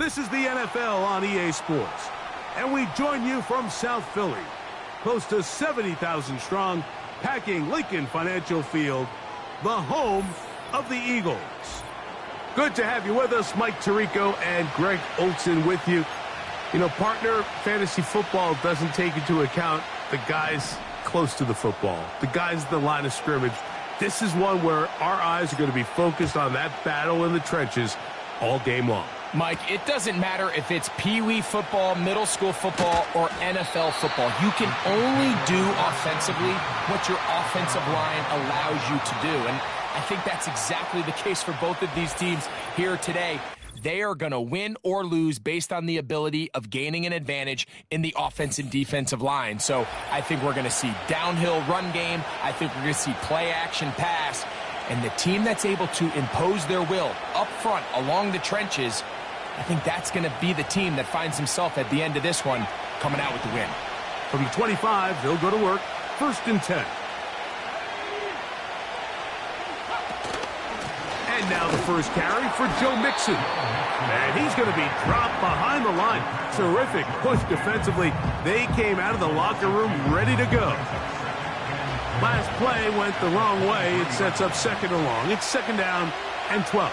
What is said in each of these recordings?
This is the NFL on EA Sports, and we join you from South Philly, close to 70,000 strong, packing Lincoln Financial Field, the home of the Eagles. Good to have you with us. Mike Tirico and Greg Olson with you. You know, partner, fantasy football doesn't take into account the guys close to the football, the guys at the line of scrimmage. This is one where our eyes are going to be focused on that battle in the trenches all game long. Mike, it doesn't matter if it's Pee-wee football, middle school football, or NFL football. You can only do offensively what your offensive line allows you to do. And I think that's exactly the case for both of these teams here today. They are going to win or lose based on the ability of gaining an advantage in the offense and defensive line. So I think we're going to see downhill run game. I think we're going to see play action pass. And the team that's able to impose their will up front along the trenches, I think that's going to be the team that finds himself at the end of this one coming out with the win. From the 25, they'll go to work. 1st and 10. And now the first carry for Joe Mixon. And he's going to be dropped behind the line. Terrific push defensively. They came out of the locker room ready to go. Last play went the wrong way. It sets up 2nd and long. It's 2nd down and 12.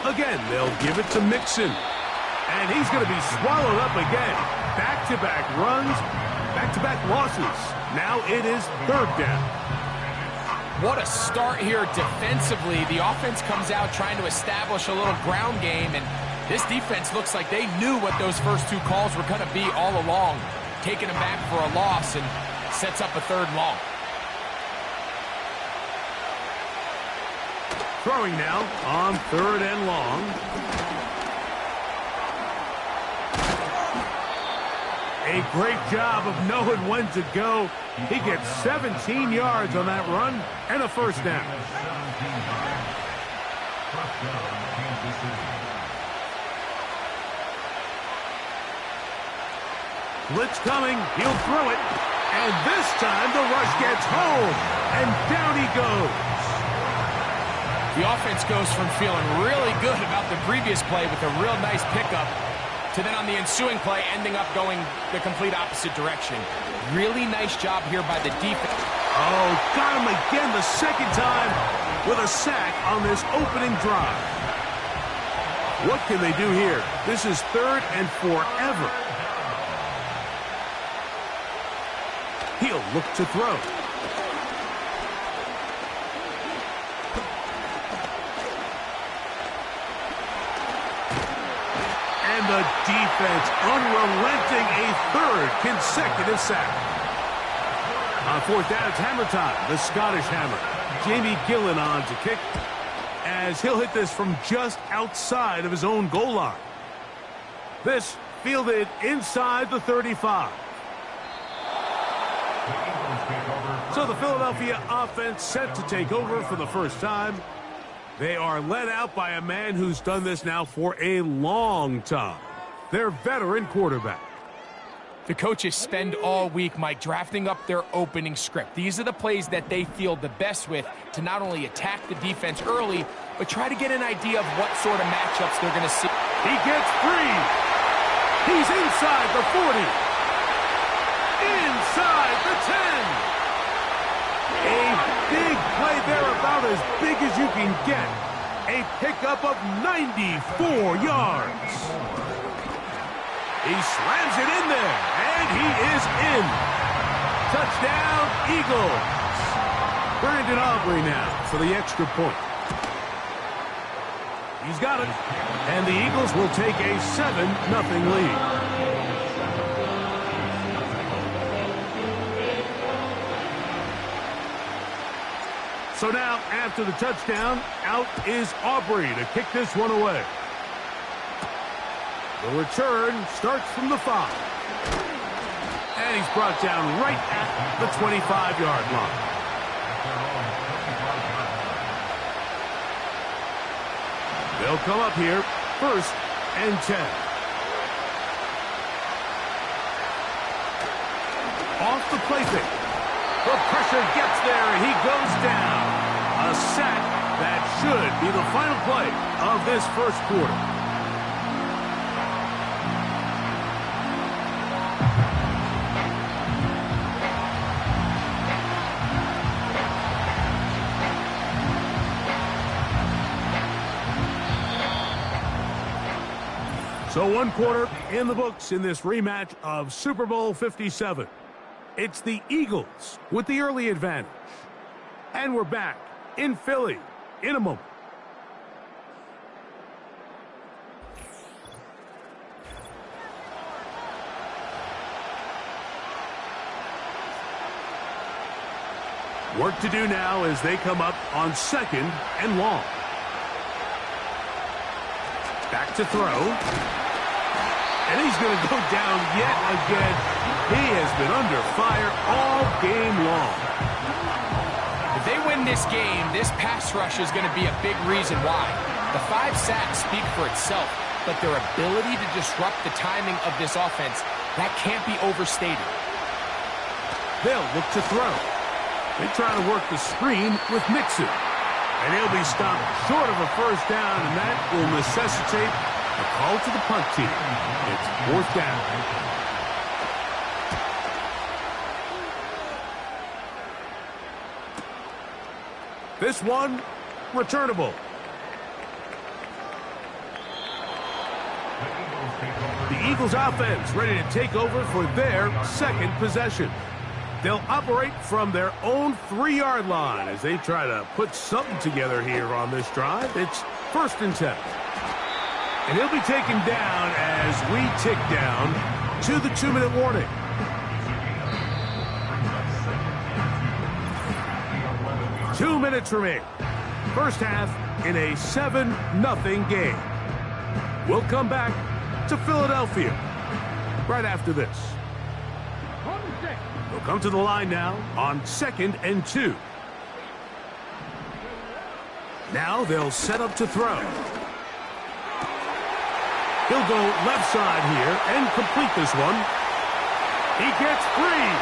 Again, they'll give it to Mixon. And he's going to be swallowed up again. Back-to-back runs, back-to-back losses. Now it is 3rd down. What a start here defensively. The offense comes out trying to establish a little ground game, and this defense looks like they knew what those first 2 calls were going to be all along. Taking them back for a loss and sets up a 3rd and long. Throwing now on 3rd and long. A great job of knowing when to go. He gets 17 yards on that run and a 1st down. Blitz coming. He'll throw it. And this time the rush gets home. And down he goes. The offense goes from feeling really good about the previous play with a real nice pickup to then on the ensuing play ending up going the complete opposite direction. Really nice job here by the defense. Oh, got him again the 2nd time with a sack on this opening drive. What can they do here? This is 3rd and forever. He'll look to throw. And the defense unrelenting, a 3rd consecutive sack. On 4th down, it's hammer time. The Scottish hammer. Jamie Gillen on to kick as he'll hit this from just outside of his own goal line. This fielded inside the 35. So the Philadelphia offense set to take over for the first time. They are led out by a man who's done this now for a long time. Their veteran quarterback. The coaches spend all week, Mike, drafting up their opening script. These are the plays that they feel the best with to not only attack the defense early, but try to get an idea of what sort of matchups they're going to see. He gets free. He's inside the 40. Inside the 10. A big play there, about as big as you can get. A pickup of 94 yards. He slams it in there, and he is in. Touchdown, Eagles. Brandon Aubrey now for the extra point. He's got it, and the Eagles will take a 7-0 lead. So now, after the touchdown, out is Aubrey to kick this one away. The return starts from the 5. And he's brought down right at the 25-yard line. They'll come up here, 1st and 10. Off the play fake. The pressure gets there, and he goes down. A sack that should be the final play of this 1st quarter. So one quarter in the books in this rematch of Super Bowl 57. It's the Eagles with the early advantage. And we're back in Philly in a moment. Work to do now as they come up on 2nd and long. Back to throw. And he's going to go down yet again. He has been under fire all game long. If they win this game, this pass rush is going to be a big reason why. The 5 sacks speak for itself, but their ability to disrupt the timing of this offense, that can't be overstated. They'll look to throw. They try to work the screen with Mixon. And he'll be stopped short of a first down, and that will necessitate a call to the punt team. It's 4th down. This one, returnable. The Eagles offense ready to take over for their 2nd possession. They'll operate from their own 3-yard line as they try to put something together here on this drive. It's 1st and 10. And he'll be taken down as we tick down to the 2-minute warning. Two minutes remain. First half in a 7-0 game. We'll come back to Philadelphia right after this. They'll come to the line now on 2nd and 2. Now they'll set up to throw. He'll go left side here and complete this one. He gets free.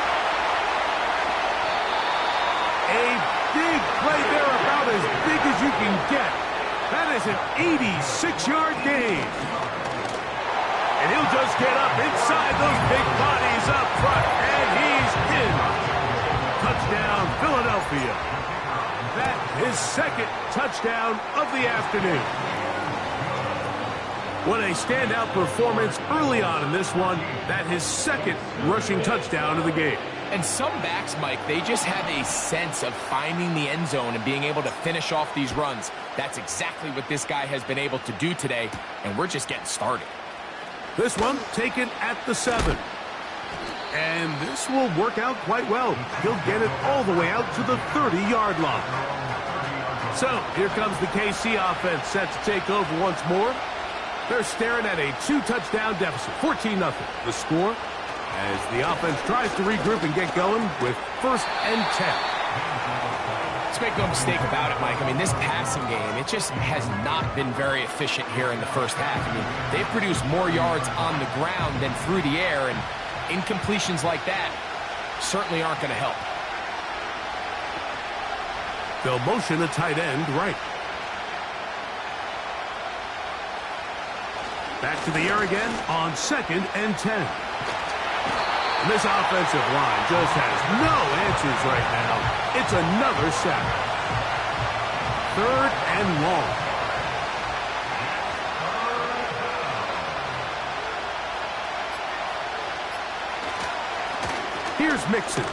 A big play there, about as big as you can get. That is an 86-yard gain. And he'll just get up inside those big bodies up front, and he's in. Touchdown, Philadelphia. That is 2nd touchdown of the afternoon. What a standout performance early on in this one. That his 2nd rushing touchdown of the game. And some backs, Mike, they just have a sense of finding the end zone and being able to finish off these runs. That's exactly what this guy has been able to do today, and we're just getting started. This one taken at the 7. And this will work out quite well. He'll get it all the way out to the 30-yard line. So here comes the KC offense set to take over once more. They're staring at a 2-touchdown deficit, 14-0. The score as the offense tries to regroup and get going with 1st and 10. Let's make no mistake about it, Mike. I mean, this passing game, it just has not been very efficient here in the first half. I mean, they've produced more yards on the ground than through the air, and incompletions like that certainly aren't going to help. They'll motion a tight end right. Back to the air again on 2nd and 10. And this offensive line just has no answers right now. It's another sack. 3rd and long. Here's Mixon.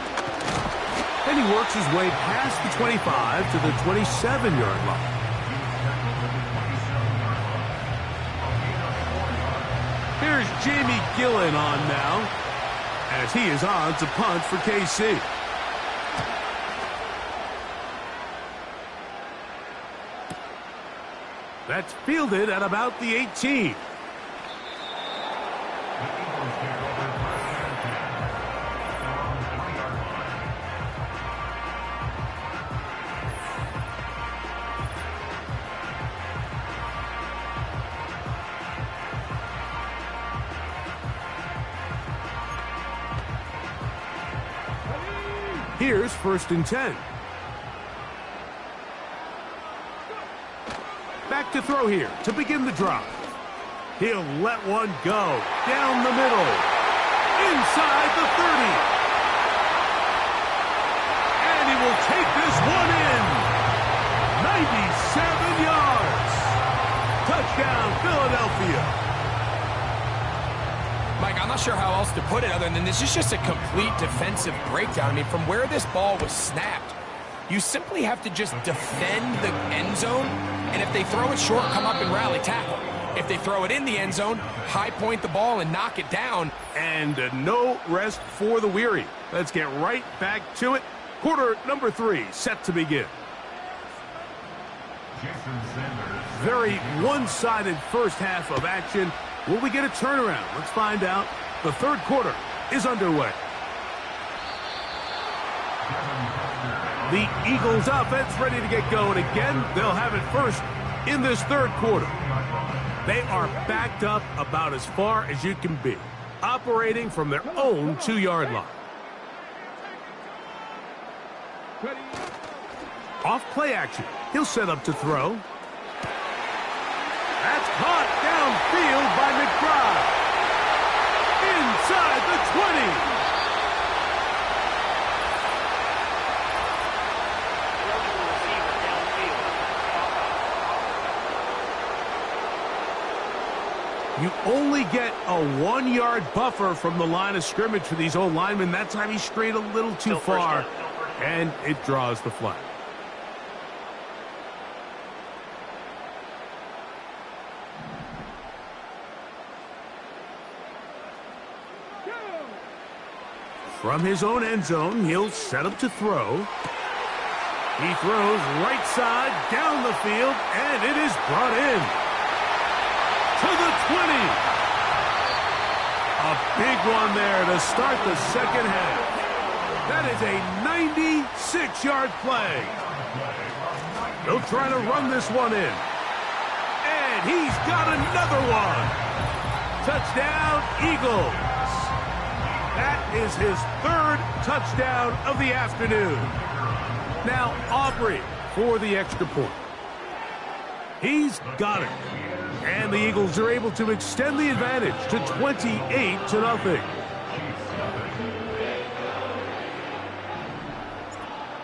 And he works his way past the 25 to the 27-yard line. Here's Jamie Gillen on now, as he is on to punt for KC. That's fielded at about the 18. Here's 1st and 10. Back to throw here to begin the drive. He'll let one go down the middle. Inside the 30. And he will take this one in. 97 yards. Touchdown, Philadelphia. Mike, I'm not sure how else to put it other than this is just a complete defensive breakdown. I mean, from where this ball was snapped, you simply have to just defend the end zone, and if they throw it short, come up and rally tackle. If they throw it in the end zone, high point the ball and knock it down. And no rest for the weary. Let's get right back to it. Quarter number 3 set to begin. Very one-sided first half of action. Will we get a turnaround? Let's find out. The third quarter is underway. The Eagles offense ready to get going again. They'll have it first in this third quarter. They are backed up about as far as you can be, operating from their own 2-yard line. Off play action. He'll set up to throw. That's caught downfield by McBride. Inside the 20. You only get a 1-yard buffer from the line of scrimmage for these old linemen. That time he strayed a little too far, and it draws the flag. From his own end zone, he'll set up to throw. He throws right side down the field, and it is brought in to the 20. A big one there to start the second half. That is a 96-yard play. They'll try to run this one in. And he's got another one. Touchdown, Eagles. That is his third touchdown of the afternoon. Now Aubrey for the extra point. He's got it. And the Eagles are able to extend the advantage to 28-0.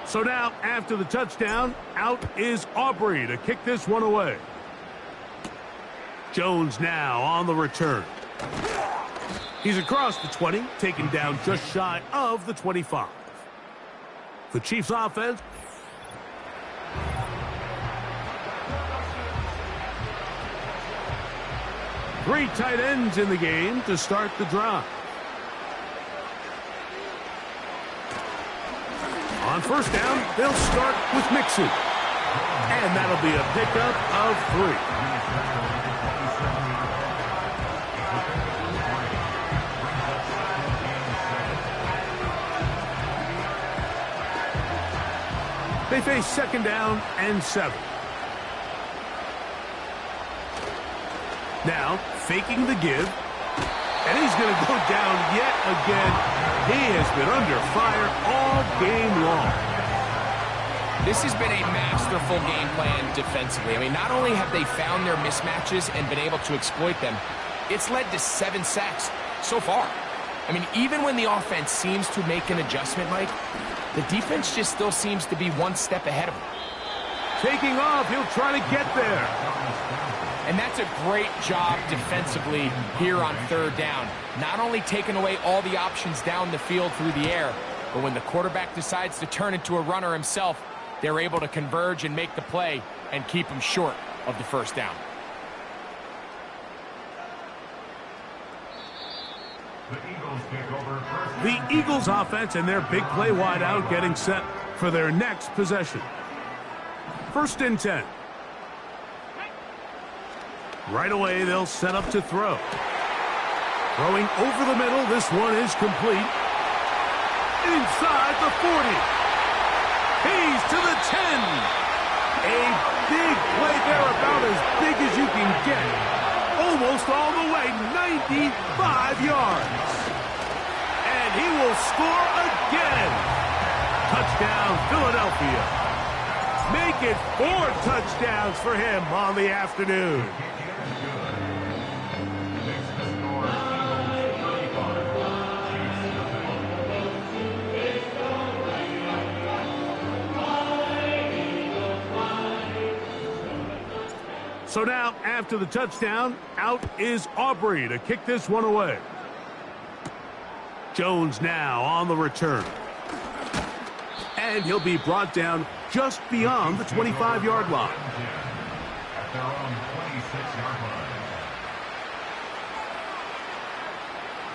So now, after the touchdown, out is Aubrey to kick this one away. Jones now on the return. He's across the 20, taken down just shy of the 25. The Chiefs offense. Three tight ends in the game to start the drive. On first down, they'll start with Mixon. And that'll be a pickup of 3. They face second down and 7. Now, faking the give. And he's going to go down yet again. He has been under fire all game long. This has been a masterful game plan defensively. I mean, not only have they found their mismatches and been able to exploit them, it's led to 7 sacks so far. I mean, even when the offense seems to make an adjustment, Mike, the defense just still seems to be one step ahead of him. Taking off, he'll try to get there. And that's a great job defensively here on third down. Not only taking away all the options down the field through the air, but when the quarterback decides to turn into a runner himself, they're able to converge and make the play and keep him short of the first down. The Eagles offense and their big play wide out getting set for their next possession. First and 10. Right away, they'll set up to throw. Throwing over the middle, this one is complete. Inside the 40. He's to the 10. A big play there, about as big as you can get. Almost all the way, 95 yards. And he will score again. Touchdown, Philadelphia. Make it 4 touchdowns for him on the afternoon. So now, after the touchdown, out is Aubrey to kick this one away. Jones now on the return. And he'll be brought down just beyond the 25-yard line. At their own 26-yard line.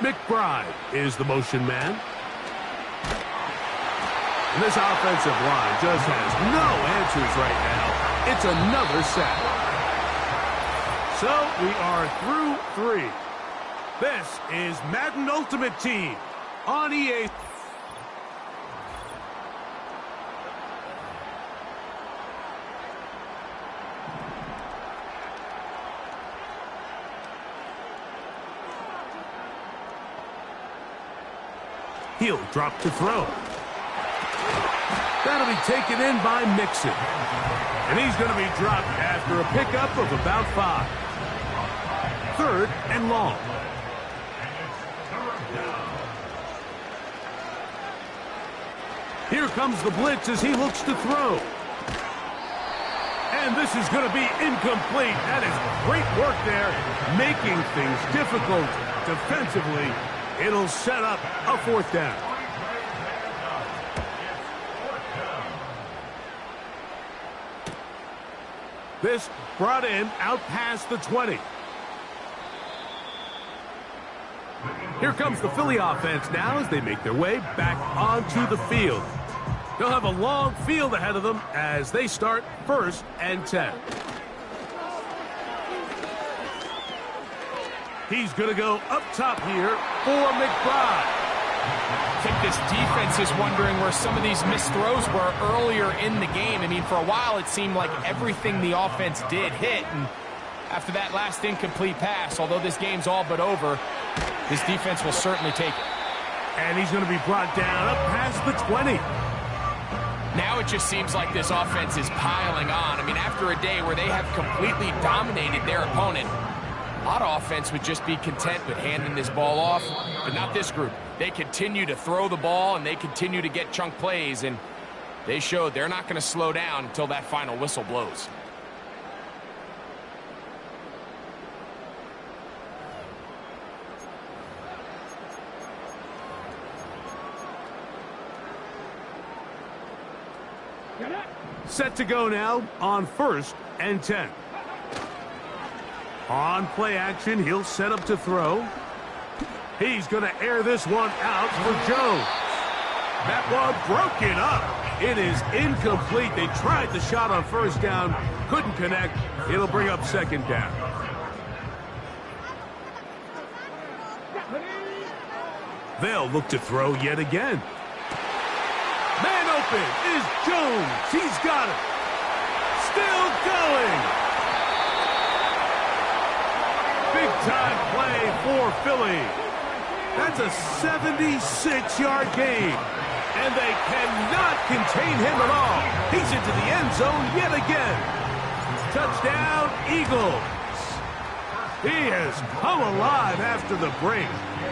McBride is the motion man. And this offensive line just has no answers right now. It's another sack. So we are through 3. This is Madden Ultimate Team on EA. He'll drop to throw. That'll be taken in by Mixon. And he's going to be dropped after a pickup of about 5. 3rd and long. Here comes the blitz as he looks to throw. And this is going to be incomplete. That is great work there, making things difficult defensively. It'll set up a 4th down. This brought in out past the 20. Here comes the Philly offense now as they make their way back onto the field. They'll have a long field ahead of them as they start 1st and 10. He's going to go up top here for McBride. I think this defense is wondering where some of these missed throws were earlier in the game. I mean, for a while it seemed like everything the offense did hit, and after that last incomplete pass, although this game's all but over, this defense will certainly take it. And he's going to be brought down up past the 20. Now it just seems like this offense is piling on. I mean, after a day where they have completely dominated their opponent, a lot of offense would just be content with handing this ball off, but not this group. They continue to throw the ball, and they continue to get chunk plays, and they showed they're not going to slow down until that final whistle blows. Set to go now on 1st and 10. On play action, he'll set up to throw. He's going to air this one out for Jones. That one broken up. It is incomplete. They tried the shot on 1st down, couldn't connect. It'll bring up 2nd down. They'll look to throw yet again. Man open is Jones. He's got it. Still going. Big-time play for Philly. That's a 76-yard gain. And they cannot contain him at all. He's into the end zone yet again. Touchdown, Eagles. He has come alive after the break.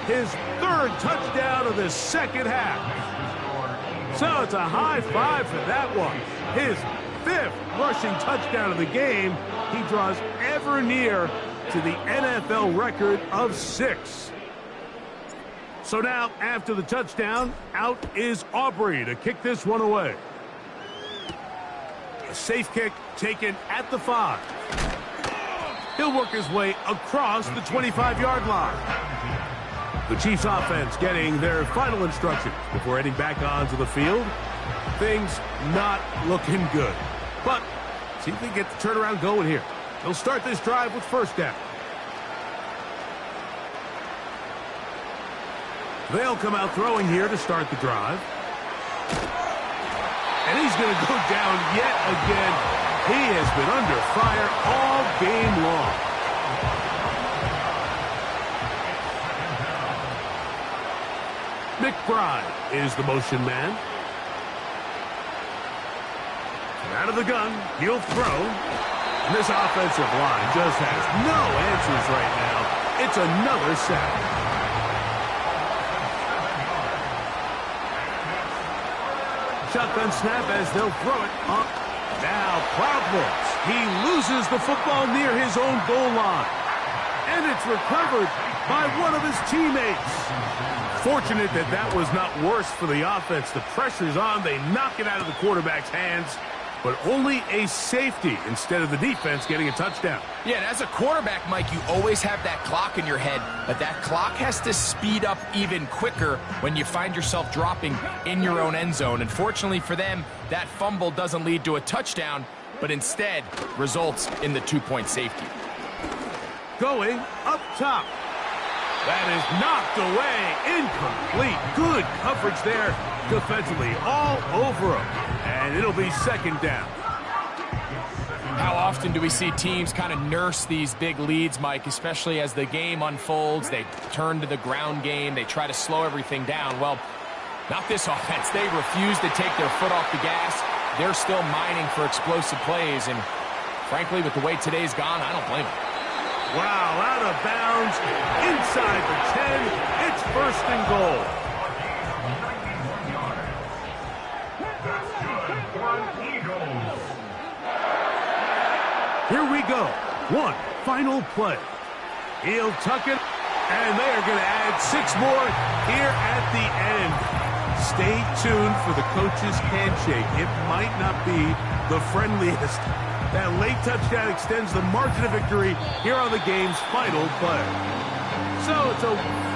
His 3rd touchdown of the 2nd half. So it's a high 5 for that one. His 5th rushing touchdown of the game. He draws ever near to the NFL record of 6. So now, after the touchdown, out is Aubrey to kick this one away. A safe kick taken at the 5. He'll work his way across the 25-yard line. The Chiefs offense getting their final instructions before heading back onto the field. Things not looking good. But see if they get the turnaround going here. They'll start this drive with 1st down. They'll come out throwing here to start the drive. And he's going to go down yet again. He has been under fire all game long. McBride is the motion man. Out of the gun, he'll throw. And this offensive line just has no answers right now. It's another sack. Shotgun snap as they'll throw it up. Now problems. He loses the football near his own goal line. And it's recovered by one of his teammates. Fortunate that that was not worse for the offense. The pressure's on. They knock it out of the quarterback's hands, but only a safety instead of the defense getting a touchdown. Yeah, and as a quarterback, Mike, you always have that clock in your head, but that clock has to speed up even quicker when you find yourself dropping in your own end zone. And fortunately for them, that fumble doesn't lead to a touchdown, but instead results in the 2-point safety. Going up top. That is knocked away. Incomplete. Good coverage there defensively. All over him. And it'll be second down. How often do we see teams kind of nurse these big leads, Mike, especially as the game unfolds? They turn to the ground game. They try to slow everything down. Well, not this offense. They refuse to take their foot off the gas. They're still mining for explosive plays. And frankly, with the way today's gone, I don't blame them. Wow, out of bounds, inside the 10, it's first and goal. Here we go, one final play. He'll tuck it, and they are going to add 6 more here at the end. Stay tuned for the coach's handshake. It might not be the friendliest. That late touchdown extends the margin of victory here on the game's final play. So it's a...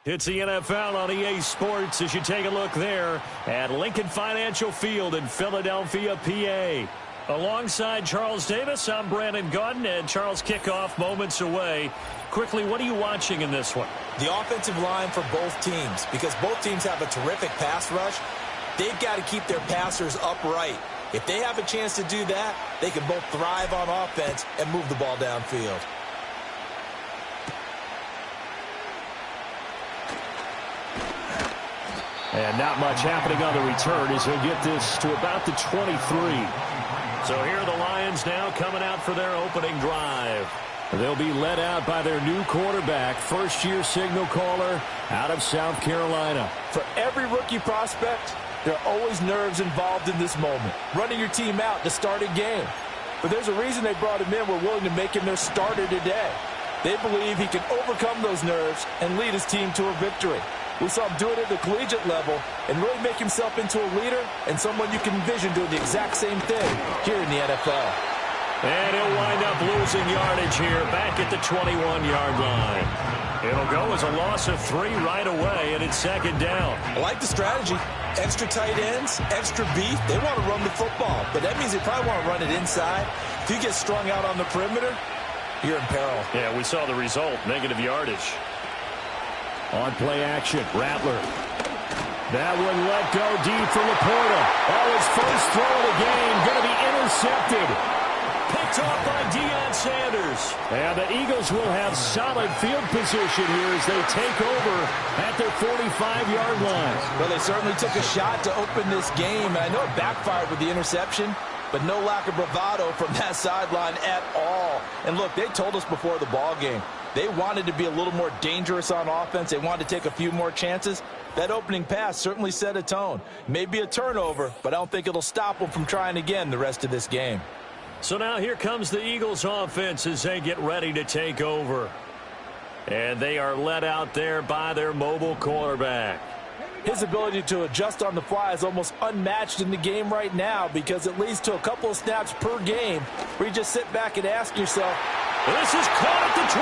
It's the NFL on EA Sports as you take a look there at Lincoln Financial Field in Philadelphia, PA. Alongside Charles Davis, I'm Brandon Gaudin, and Charles, kickoff moments away. Quickly, what are you watching in this one? The offensive line for both teams, because both teams have a terrific pass rush. They've got to keep their passers upright. If they have a chance to do that, they can both thrive on offense and move the ball downfield. And not much happening on the return as he'll get this to about the 23. So here are the Lions now coming out for their opening drive. They'll be led out by their new quarterback, first-year signal caller out of South Carolina. For every rookie prospect, there are always nerves involved in this moment. Running your team out to start a game. But there's a reason they brought him in. We're willing to make him their starter today. They believe he can overcome those nerves and lead his team to a victory. We saw him do it at the collegiate level and really make himself into a leader and someone you can envision doing the exact same thing here in the NFL. And he'll wind up losing yardage here back at the 21-yard line. It'll go as a loss of 3 right away, and it's second down. I like the strategy. extra tight ends, extra beef. They want to run the football, but that means they probably want to run it inside. If you get strung out on the perimeter, you're in peril. Yeah, we saw the result, negative yardage. On play action, Rattler. That one let go deep for Laporta. That was first throw of the game, going to be intercepted. Picked off by Deion Sanders. And the Eagles will have solid field position here as they take over at their 45-yard line. Well, they certainly took a shot to open this game. And I know it backfired with the interception, but no lack of bravado from that sideline at all. And look, they told us before the ball game, they wanted to be a little more dangerous on offense. They wanted to take a few more chances. That opening pass certainly set a tone. Maybe a turnover, but I don't think it'll stop them from trying again the rest of this game. So now here comes the Eagles offense as they get ready to take over. And they are led out there by their mobile quarterback. His ability to adjust on the fly is almost unmatched in the game right now because it leads to a couple of snaps per game where you just sit back and ask yourself, this is caught at the 20.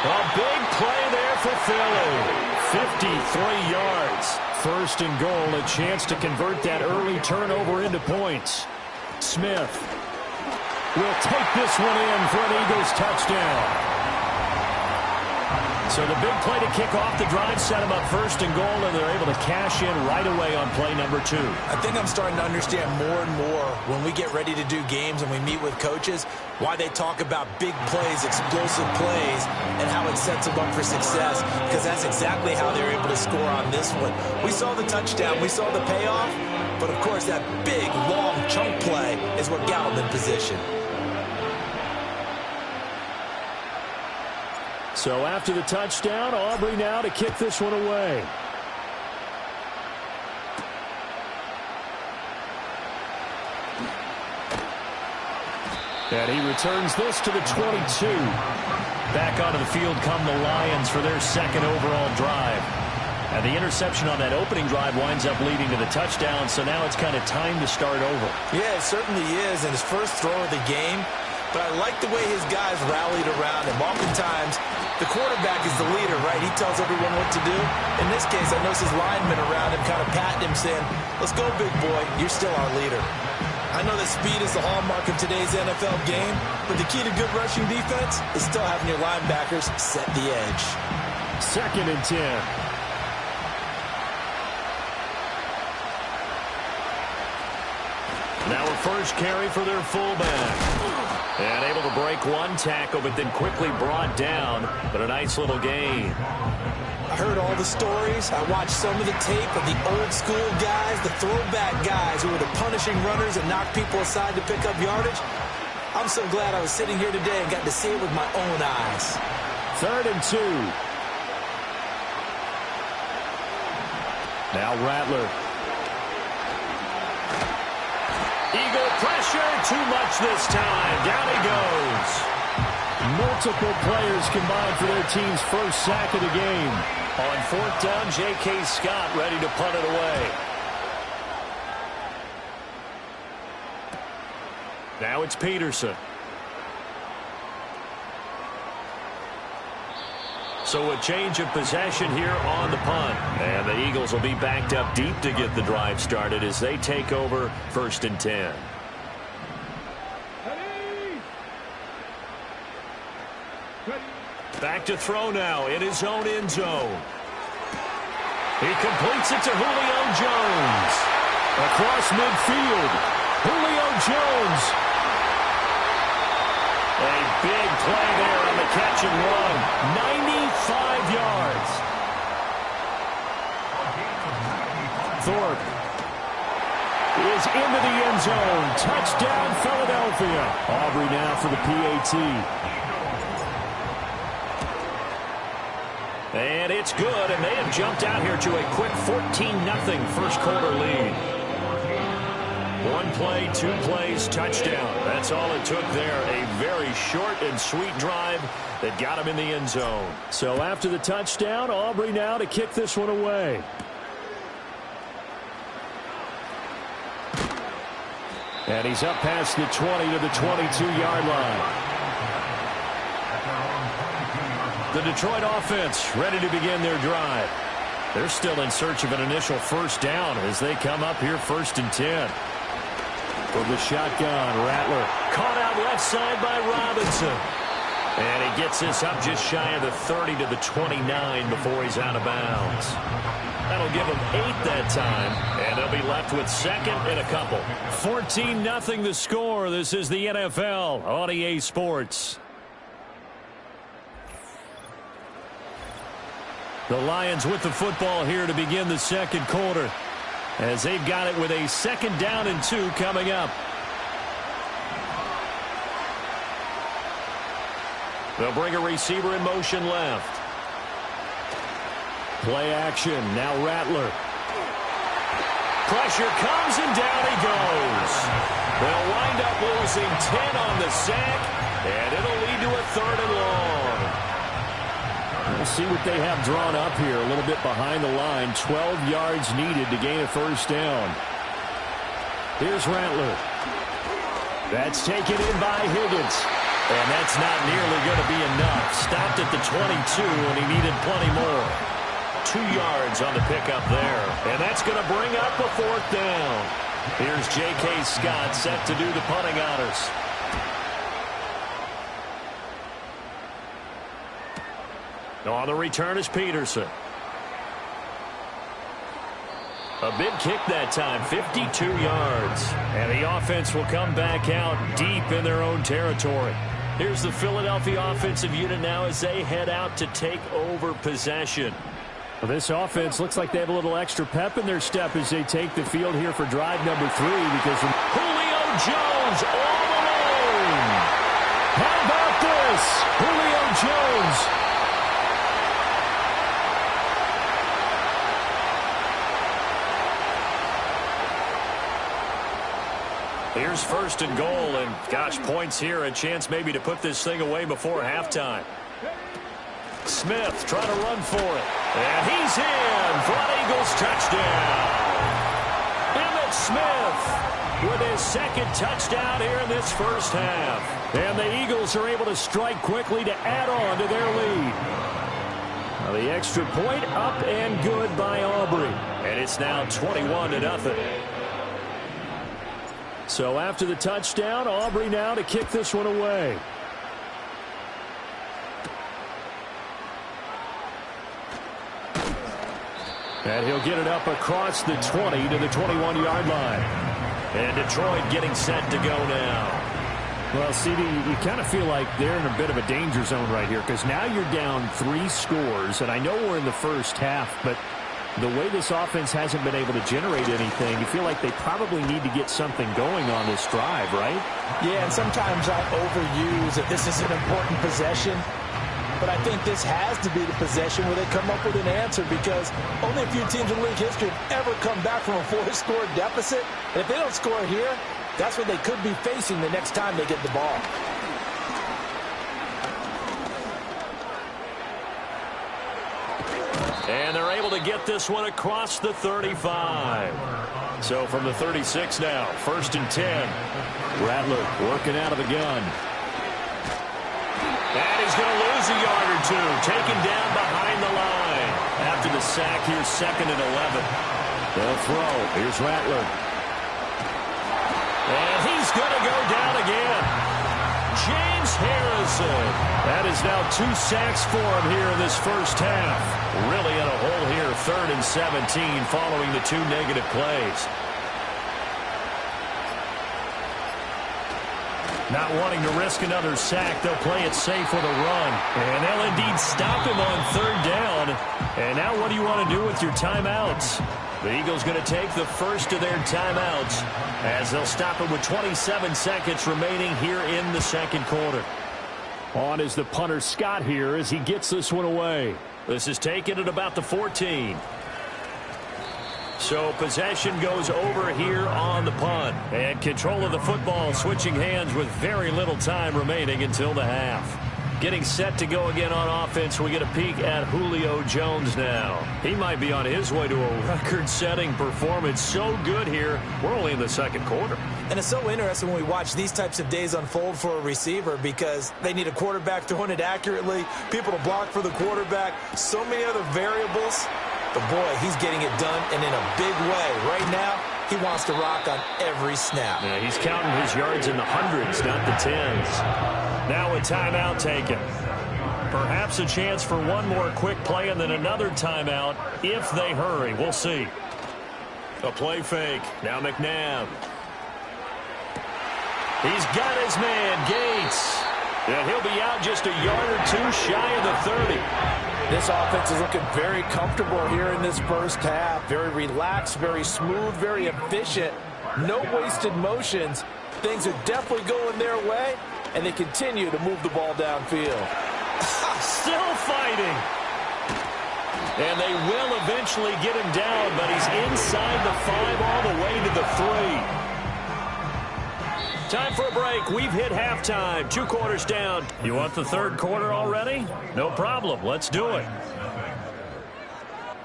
A big play there for Philly. 53 yards. First and goal, a chance to convert that early turnover into points. Smith will take this one in for an Eagles touchdown. So the big play to kick off the drive set them up first and goal, and they're able to cash in right away on play number 2. I think I'm starting to understand more and more when we get ready to do games and we meet with coaches why they talk about big plays, explosive plays, and how it sets them up for success, because that's exactly how they're able to score on this one. We saw the touchdown, we saw the payoff, but of course that big, long chunk play is what got them in position. So after the touchdown, Aubrey now to kick this one away. And he returns this to the 22. Back onto the field come the Lions for their second overall drive. And the interception on that opening drive winds up leading to the touchdown, so now it's kind of time to start over. Yeah, it certainly is, and his first throw of the game. But I like the way his guys rallied around him. Oftentimes, the quarterback is the leader, right? He tells everyone what to do. In this case, I noticed his linemen around him kind of patting him, saying, let's go, big boy. You're still our leader. I know that speed is the hallmark of today's NFL game, but the key to good rushing defense is still having your linebackers set the edge. 2nd and 10. Now a first carry for their fullback. And able to break one tackle, but then quickly brought down. But a nice little gain. I heard all the stories. I watched some of the tape of the old school guys, the throwback guys who were the punishing runners and knocked people aside to pick up yardage. I'm so glad I was sitting here today and got to see it with my own eyes. 3rd and 2. Now Rattler. Eagle pressure, too much this time. Down he goes. Multiple players combined for their team's first sack of the game. On 4th down, J.K. Scott ready to punt it away. Now it's Peterson. So a change of possession here on the punt. And the Eagles will be backed up deep to get the drive started as they take over 1st and 10. Back to throw now in his own end zone. He completes it to Julio Jones. Across midfield, Julio Jones. A big play there on the catch and run. 95 yards. Thorpe is into the end zone. Touchdown, Philadelphia. Aubrey now for the PAT. And it's good, and they have jumped out here to a quick 14-0 first quarter lead. 1 play, 2 plays, touchdown. That's all it took there. A very short and sweet drive that got him in the end zone. So after the touchdown, Aubrey now to kick this one away. And he's up past the 20 to the 22-yard line. The Detroit offense ready to begin their drive. They're still in search of an initial first down as they come up here 1st and 10. From the shotgun, Rattler caught out left side by Robinson. And he gets this up just shy of the 30 to the 29 before he's out of bounds. That'll give them 8 that time, and they'll be left with 2nd and a couple. 14-0 the score. This is the NFL on EA Sports. The Lions with the football here to begin the 2nd quarter, as they've got it with a 2nd down and 2 coming up. They'll bring a receiver in motion left. Play action. Now Rattler. Pressure comes and down he goes. They'll wind up losing 10 on the sack, and it'll lead to a 3rd and long. We'll see what they have drawn up here. A little bit behind the line. 12 yards needed to gain a first down. Here's Rattler. That's taken in by Higgins. And that's not nearly going to be enough. Stopped at the 22, and he needed plenty more. 2 yards on the pickup there. And that's going to bring up a 4th down. Here's J.K. Scott set to do the punting honors. On the return is Peterson. A big kick that time, 52 yards. And the offense will come back out deep in their own territory. Here's the Philadelphia offensive unit now as they head out to take over possession. Well, this offense looks like they have a little extra pep in their step as they take the field here for drive number 3 because Julio Jones all alone. How about this? Julio Jones. Here's 1st and goal, and gosh, points here, a chance maybe to put this thing away before halftime. Smith trying to run for it, and he's in for an Eagles touchdown. Emmitt Smith with his 2nd touchdown here in this first half. And the Eagles are able to strike quickly to add on to their lead. Now the extra point up and good by Aubrey, and it's now 21-0. So after the touchdown, Aubrey now to kick this one away. And he'll get it up across the 20 to the 21-yard line. And Detroit getting set to go now. Well, CD, you kind of feel like they're in a bit of a danger zone right here because now you're down 3 scores, and I know we're in the first half, but the way this offense hasn't been able to generate anything, you feel like they probably need to get something going on this drive, right? Yeah, and sometimes I overuse that this is an important possession. But I think this has to be the possession where they come up with an answer because only a few teams in league history have ever come back from a 4-score deficit. And if they don't score here, that's what they could be facing the next time they get the ball. And they're able to get this one across the 35. So from the 36 now, 1st and 10. Rattler working out of the gun. And he's going to lose a yard or 2. Taken down behind the line. After the sack, here's 2nd and 11. They'll throw. Here's Rattler. And he's going to go down again. James Harrison. That is now 2 sacks for him here in this first half. Really in a hole here, 3rd and 17 following the 2 negative plays. Not wanting to risk another sack, they'll play it safe with a run. And they'll indeed stop him on 3rd down. And now what do you want to do with your timeouts? The Eagles going to take the first of their timeouts as they'll stop it with 27 seconds remaining here in the 2nd quarter. On is the punter Scott here as he gets this one away. This is taken at about the 14. So possession goes over here on the punt. And control of the football switching hands with very little time remaining until the half. Getting set to go again on offense, we get a peek at Julio Jones now. He might be on his way to a record-setting performance. So good here. We're only in the 2nd quarter. And it's so interesting when we watch these types of days unfold for a receiver because they need a quarterback throwing it accurately, people to block for the quarterback, so many other variables. But, boy, he's getting it done and in a big way. Right now, he wants to rock on every snap. Yeah, he's counting his yards in the hundreds, not the tens. Now a timeout taken. Perhaps a chance for one more quick play and then another timeout if they hurry. We'll see. A play fake. Now McNabb. He's got his man, Gates. And he'll be out just a yard or two shy of the 30. This offense is looking very comfortable here in this first half. Very relaxed, very smooth, very efficient. No wasted motions. Things are definitely going their way, and they continue to move the ball downfield. Still fighting. And they will eventually get him down, but he's inside the 5 all the way to the 3. Time for a break. We've hit halftime. 2 quarters down. You want the third quarter already? No problem. Let's do it.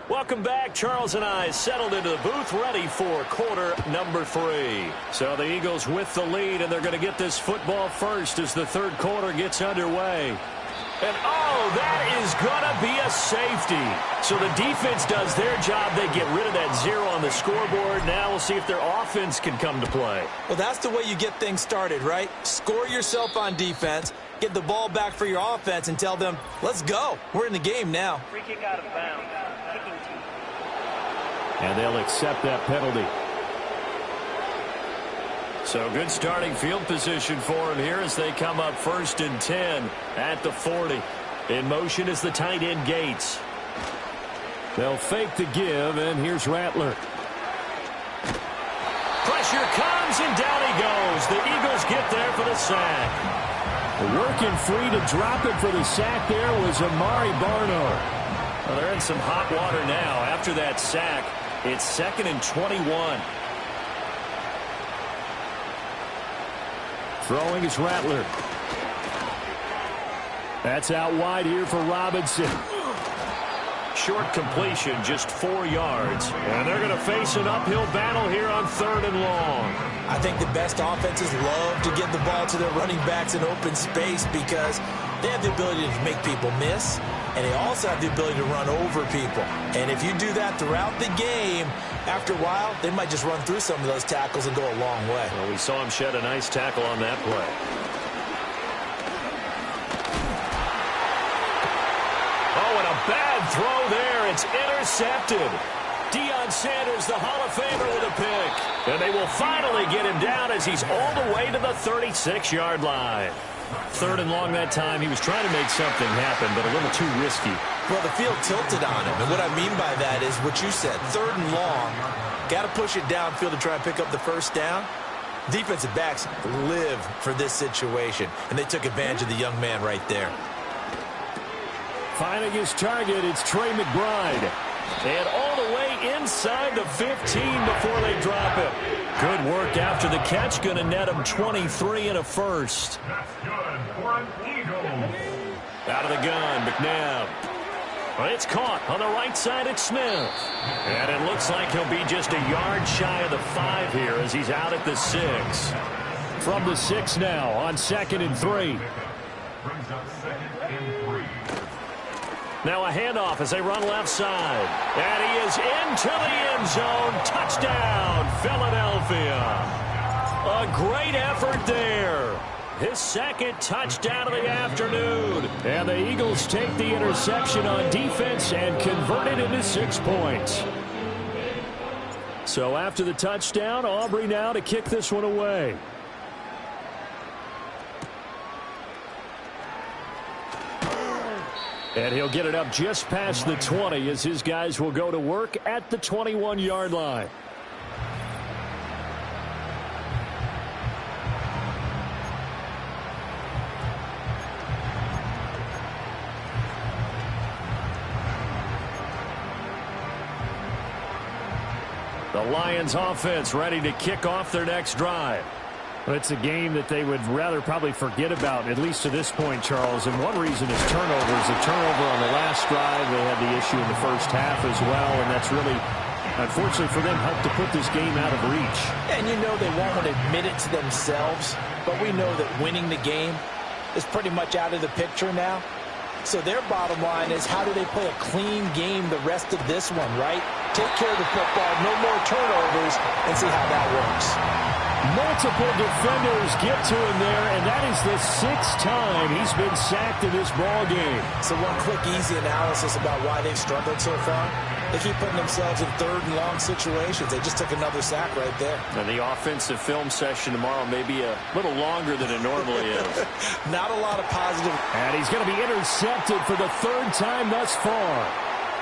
Welcome back. Charles and I settled into the booth ready for quarter number 3. So the Eagles with the lead, and they're going to get this football first as the third quarter gets underway. And, oh, that is going to be a safety. So the defense does their job. They get rid of that 0 on the scoreboard. Now we'll see if their offense can come to play. Well, that's the way you get things started, right? Score yourself on defense, get the ball back for your offense, and tell them, let's go. We're in the game now. Free kick out of bounds. Kicking team. And they'll accept that penalty. So good starting field position for him here as they come up 1st and 10 at the 40. In motion is the tight end Gates. They'll fake the give, and here's Rattler. Pressure comes, and down he goes. The Eagles get there for the sack. Working free to drop it for the sack there was Amari Barno. Well, they're in some hot water now. After that sack, it's 2nd and 21. Throwing is Rattler. That's out wide here for Robinson. Short completion, just 4 yards. And they're going to face an uphill battle here on 3rd and long. I think the best offenses love to get the ball to their running backs in open space because they have the ability to make people miss, and they also have the ability to run over people. And if you do that throughout the game, after a while, they might just run through some of those tackles and go a long way. Well, we saw him shed a nice tackle on that play. Oh, and a bad throw there. It's intercepted. Deion Sanders, the Hall of Famer, with a pick. And they will finally get him down as he's all the way to the 36-yard line. 3rd and long that time. He was trying to make something happen, but a little too risky. Well, the field tilted on him, and what I mean by that is what you said. 3rd and long, got to push it downfield to try and pick up the first down. Defensive backs live for this situation, and they took advantage of the young man right there. Finding his target, it's Trey McBride. And all the way inside the 15 before they drop it. Good work after the catch. Going to net him 23 and a first. That's good for an Eagle. Out of the gun, McNabb. Well, it's caught on the right side at Smith. And it looks like he'll be just a yard shy of the 5 here as he's out at the 6. From the 6 now on 2nd and 3. Brings up 2nd and 3. Now a handoff as they run left side. And he is into the end zone. Touchdown, Philadelphia. A great effort there. His 2nd touchdown of the afternoon. And the Eagles take the interception on defense and convert it into 6 points. So after the touchdown, Aubrey now to kick this one away. And he'll get it up just past the 20 as his guys will go to work at the 21-yard line. The Lions offense ready to kick off their next drive. Well, it's a game that they would rather probably forget about, at least to this point, Charles. And one reason is turnovers. A turnover on the last drive. They had the issue in the first half as well, and that's really, unfortunately for them, helped to put this game out of reach. And you know they won't admit it to themselves, but we know that winning the game is pretty much out of the picture now. So their bottom line is, how do they play a clean game the rest of this one, right? Take care of the football, no more turnovers, and see how that works. Multiple defenders get to him there, and that is the 6th time he's been sacked in this ball game. So one quick, easy analysis about why they've struggled so far. They keep putting themselves in 3rd and long situations. They just took another sack right there. And the offensive film session tomorrow may be a little longer than it normally is. Not a lot of positive. And he's going to be intercepted for the 3rd time thus far.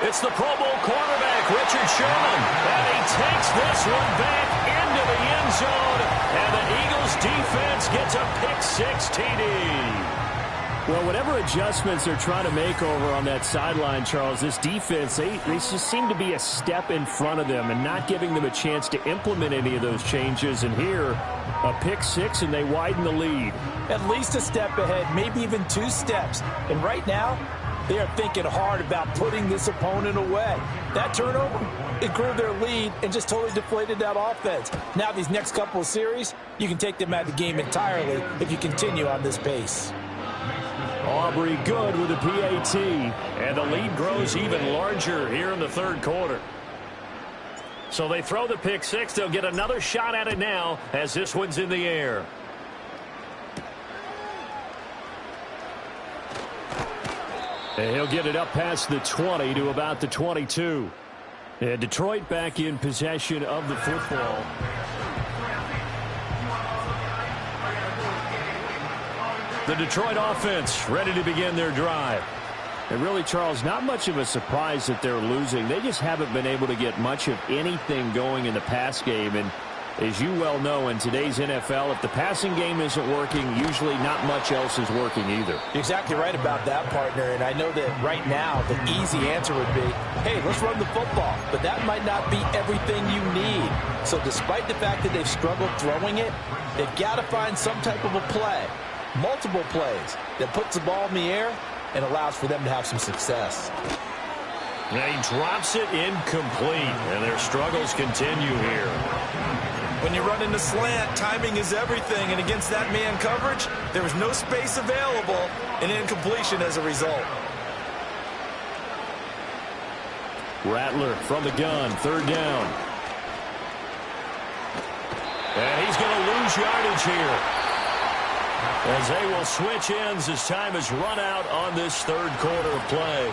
It's the Pro Bowl quarterback, Richard Sherman. And he takes this one back into the end zone. And the Eagles defense gets a pick-6 TD. Well, whatever adjustments they're trying to make over on that sideline, Charles, this defense, they just seem to be a step in front of them and not giving them a chance to implement any of those changes. And here, a pick-6, and they widen the lead. At least a step ahead, maybe even 2 steps. And right now, they are thinking hard about putting this opponent away. That turnover, it grew their lead and just totally deflated that offense. Now these next couple of series, you can take them out of the game entirely if you continue on this pace. Aubrey good with a PAT, and the lead grows even larger here in the 3rd quarter. So they throw the pick-6. They'll get another shot at it now as this one's in the air. And he'll get it up past the 20 to about the 22. And Detroit back in possession of the football. The Detroit offense ready to begin their drive. And really, Charles, not much of a surprise that they're losing. They just haven't been able to get much of anything going in the pass game. And as you well know, in today's NFL, if the passing game isn't working, usually not much else is working either. You're exactly right about that, partner. And I know that right now the easy answer would be, hey, let's run the football. But that might not be everything you need. So despite the fact that they've struggled throwing it, they've got to find some type of a play. Multiple plays that puts the ball in the air and allows for them to have some success. And he drops it incomplete, and their struggles continue here. When you run into slant, timing is everything, and against that man coverage, there was no space available, and incompletion as a result. Rattler from the gun, 3rd down. And he's going to lose yardage here, as they will switch ends as time has run out on this 3rd quarter of play.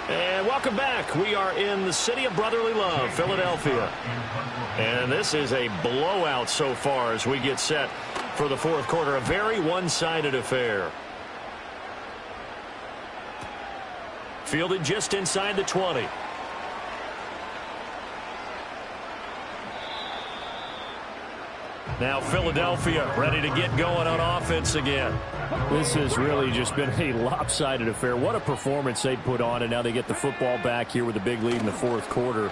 And welcome back. We are in the city of brotherly love, Philadelphia. And this is a blowout so far as we get set for the 4th quarter. A very one-sided affair. Fielded just inside the 20. Now Philadelphia ready to get going on offense again. This has really just been a lopsided affair. What a performance they put on, and now they get the football back here with a big lead in the 4th quarter.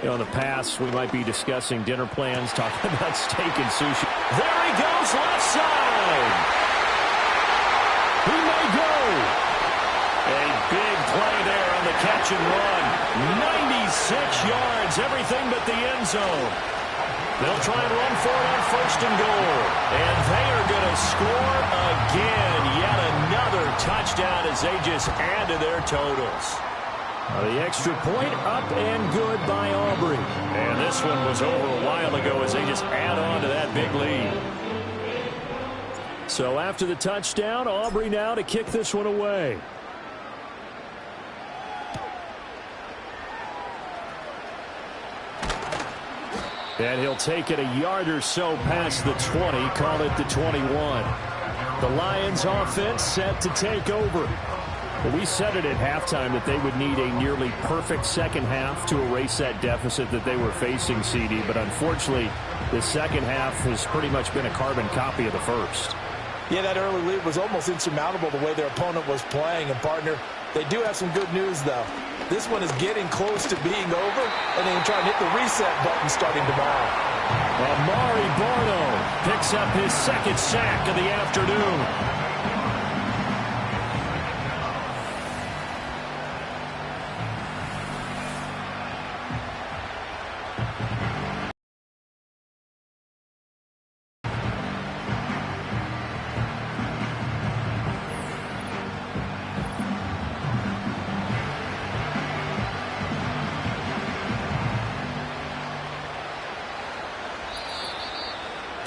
You know, in the past, we might be discussing dinner plans, talking about steak and sushi. There he goes, left side. He may go. A big play there on the catch and run. 96 yards, everything but the end zone. They'll try and run for it on 1st and goal. And they are going to score again. Yet another touchdown as they just add to their totals. The extra point up and good by Aubrey. And this one was over a while ago as they just add on to that big lead. So after the touchdown, Aubrey now to kick this one away. And he'll take it a yard or so past the 20, call it the 21. The Lions offense set to take over. Well, we said it at halftime that they would need a nearly perfect second half to erase that deficit that they were facing, CD. But unfortunately, the second half has pretty much been a carbon copy of the first. Yeah, that early lead was almost insurmountable the way their opponent was playing. And, partner, they do have some good news, though. This one is getting close to being over, and they can try and hit the reset button starting tomorrow. Amari Barno picks up his 2nd sack of the afternoon.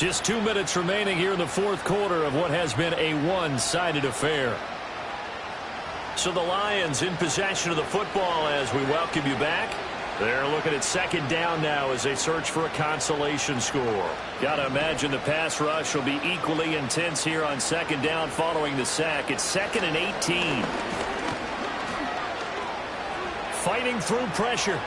Just 2 minutes remaining here in the fourth quarter of what has been a one-sided affair. So the Lions in possession of the football as we welcome you back. They're looking at second down now as they search for a consolation score. Got to imagine the pass rush will be equally intense here on second down following the sack. It's 2nd and 18. Fighting through pressure.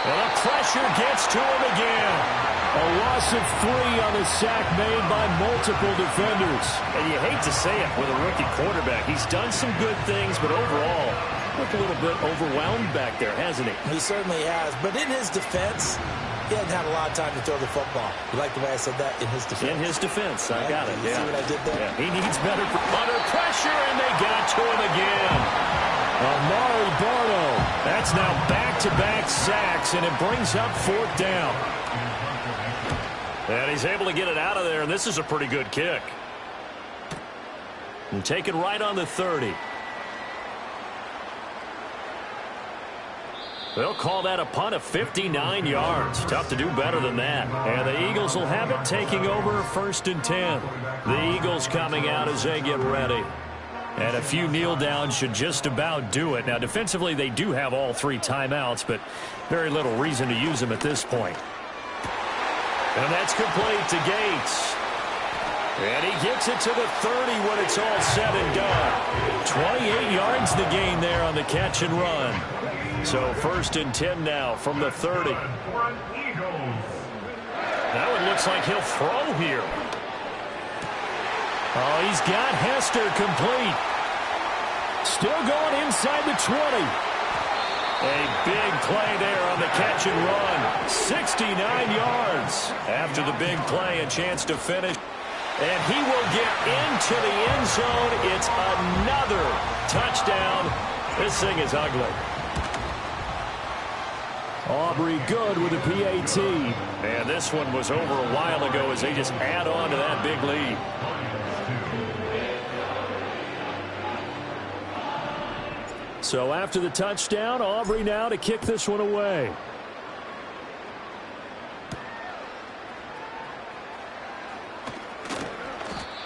And the pressure gets to him again. A loss of 3 on the sack made by multiple defenders. And you hate to say it with a rookie quarterback. He's done some good things, but overall, looked a little bit overwhelmed back there, hasn't he? He certainly has. But in his defense, he hadn't had a lot of time to throw the football. You like the way I said that? In his defense. In his defense. I got it. You see what I did there? Yeah. He needs better under pressure, and they got to him again. Amari Barno. That's now back-to-back sacks, and it brings up 4th down. And he's able to get it out of there, and this is a pretty good kick. And taken right on the 30. They'll call that a punt of 59 yards. Tough to do better than that. And the Eagles will have it taking over 1st and 10. The Eagles coming out as they get ready. And a few kneel downs should just about do it. Now, defensively, they do have all 3 timeouts, but very little reason to use them at this point. And that's complete to Gates. And he gets it to the 30 when it's all said and done. 28 yards the gain there on the catch and run. So 1st and 10 now from the 30. Now it looks like he'll throw here. Oh, he's got Hester complete. Still going inside the 20. A big play there on the catch and run. 69 yards. After the big play, a chance to finish. And he will get into the end zone. It's another touchdown. This thing is ugly. Aubrey good with a PAT. And this one was over a while ago as they just add on to that big lead. So after the touchdown, Aubrey now to kick this one away.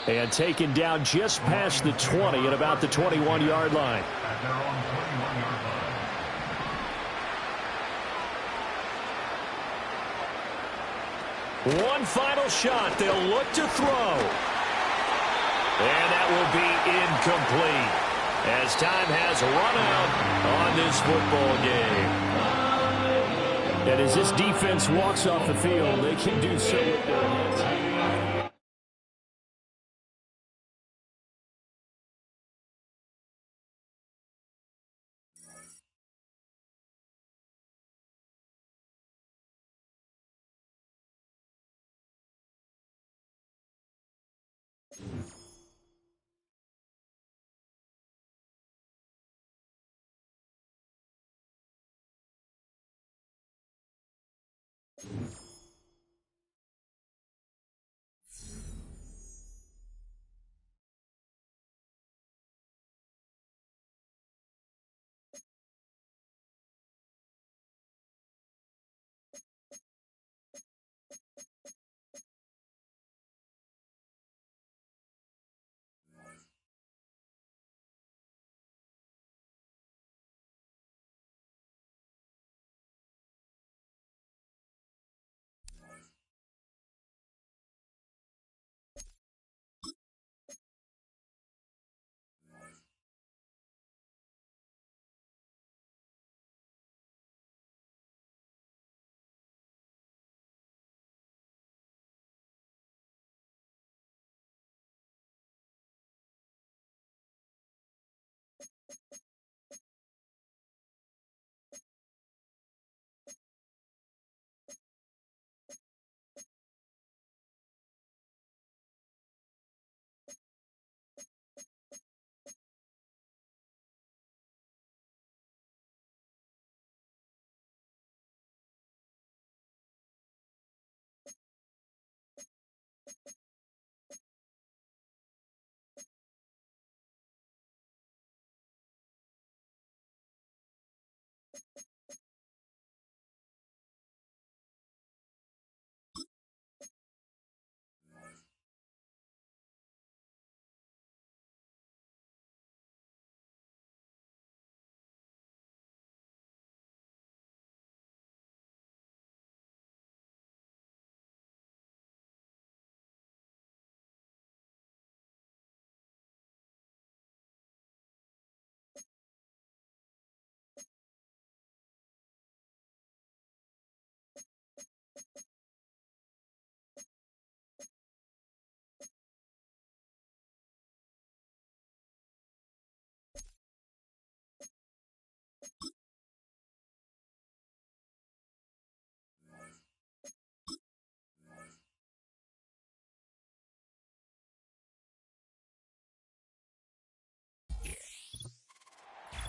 And taken down just past the 20 at about the 21-yard line. One final shot. They'll look to throw. And that will be incomplete as time has run out on this football game. And as this defense walks off the field, they can do so with their hands.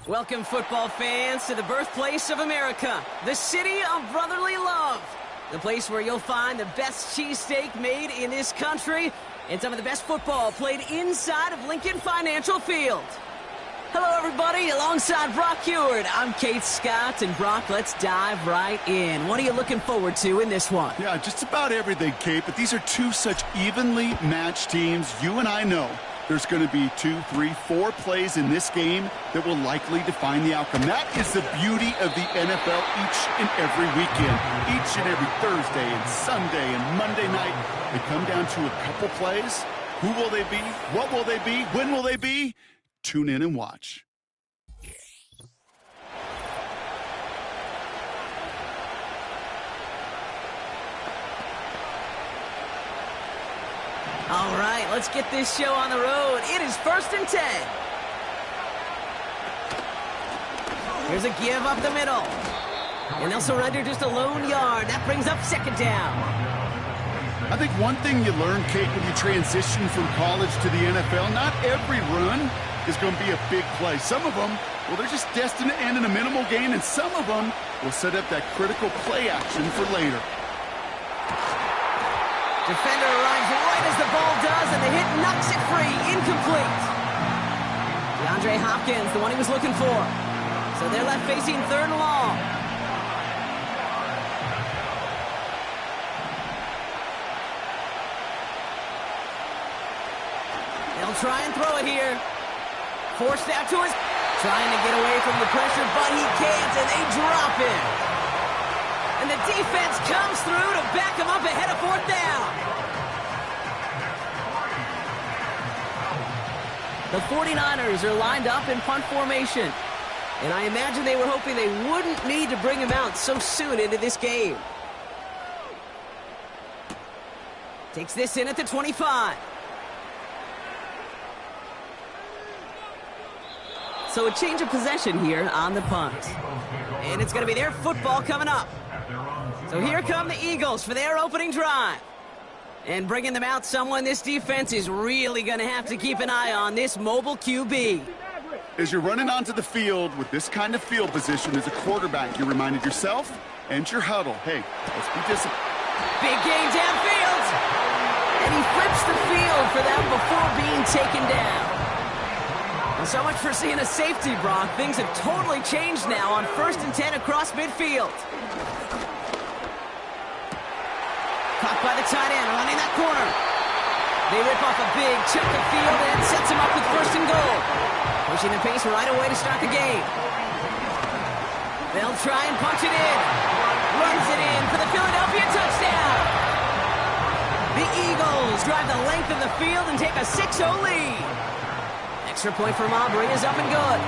Welcome, football fans, to the birthplace of America, the city of brotherly love. The place where you'll find the best cheesesteak made in this country and some of the best football played inside of Lincoln Financial Field. Hello, everybody. Alongside Brock Heward, I'm Kate Scott. And, Brock, let's dive right in. What are you looking forward to in this one? Yeah, just about everything, Kate. But these are two such evenly matched teams. You and I know there's going to be 2, 3, 4 plays in this game that will likely define the outcome. That is the beauty of the NFL each and every weekend. Each and every Thursday and Sunday and Monday night, they come down to a couple plays. Who will they be? What will they be? When will they be? Tune in and watch. All right, let's get this show on the road. It is 1st and 10. Here's a give up the middle. And they'll surrender just a lone yard. That brings up 2nd down. I think one thing you learn, Kate, when you transition from college to the NFL, not every run is going to be a big play. Some of them, well, they're just destined to end in a minimal gain, and some of them will set up that critical play action for later. Defender arrives right as the ball does, and the hit knocks it free. Incomplete. DeAndre Hopkins, the one he was looking for. So they're left facing 3rd and long. They'll try and throw it here. Forced out to his... Trying to get away from the pressure, but he can't, and they drop it. And the defense comes through to back him up ahead of 4th down. The 49ers are lined up in punt formation. And I imagine they were hoping they wouldn't need to bring him out so soon into this game. Takes this in at the 25. So a change of possession here on the punt. And it's going to be their football coming up. So here come the Eagles for their opening drive. And bringing them out, someone this defense is really going to have to keep an eye on, this mobile QB. As you're running onto the field with this kind of field position as a quarterback, you're reminded yourself and your huddle, hey, let's be disciplined. Big gain downfield. And he flips the field for them before being taken down. Well, so much for seeing a safety, Brock. Things have totally changed now on 1st and 10 across midfield. Caught by the tight end, running that corner. They rip off a big chunk of field and sets him up with 1st and goal. Pushing the pace right away to start the game. They'll try and punch it in. Runs it in for the Philadelphia touchdown. The Eagles drive the length of the field and take a 6-0 lead. Extra point from Aubrey is up and good.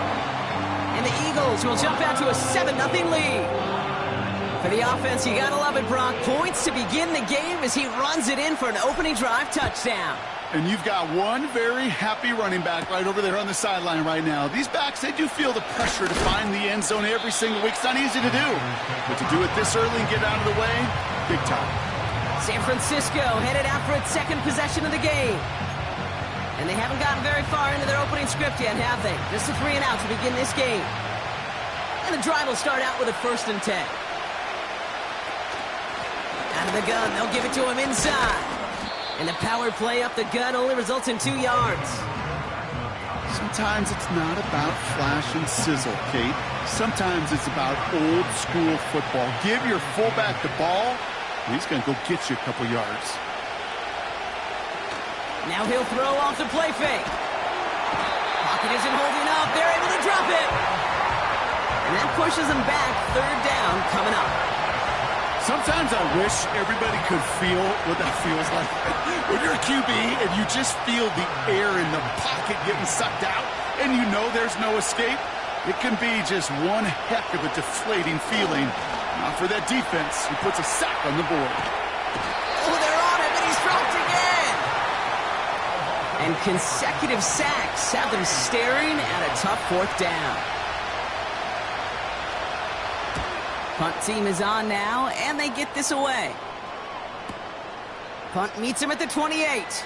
And the Eagles will jump out to a 7-0 lead. For the offense, you gotta love it, Brock. Points to begin the game as he runs it in for an opening drive touchdown. And you've got one very happy running back right over there on the sideline right now. These backs, they do feel the pressure to find the end zone every single week. It's not easy to do. But to do it this early and get out of the way, big time. San Francisco headed out for its 2nd possession of the game. And they haven't gotten very far into their opening script yet, have they? Just a 3 and out to begin this game. And the drive will start out with a 1st and 10. Out of the gun, they'll give it to him inside. And the power play up the gut only results in 2 yards. Sometimes it's not about flash and sizzle, Kate. Sometimes it's about old school football. Give your fullback the ball, and he's going to go get you a couple yards. Now he'll throw off the play fake. Pocket isn't holding up. They're able to drop it. And that pushes them back. 3rd down coming up. Sometimes I wish everybody could feel what that feels like. When you're a QB and you just feel the air in the pocket getting sucked out and you know there's no escape, it can be just one heck of a deflating feeling. Not for that defense who puts a sack on the board. Oh, they're on him, and he's dropped again. And consecutive sacks have them staring at a tough 4th down. Punt team is on now, and they get this away. Punt meets him at the 28.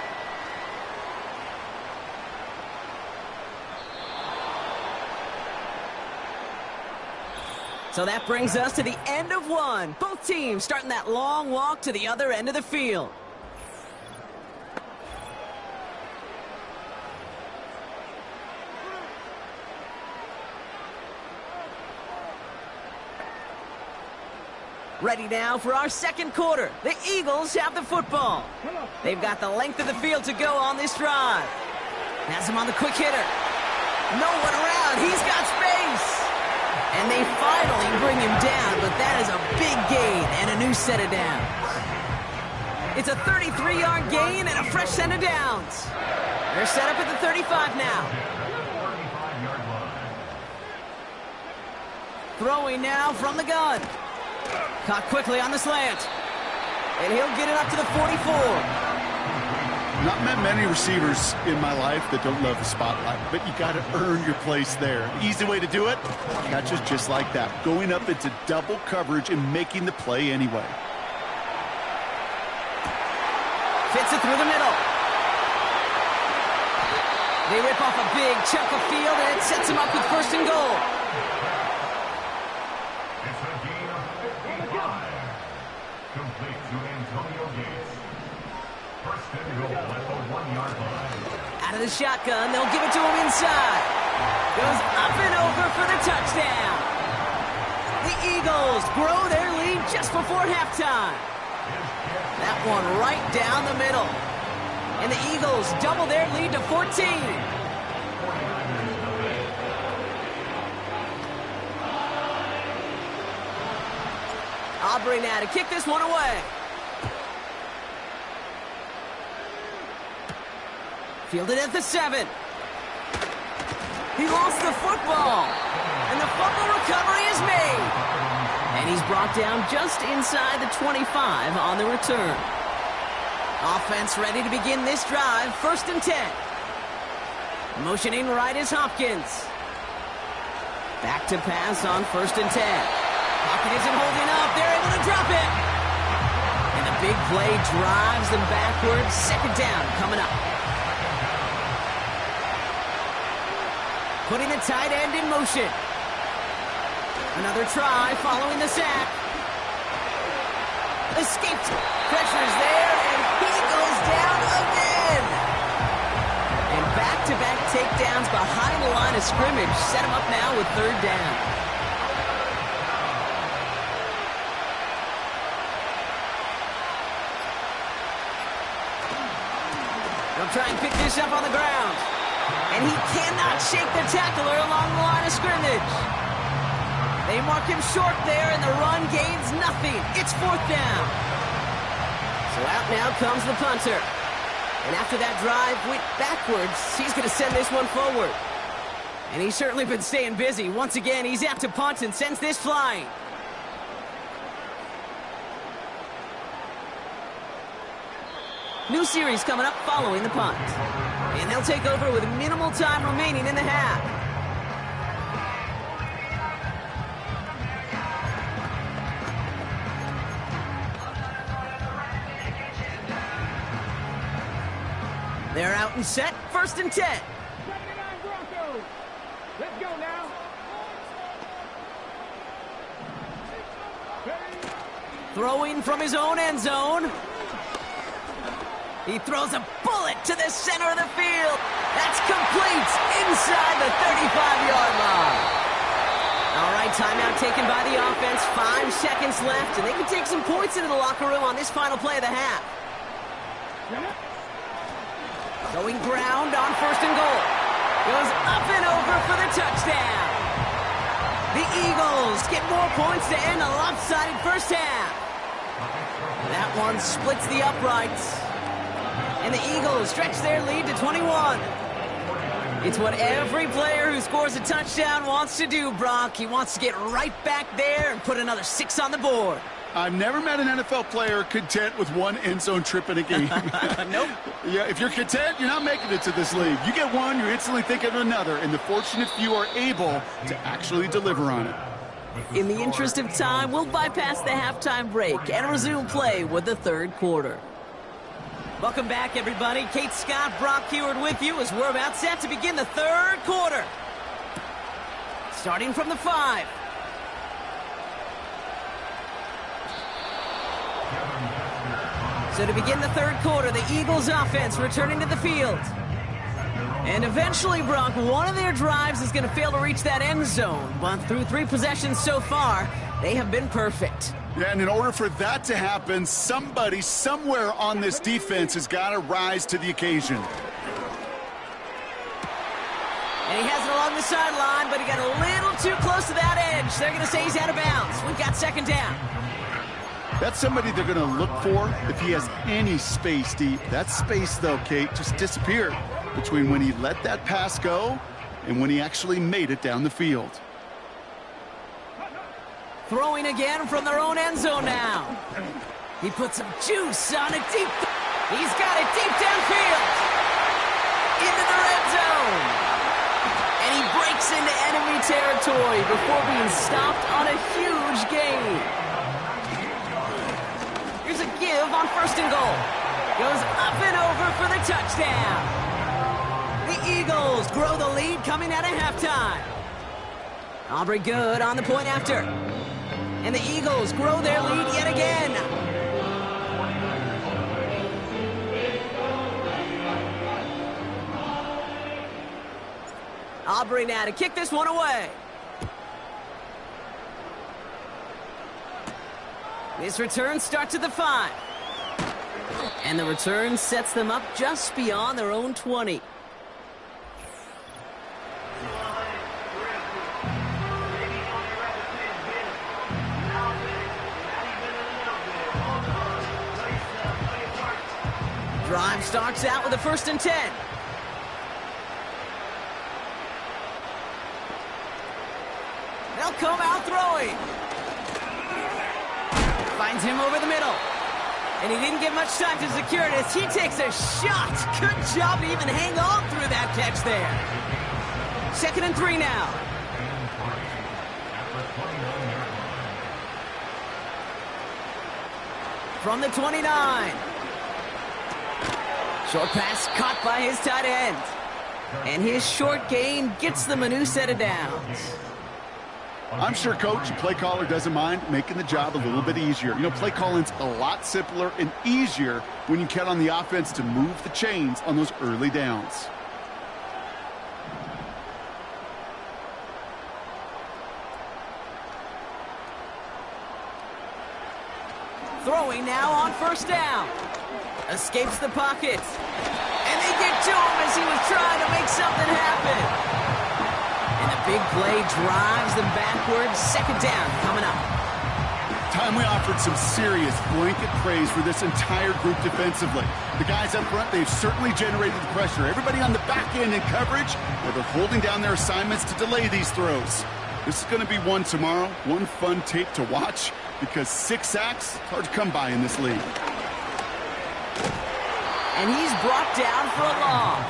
So that brings us to the end of one. Both teams starting that long walk to the other end of the field. Ready now for our second quarter. The Eagles have the football. They've got the length of the field to go on this drive. Has him on the quick hitter. No one around. He's got space. And they finally bring him down, but that is a big gain and a new set of downs. It's a 33-yard gain and a fresh set of downs. They're set up at the 35 now. Throwing now from the gun. Caught quickly on the slant. And he'll get it up to the 44. Not met many receivers in my life that don't love the spotlight, but you got to earn your place there. Easy way to do it, catches just like that, going up into double coverage and making the play anyway. Fits it through the middle. They rip off a big chunk of field, and it sets him up with first and goal. It's a gain of 55. Complete to Antonio Gates. First and goal at the 1-yard line. Out of the shotgun, they'll give it to him inside. Goes up and over for the touchdown. The Eagles grow their lead just before halftime. That one right down the middle. And the Eagles double their lead to 14. Aubrey now to kick this one away. Fielded at the 7. He lost the football. And the fumble recovery is made. And he's brought down just inside the 25 on the return. Offense ready to begin this drive. First and 10. Motioning right is Hopkins. Back to pass on first and 10. Hopkins isn't holding up. They're able to drop it. And the big play drives them backwards. Second down coming up. Putting the tight end in motion. Another try following the sack. Escaped. Pressure's there, and he goes down again. And back-to-back takedowns behind the line of scrimmage set him up now with third down. They'll try and pick this up on the ground. And he cannot shake the tackler along the line of scrimmage. They mark him short there, and the run gains nothing. It's fourth down. So out now comes the punter. And after that drive went backwards, he's going to send this one forward. And he's certainly been staying busy. Once again, he's apt to punt and sends this flying. New series coming up following the punt. And they'll take over with minimal time remaining in the half. They're out and set. First and 10. Let's go now. Throwing from his own end zone. He throws a bullet to the center of the field. That's complete inside the 35-yard line. All right, timeout taken by the offense. 5 seconds left, and they can take some points into the locker room on this final play of the half. Going ground on first and goal. Goes up and over for the touchdown. The Eagles get more points to end a lopsided first half. That one splits the uprights. And the Eagles stretch their lead to 21. It's what every player who scores a touchdown wants to do, Brock. He wants to get right back there and put another 6 on the board. I've never met an NFL player content with one end zone trip in a game. Nope. Yeah, if you're content, you're not making it to this league. You get one, you're instantly thinking of another, and the fortunate few are able to actually deliver on it. In the interest of time, we'll bypass the halftime break and resume play with the third quarter. Welcome back, everybody. Kate Scott, Brock Heward with you as we're about set to begin the third quarter. Starting from the 5. So to begin the third quarter, the Eagles offense returning to the field. And eventually, Brock, one of their drives is going to fail to reach that end zone. But through 3 possessions so far, they have been perfect. Yeah, and in order for that to happen, somebody somewhere on this defense has got to rise to the occasion. And he has it along the sideline, but he got a little too close to that edge. They're going to say he's out of bounds. We've got second down. That's somebody they're going to look for if he has any space deep. That space, though, Kate, just disappeared between when he let that pass go and when he actually made it down the field. Throwing again from their own end zone now. He put some juice on it deep. He's got it deep downfield. Into the red zone. And he breaks into enemy territory before being stopped on a huge gain. Here's a give on 1st and goal. Goes up and over for the touchdown. The Eagles grow the lead coming out of halftime. Aubrey good on the point after. And the Eagles grow their lead yet again. Aubrey now to kick this one away. This return starts at the 5. And the return sets them up just beyond their own 20. Drive starts out with a 1st and 10. They'll come out throwing. Finds him over the middle. And he didn't get much time to secure it as he takes a shot. Good job to even hang on through that catch there. 2nd and 3 now. From the 29. Short pass caught by his tight end. And his short gain gets them a new set of downs. I'm sure, Coach, the play caller doesn't mind making the job a little bit easier. You know, play calling's a lot simpler and easier when you count on the offense to move the chains on those early downs. Throwing now on 1st down. Escapes the pocket. And they get to him as he was trying to make something happen. And a big play drives them backwards. 2nd down coming up. Time we offered some serious blanket praise for this entire group defensively. The guys up front, they've certainly generated the pressure. Everybody on the back end in coverage, where they're holding down their assignments to delay these throws. This is going to be one tomorrow, one fun tape to watch, because 6 sacks, hard to come by in this league. And he's brought down for a loss.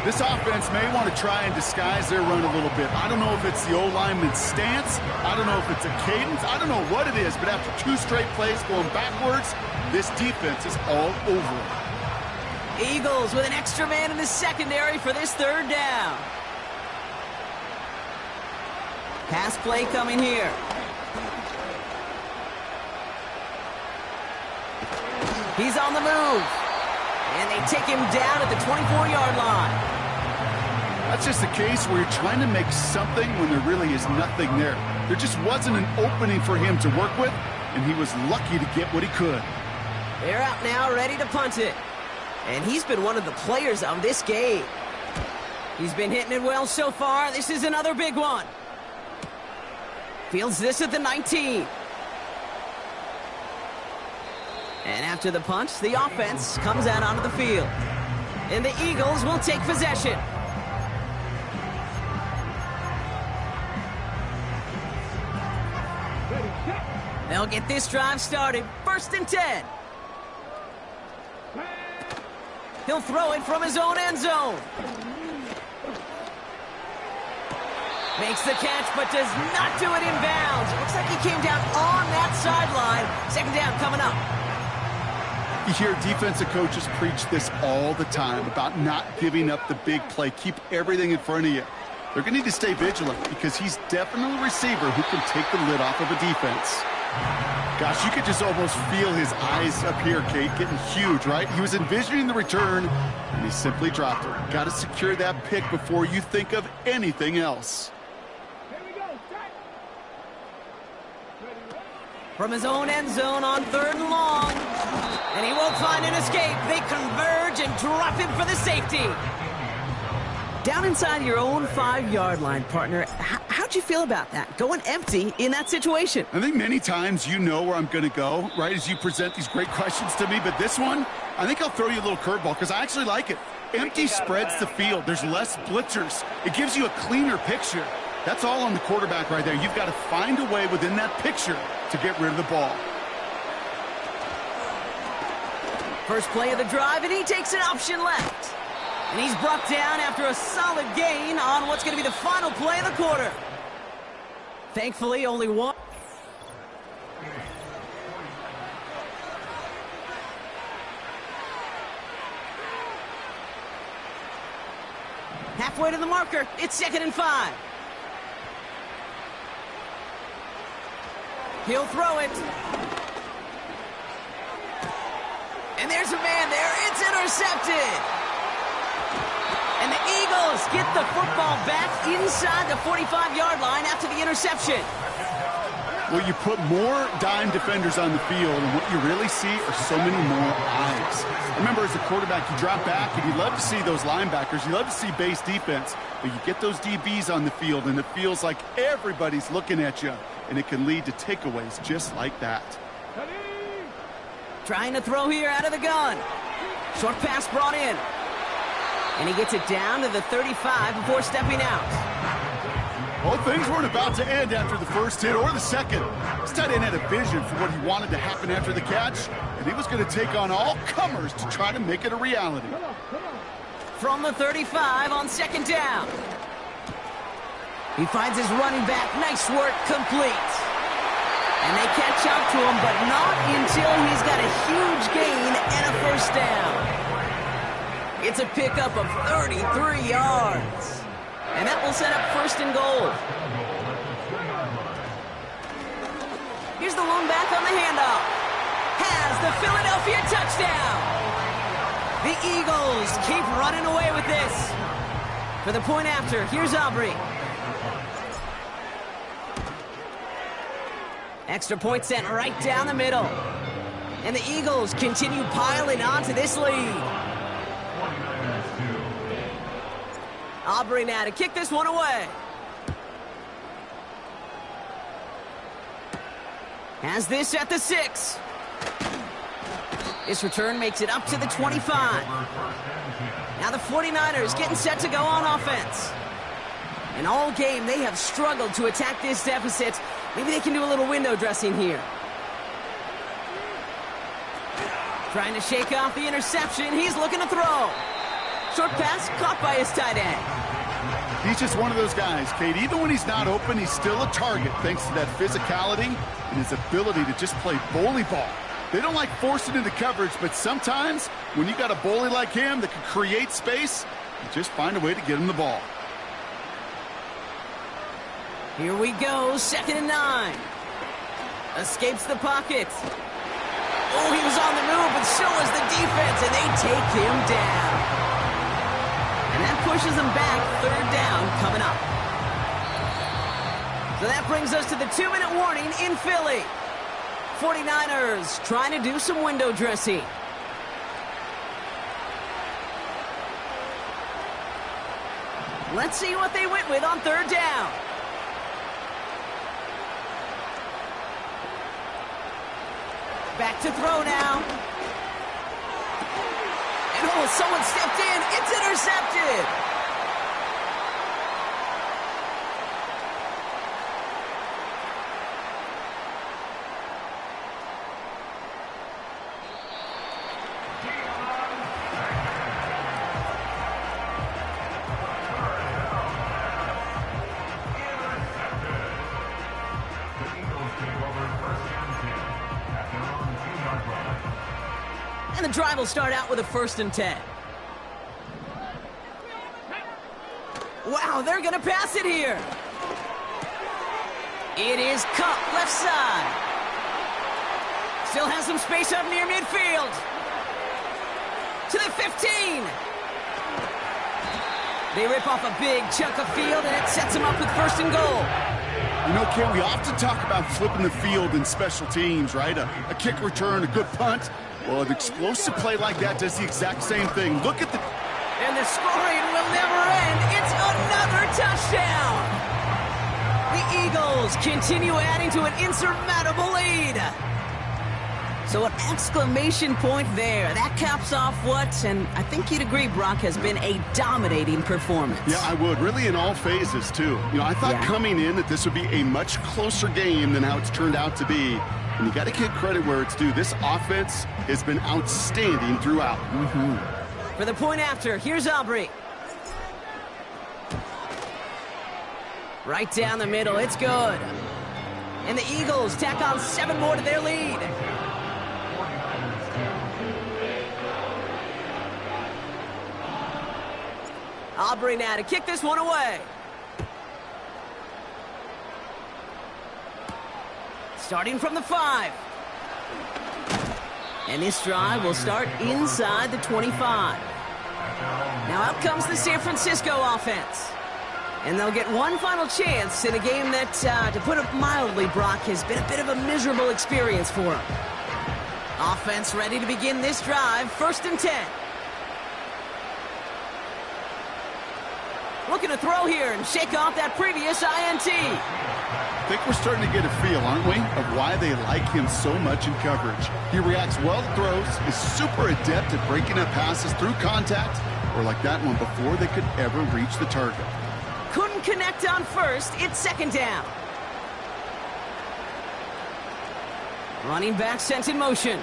This offense may want to try and disguise their run a little bit. I don't know if it's the O-lineman's stance. I don't know if it's a cadence. I don't know what it is, but after 2 straight plays going backwards, this defense is all over it. Eagles with an extra man in the secondary for this 3rd down. Pass play coming here. He's on the move. And they take him down at the 24-yard line. That's just a case where you're trying to make something when there really is nothing there. There just wasn't an opening for him to work with, and he was lucky to get what he could. They're out now, ready to punt it. And he's been one of the players of this game. He's been hitting it well so far. This is another big one. Fields this at the 19. And after the punt, the offense comes out onto the field. And the Eagles will take possession. They'll get this drive started. 1st and 10. He'll throw it from his own end zone. Makes the catch, but does not do it in bounds. It looks like he came down on that sideline. 2nd down coming up. You hear defensive coaches preach this all the time about not giving up the big play. Keep everything in front of you. They're going to need to stay vigilant because he's definitely a receiver who can take the lid off of a defense. Gosh, you could just almost feel his eyes up here, Kate, getting huge, right? He was envisioning the return, and he simply dropped it. Got to secure that pick before you think of anything else. From his own end zone on 3rd and long. And he won't find an escape. They converge and drop him for the safety. Down inside your own 5-yard line, partner. How'd you feel about that? Going empty in that situation? I think many times you know where I'm going to go, right, as you present these great questions to me. But this one, I think I'll throw you a little curveball because I actually like it. Empty spreads the field. There's less blitzers. It gives you a cleaner picture. That's all on the quarterback right there. You've got to find a way within that picture to get rid of the ball. First play of the drive, and he takes an option left. And he's brought down after a solid gain on what's going to be the final play of the quarter. Thankfully, only one. Halfway to the marker. It's 2nd and 5. He'll throw it. And there's a man there. It's intercepted. And the Eagles get the football back inside the 45-yard line after the interception. Well, you put more dime defenders on the field, and what you really see are so many more eyes. Remember, as a quarterback, you drop back, and you love to see those linebackers. You love to see base defense. But you get those DBs on the field, and it feels like everybody's looking at you, and it can lead to takeaways just like that. Trying to throw here out of the gun. Short pass brought in. And he gets it down to the 35 before stepping out. Well, things weren't about to end after the first hit or the second. This tight end had a vision for what he wanted to happen after the catch, and he was going to take on all comers to try to make it a reality. From the 35 on 2nd down. He finds his running back. Nice work, complete. And they catch up to him, but not until he's got a huge gain and a first down. It's a pickup of 33 yards. And that will set up 1st and goal. Here's the lone back on the handoff. Has the Philadelphia touchdown. The Eagles keep running away with this. For the point after, here's Aubrey. Extra point sent right down the middle. And the Eagles continue piling onto this lead. Aubrey now to kick this one away. Has this at the 6. This return makes it up to the 25. Now the 49ers getting set to go on offense. And all game they have struggled to attack this deficit. Maybe they can do a little window dressing here. Trying to shake off the interception. He's looking to throw. Short pass caught by his tight end. He's just one of those guys, Kate. Even when he's not open, he's still a target thanks to that physicality and his ability to just play bully ball. They don't like forcing into coverage, but sometimes when you got a bully like him that can create space, you just find a way to get him the ball. Here we go, 2nd and 9. Escapes the pocket. Oh, he was on the move, but so was the defense, and they take him down. And that pushes them back, 3rd down coming up. So that brings us to the 2-minute warning in Philly. 49ers trying to do some window dressing. Let's see what they went with on 3rd down. Back to throw now. And oh, someone stepped in. It's intercepted. And the drive will start out with a 1st and 10. Wow, they're going to pass it here. It is Cup left side. Still has some space up near midfield. To the 15. They rip off a big chunk of field, and it sets them up with first and goal. You know, Ken, we often talk about flipping the field in special teams, right? A kick return, a good punt. Well, an explosive play like that does the exact same thing. Look at the... And the scoring will never end. It's another touchdown. The Eagles continue adding to an insurmountable lead. So an exclamation point there. That caps off what, and I think you'd agree, Brock, has been a dominating performance. Yeah, I would. Really in all phases, too. You know, I thought coming in that this would be a much closer game than how it's turned out to be. And you got to give credit where it's due. This offense has been outstanding throughout. For the point after, here's Aubrey. Right down the middle, it's good. And the Eagles tack on 7 more to their lead. Aubrey now to kick this one away. Starting from the 5. And this drive will start inside the 25. Now out comes the San Francisco offense. And they'll get one final chance in a game that, to put it mildly, Brock, has been a bit of a miserable experience for them. Offense ready to begin this drive, 1st and 10. Looking to throw here and shake off that previous INT. I think we're starting to get a feel, aren't we, of why they like him so much in coverage. He reacts well to throws, is super adept at breaking up passes through contact, or like that one before they could ever reach the target. Couldn't connect on 1st, it's 2nd down. Running back sent in motion.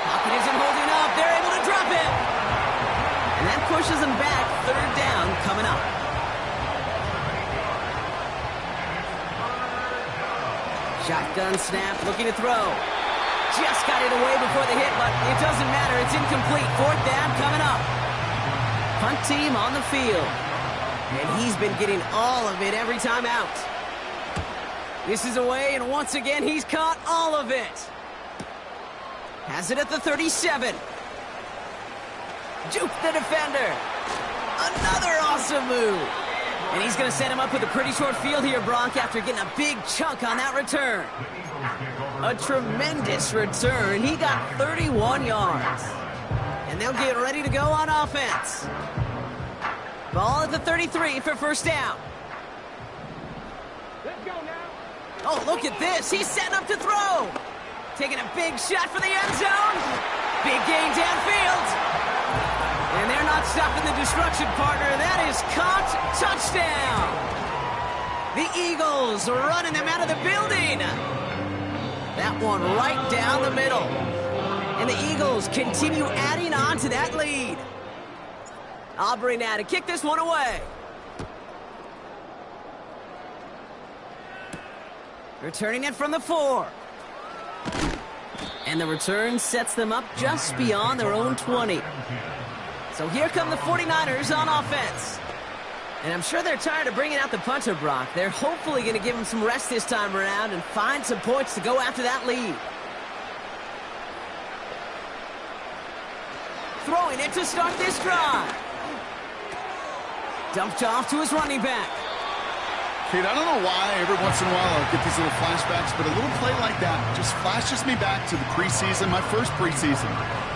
Pocket isn't holding up, they're able to drop it. And that pushes them back, 3rd down coming up. Shotgun snap, looking to throw. Just got it away before the hit, but it doesn't matter. It's incomplete. 4th down coming up. Punt team on the field. And he's been getting all of it every time out. This is away, and once again, he's caught all of it. Has it at the 37. Juke the defender. Another awesome move. And he's going to set him up with a pretty short field here, Brock, after getting a big chunk on that return. A tremendous return. He got 31 yards. And they'll get ready to go on offense. Ball at the 33 for 1st down. Let's go now. Oh, look at this. He's setting up to throw. Taking a big shot for the end zone. Big gain downfield. And they're not stopping the destruction, partner. That is caught. Touchdown. The Eagles running them out of the building. That one right down the middle. And the Eagles continue adding on to that lead. Aubrey now to kick this one away. Returning it from the 4. And the return sets them up just beyond their own 20. So here come the 49ers on offense. And I'm sure they're tired of bringing out the punter, Brock. They're hopefully going to give him some rest this time around and find some points to go after that lead. Throwing it to start this drive. Dumped off to his running back. Kate, I don't know why every once in a while I'll get these little flashbacks, but a little play like that just flashes me back to the preseason, my first preseason.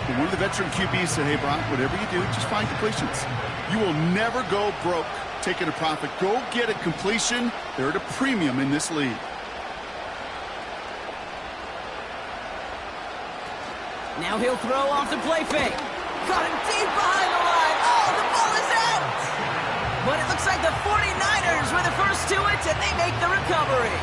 And one of the veteran QBs said, hey, Brock, whatever you do, just find completions. You will never go broke taking a profit. Go get a completion. They're at a premium in this league. Now he'll throw off the play fake. Got him deep behind the line. Oh, the ball is out. But it looks like the 49ers were the first to it, and they make the recovery.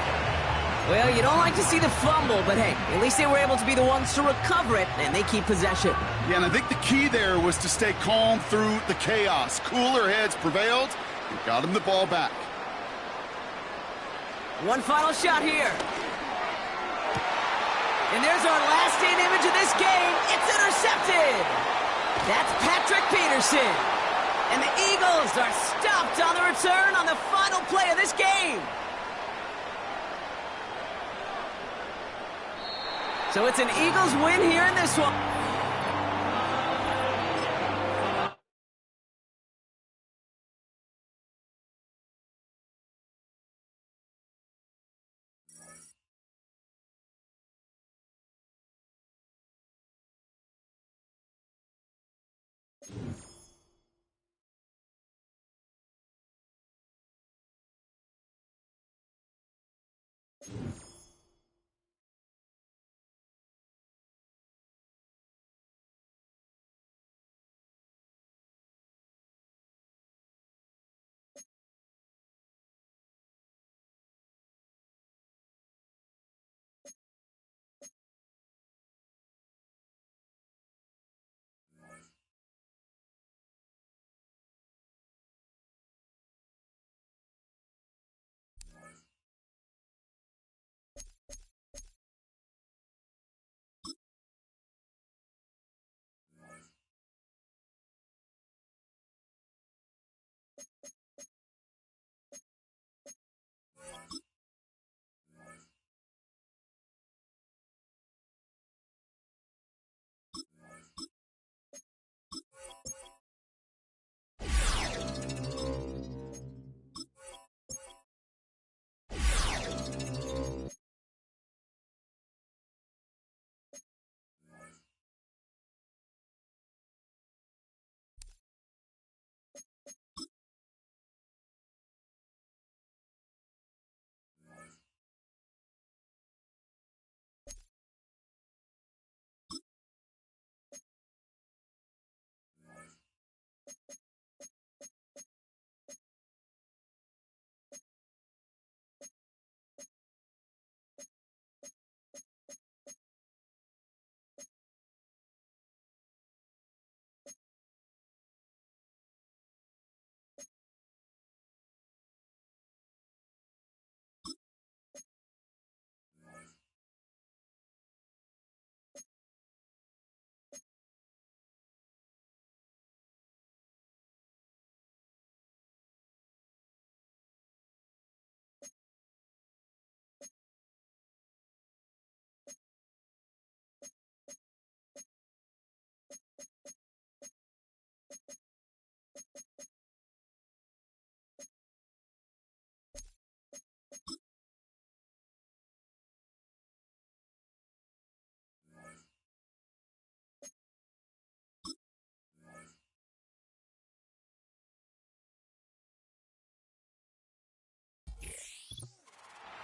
Well, you don't like to see the fumble, but hey, at least they were able to be the ones to recover it, and they keep possession. Yeah, and I think the key there was to stay calm through the chaos. Cooler heads prevailed and got him the ball back. One final shot here. And there's our last-in image of this game. It's intercepted. That's Patrick Peterson. And the Eagles are stopped on the return on the final play of this game. So it's an Eagles win here in this one.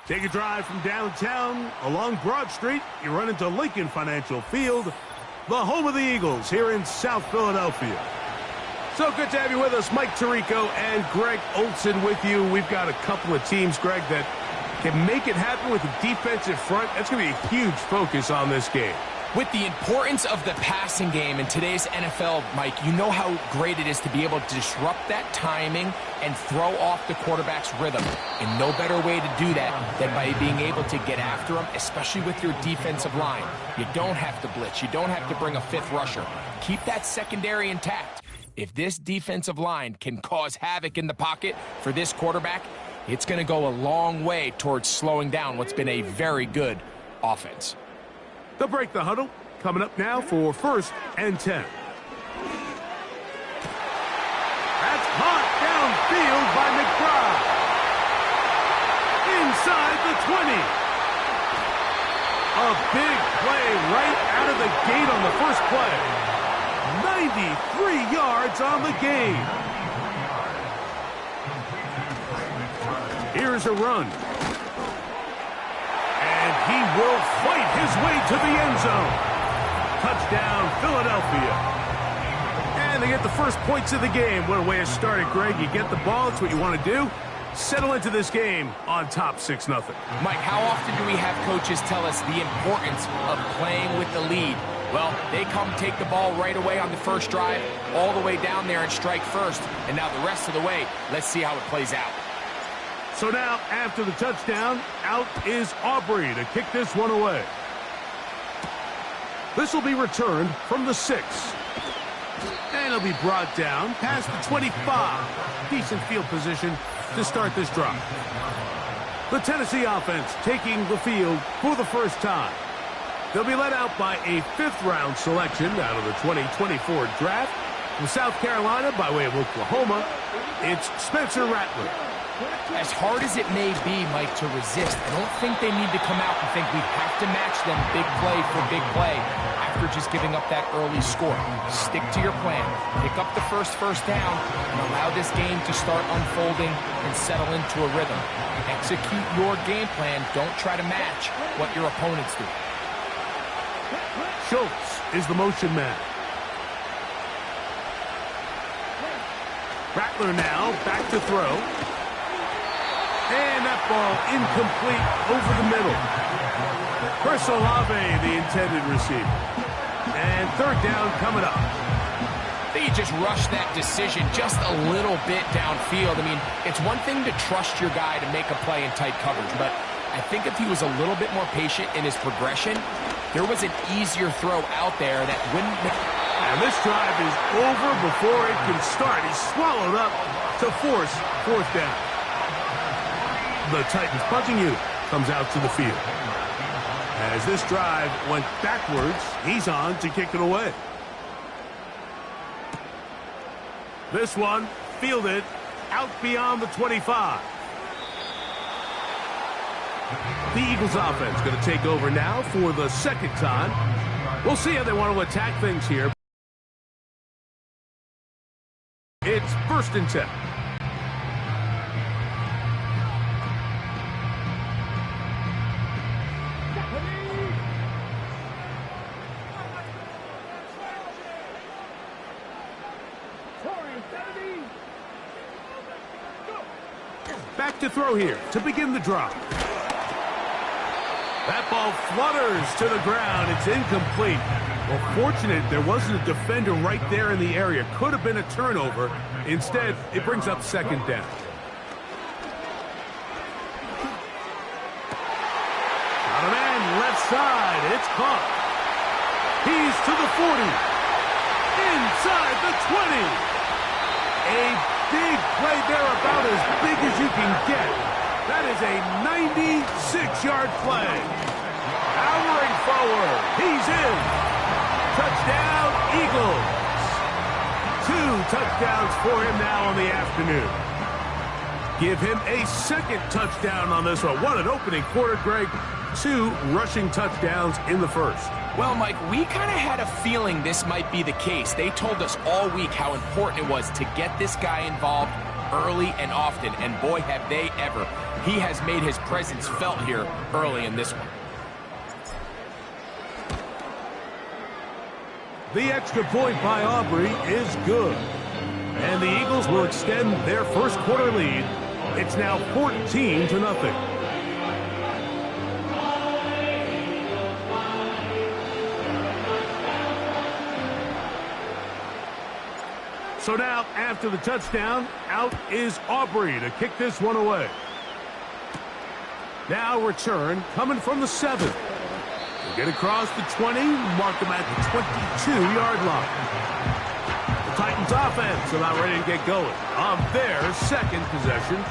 Take a drive from downtown along Broad Street. You run into Lincoln Financial Field, the home of the Eagles here in South Philadelphia. So good to have you with us. Mike Tirico and Greg Olson with you. We've got a couple of teams, Greg, that can make it happen with a defensive front. That's going to be a huge focus on this game. With the importance of the passing game in today's NFL, Mike, you know how great it is to be able to disrupt that timing and throw off the quarterback's rhythm. And no better way to do that than by being able to get after him, especially with your defensive line. You don't have to blitz. You don't have to bring a fifth rusher. Keep that secondary intact. If this defensive line can cause havoc in the pocket for this quarterback, it's going to go a long way towards slowing down what's been a very good offense. They'll break the huddle. Coming up now for 1st and 10. That's hot downfield by McBride. Inside the 20. A big play right out of the gate on the first play. 93 yards on the game. Here's a run. And he will fight his way to the end zone. Touchdown, Philadelphia. And they get the first points of the game. What a way to start it, Greg. You get the ball. It's what you want to do. Settle into this game on top 6-0. Mike, how often do we have coaches tell us the importance of playing with the lead? Well, they come take the ball right away on the first drive, all the way down there and strike first. And now the rest of the way, let's see how it plays out. So now, after the touchdown, out is Aubrey to kick this one away. This will be returned from the 6. And it'll be brought down past the 25. Decent field position to start this drive. The Tennessee offense taking the field for the first time. They'll be led out by a 5th-round selection out of the 2024 draft. From South Carolina, by way of Oklahoma, it's Spencer Rattler. As hard as it may be, Mike, to resist, I don't think they need to come out and think we have to match them big play for big play after just giving up that early score. Stick to your plan. Pick up the first down and allow this game to start unfolding and settle into a rhythm. Execute your game plan. Don't try to match what your opponents do. Schultz is the motion man. Rattler now back to throw. And that ball incomplete over the middle. Chris Olave, the intended receiver. And 3rd down coming up. They just rushed that decision just a little bit downfield. I mean, it's one thing to trust your guy to make a play in tight coverage, but I think if he was a little bit more patient in his progression, there was an easier throw out there that wouldn't... And this drive is over before it can start. He's swallowed up to force 4th down. The Titans punching unit comes out to the field. As this drive went backwards, he's on to kick it away. This one fielded out beyond the 25. The Eagles offense going to take over now for the 2nd time. We'll see how they want to attack things here. It's 1st and 10. Back to throw here to begin the drive. That ball flutters to the ground. It's incomplete. Well, fortunate there wasn't a defender right there in the area. Could have been a turnover. Instead, it brings up 2nd down. Got a man left side. It's caught. He's to the 40. Inside the 20. A big play there, about as big as you can get. That is a 96-yard play. Powering forward. He's in. Touchdown, Eagles. 2 touchdowns for him now on the afternoon. Give him a 2nd touchdown on this one. What an opening quarter, Greg. 2 rushing touchdowns in the 1st. Well, Mike, we kind of had a feeling this might be the case. They told us all week how important it was to get this guy involved early and often, and boy, have they ever. He has made his presence felt here early in this one. The extra point by Aubrey is good. And the Eagles will extend their 1st quarter lead. It's now 14-0. So now, after the touchdown, out is Aubrey to kick this one away. Now return coming from the 7. We'll get across the 20, mark them at the 22-yard line. The Titans offense about ready to get going. On their 2nd possession,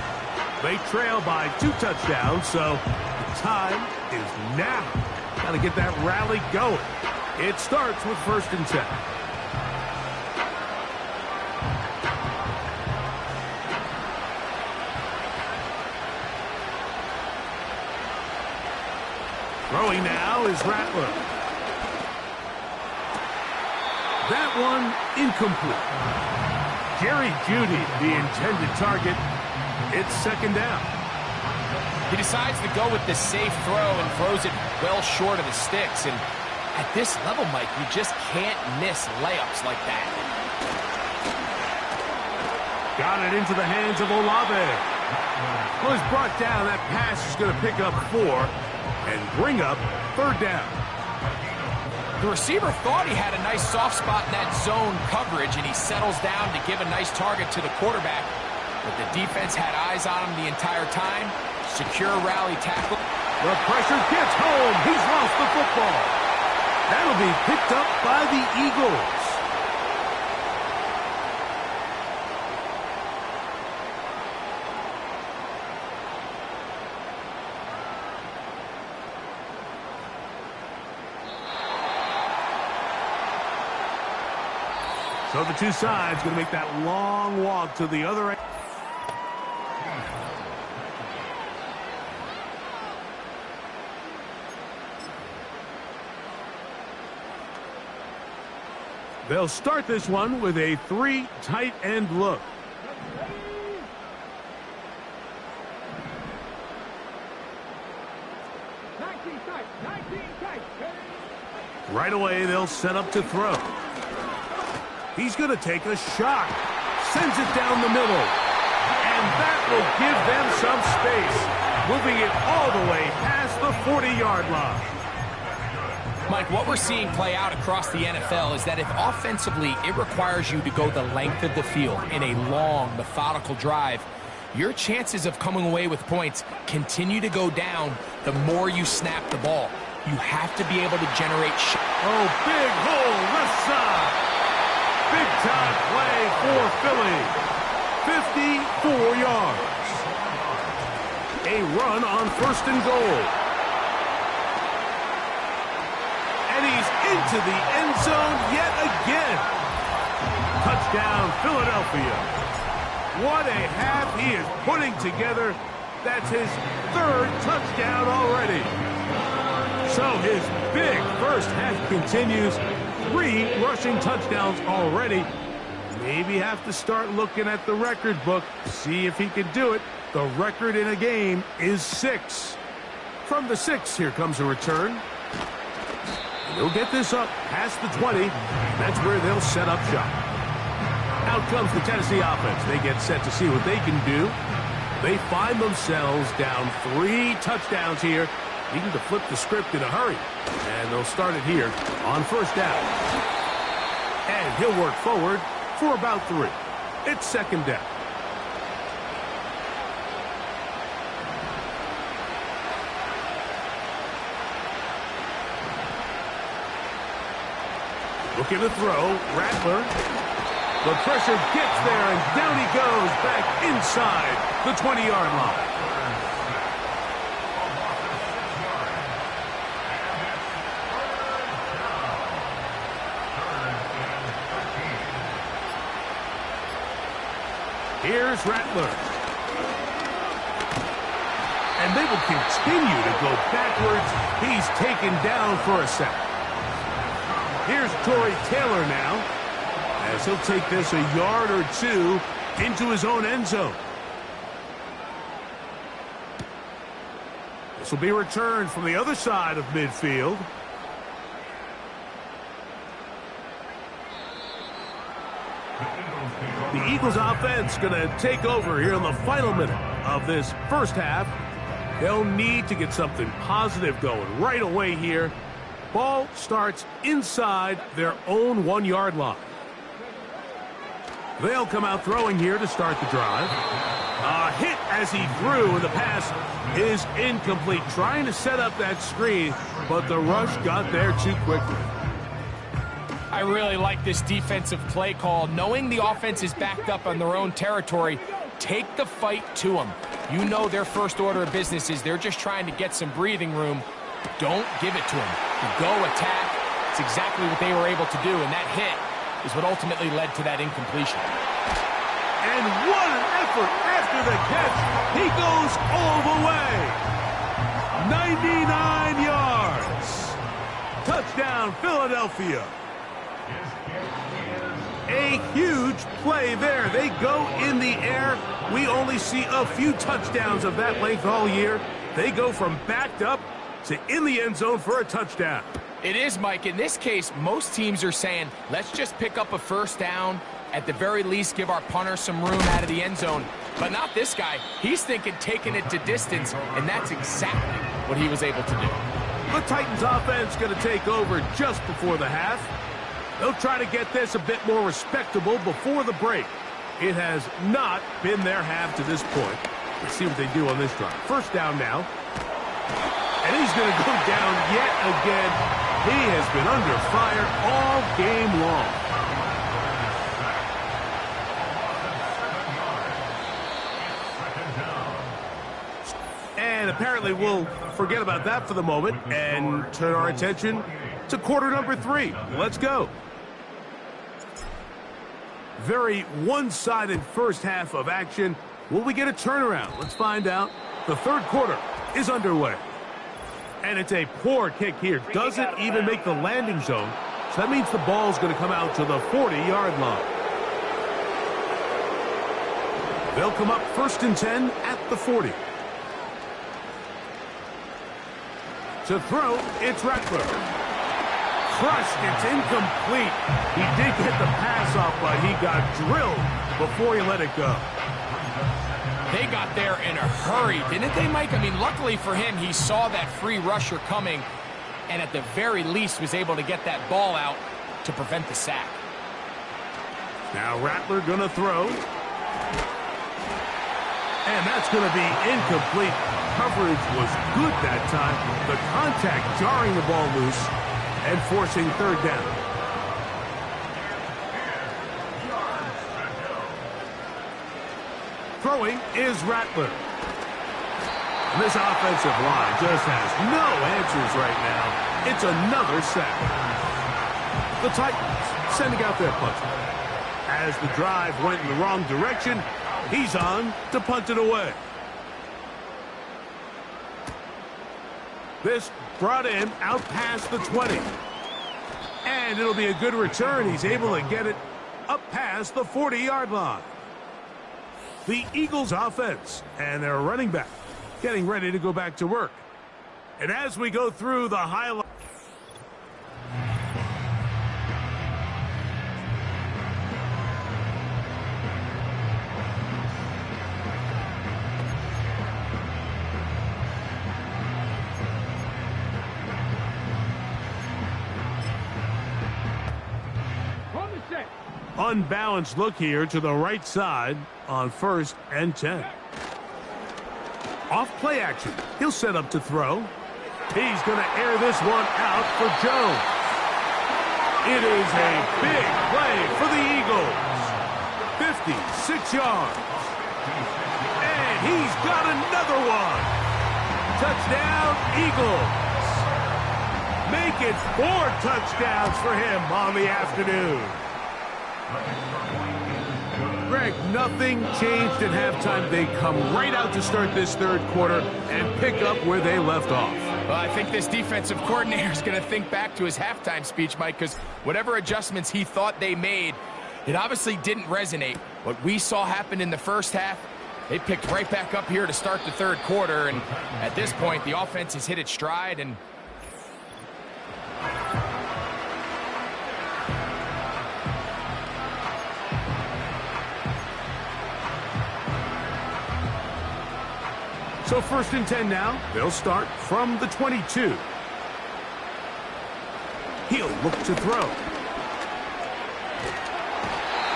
they trail by 2 touchdowns, so the time is now. Got to get that rally going. It starts with 1st and 10. Throwing now is Rattler. That one incomplete. Jerry Jeudy, the intended target. It's 2nd down. He decides to go with the safe throw and throws it well short of the sticks. And at this level, Mike, you just can't miss layups like that. Got it into the hands of Olave. Well, he's brought down. That pass is going to pick up 4 and bring up 3rd down. The receiver thought he had a nice soft spot in that zone coverage, and he settles down to give a nice target to the quarterback. But the defense had eyes on him the entire time. Secure rally tackle. The pressure gets home. He's lost the football. That'll be picked up by the Eagles. So the two sides going to make that long walk to the other end. They'll start this one with a 3 tight end look. Right away, they'll set up to throw. He's going to take a shot. Sends it down the middle. And that will give them some space. Moving it all the way past the 40-yard line. Mike, what we're seeing play out across the NFL is that if offensively it requires you to go the length of the field in a long, methodical drive, your chances of coming away with points continue to go down the more you snap the ball. You have to be able to generate shots. Oh, big hole, left side. Big time play for Philly. 54 yards. A run on 1st and goal. And he's into the end zone yet again. Touchdown, Philadelphia. What a half he is putting together. That's his 3rd touchdown already. So his big first half continues. 3 rushing touchdowns already. Maybe have to start looking at the record book. See if he can do it. The record in a game is 6. From the 6, here comes a return. They'll get this up past the 20. That's where they'll set up shop. Out comes the Tennessee offense. They get set to see what they can do. They find themselves down 3 touchdowns here. Needing to flip the script in a hurry. And they'll start it here on 1st down. And he'll work forward for about 3. It's 2nd down. Looking to throw. Rattler. The pressure gets there, and down he goes back inside the 20-yard line. Here's Rattler. And they will continue to go backwards. He's taken down for a sack. Here's Torrey Taylor now, as he'll take this a yard or 2 into his own end zone. This will be returned from the other side of midfield. The Eagles offense going to take over here in the final minute of this first half. They'll need to get something positive going right away here. Ball starts inside their own 1-yard line. They'll come out throwing here to start the drive. A hit as he threw, and the pass is incomplete. Trying to set up that screen, but the rush got there too quickly. I really like this defensive play call. Knowing the offense is backed up on their own territory, take the fight to them. You know their first order of business is they're just trying to get some breathing room. Don't give it to them. You go attack. It's exactly what they were able to do, and that hit is what ultimately led to that incompletion. And what an effort after the catch. He goes all the way. 99 yards. Touchdown, Philadelphia. A huge play there. They go in the air. We only see a few touchdowns of that length all year. They go from backed up to in the end zone for a touchdown. It is, Mike. In this case, most teams are saying, let's just pick up a first down. At the very least, give our punter some room out of the end zone. But not this guy. He's thinking taking it to distance, and that's exactly what he was able to do. The Titans offense going to take over just before the half. They'll try to get this a bit more respectable before the break. It has not been their half to this point. Let's see what they do on this drive. First down now. And he's going to go down yet again. He has been under fire all game long. And apparently we'll forget about that for the moment and turn our attention to quarter number 3. Let's go. Very one-sided first half of action. Will we get a turnaround? Let's find out. The third quarter is underway. And it's a poor kick here. Doesn't even make the landing zone. So that means the ball's going to come out to the 40-yard line. They'll come up 1st and 10 at the 40. To throw, it's Rattler. Crushed, it's incomplete. He did get the pass off, but he got drilled before he let it go. They got there in a hurry, didn't they, Mike? I mean, luckily for him, he saw that free rusher coming and at the very least was able to get that ball out to prevent the sack. Now Rattler going to throw. And that's going to be incomplete. Coverage was good that time. The contact jarring the ball loose and forcing third down. Throwing is Rattler. This offensive line just has no answers right now. It's another sack. The Titans sending out their punter. As the drive went in the wrong direction, he's on to punt it away. This brought him out past the 20. And it'll be a good return. He's able to get it up past the 40-yard line. The Eagles offense and their running back getting ready to go back to work. And as we go through the highlights, unbalanced look here to the right side on 1st and 10. Off play action. He'll set up to throw. He's going to air this one out for Jones. It is a big play for the Eagles. 56 yards. And he's got another one. Touchdown, Eagles. Make it 4 touchdowns for him on the afternoon. Greg, nothing changed at halftime. They come right out to start this third quarter and pick up where they left off. Well, I think this defensive coordinator is going to think back to his halftime speech, Mike, because whatever adjustments he thought they made, it obviously didn't resonate. What we saw happen in the first half, they picked right back up here to start the third quarter, and at this point, the offense has hit its stride, and so 1st and 10 now. They'll start from the 22. He'll look to throw.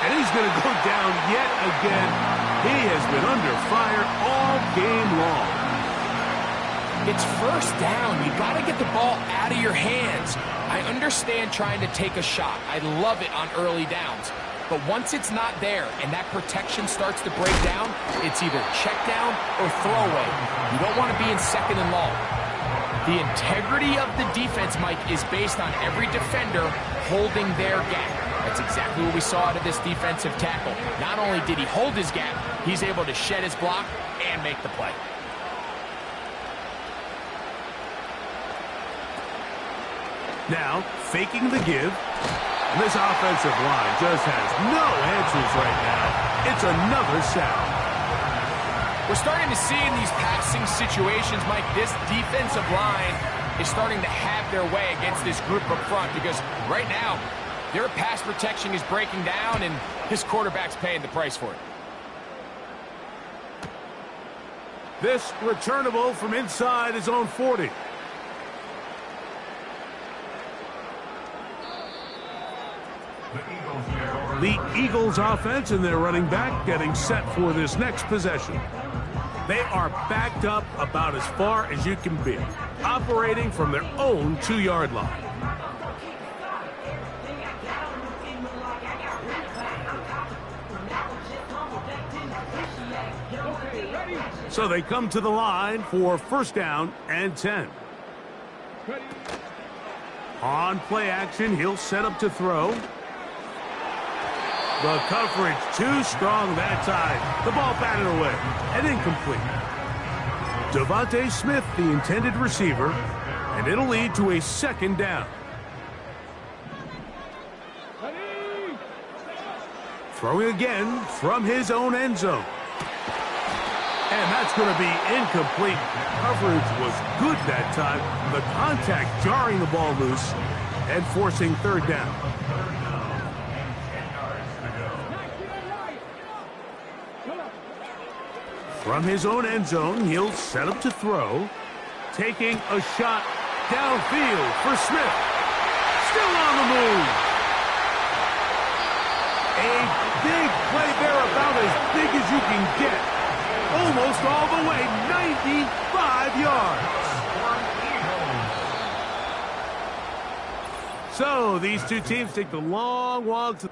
And he's going to go down yet again. He has been under fire all game long. it's first down. You got to get the ball out of your hands. I understand trying to take a shot. I love it on early downs. But once it's not there and that protection starts to break down, it's either check down or throwaway. You don't want to be in 2nd and long. The integrity of the defense, Mike, is based on every defender holding their gap. That's exactly what we saw out of this defensive tackle. Not only did he hold his gap, he's able to shed his block and make the play. Now, faking the give. This offensive line just has no answers right now. It's another sack. We're starting to see in these passing situations, Mike, this defensive line is starting to have their way against this group up front because right now, their pass protection is breaking down and his quarterback's paying the price for it. This returnable from inside his own 40. The Eagles offense and their running back getting set for this next possession. They are backed up about as far as you can be, operating from their own 2-yard line. So they come to the line for 1st down and 10. On play action, he'll set up to throw. The coverage too strong that time. The ball batted away and incomplete. Devontae Smith, the intended receiver, and it'll lead to a second down. Throwing again from his own end zone. And that's going to be incomplete. Coverage was good that time. The contact jarring the ball loose and forcing third down. From his own end zone, he'll set up to throw. Taking a shot downfield for Smith. Still on the move. A big play there, about as big as you can get. Almost all the way, 95 yards. So these two teams take the long walk to...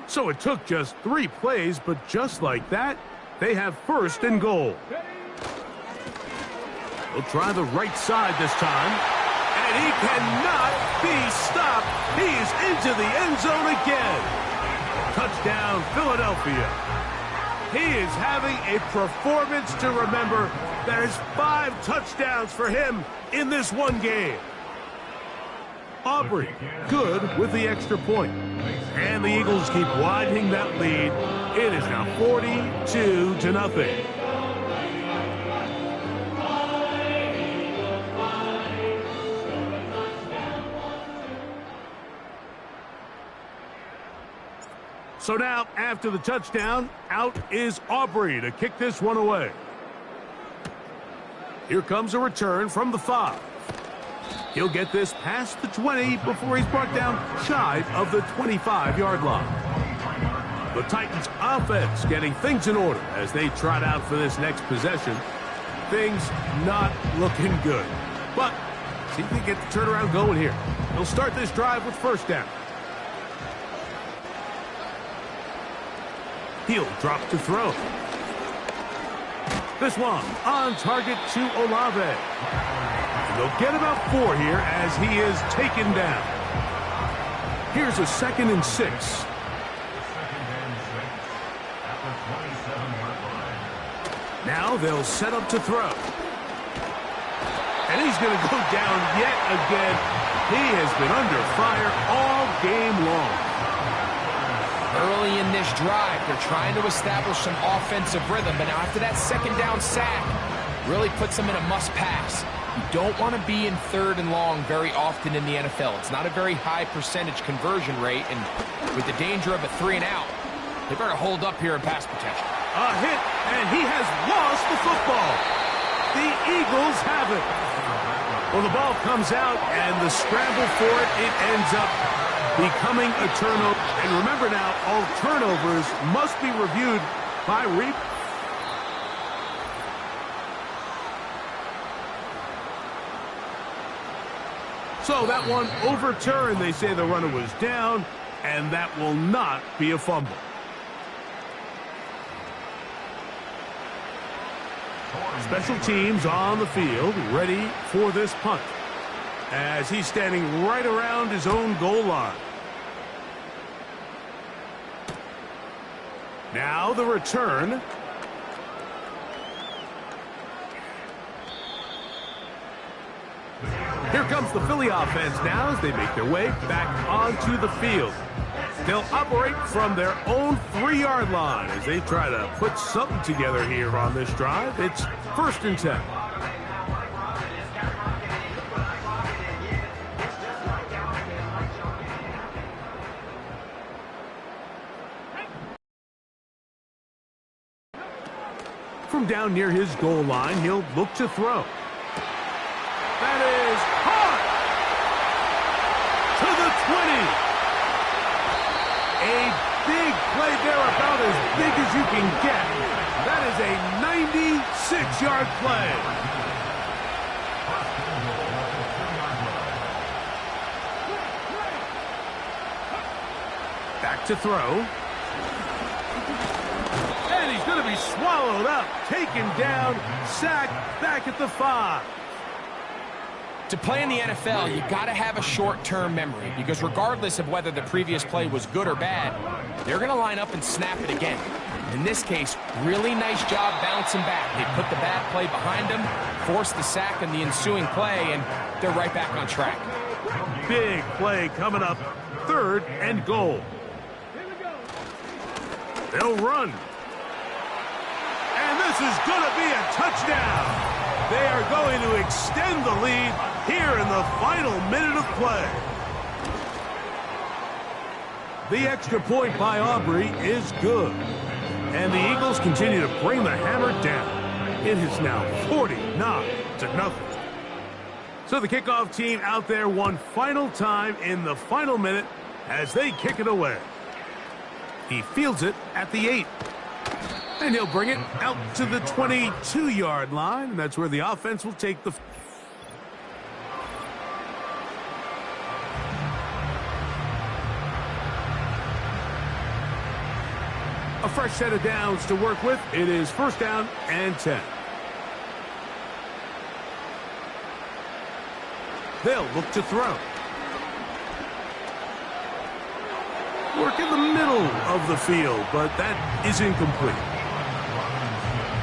So it took just 3 plays, but just like that, they have first and goal. He'll try the right side this time, and he cannot be stopped. He is into the end zone again. Touchdown, Philadelphia. He is having a performance to remember. There's 5 touchdowns for him in this one game. Aubrey, good with the extra point. And the Eagles keep widening that lead. It is now 42-0. So now, after the touchdown, out is Aubrey to kick this one away. Here comes a return from the 5. He'll get this past the 20 before he's brought down shy of the 25-yard line. The Titans offense getting things in order as they trot out for this next possession. Things not looking good. But see if they get the turnaround going here. They'll start this drive with first down. He'll drop to throw. This one on target to Olave. They'll get about 4 here as he is taken down. Here's a 2nd and 6. Now they'll set up to throw. And he's going to go down yet again. He has been under fire all game long. Early in this drive, they're trying to establish some offensive rhythm, but now after that second down sack, really puts them in a must-pass. You don't want to be in 3rd and long very often in the NFL. It's not a very high percentage conversion rate, and with the danger of a 3 and out, they better hold up here in pass protection. A hit, and he has lost the football. The Eagles have it. Well, the ball comes out, and the scramble for it, it ends up becoming a turnover. And remember now, all turnovers must be reviewed by replay. So that one overturned. They say the runner was down, and that will not be a fumble. Special teams on the field, ready for this punt, as he's standing right around his own goal line. Now the return. Here comes the Philly offense now as they make their way back onto the field. They'll operate from their own 3-yard line as they try to put something together here on this drive. It's 1st and 10. From down near his goal line, he'll look to throw. That is hard to the 20. A big play there, about as big as you can get. That is a 96-yard play. Back to throw. And And he's going to be swallowed up, taken down, sacked back at the 5. To play in the NFL, you got to have a short-term memory because regardless of whether the previous play was good or bad, they're going to line up and snap it again. In this case, really nice job bouncing back. They put the bad play behind them, forced the sack in the ensuing play, and they're right back on track. Big play coming up, 3rd and goal. They'll run. And this is going to be a touchdown. They are going to extend the lead here in the final minute of play. The extra point by Aubrey is good. And the Eagles continue to bring the hammer down. It is now 49-0. So the kickoff team out there one final time in the final minute as they kick it away. He fields it at the 8. And he'll bring it out to the 22-yard line. And that's where the offense will take the... A fresh set of downs to work with. It is 1st down and 10. They'll look to throw. Work in the middle of the field, but that is incomplete.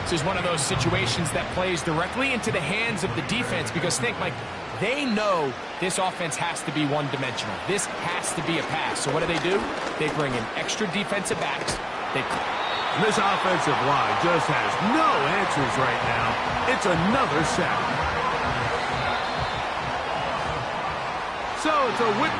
This is one of those situations that plays directly into the hands of the defense because think, Mike, they know this offense has to be one-dimensional. This has to be a pass. So what do? They bring in extra defensive backs. This offensive line just has no answers right now. It's another sack. So it's a whip.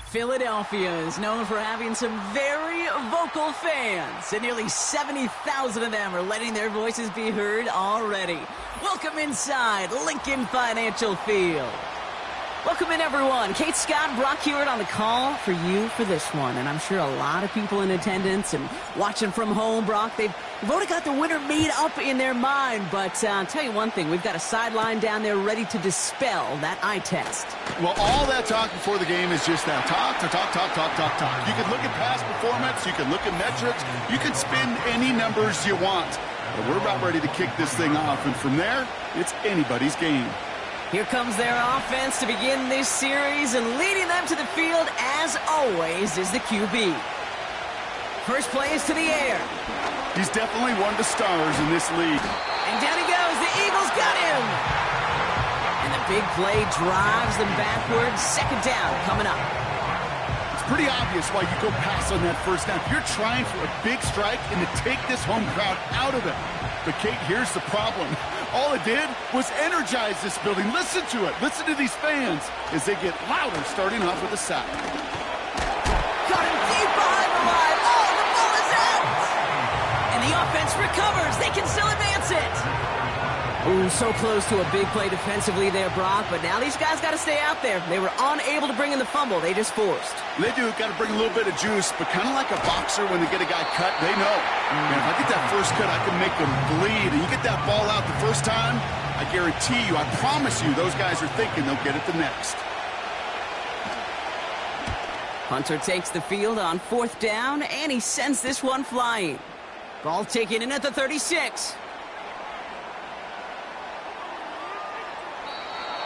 Philadelphia is known for having some very vocal fans, and nearly 70,000 of them are letting their voices be heard already. Welcome inside Lincoln Financial Field. Welcome in, everyone. Kate Scott, Brock Hewitt on the call for you for this one. And I'm sure a lot of people in attendance and watching from home, Brock, they've already got the winner made up in their mind. But I'll tell you one thing. We've got a sideline down there ready to dispel that eye test. Well, all that talk before the game is just that. Talk. You can look at past performance. You can look at metrics. You can spin any numbers you want. But we're about ready to kick this thing off. And from there, it's anybody's game. Here comes their offense to begin this series, and leading them to the field, as always, is the QB. First play is to the air. He's definitely one of the stars in this league. And down he goes. The Eagles got him. And the big play drives them backwards. Second down coming up. It's pretty obvious why you go pass on that first snap. You're trying for a big strike and to take this home crowd out of it. But, Kate, here's the problem. All it did was energize this building. Listen to it. Listen to these fans as they get louder starting off with a sack. Got him deep behind the line. Oh, the ball is out! And the offense recovers. They can still advance it. Ooh, so close to a big play defensively there, Brock, but now these guys got to stay out there. They were unable to bring in the fumble they just forced. They do. Got to bring a little bit of juice, but kind of like a boxer when they get a guy cut, they know. Man, if I get that first cut, I can make them bleed. And you get that ball out the first time, I guarantee you, I promise you, those guys are thinking they'll get it the next. Hunter takes the field on 4th down, and he sends this one flying. Ball taken in at the 36.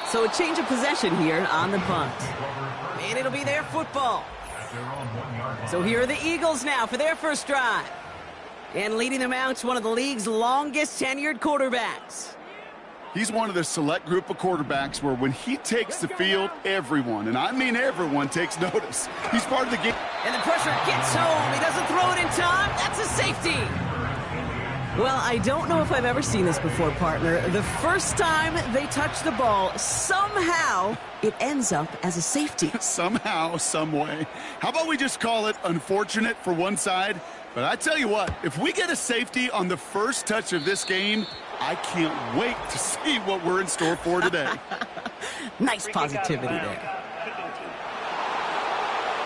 So a change of possession here on the punt. And it'll be their football. So here are the Eagles now for their first drive. And leading them out is one of the league's longest tenured quarterbacks. He's one of the select group of quarterbacks where when he takes the field, everyone, and I mean everyone, takes notice. He's part of the game. And the pressure gets home. He doesn't throw it in time. That's a safety. Well, I don't know if I've ever seen this before, partner. The first time they touch the ball, somehow it ends up as a safety. Somehow, some way. How about we just call it unfortunate for one side? But I tell you what, if we get a safety on the first touch of this game, I can't wait to see what we're in store for today. Nice positivity there.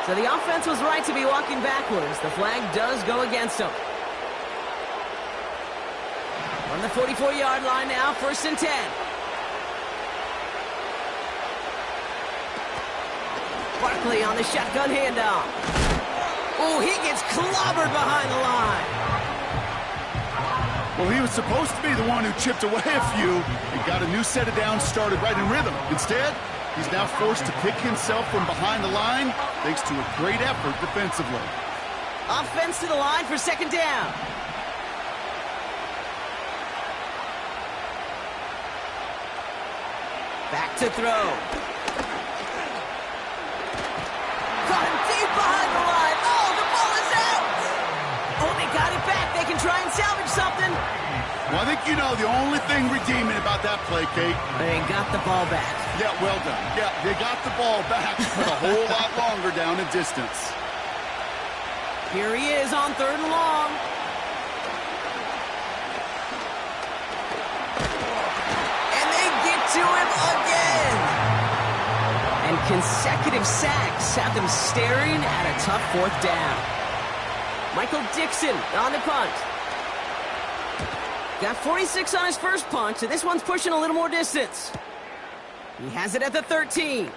So the offense was right to be walking backwards. The flag does go against them. On the 44-yard line now, 1st and 10. Barkley on the shotgun handoff. Oh, he gets clobbered behind the line. Well, he was supposed to be the one who chipped away a few and got a new set of downs started right in rhythm. Instead, he's now forced to pick himself from behind the line thanks to a great effort defensively. Offense to the line for 2nd down. Back to throw. Caught him deep behind the line. Oh, the ball is out. Oh, they got it back. They can try and salvage something. Well, I think you know the only thing redeeming about that play, Kate. They got the ball back. Yeah, well done. Yeah, they got the ball back, but a whole lot longer down in distance. Here he is on 3rd and long. To him again. And consecutive sacks have them staring at a tough 4th down. Michael Dixon on the punt. Got 46 on his first punt, so this one's pushing a little more distance. He has it at the 13.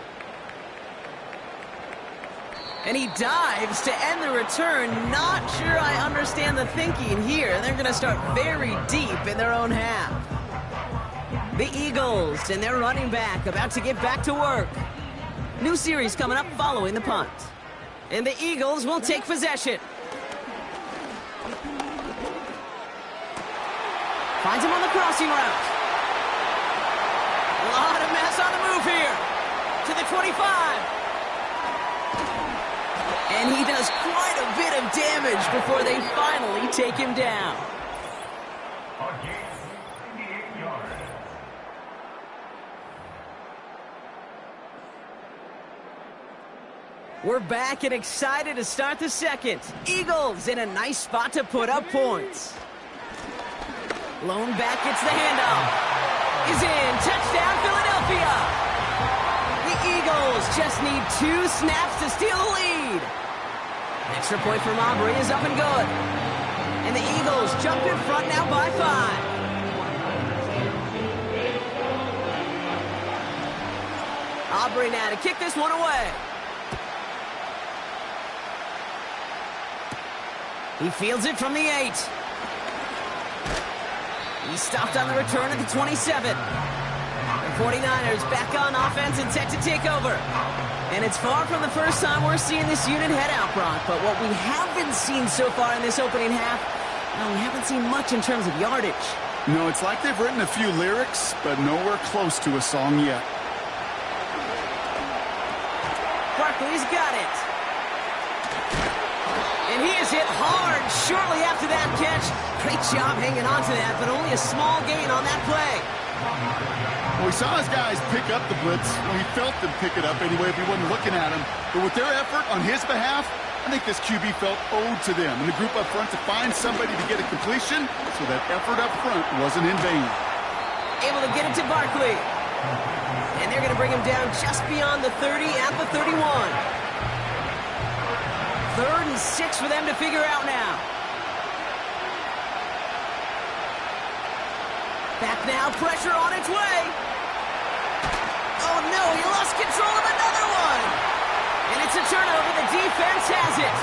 And he dives to end the return. Not sure I understand the thinking here. They're going to start very deep in their own half. The Eagles and their running back about to get back to work. New series coming up following the punt. And the Eagles will take possession. Finds him on the crossing route. A lot of mess on the move here. To the 25. And he does quite a bit of damage before they finally take him down. We're back and excited to start the second. Eagles in a nice spot to put up points. Lone back gets the handoff. Is in. Touchdown, Philadelphia. The Eagles just need 2 snaps to steal the lead. Extra point from Aubrey is up and good. And the Eagles jump in front now by 5. Aubrey now to kick this one away. He fields it from the 8. He stopped on the return at the 27. The 49ers back on offense and set to take over. And it's far from the first time we're seeing this unit head out, Brock. But what we haven't seen so far in this opening half, well, we haven't seen much in terms of yardage. No, it's like they've written a few lyrics, but nowhere close to a song yet. Barkley's got it. And he is hit hard shortly after that catch. Great job hanging on to that, but only a small gain on that play. Well, we saw his guys pick up the blitz. Well, he felt them pick it up anyway if he wasn't looking at him. But with their effort on his behalf, I think this QB felt owed to them and the group up front to find somebody to get a completion, so that effort up front wasn't in vain. Able to get it to Barkley. And they're going to bring him down just beyond the 30 at the 31. 3rd and 6 for them to figure out now. Back now, pressure on its way. Oh no, he lost control of another one. And it's a turnover, the defense has it.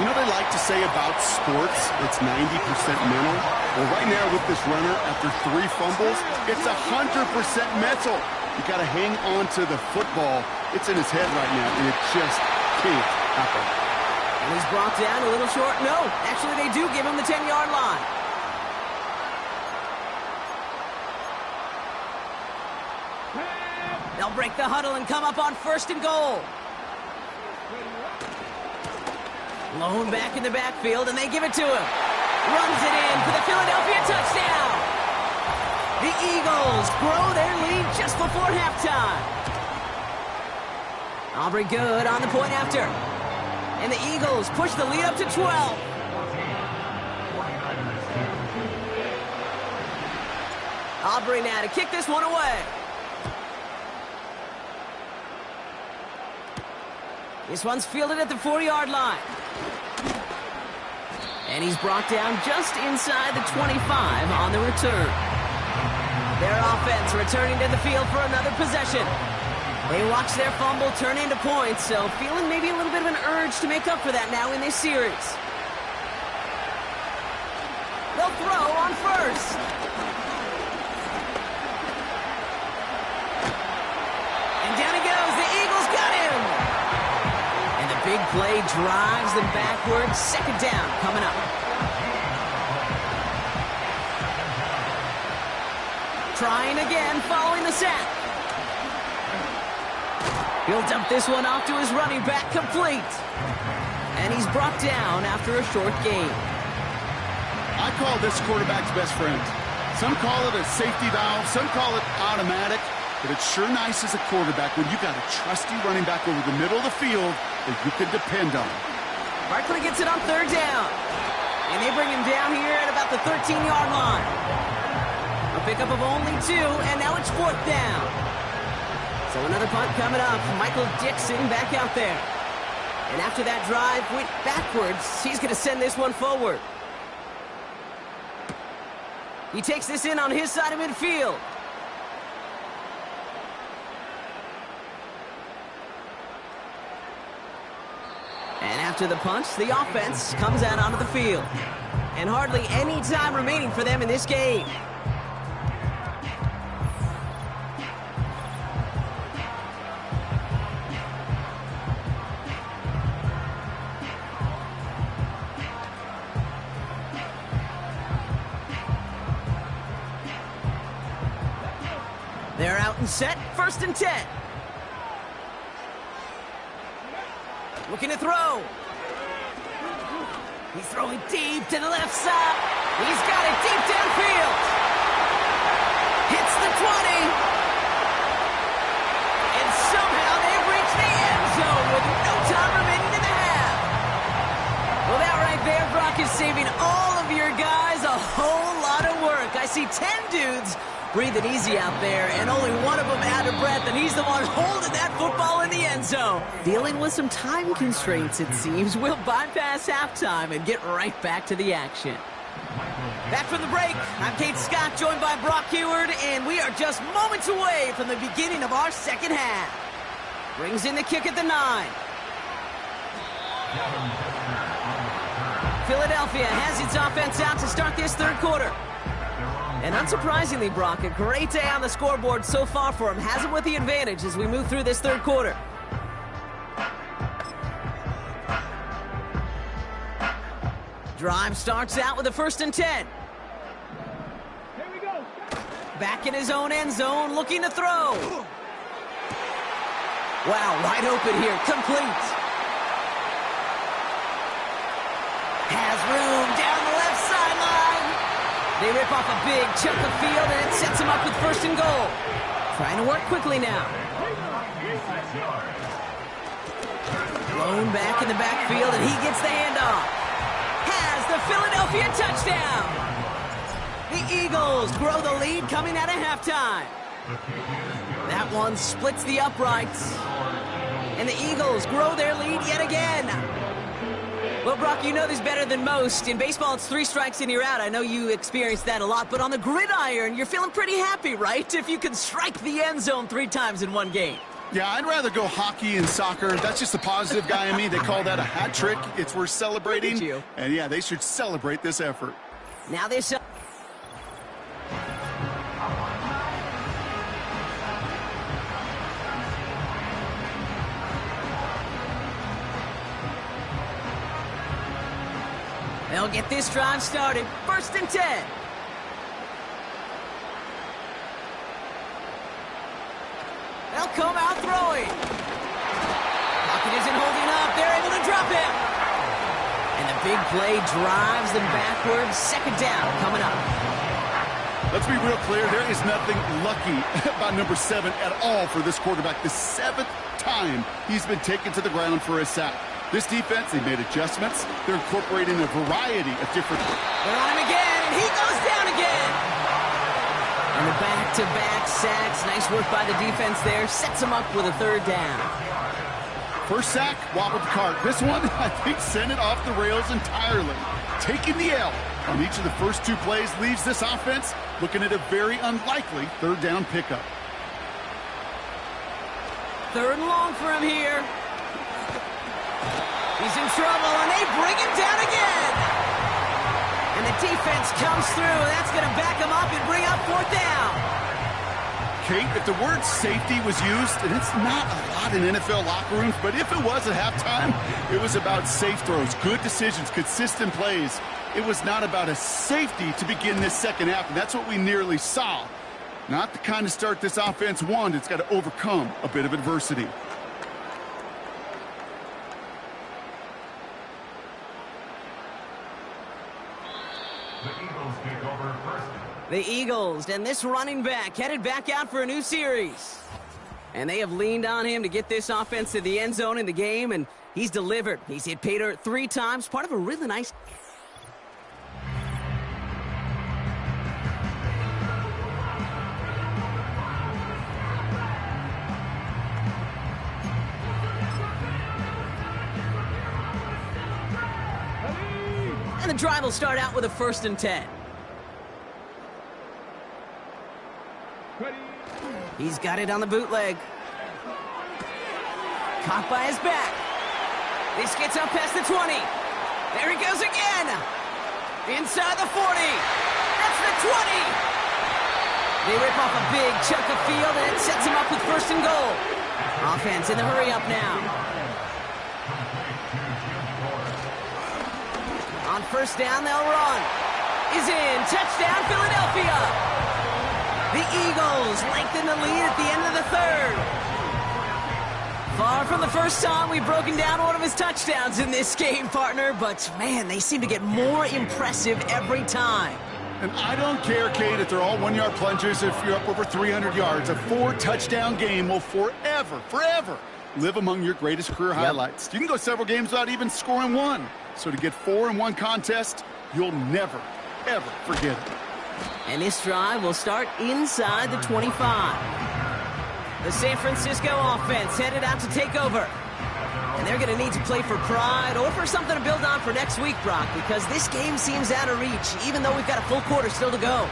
You know what they like to say about sports? It's 90% mental. Well, right now with this runner, after 3 fumbles, it's 100% mental. You got to hang on to the football. It's in his head right now, and it just can't happen. And he's brought down a little short. No, actually they do give him the 10-yard line. They'll break the huddle and come up on 1st and goal. Lone back in the backfield, and they give it to him. Runs it in for the Philadelphia touchdown. The Eagles grow their lead just before halftime. Aubrey good on the point after. And the Eagles push the lead up to 12. Aubrey now to kick this one away. This one's fielded at the 4-yard line. And he's brought down just inside the 25 on the return. Their offense returning to the field for another possession. They watch their fumble turn into points, so feeling maybe a little bit of an urge to make up for that now in this series. They'll throw on 1st. And down he goes. The Eagles got him. And the big play drives them backwards. 2nd down coming up. Trying again following the sack. He'll dump this one off to his running back, complete. And he's brought down after a short gain. I call this quarterback's best friend. Some call it a safety valve, some call it automatic, but it's sure nice as a quarterback when you got a trusty running back over the middle of the field that you can depend on. Barkley gets it on 3rd down. And they bring him down here at about the 13-yard line. A pickup of only 2, and now it's 4th down. So another punt coming up. Michael Dixon back out there. And after that drive went backwards, he's going to send this one forward. He takes this in on his side of midfield. And after the punch, the offense comes out onto the field. And hardly any time remaining for them in this game. They're out and set, 1st and 10. Looking to throw. He's throwing deep to the left side. He's got it deep downfield. Hits the 20. And somehow they've reached the end zone with no time remaining in the half. Well, that right there, Brock, is saving all of your guys a whole lot of work. I see 10 dudes breathing easy out there, and only one of them out of breath, and he's the one holding that football in the end zone. Dealing with some time constraints, it seems. We'll bypass halftime and get right back to the action. Back from the break, I'm Kate Scott, joined by Brock Heward, and we are just moments away from the beginning of our 2nd half. Brings in the kick at the 9. Philadelphia has its offense out to start this 3rd quarter. And unsurprisingly, Brock, a great day on the scoreboard so far for him. Has him with the advantage as we move through this 3rd quarter. Drive starts out with a 1st and 10. Here we go. Back in his own end zone, looking to throw. Wow, wide open here, complete. Has room down the left sideline. They rip off a big chunk of field, and it sets them up with 1st and goal. Trying to work quickly now. Blown back in the backfield, and he gets the handoff. Has the Philadelphia touchdown. The Eagles grow the lead coming out of halftime. That one splits the uprights. And the Eagles grow their lead yet again. Well, Brock, you know this better than most. In baseball, it's 3 strikes and you're out. I know you experienced that a lot. But on the gridiron, you're feeling pretty happy, right? If you can strike the end zone 3 times in one game. Yeah, I'd rather go hockey and soccer. That's just the positive guy in me. They call that a hat trick. It's worth celebrating. And, yeah, they should celebrate this effort. Now this... They'll get this drive started. 1st and 10. They'll come out throwing. Pocket isn't holding up. They're able to drop him. And the big play drives them backwards. 2nd down coming up. Let's be real clear. There is nothing lucky about number 7 at all for this quarterback. The 7th time he's been taken to the ground for a sack. This defense, they made adjustments. They're incorporating a variety of different... They're on him again, and he goes down again. And the back-to-back sacks. Nice work by the defense there. Sets him up with a 3rd down. First sack, wobbled the cart. This one, I think, sent it off the rails entirely. Taking the L on each of the first 2 plays leaves this offense looking at a very unlikely 3rd down pickup. 3rd and long for him here. He's in trouble, and they bring him down again. And the defense comes through. That's going to back him up and bring up 4th down. Kate, if the word safety was used, and it's not a lot in NFL locker rooms, but if it was at halftime, it was about safe throws, good decisions, consistent plays. It was not about a safety to begin this 2nd half, and that's what we nearly saw. Not the kind of start this offense wanted. It's got to overcome a bit of adversity. The Eagles, and this running back headed back out for a new series. And they have leaned on him to get this offense to the end zone in the game, and he's delivered. He's hit pay dirt 3 times, part of a really nice... And the drive will start out with a 1st and 10. He's got it on the bootleg. Caught by his back. This gets up past the 20. There he goes again. Inside the 40. That's the 20. They rip off a big chunk of field, and it sets him up with 1st and goal. Offense in the hurry up now. On 1st down, they'll run. Is in. Touchdown, Philadelphia. The Eagles lengthen the lead at the end of the 3rd. Far from the first time we've broken down one of his touchdowns in this game, partner, but, man, they seem to get more impressive every time. And I don't care, Kate, if they're all 1-yard plungers, if you're up over 300 yards. A 4-touchdown game will forever live among your greatest career highlights. You can go several games without even scoring 1. So to get 4 in one contest, you'll never, ever forget it. And this drive will start inside the 25. The San Francisco offense headed out to take over. And they're going to need to play for pride or for something to build on for next week, Brock, because this game seems out of reach, even though we've got a full quarter still to go.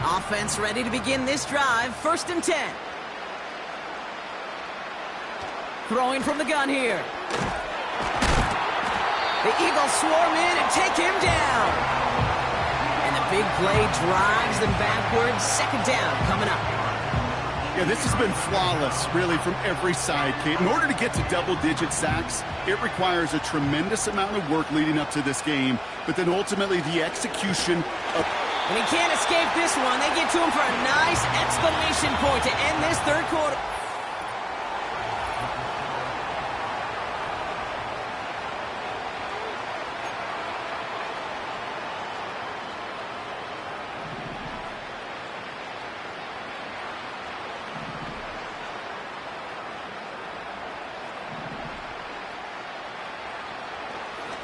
Offense ready to begin this drive. 1st and 10. Throwing from the gun here. The Eagles swarm in and take him down. And the big play drives them backwards. 2nd down coming up. Yeah, this has been flawless, really, from every side, Kate. In order to get to double-digit sacks, it requires a tremendous amount of work leading up to this game, but then ultimately the execution of... And he can't escape this one. They get to him for a nice exclamation point to end this 3rd quarter.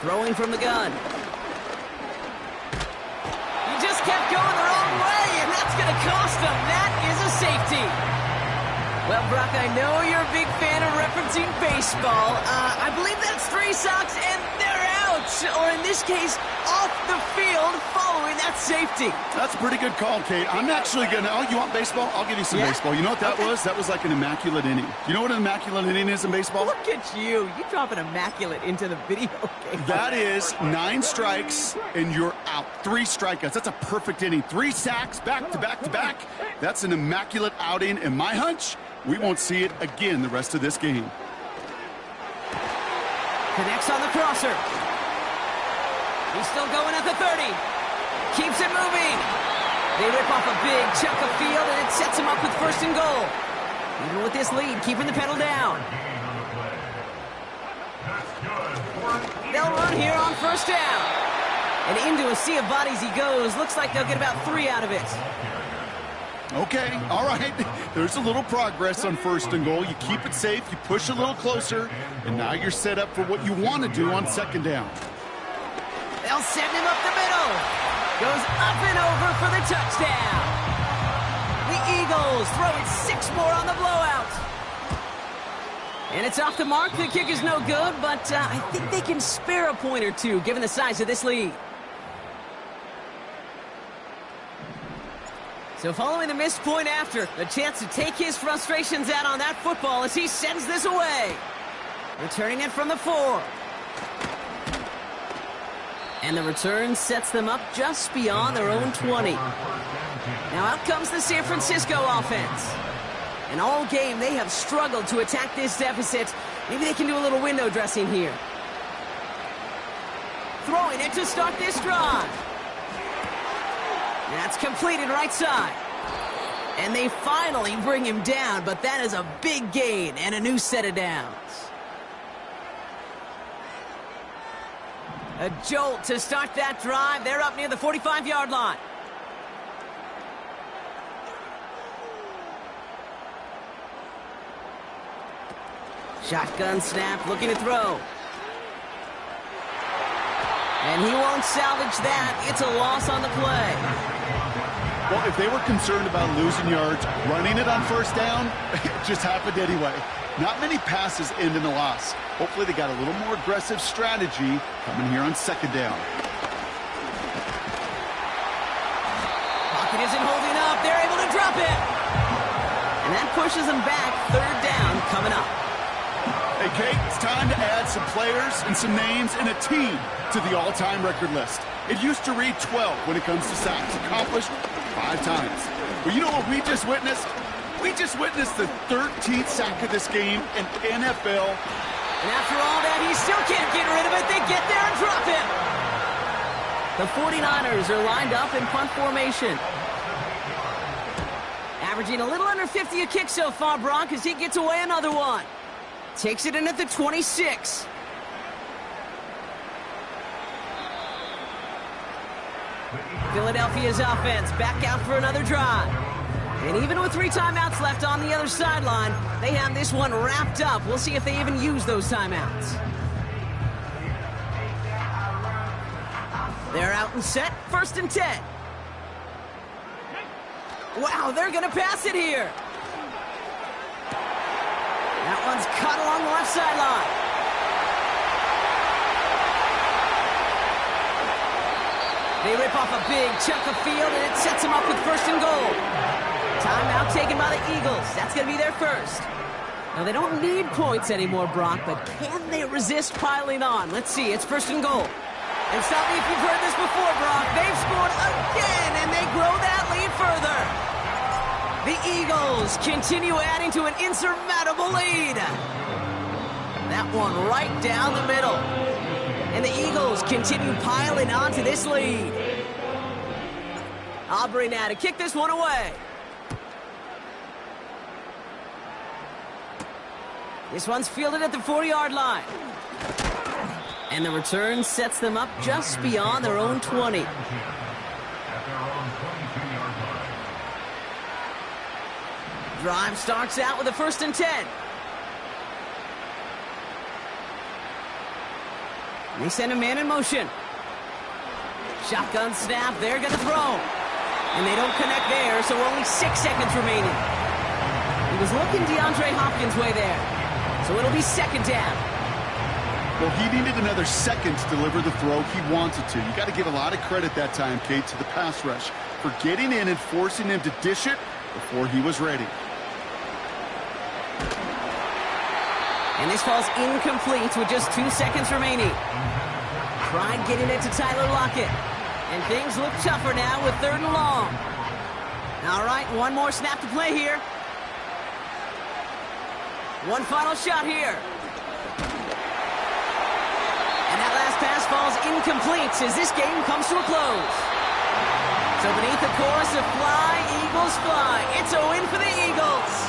Throwing from the gun. He just kept going the wrong way, and that's going to cost him. That is a safety. Well, Brock, I know you're a big fan of referencing baseball. I believe that's 3 Sox, and they're out. Or in this case, off the field following that safety. That's a pretty good call, Kate. I'm actually going to... Oh, you want baseball? I'll give you some baseball. You know what that was? That was like an immaculate inning. You know what an immaculate inning is in baseball? Look at you. You drop an immaculate into the video game. That is 9 strikes, and you're out. 3 strikeouts. That's a perfect inning. 3 sacks, back to back to back. That's an immaculate outing, and my hunch... we won't see it again the rest of this game. Connects on the crosser. He's still going at the 30. Keeps it moving. They rip off a big chunk of field, and it sets him up with 1st and goal. Even with this lead, keeping the pedal down. They'll run here on 1st down. And into a sea of bodies he goes. Looks like they'll get about 3 out of it. Okay, all right. There's a little progress on 1st and goal. You keep it safe, you push a little closer, and now you're set up for what you want to do on 2nd down. They'll send him up the middle. Goes up and over for the touchdown. The Eagles throw it 6 more on the blowout. And it's off the mark. The kick is no good, but I think they can spare a point or 2 given the size of this lead. So following the missed point after, a chance to take his frustrations out on that football as he sends this away. Returning it from the 4. And the return sets them up just beyond their own 20. Now out comes the San Francisco offense. And all game they have struggled to attack this deficit. Maybe they can do a little window dressing here. Throwing it to start this drive. That's completed right side. And they finally bring him down, but that is a big gain and a new set of downs. A jolt to start that drive. They're up near the 45-yard line. Shotgun snap, looking to throw. And he won't salvage that. It's a loss on the play. Well, if they were concerned about losing yards, running it on 1st down, it just happened anyway. Not many passes end in a loss. Hopefully they got a little more aggressive strategy coming here on 2nd down. Pocket isn't holding up. They're able to drop it. And that pushes them back. 3rd down coming up. Hey, Kate, it's time to add some players and some names and a team to the all-time record list. It used to read 12 when it comes to sacks accomplished 5 times. But you know what we just witnessed? We just witnessed the 13th sack of this game in NFL. And after all that, he still can't get rid of it. They get there and drop it. The 49ers are lined up in punt formation. Averaging a little under 50 a kick so far, Brock, as he gets away another one. Takes it in at the 26. Philadelphia's offense back out for another drive. And even with 3 timeouts left on the other sideline, they have this one wrapped up. We'll see if they even use those timeouts. They're out and set. 1st and 10. Wow, they're going to pass it here. That one's cut along the left sideline. They rip off a big chunk of field, and it sets them up with 1st and goal. Timeout taken by the Eagles. That's going to be their 1st. Now, they don't need points anymore, Brock, but can they resist piling on? Let's see. It's 1st and goal. And stop me if you've heard this before, Brock. They've scored again, and they grow that lead further. The Eagles continue adding to an insurmountable lead. That one right down the middle. And the Eagles continue piling onto this lead. Aubrey now to kick this one away. This one's fielded at the 40-yard line. And the return sets them up just beyond their own 20. Drive starts out with a 1st and 10. They send a man in motion. Shotgun snap, they're going to throw. And they don't connect there, so only 6 seconds remaining. He was looking DeAndre Hopkins' way there. So it'll be second down. Well, he needed another second to deliver the throw he wanted to. You got to give a lot of credit that time, Kate, to the pass rush for getting in and forcing him to dish it before he was ready. And this falls incomplete with just 2 seconds remaining. Tried getting it to Tyler Lockett. And things look tougher now with 3rd and long. All right, one more snap to play here. One final shot here. And that last pass falls incomplete as this game comes to a close. So beneath the chorus of Fly, Eagles Fly, it's a win for the Eagles.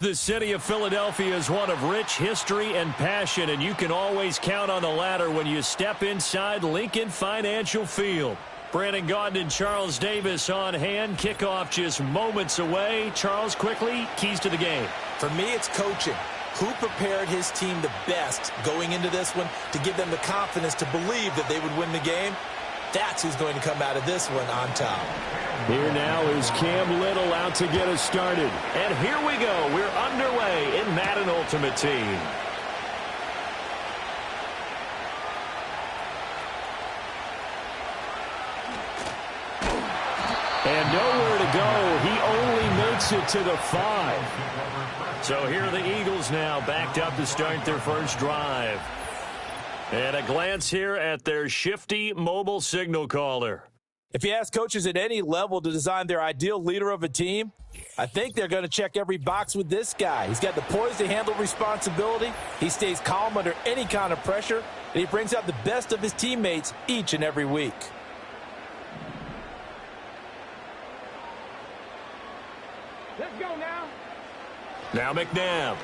The city of Philadelphia is one of rich history and passion, and you can always count on the latter when you step inside Lincoln Financial Field. Brandon Gaudin and Charles Davis on hand. Kickoff just moments away. Charles, quickly, keys to the game. For me, it's coaching. Who prepared his team the best going into this one to give them the confidence to believe that they would win the game? That's who's going to come out of this one on top. Here now is Cam Little out to get us started. And here we go. We're underway in Madden Ultimate Team. And nowhere to go. He only makes it to the 5. So here are the Eagles now backed up to start their first drive. And a glance here at their shifty mobile signal caller. If you ask coaches at any level to design their ideal leader of a team, I think they're going to check every box with this guy. He's got the poise to handle responsibility. He stays calm under any kind of pressure, and he brings out the best of his teammates each and every week. Let's go now. Now McNabb.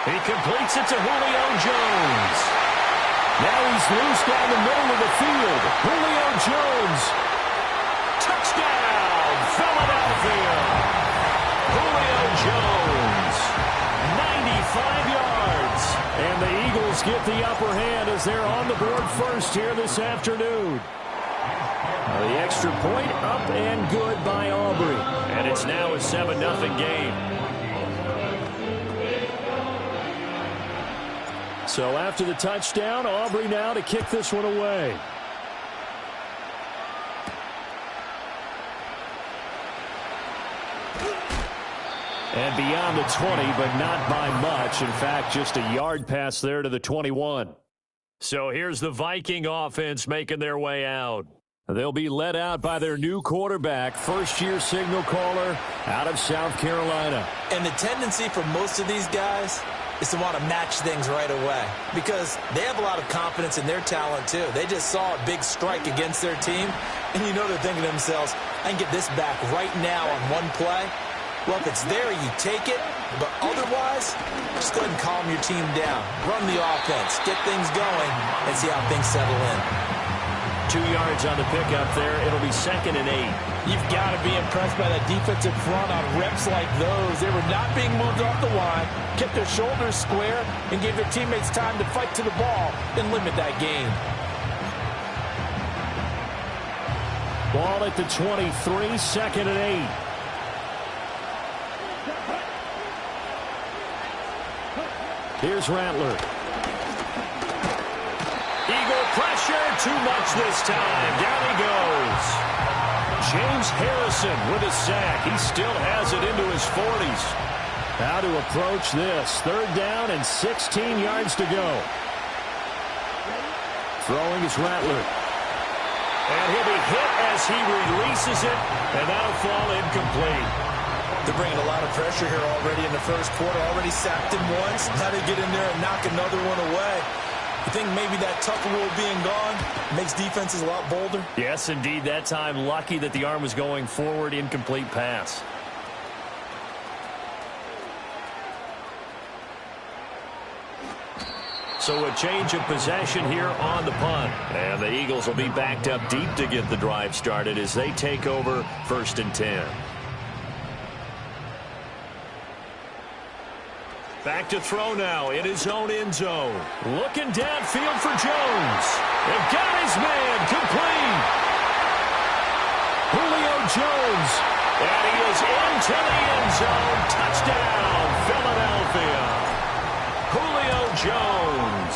He completes it to Julio Jones. Now he's loose down the middle of the field. Julio Jones. Touchdown, Philadelphia. Julio Jones, 95 yards. And the Eagles get the upper hand as they're on the board first here this afternoon. The extra point up and good by Aubrey. And it's now a 7-0 game. So after the touchdown, Aubrey now to kick this one away. And beyond the 20, but not by much. In fact, just a yard pass there to the 21. So here's the Viking offense making their way out. They'll be led out by their new quarterback, first-year signal caller out of South Carolina. And the tendency for most of these guys is to want to match things right away because they have a lot of confidence in their talent, too. They just saw a big strike against their team, and you know they're thinking to themselves, I can get this back right now on one play. Well, if it's there, you take it, but otherwise, just go ahead and calm your team down. Run the offense, get things going, and see how things settle in. 2 yards on the pickup there. It'll be 2nd and 8. You've got to be impressed by that defensive front on reps like those. They were not being moved off the line, kept their shoulders square, and gave their teammates time to fight to the ball and limit that gain. Ball at the 23, 2nd and 8. Here's Rattler. Eagle pressure, too much this time. Down he goes. James Harrison with a sack. He still has it into his 40s. How to approach this. 3rd down and 16 yards to go. Throwing is Rattler. And he'll be hit as he releases it, and that'll fall incomplete. They're bringing a lot of pressure here already in the first quarter. Already sacked him once. Now they get in there and knock another one away. You think maybe that Tucker rule being gone makes defenses a lot bolder? Yes, indeed. That time, lucky that the arm was going forward. Incomplete pass. So a change of possession here on the punt. And the Eagles will be backed up deep to get the drive started as they take over 1st and 10. Back to throw now in his own end zone. Looking downfield for Jones. They've got his man complete. Julio Jones. And he is into the end zone. Touchdown, Philadelphia. Julio Jones.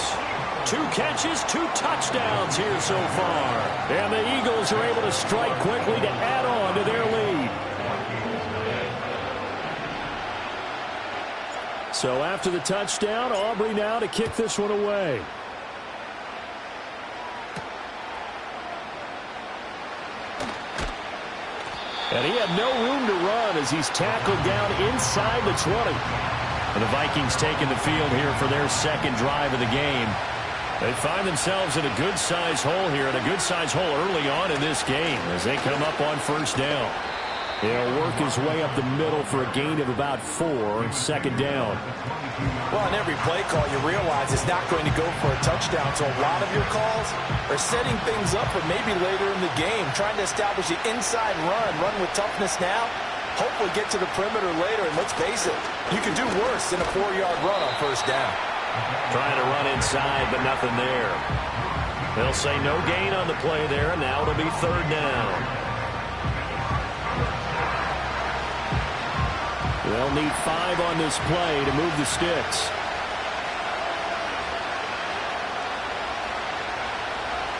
2 catches, 2 touchdowns here so far. And the Eagles are able to strike quickly to add on to their lead. So after the touchdown, Aubrey now to kick this one away. And he had no room to run as he's tackled down inside the 20. And the Vikings taking the field here for their 2nd drive of the game. They find themselves in a good-sized hole here, and a good-sized hole early on in this game as they come up on 1st down. He'll work his way up the middle for a gain of about 4, 2nd down. Well, on every play call, you realize it's not going to go for a touchdown, so a lot of your calls are setting things up for maybe later in the game, trying to establish the inside run with toughness now, hopefully get to the perimeter later, and let's face it, you can do worse than a 4-yard run on 1st down. Trying to run inside, but nothing there. They'll say no gain on the play there, and now it'll be 3rd down. They'll need 5 on this play to move the sticks.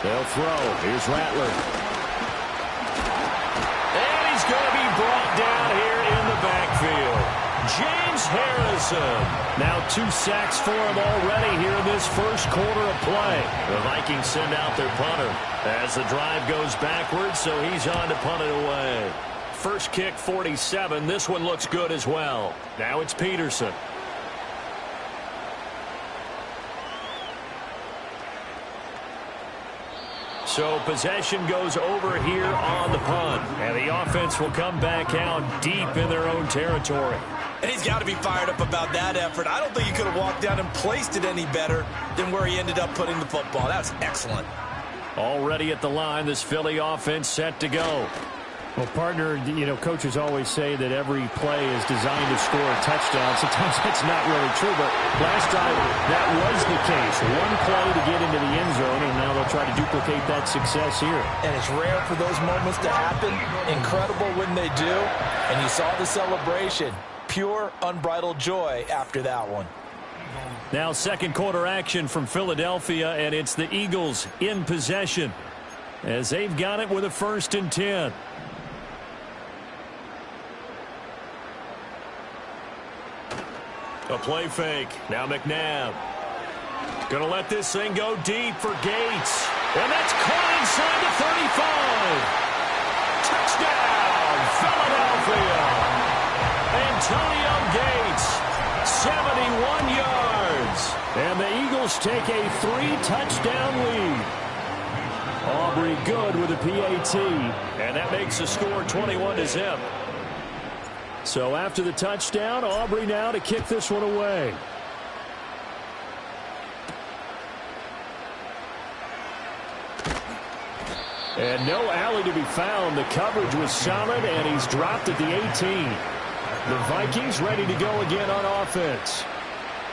They'll throw. Here's Rattler. And he's going to be brought down here in the backfield. James Harrison. Now 2 sacks for him already here in this first quarter of play. The Vikings send out their punter as the drive goes backwards, so he's on to punt it away. First kick, 47. This one looks good as well. Now it's Peterson. So possession goes over here on the punt. And the offense will come back out deep in their own territory. And he's got to be fired up about that effort. I don't think he could have walked down and placed it any better than where he ended up putting the football. That was excellent. Already at the line, this Philly offense set to go. Well, partner, coaches always say that every play is designed to score a touchdown. Sometimes that's not really true, but last time that was the case. One play to get into the end zone, and now they'll try to duplicate that success here. And it's rare for those moments to happen. Incredible when they do. And you saw the celebration. Pure, unbridled joy after that one. Now second quarter action from Philadelphia, and it's the Eagles in possession as they've got it with a 1st and 10. A play fake. Now McNabb. Going to let this thing go deep for Gates. And that's caught inside the 35. Touchdown, Philadelphia. Antonio Gates, 71 yards. And the Eagles take a 3-touchdown lead. Aubrey good with a PAT. And that makes the score 21-0. So after the touchdown, Aubrey now to kick this one away. And no alley to be found. The coverage was solid, and he's dropped at the 18. The Vikings ready to go again on offense.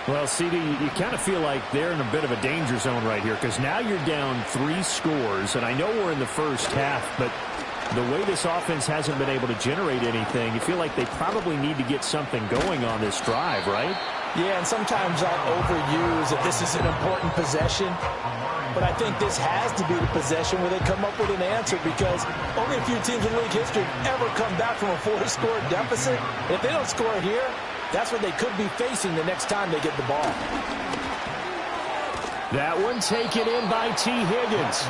Well, CD, you kind of feel like they're in a bit of a danger zone right here because now you're down 3 scores, and I know we're in the first half, but the way this offense hasn't been able to generate anything, you feel like they probably need to get something going on this drive, right? Yeah, and sometimes I'll overuse if this is an important possession. But I think this has to be the possession where they come up with an answer because only a few teams in league history ever come back from a 4-score deficit. If they don't score here, that's what they could be facing the next time they get the ball. That one taken in by T. Higgins.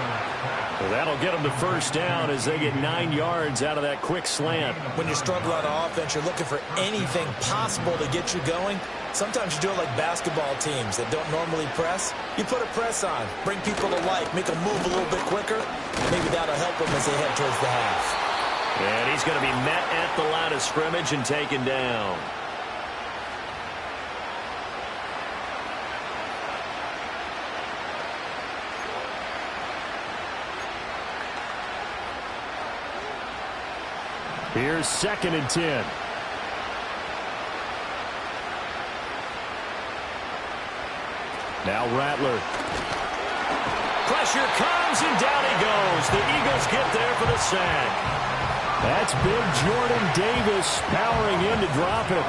Well, that'll get them to 1st down as they get 9 yards out of that quick slant. When you struggle on offense, you're looking for anything possible to get you going. Sometimes you do it like basketball teams that don't normally press. You put a press on, bring people to life, make them move a little bit quicker. Maybe that'll help them as they head towards the half. And he's going to be met at the line of scrimmage and taken down. Here's 2nd and 10. Now Rattler. Pressure comes, and down he goes. The Eagles get there for the sack. That's big Jordan Davis powering in to drop it.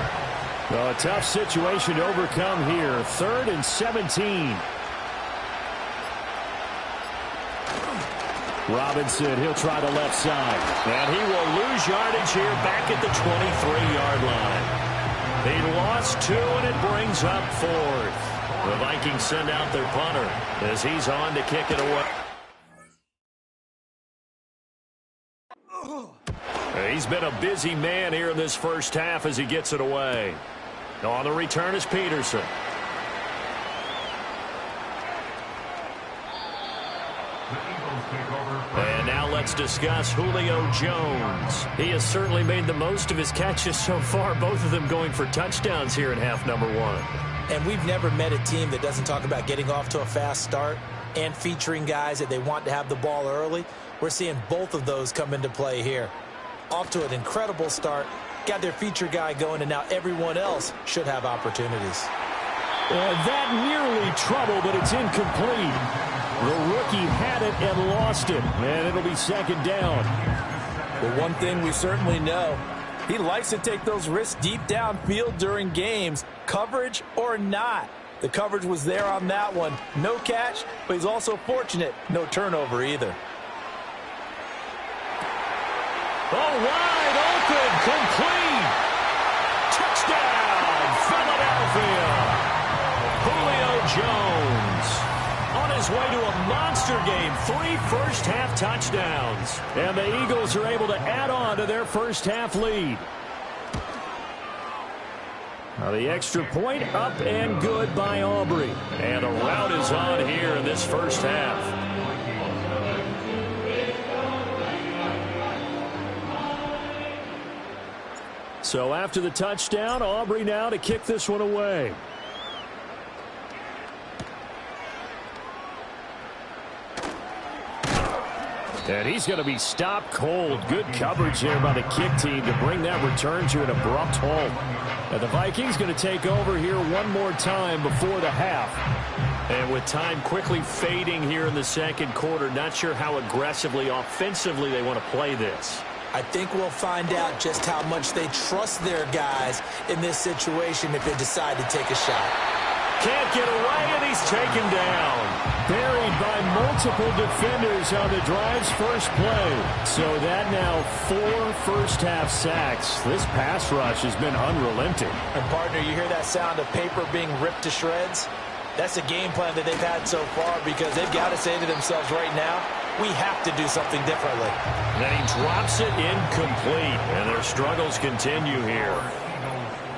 Well, a tough situation to overcome here. 3rd and 17. Robinson, he'll try the left side. And he will lose yardage here back at the 23-yard line. He lost 2, and it brings up 4th. The Vikings send out their punter as he's on to kick it away. He's been a busy man here in this first half as he gets it away. On the return is Peterson. And now let's discuss Julio Jones. He has certainly made the most of his catches so far, both of them going for touchdowns here in half number 1. And we've never met a team that doesn't talk about getting off to a fast start and featuring guys that they want to have the ball early. We're seeing both of those come into play here. Off to an incredible start, got their feature guy going, and now everyone else should have opportunities. That nearly trouble, but it's incomplete. The rookie had it and lost it, and it'll be 2nd down. Well, one thing we certainly know, he likes to take those risks deep downfield during games, coverage or not. The coverage was there on that one. No catch, but he's also fortunate. No turnover either. Oh, wide open, complete. Touchdown, Philadelphia. Julio Jones on his way to a monster game. 3 first-half touchdowns. And the Eagles are able to add on to their first-half lead. Now the extra point up and good by Aubrey. And the rout is on here in this first half. So after the touchdown, Aubrey now to kick this one away. And he's going to be stopped cold. Good coverage there by the kick team to bring that return to an abrupt halt. And the Vikings going to take over here one more time before the half. And with time quickly fading here in the second quarter, not sure how aggressively, offensively they want to play this. I think we'll find out just how much they trust their guys in this situation if they decide to take a shot. Can't get away, and he's taken down. Buried by multiple defenders on the drive's first play. So that now 4 first-half sacks. This pass rush has been unrelenting. And, partner, you hear that sound of paper being ripped to shreds? That's a game plan that they've had so far because they've got to say to themselves right now, we have to do something differently. Then he drops it incomplete, and their struggles continue here.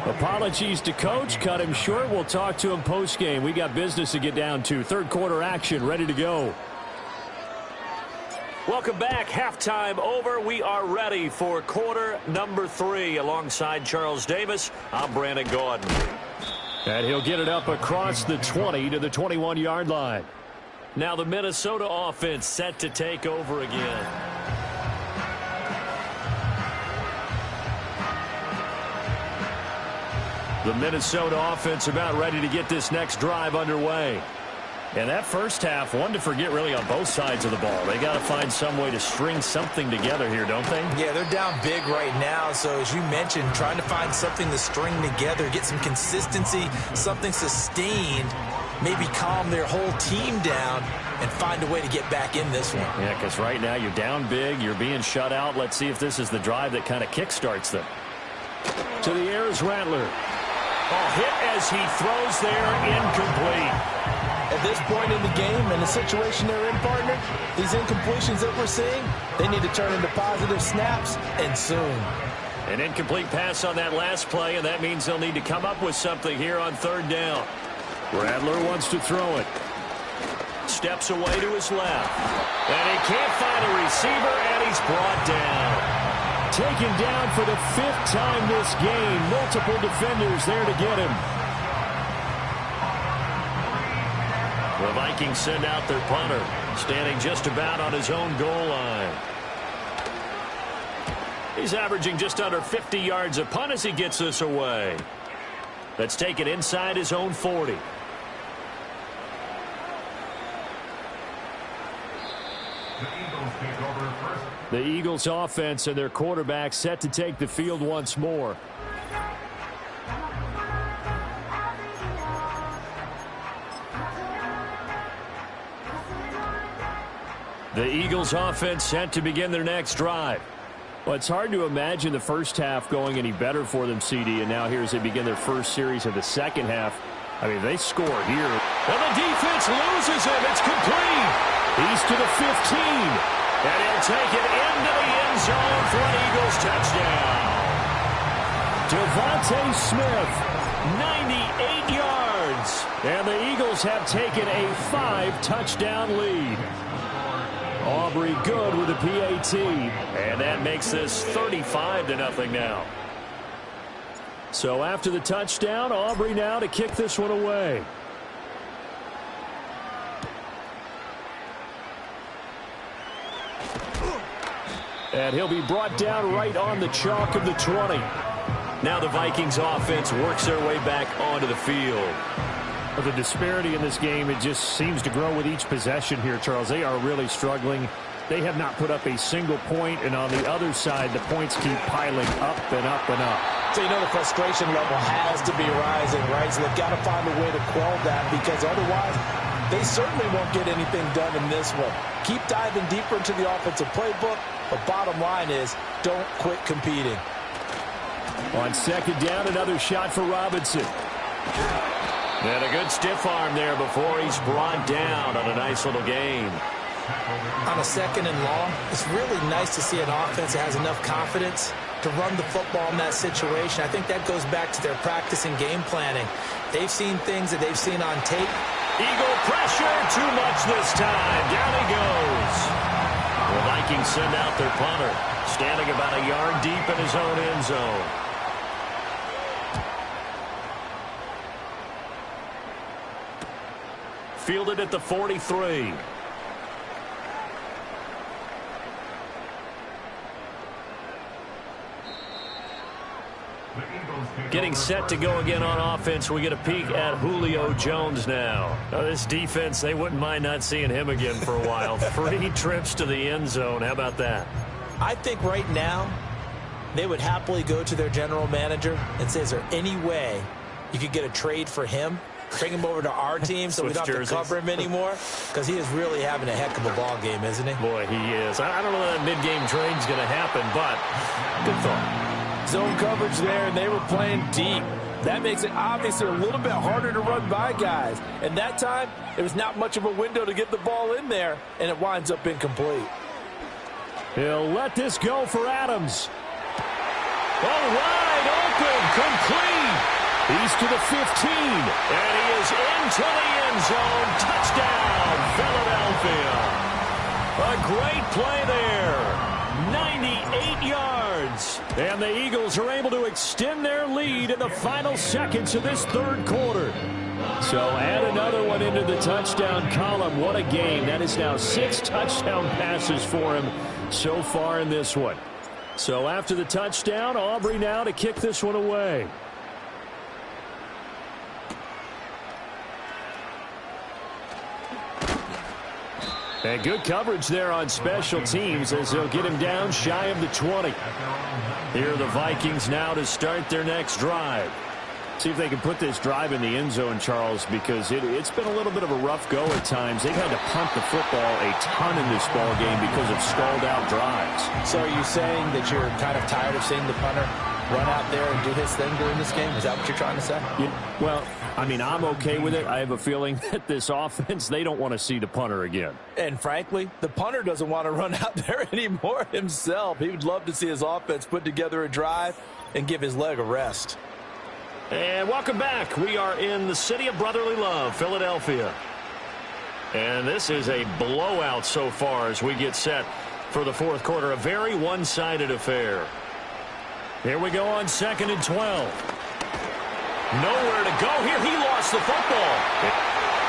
Apologies to Coach. Cut him short. We'll talk to him post-game. We got business to get down to. Third quarter action ready to go. Welcome back. Halftime over. We are ready for quarter number 3. Alongside Charles Davis, I'm Brandon Gordon. And he'll get it up across the 20 to the 21-yard line. Now the Minnesota offense set to take over again. The Minnesota offense about ready to get this next drive underway. And that first half, one to forget really on both sides of the ball. They got to find some way to string something together here, don't they? Yeah, they're down big right now. So as you mentioned, trying to find something to string together, get some consistency, something sustained, maybe calm their whole team down and find a way to get back in this one. Yeah, because right now you're down big, you're being shut out. Let's see if this is the drive that kind of kickstarts them. To the air is Rattler. Oh, hit as he throws there, incomplete. At this point in the game and the situation they're in, partner, these incompletions that we're seeing, they need to turn into positive snaps, and soon. An incomplete pass on that last play, and that means they'll need to come up with something here on third down. Rattler wants to throw it. Steps away to his left. And he can't find a receiver, and he's brought down. Taken down for the 5th time this game. Multiple defenders there to get him. The Vikings send out their punter, standing just about on his own goal line. He's averaging just under 50 yards a punt as he gets this away. Let's take it inside his own 40. The Eagles offense and their quarterback set to take the field once more. The Eagles offense set to begin their next drive. Well, it's hard to imagine the first half going any better for them, CD, and now here as they begin their first series of the second half. I mean, they score here. And the defense loses him. It's complete. He's to the 15. And he'll take it into the end zone for an Eagles touchdown. Devontae Smith, 98 yards. And the Eagles have taken a 5-touchdown lead. Aubrey good with a PAT. And that makes this 35-0 now. So after the touchdown, Aubrey now to kick this one away. And he'll be brought down right on the chalk of the 20. Now the Vikings offense works their way back onto the field. Well, the disparity in this game, it just seems to grow with each possession here, Charles. They are really struggling. They have not put up a single point, and on the other side, the points keep piling up and up and up. So you know the frustration level has to be rising, right? So they've got to find a way to quell that because otherwise they certainly won't get anything done in this one. Keep diving deeper into the offensive playbook, but bottom line is don't quit competing. On second down, another shot for Robinson. And a good stiff arm there before he's brought down on a nice little gain. On a second and long, it's really nice to see an offense that has enough confidence to run the football in that situation. I think that goes back to their practice and game planning. They've seen things that they've seen on tape. Eagle pressure, too much this time. Down he goes. The Vikings send out their punter, standing about a yard deep in his own end zone. fielded at the 43. Getting set to go again on offense. We get a peek at Julio Jones now. This defense, they wouldn't mind not seeing him again for a while. 3 trips to the end zone. How about that? I think right now they would happily go to their general manager and say, is there any way you could get a trade for him? Bring him over to our team so we don't have to cover him anymore? Because he is really having a heck of a ball game, isn't he? Boy, he is. I don't know that mid-game trade's going to happen, but good thought. Zone coverage there, and they were playing deep. That makes it obviously a little bit harder to run by guys. And that time, there was not much of a window to get the ball in there, and it winds up incomplete. He'll let this go for Adams. Oh, wide open, complete. He's to the 15. And he is into the end zone. Touchdown, Philadelphia. A great play there. 98 yards. And the Eagles are able to extend their lead in the final seconds of this third quarter. So add another one into the touchdown column. What a game. That is now 6 touchdown passes for him so far in this one. So after the touchdown, Aubrey now to kick this one away. And good coverage there on special teams as they'll get him down shy of the 20. Here are the Vikings now to start their next drive. See if they can put this drive in the end zone, Charles, because it's been a little bit of a rough go at times. They've had to punt the football a ton in this ball game because of stalled out drives. So are you saying that you're kind of tired of seeing the punter run out there and do his thing during this game? Is that what you're trying to say? Yeah, well, I mean, I'm okay with it. I have a feeling that this offense, they don't want to see the punter again. And frankly, the punter doesn't want to run out there anymore himself. He would love to see his offense put together a drive and give his leg a rest. And welcome back. We are in the city of brotherly love, Philadelphia. And this is a blowout so far as we get set for the fourth quarter. A very one-sided affair. Here we go on 2nd and 12. Nowhere to go here. He lost the football.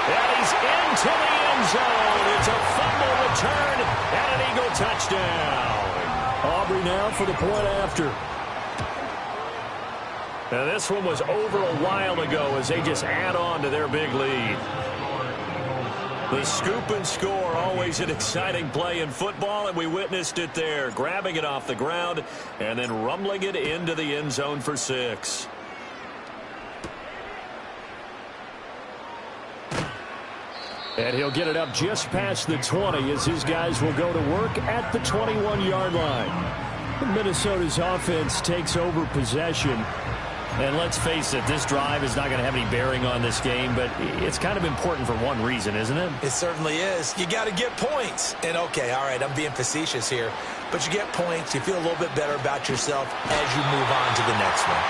And he's into the end zone. It's a fumble return and an Eagle touchdown. Aubrey now for the point after. Now this one was over a while ago as they just add on to their big lead. The scoop and score, always an exciting play in football, and we witnessed it there. Grabbing it off the ground and then rumbling it into the end zone for 6. And he'll get it up just past the 20 as his guys will go to work at the 21-yard line. Minnesota's offense takes over possession. And let's face it, this drive is not going to have any bearing on this game, but it's kind of important for one reason, isn't it? It certainly is. You got to get points. And, okay, all right, I'm being facetious here. But you get points, you feel a little bit better about yourself as you move on to the next one.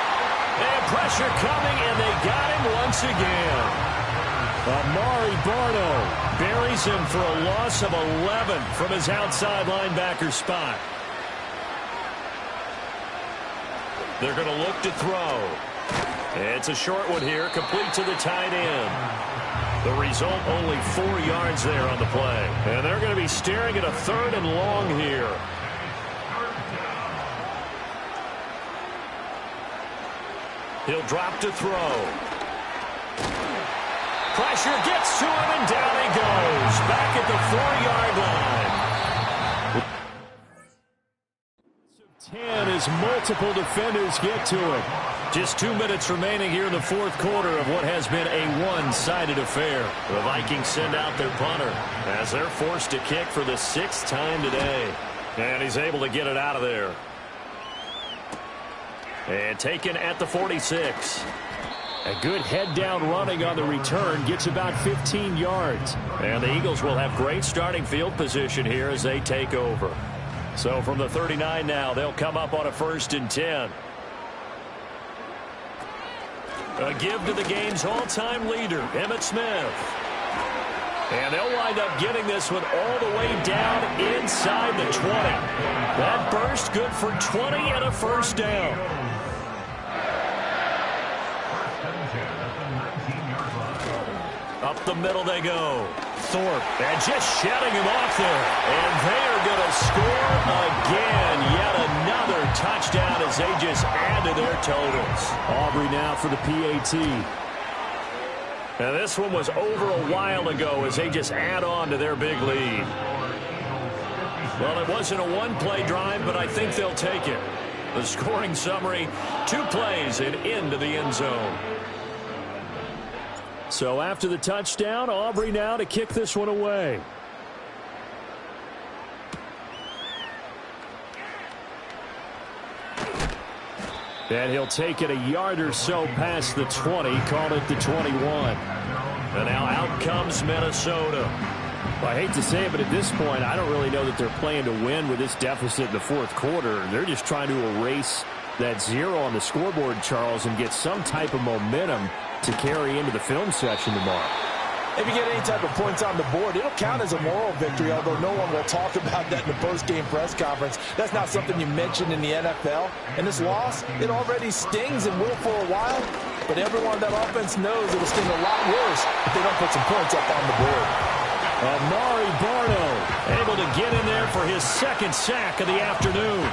And pressure coming, and they got him once again. Amari Barno buries him for a loss of 11 from his outside linebacker spot. They're going to look to throw. It's a short one here, complete to the tight end. The result, only 4 yards there on the play. And they're going to be staring at a 3rd and long here. He'll drop to throw. Pressure gets to him, and down he goes. Back at the 4-yard line. 10 as multiple defenders get to him. Just 2 minutes remaining here in the fourth quarter of what has been a one-sided affair. The Vikings send out their punter as they're forced to kick for the 6th time today. And he's able to get it out of there. And taken at the 46. A good head-down running on the return gets about 15 yards. And the Eagles will have great starting field position here as they take over. So from the 39 now, they'll come up on a 1st and 10. A give to the game's all-time leader, Emmitt Smith. And they'll wind up getting this one all the way down inside the 20. That burst good for 20 and a 1st down. A Up the middle they go. Thorpe, and just shutting him off there. And they are going to score again. Yet another touchdown as they just add to their totals. Aubrey now for the PAT. And this one was over a while ago as they just add on to their big lead. Well, it wasn't a one-play drive, but I think they'll take it. The scoring summary, 2 plays and into the end zone. So after the touchdown, Aubrey now to kick this one away. And he'll take it a yard or so past the 20, call it the 21. And now out comes Minnesota. Well, I hate to say it, but at this point, I don't really know that they're playing to win with this deficit in the fourth quarter. They're just trying to erase that 0 on the scoreboard, Charles, and get some type of momentum to carry into the film session tomorrow. If you get any type of points on the board, it'll count as a moral victory, although no one will talk about that in the post-game press conference. That's not something you mentioned in the NFL. And this loss, it already stings and will for a while, but everyone on that offense knows it'll sting a lot worse if they don't put some points up on the board. Amari Barno able to get in there for his 2nd sack of the afternoon.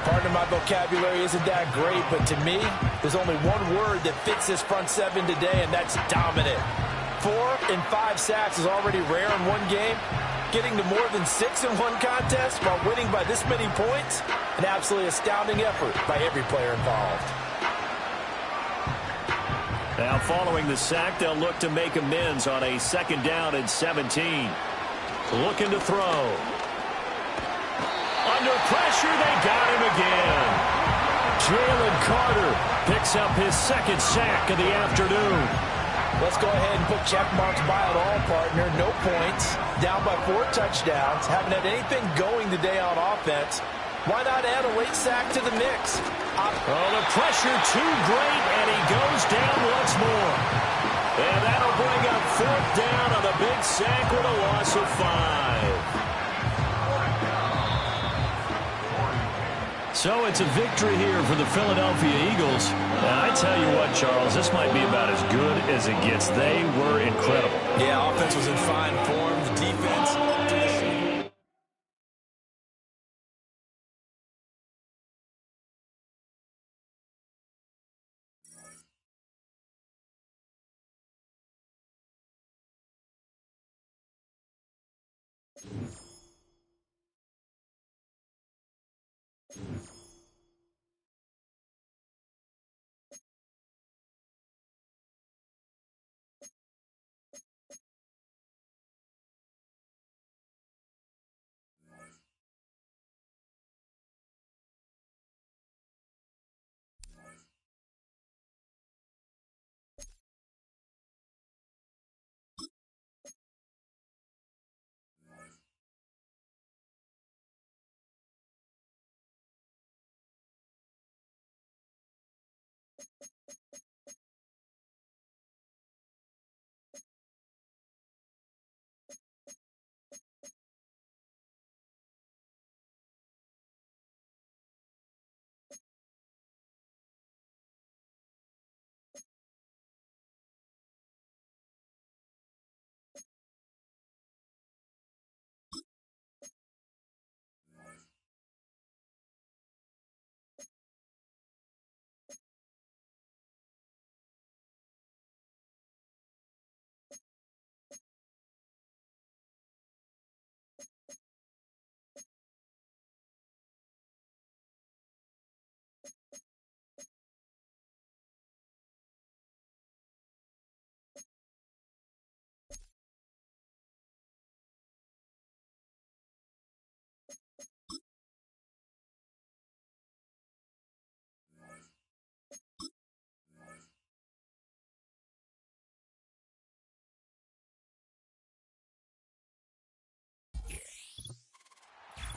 Pardon my vocabulary isn't that great, but to me, there's only one word that fits this front 7 today, and that's dominant. 4 and 5 sacks is already rare in one game. Getting to more than 6 in one contest while winning by this many points, an absolutely astounding effort by every player involved. Now following the sack, they'll look to make amends on a 2nd down and 17. Looking to throw. Under pressure, they got him again. Jalen Carter picks up his 2nd sack of the afternoon. Let's go ahead and put check marks by it all, partner. No points. Down by 4 touchdowns. Haven't had anything going today on offense. Why not add a late sack to the mix? Oh, the pressure too great, and he goes down once more. And that'll bring up 4th down on a big sack with a loss of 5. So it's a victory here for the Philadelphia Eagles. And I tell you what, Charles, this might be about as good as it gets. They were incredible. Yeah, offense was in fine form. The defense.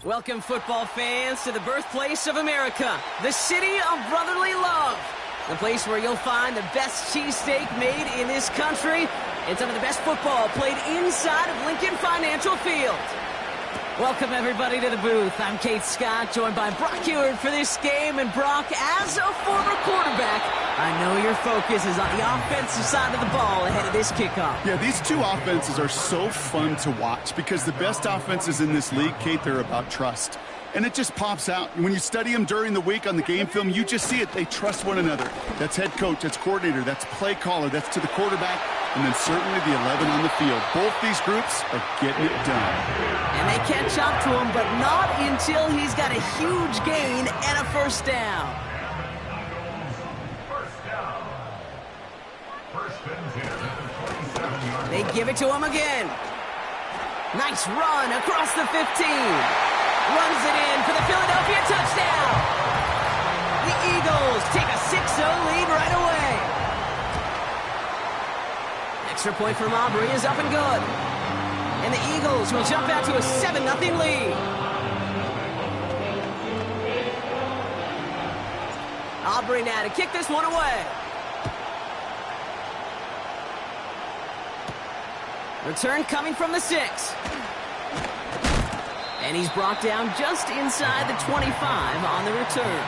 Welcome, football fans, to the birthplace of America, the city of brotherly love. The place where you'll find the best cheesesteak made in this country and some of the best football played inside of Lincoln Financial Field. Welcome, everybody, to the booth. I'm Kate Scott, joined by Brock Ewert for this game. And Brock, as a former quarterback, I know your focus is on the offensive side of the ball ahead of this kickoff. Yeah, these two offenses are so fun to watch because the best offenses in this league, Kate, they're about trust. And it just pops out. When you study them during the week on the game film, you just see it. They trust one another. That's head coach, that's coordinator, that's play caller, that's to the quarterback, and then certainly the 11 on the field. Both these groups are getting it done. And they catch up to him, but not until he's got a huge gain and a first down. They give it to him again. Nice run across the 15. Runs it in for the Philadelphia touchdown. The Eagles take a 6-0 lead right away. Extra point from Aubrey is up and good. And the Eagles will jump out to a 7-0 lead. Aubrey now to kick this one away. Return coming from the 6. And he's brought down just inside the 25 on the return.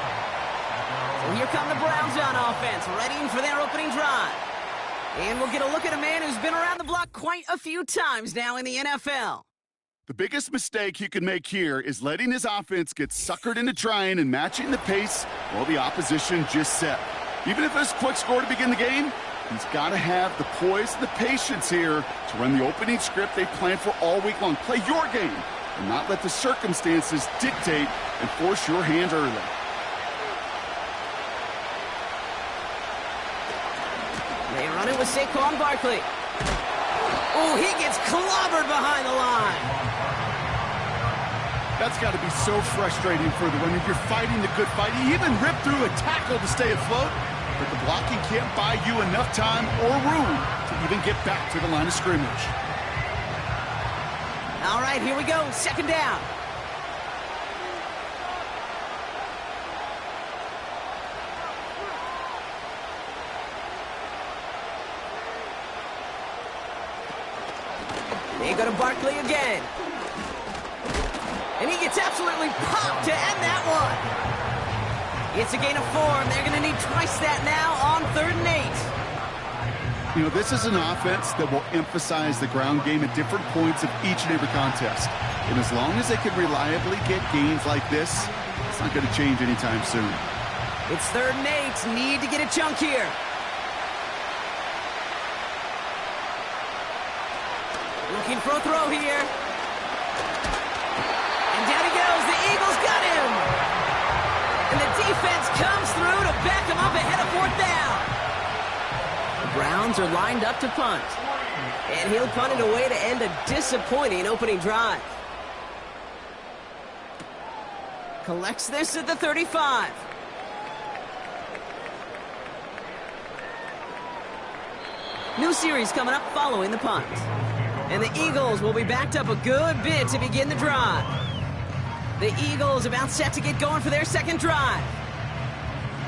So here come the Browns on offense, readying for their opening drive. And we'll get a look at a man who's been around the block quite a few times now in the NFL. The biggest mistake you can make here is letting his offense get suckered into trying and matching the pace while the opposition just set. Even if it's a quick score to begin the game, he's got to have the poise and the patience here to run the opening script they planned for all week long. Play your game and not let the circumstances dictate and force your hand early. They run it with Saquon Barkley. Oh, he gets clobbered behind the line. That's got to be so frustrating for the runner. You're fighting the good fight. He even ripped through a tackle to stay afloat, but the blocking can't buy you enough time or room to even get back to the line of scrimmage. All right, here we go. Second down. They go to Barkley again. And he gets absolutely popped to end that one. It's a gain of 4, and they're going to need twice that now on 3rd and 8. You know, this is an offense that will emphasize the ground game at different points of each and every contest. And as long as they can reliably get gains like this, it's not going to change anytime soon. It's 3rd and 8. Need to get a chunk here. Looking for a throw here. And down he goes. The Eagles got him. And the defense comes through to back him up ahead of 4th down. The Browns are lined up to punt. And he'll punt it away to end a disappointing opening drive. Collects this at the 35. New series coming up following the punt. And the Eagles will be backed up a good bit to begin the drive. The Eagles about set to get going for their second drive.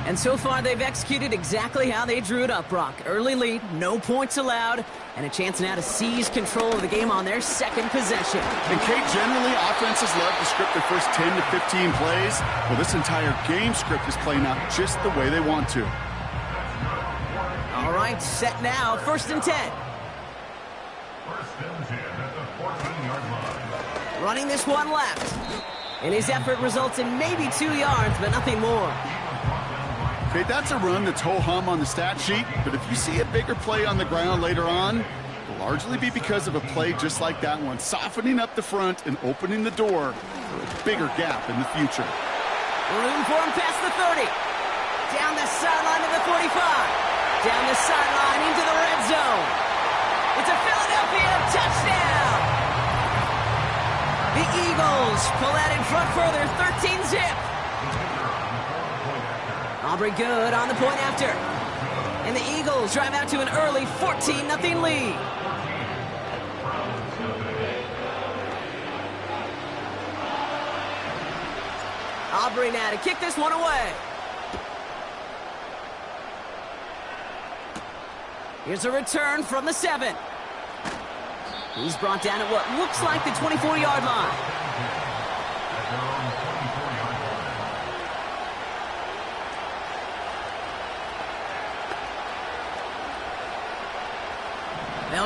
And so far, they've executed exactly how they drew it up, Brock. Early lead, no points allowed, and a chance now to seize control of the game on their second possession. And Kate, generally, offenses love to script their first 10 to 15 plays. Well, this entire game script is playing out just the way they want to. All right, set now, 1st and 10. 1st and 10 at the 14-yard line. Running this one left. And his effort results in maybe 2 yards, but nothing more. Okay, that's a run that's ho-hum on the stat sheet, but if you see a bigger play on the ground later on, it'll largely be because of a play just like that one, softening up the front and opening the door for a bigger gap in the future. Room for him past the 30. Down the sideline to the 45. Down the sideline into the red zone. It's a Philadelphia touchdown. The Eagles pull out in front further, 13-zip. Aubrey good on the point after. And the Eagles drive out to an early 14-0 lead. Aubrey now to kick this one away. Here's a return from the 7. He's brought down at what looks like the 24-yard line.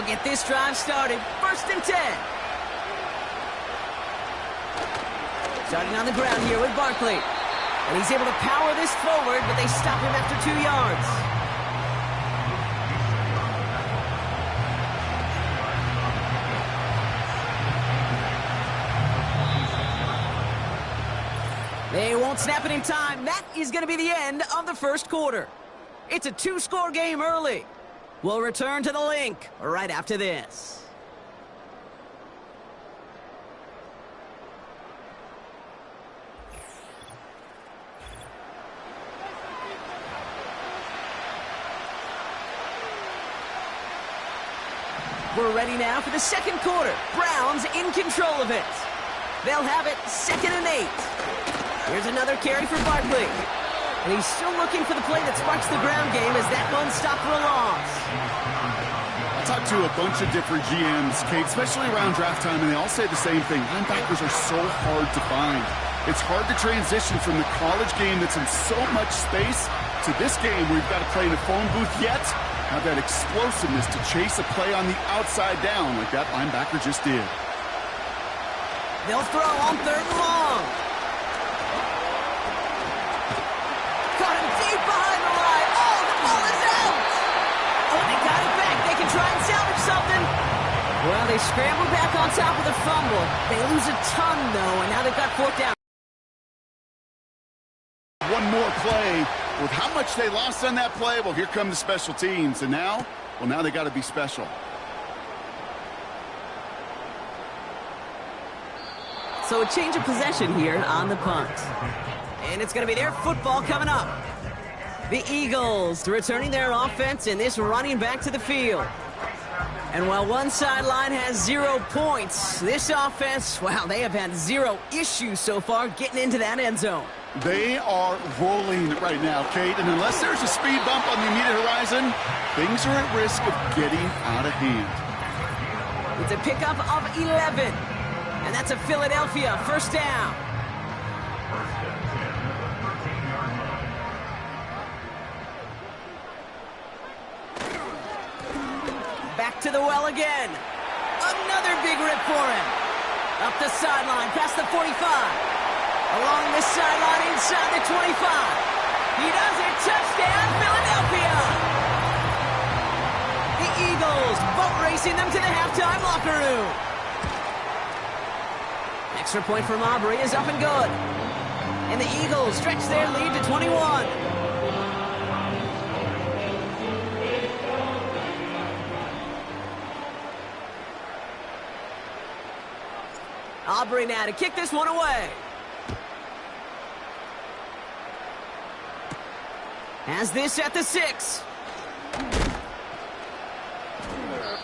They'll get this drive started. 1st and 10. Starting on the ground here with Barkley. And he's able to power this forward, but they stop him after 2 yards. They won't snap it in time. That is going to be the end of the 1st quarter. It's a 2-score game early. We'll return to the link right after this. We're ready now for the 2nd quarter. Browns in control of it. They'll have it 2nd and 8. Here's another carry for Barkley. And he's still looking for the play that sparks the ground game as that one stopped for a loss. I talked to a bunch of different GMs, Kate, especially around draft time, and they all say the same thing. Linebackers are so hard to find. It's hard to transition from the college game that's in so much space to this game where you've got to play in a phone booth yet have that explosiveness to chase a play on the outside down like that linebacker just did. They'll throw on 3rd and long. Caught him deep behind the line. Oh, the ball is out. Oh, they got it back. They can try and salvage something. Well, they scramble back on top of the fumble. They lose a ton, though, and now they've got 4th down. One more play. With how much they lost on that play, well, here come the special teams. And now, well, now they got to be special. So a change of possession here on the punt. And it's going to be their football coming up. The Eagles returning their offense and this running back to the field. And while one sideline has 0 points, this offense, well, they have had 0 issues so far getting into that end zone. They are rolling right now, Kate, and unless there's a speed bump on the immediate horizon, things are at risk of getting out of hand. It's a pickup of 11, and that's a Philadelphia 1st down. Back to the well again. Another big rip for him. Up the sideline, past the 45. Along this sideline, inside the 25. He does it. Touchdown, Philadelphia! The Eagles boat racing them to the halftime locker room. Extra point from Aubrey is up and good. And the Eagles stretch their lead to 21. Aubrey now to kick this one away. Has this at the 6.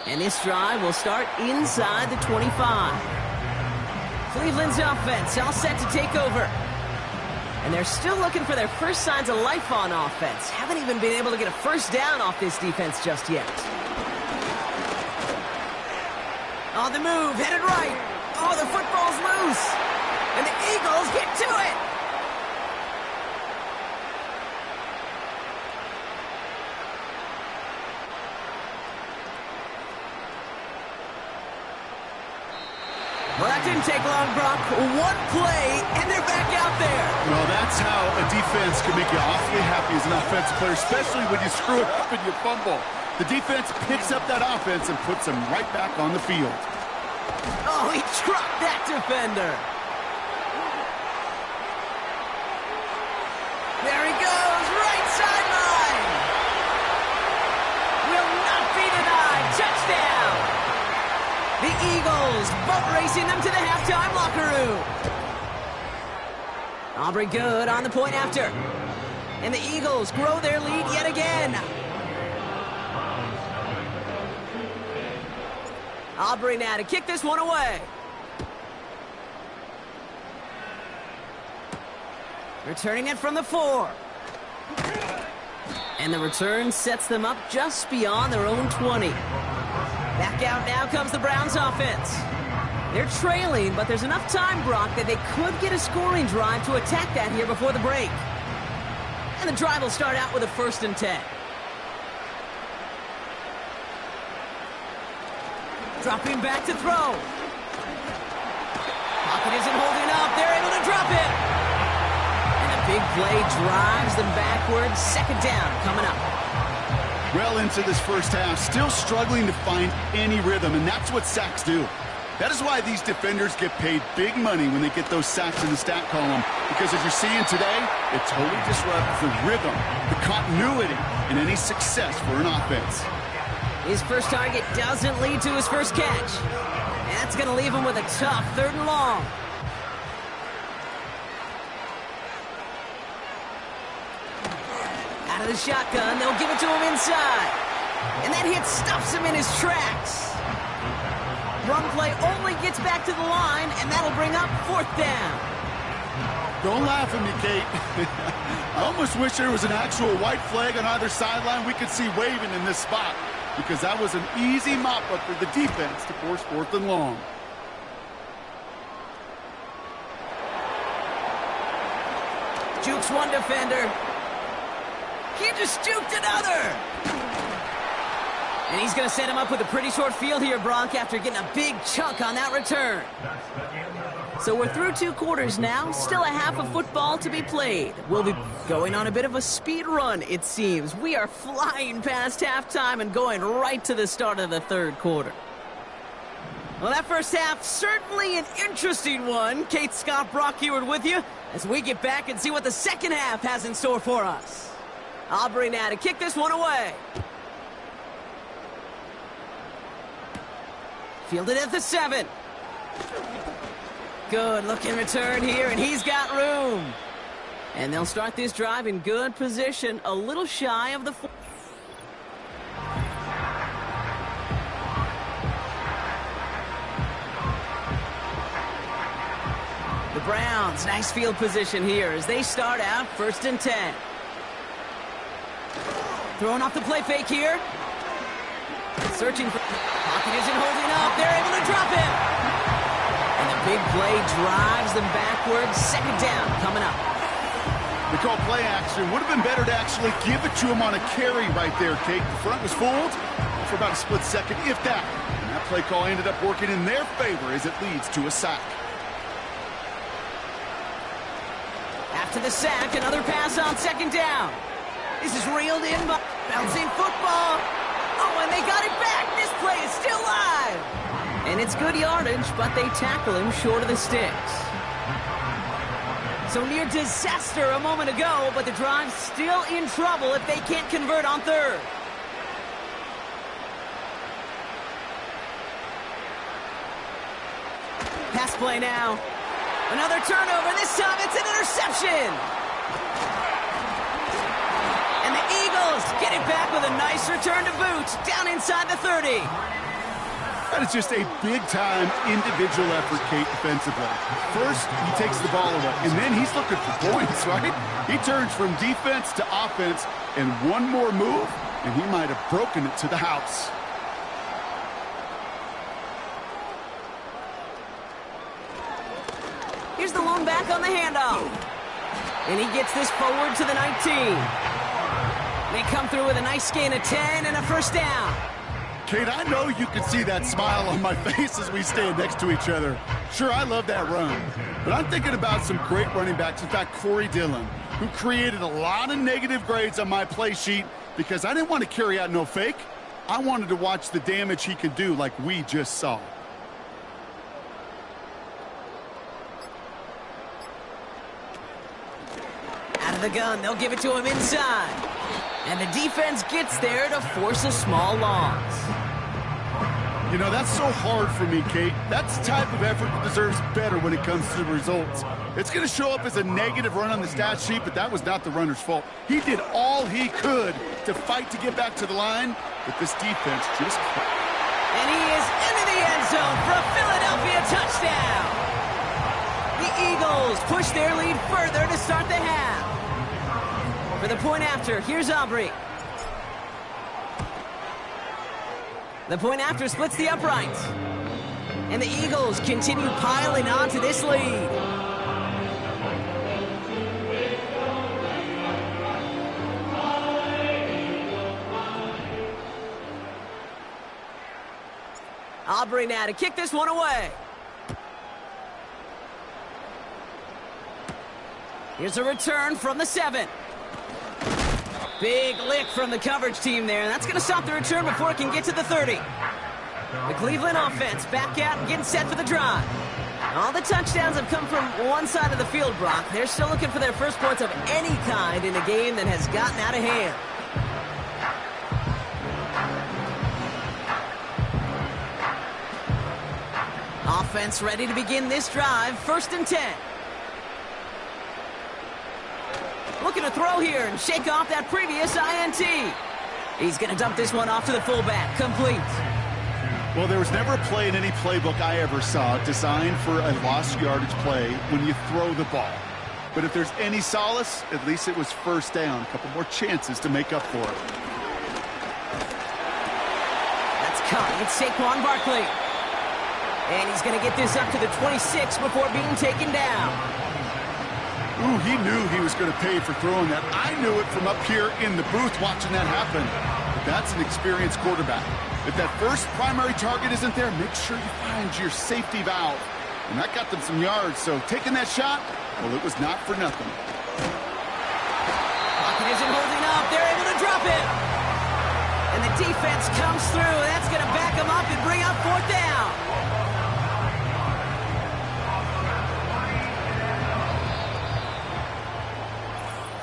And this drive will start inside the 25. Cleveland's offense all set to take over. And they're still looking for their first signs of life on offense. Haven't even been able to get a 1st down off this defense just yet. On the move, headed right. Oh, the football's loose. And the Eagles get to it. Well, that didn't take long, Brock. One play, and they're back out there. Well, that's how a defense can make you awfully happy as an offensive player, especially when you screw it up and you fumble. The defense picks up that offense and puts them right back on the field. Oh, he dropped that defender. There he goes, right sideline. Will not be denied. Touchdown. The Eagles boat racing them to the halftime locker room. Aubrey good on the point after. And the Eagles grow their lead yet again. Aubrey now to kick this one away. Returning it from the 4. And the return sets them up just beyond their own 20. Back out now comes the Browns offense. They're trailing, but there's enough time, Brock, that they could get a scoring drive to attack that here before the break. And the drive will start out with a 1st and 10. Dropping back to throw. Pocket isn't holding up. They're able to drop it. And the big play drives them backwards. Second down coming up. Well into this first half, still struggling to find any rhythm, and that's what sacks do. That is why these defenders get paid big money when they get those sacks in the stat column, because as you're seeing today, it totally disrupts the rhythm, the continuity, and any success for an offense. His first target doesn't lead to his first catch. That's going to leave him with a tough 3rd and long. Out of the shotgun, they'll give it to him inside. And that hit stops him in his tracks. Run play only gets back to the line, and that'll bring up 4th down. Don't laugh at me, Kate. I almost wish there was an actual white flag on either sideline we could see waving in this spot, because that was an easy mop-up for the defense to force 4th and long. Jukes one defender. He just juked another. And he's going to set him up with a pretty short field here, Bronk, after getting a big chunk on that return. So we're through 2 quarters now, still a half of football to be played. We'll be going on a bit of a speed run, it seems. We are flying past halftime and going right to the start of the 3rd quarter. Well, that first half, certainly an interesting one. Kate, Scott, Brock Heward with you as we get back and see what the second half has in store for us. Aubrey now to kick this one away. Fielded at the 7. Good looking return here, and he's got room. And they'll start this drive in good position, a little shy of the 4. The Browns, nice field position here as they start out 1st and 10. Throwing off the play fake here. Searching for... Pocket isn't holding up. They're able to drop it. And the big play drives them backwards. 2nd down coming up. They call play action. Would have been better to actually give it to him on a carry right there, Kate. The front was fooled for about a split second, if that. And that play call ended up working in their favor as it leads to a sack. After the sack, another pass on 2nd down. This is reeled in by bouncing football. Oh, and they got it back. This play is still live. And it's good yardage, but they tackle him short of the sticks. So near disaster a moment ago, but the drive's still in trouble if they can't convert on 3rd. Pass play now. Another turnover. This time it's an interception. And the Eagles get it back with a nice return to boot down inside the 30. That is just a big-time individual effort, Kate, defensively. First, he takes the ball away, and then he's looking for points, right? He turns from defense to offense, and one more move, and he might have broken it to the house. Here's the lone back on the handoff. And he gets this forward to the 19. They come through with a nice gain of 10 and a 1st down. Kate, I know you can see that smile on my face as we stand next to each other. Sure, I love that run, but I'm thinking about some great running backs. In fact, Corey Dillon, who created a lot of negative grades on my play sheet because I didn't want to carry out no fake. I wanted to watch the damage he could do like we just saw. Out of the gun, they'll give it to him inside. And the defense gets there to force a small loss. You know, that's so hard for me, Kate. That's the type of effort that deserves better when it comes to the results. It's going to show up as a negative run on the stat sheet, but that was not the runner's fault. He did all he could to fight to get back to the line, but this defense just can't. And he is into the end zone for a Philadelphia touchdown. The Eagles push their lead further to start the half. For the point after, here's Aubrey. The point after splits the uprights. And the Eagles continue piling on to this lead. Aubrey now to kick this one away. Here's a return from the 7. Big lick from the coverage team there. And that's going to stop the return before it can get to the 30. The Cleveland offense back out and getting set for the drive. All the touchdowns have come from one side of the field, Brock. They're still looking for their first points of any kind in a game that has gotten out of hand. Offense ready to begin this drive. 1st and 10. Looking to throw here and shake off that previous INT. He's going to dump this one off to the fullback. Complete. Well, there was never a play in any playbook I ever saw designed for a lost yardage play when you throw the ball. But if there's any solace, at least it was 1st down. A couple more chances to make up for it. That's caught. It's Saquon Barkley. And he's going to get this up to the 26 before being taken down. Ooh, he knew he was going to pay for throwing that. I knew it from up here in the booth watching that happen. But that's an experienced quarterback. If that first primary target isn't there, make sure you find your safety valve. And that got them some yards, so taking that shot, well, it was not for nothing. Pocket isn't holding up. They're able to drop it. And the defense comes through. That's going to back them up and bring up 4th down.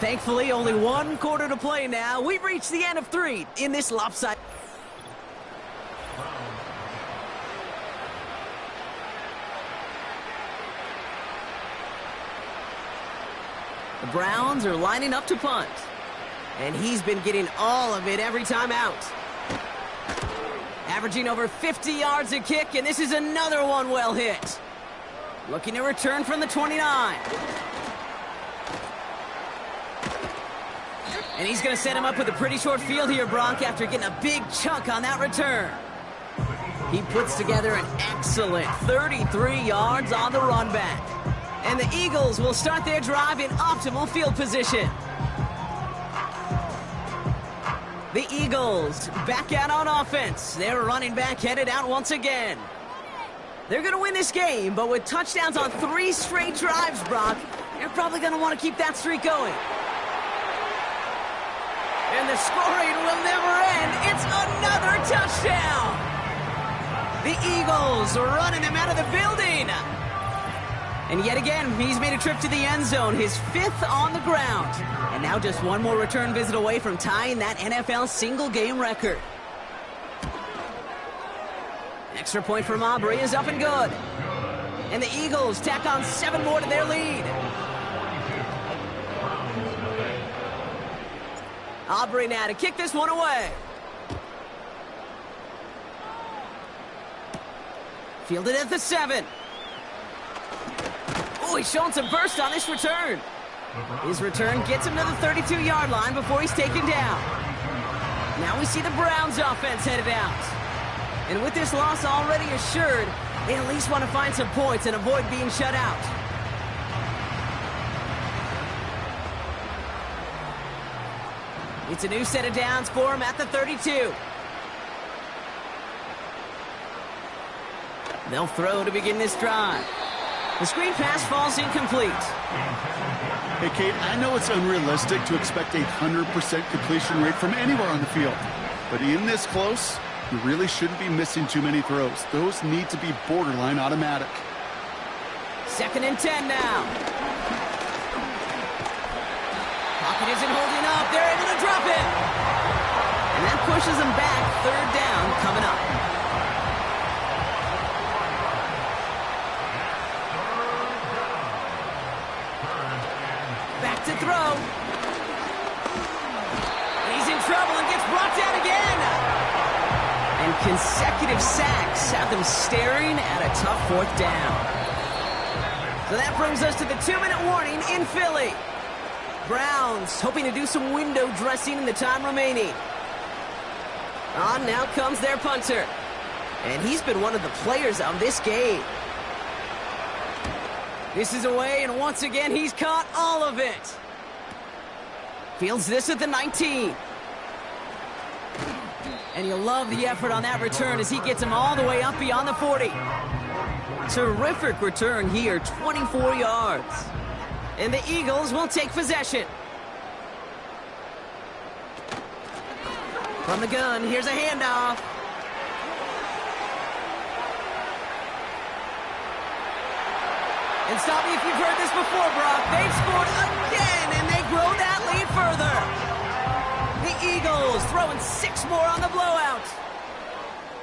Thankfully, only 1 quarter to play now. We've reached the end of 3 in this lopsided. The Browns are lining up to punt. And he's been getting all of it every time out. Averaging over 50 yards a kick, and this is another one well hit. Looking to return from the 29. And he's going to set him up with a pretty short field here, Brock, after getting a big chunk on that return. He puts together an excellent 33 yards on the run back. And the Eagles will start their drive in optimal field position. The Eagles back out on offense. Their running back headed out once again. They're going to win this game, but with touchdowns on 3 straight drives, Brock, they're probably going to want to keep that streak going. And the scoring will never end. It's another touchdown. The Eagles are running him out of the building. And yet again, he's made a trip to the end zone, his 5th on the ground. And now just 1 more return visit away from tying that NFL single-game record. Extra point from Aubrey is up and good. And the Eagles tack on 7 more to their lead. Aubrey now to kick this one away. Fielded at the 7. Oh, he's showing some burst on this return. His return gets him to the 32-yard line before he's taken down. Now we see the Browns offense headed out. And with this loss already assured, they at least want to find some points and avoid being shut out. It's a new set of downs for him at the 32. They'll throw to begin this drive. The screen pass falls incomplete. Hey, Kate, I know it's unrealistic to expect a 100% completion rate from anywhere on the field. But in this close, you really shouldn't be missing too many throws. Those need to be borderline automatic. 2nd and 10 now. Pocket isn't holding up. They're able to drop it. And that pushes them back. 3rd down coming up. Back to throw. He's in trouble and gets brought down again. And consecutive sacks have them staring at a tough 4th down. So that brings us to the 2-minute warning in Philly. Browns hoping to do some window dressing in the time remaining. On now comes their punter. And he's been one of the players of this game. This is away, and once again, he's caught all of it. Fields this at the 19. And you'll love the effort on that return as he gets him all the way up beyond the 40. Terrific return here, 24 yards. And the Eagles will take possession. From the gun, here's a handoff. And stop me if you've heard this before, Brock. They've scored again, and they grow that lead further. The Eagles throwing 6 more on the blowout.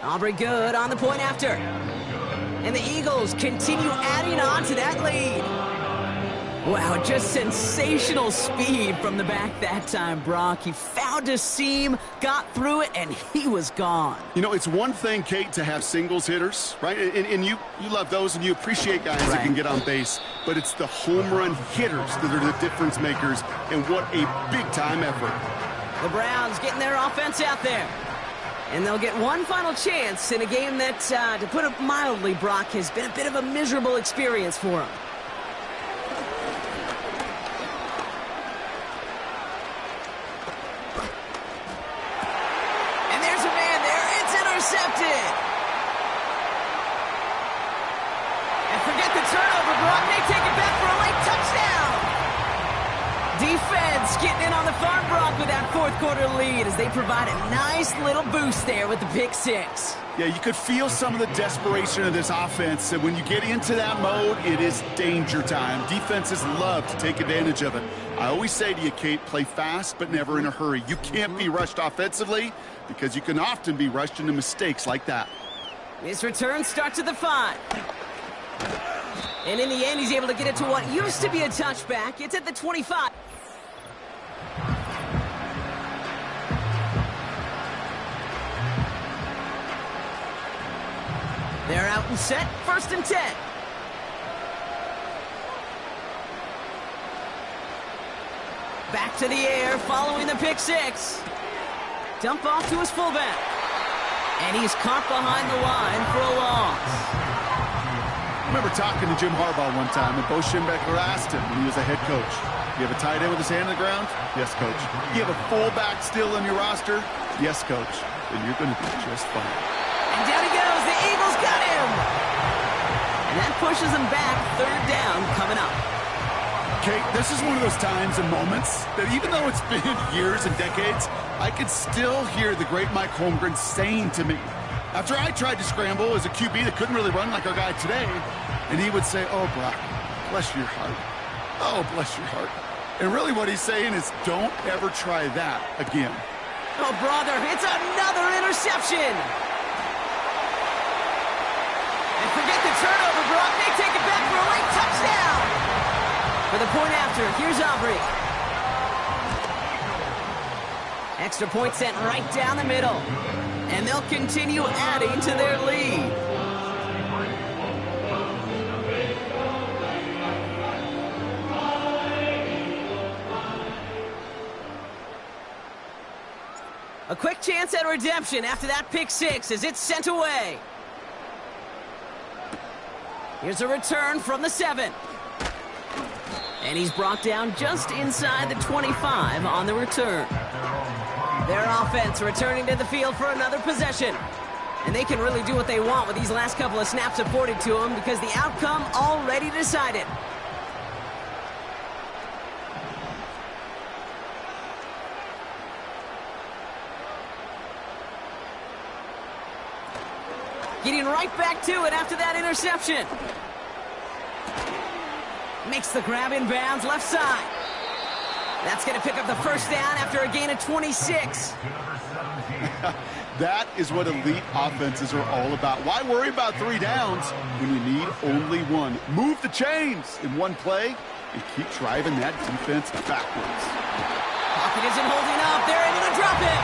Aubrey good on the point after. And the Eagles continue adding on to that lead. Wow, just sensational speed from the back that time, Brock. He found a seam, got through it, and he was gone. You know, it's one thing, Kate, to have singles hitters, right? And you love those, and you appreciate guys that can get on base. But it's the home run hitters that are the difference makers, and what a big-time effort. The Browns getting their offense out there. And they'll get one final chance in a game that, to put it mildly, Brock, has been a bit of a miserable experience for them. Intercepted. And forget the turnover, Brock. They take it back for a late touchdown. Defense getting in on the fun, Brock, with that fourth quarter lead as they provide a nice little boost there with the pick six. Yeah, you could feel some of the desperation of this offense. And when you get into that mode, it is danger time. Defenses love to take advantage of it. I always say to you, Kate, play fast but never in a hurry. You can't be rushed offensively because you can often be rushed into mistakes like that. This return starts at the 5. And in the end, he's able to get it to what used to be a touchback. It's at the 25. They're out and set, 1st and 10. Back to the air, following the pick six. Dump off to his fullback. And he's caught behind the line for a loss. I remember talking to Jim Harbaugh one time, and Bo Schembechler asked him when he was a head coach, you have a tight end with his hand on the ground? Yes, coach. You have a fullback still on your roster? Yes, coach. Then you're going to be just fine. And down he goes. The Eagles got him. And that pushes them back. 3rd down coming up. Kate, this is one of those times and moments that even though it's been years and decades, I could still hear the great Mike Holmgren saying to me, after I tried to scramble as a QB that couldn't really run like our guy today, and he would say, oh, Brock, bless your heart. Oh, bless your heart. And really what he's saying is don't ever try that again. Oh, brother, it's another interception. And forget the turnover, Brock. They take it back for a late touchdown. For the point after, here's Aubrey. Extra point sent right down the middle. And they'll continue adding to their lead. A quick chance at redemption after that pick six as it's sent away. Here's a return from the 7. And he's brought down just inside the 25 on the return. Their offense returning to the field for another possession. And they can really do what they want with these last couple of snaps afforded to them because the outcome already decided. Getting right back to it after that interception. Makes the grab in bounds left side. That's going to pick up the 1st down after a gain of 26. That is what elite offenses are all about. Why worry about 3 downs when you need only 1? Move the chains in one play and keep driving that defense backwards. Pocket isn't holding up. They're able to drop it.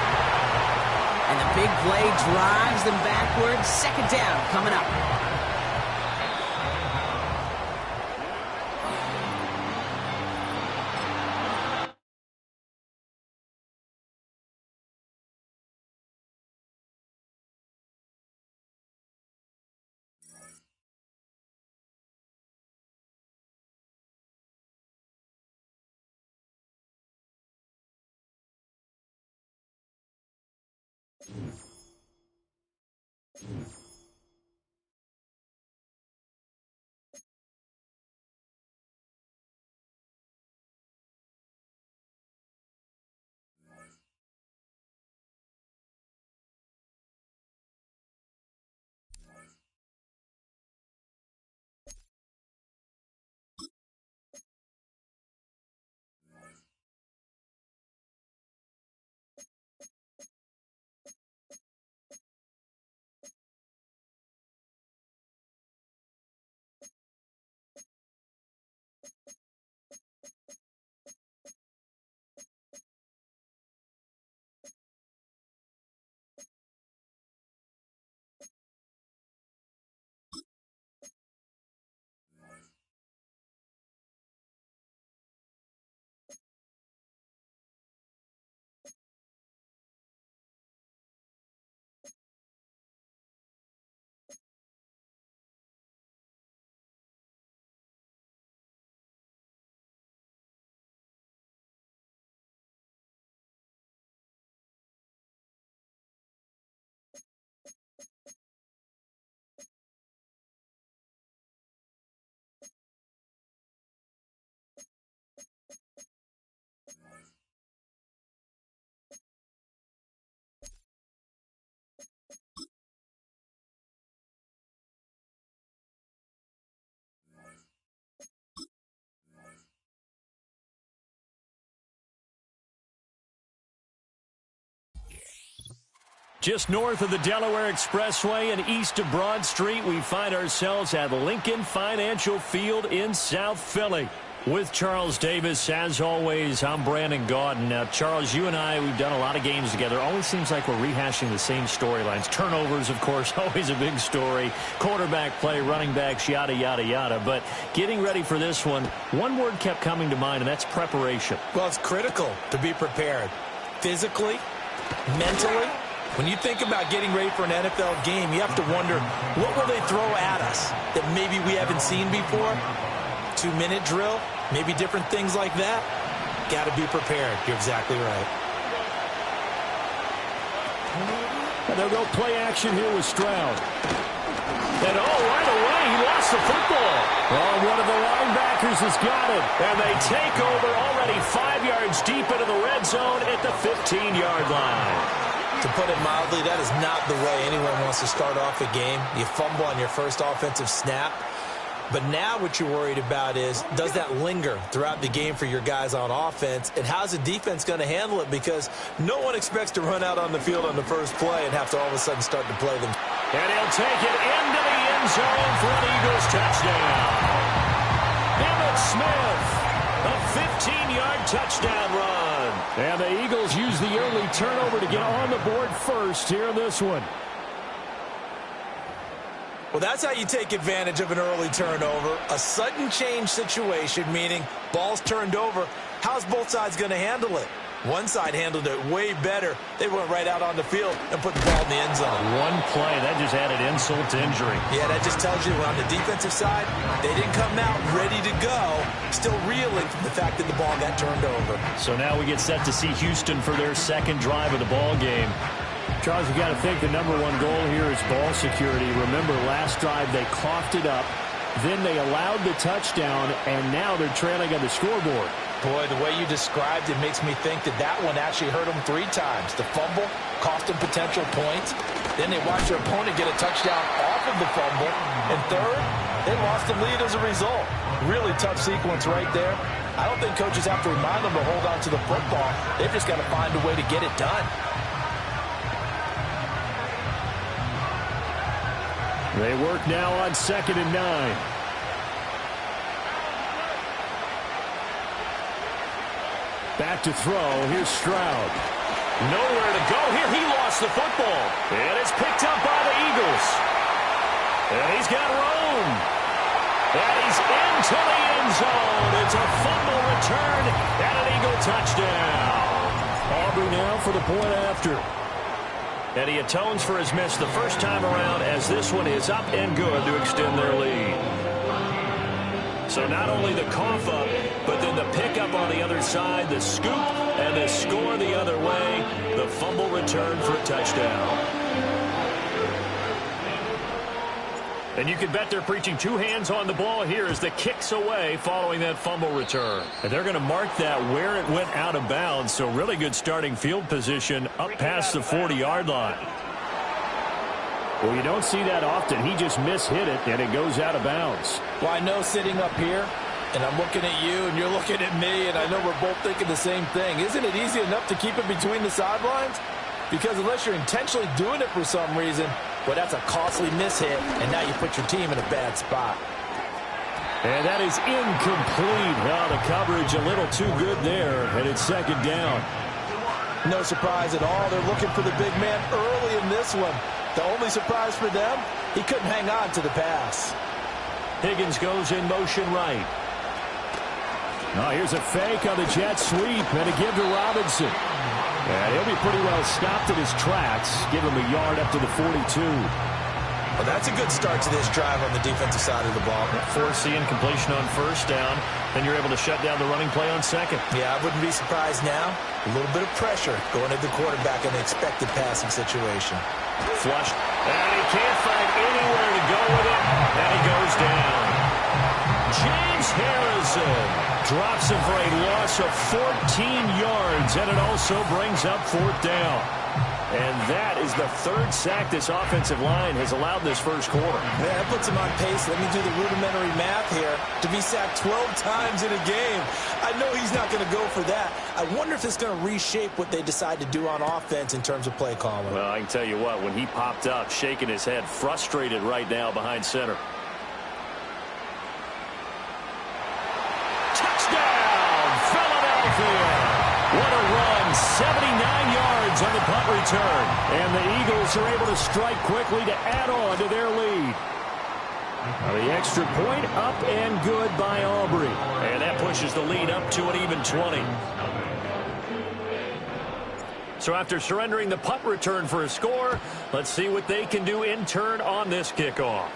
And the big play drives them backwards. 2nd down coming up. Just north of the Delaware Expressway and east of Broad Street, we find ourselves at Lincoln Financial Field in South Philly. With Charles Davis, as always, I'm Brandon Gaudin. Now, Charles, you and I, we've done a lot of games together. Always seems like we're rehashing the same storylines. Turnovers, of course, always a big story. Quarterback play, running backs, yada, yada, yada. But getting ready for this one word kept coming to mind, and that's preparation. Well, it's critical to be prepared. Physically, mentally. When you think about getting ready for an NFL game, you have to wonder, what will they throw at us that maybe we haven't seen before? 2-minute drill, maybe different things like that. Got to be prepared. You're exactly right. And they'll go play action here with Stroud. And right away, he lost the football. One of the linebackers has got it. And they take over already 5 yards deep into the red zone at the 15-yard line. To put it mildly, that is not the way anyone wants to start off a game. You fumble on your first offensive snap. But now what you're worried about is, does that linger throughout the game for your guys on offense? And how's the defense going to handle it? Because no one expects to run out on the field on the first play and have to all of a sudden start to play them. And he'll take it into the end zone for an Eagles touchdown. Emmitt Smith, a 15-yard touchdown run. And the Eagles use the early turnover to get on the board first here in this one. Well, that's how you take advantage of an early turnover. A sudden change situation, meaning ball's turned over. How's both sides going to handle it? One side handled it way better. They went right out on the field and put the ball in the end zone. One play, that just added insult to injury. Yeah, that just tells you on the defensive side, they didn't come out ready to go, still reeling from the fact that the ball got turned over. So now we get set to see Houston for their second drive of the ball game. Charles, you got to think the number one goal here is ball security. Remember, last drive they coughed it up, then they allowed the touchdown, and now they're trailing on the scoreboard. Boy, the way you described it makes me think that that one actually hurt them 3 times. The fumble cost them potential points. Then they watched their opponent get a touchdown off of the fumble. And third, they lost the lead as a result. Really tough sequence right there. I don't think coaches have to remind them to hold on to the football. They've just got to find a way to get it done. They work now on 2nd and 9. Back to throw. Here's Stroud. Nowhere to go here. He lost the football. And it's picked up by the Eagles. And he's got room. And he's into the end zone. It's a fumble return and an Eagle touchdown. Aubrey now for the point after. And he atones for his miss the first time around as this one is up and good to extend their lead. So not only the cough up, but then the pickup on the other side, the scoop, and the score the other way, the fumble return for a touchdown. And you can bet they're preaching two hands on the ball here as the kick's away following that fumble return. And they're going to mark that where it went out of bounds. So really good starting field position up past the 40-yard line. Well, you don't see that often. He just mishit it, and it goes out of bounds. Well, I know sitting up here, and I'm looking at you, and you're looking at me, and I know we're both thinking the same thing. Isn't it easy enough to keep it between the sidelines? Because unless you're intentionally doing it for some reason, well, that's a costly mishit, and now you put your team in a bad spot. And that is incomplete. Oh, the coverage a little too good there, and it's second down. No surprise at all. They're looking for the big man early in this one. The only surprise for them, he couldn't hang on to the pass. Higgins goes in motion right. Oh, here's a fake on the jet sweep, and a give to Robinson. And he'll be pretty well stopped in his tracks. Give him a yard up to the 42. Well, that's a good start to this drive on the defensive side of the ball. Forcing completion on first down. Then you're able to shut down the running play on second. Yeah, I wouldn't be surprised now. A little bit of pressure going at the quarterback in an expected passing situation. Flushed. And he can't find anywhere to go with it. And he goes down. James Harrison drops him for a loss of 14 yards, and it also brings up fourth down. And that is the third sack this offensive line has allowed this first quarter. Yeah, that puts him on pace. Let me do the rudimentary math here. To be sacked 12 times in a game. I know he's not going to go for that. I wonder if it's going to reshape what they decide to do on offense in terms of play calling. Well, I can tell you what, when he popped up, shaking his head, frustrated right now behind center. What a run, 79 yards on the punt return. And the Eagles are able to strike quickly to add on to their lead. The extra point up and good by Aubrey. And that pushes the lead up to an even 20. So after surrendering the punt return for a score, let's see what they can do in turn on this kickoff.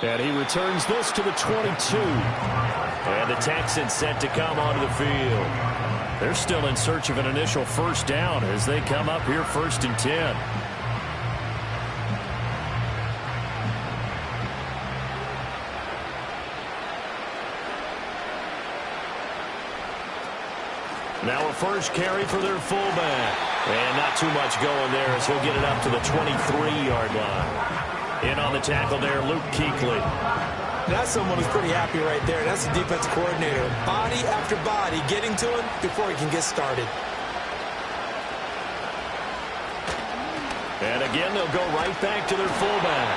And he returns this to the 22. And the Texans set to come onto the field. They're still in search of an initial first down as they come up here 1st and 10. Now a first carry for their fullback. And not too much going there as he'll get it up to the 23-yard line. In on the tackle there, Luke Kuechly. That's someone who's pretty happy right there. That's the defensive coordinator. Body after body getting to him before he can get started. And again, they'll go right back to their fullback.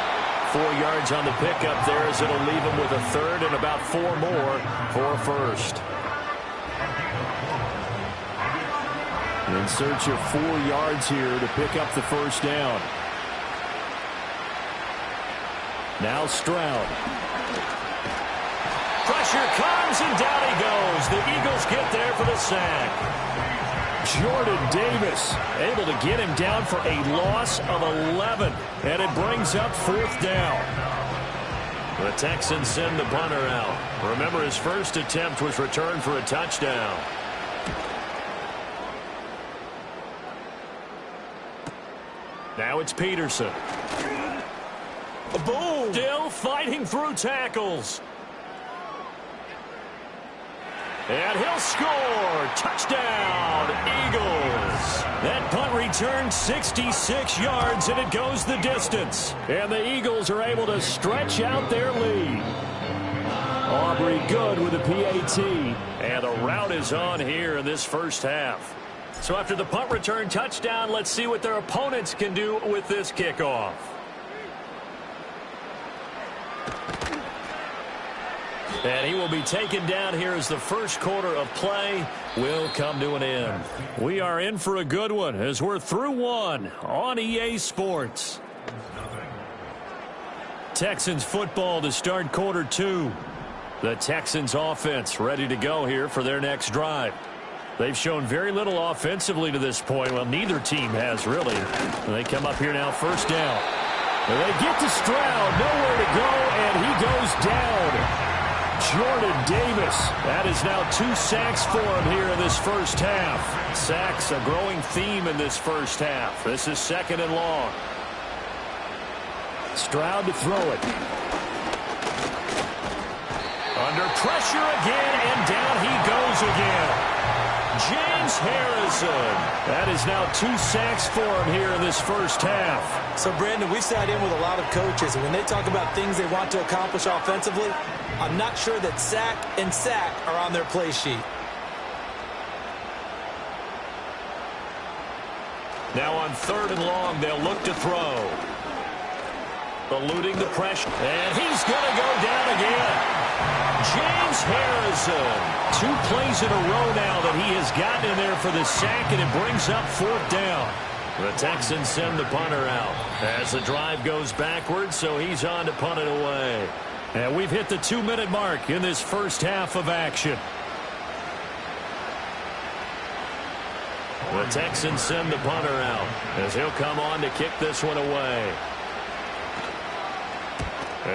4 yards on the pickup there as it'll leave them with a third and about 4 more for a first. In search of 4 yards here to pick up the first down. Now Stroud. Pressure comes, and down he goes. The Eagles get there for the sack. Jordan Davis able to get him down for a loss of 11. And it brings up 4th down. The Texans send the punter out. Remember, his first attempt was returned for a touchdown. Now it's Peterson. Boom! Still fighting through tackles. And he'll score. Touchdown, Eagles. That punt return 66 yards, and it goes the distance. And the Eagles are able to stretch out their lead. Aubrey good with a PAT. And the route is on here in this first half. So after the punt return touchdown, let's see what their opponents can do with this kickoff. And he will be taken down here as the first quarter of play will come to an end. We are in for a good one as we're through one on EA Sports. Texans football to start quarter 2. The Texans offense ready to go here for their next drive. They've shown very little offensively to this point. Well, neither team has really. And they come up here now, first down. And they get to Stroud, nowhere to go, and he goes down. Jordan Davis. That is now 2 sacks for him here in this first half. Sacks, a growing theme in this first half. This is 2nd and long. Stroud to throw it. Under pressure again, and down he goes again. James Harrison. That is now 2 sacks for him here in this first half. So, Brandon, we've sat in with a lot of coaches, and when they talk about things they want to accomplish offensively, I'm not sure that sack and sack are on their play sheet. Now on 3rd and long, they'll look to throw. Eluding the pressure, and he's going to go down again. James Harrison. 2 plays in a row now that he has gotten in there for the sack, and it brings up 4th down. The Texans send the punter out as the drive goes backwards, so he's on to punt it away. And we've hit the 2-minute mark in this first half of action. The Texans send the punter out as he'll come on to kick this one away.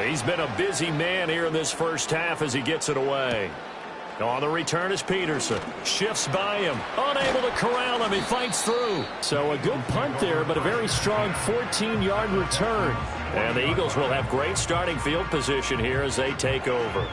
He's been a busy man here in this first half as he gets it away. On the return is Peterson. Shifts by him. Unable to corral him. He fights through. So a good punt there, but a very strong 14-yard return. And the Eagles will have great starting field position here as they take over.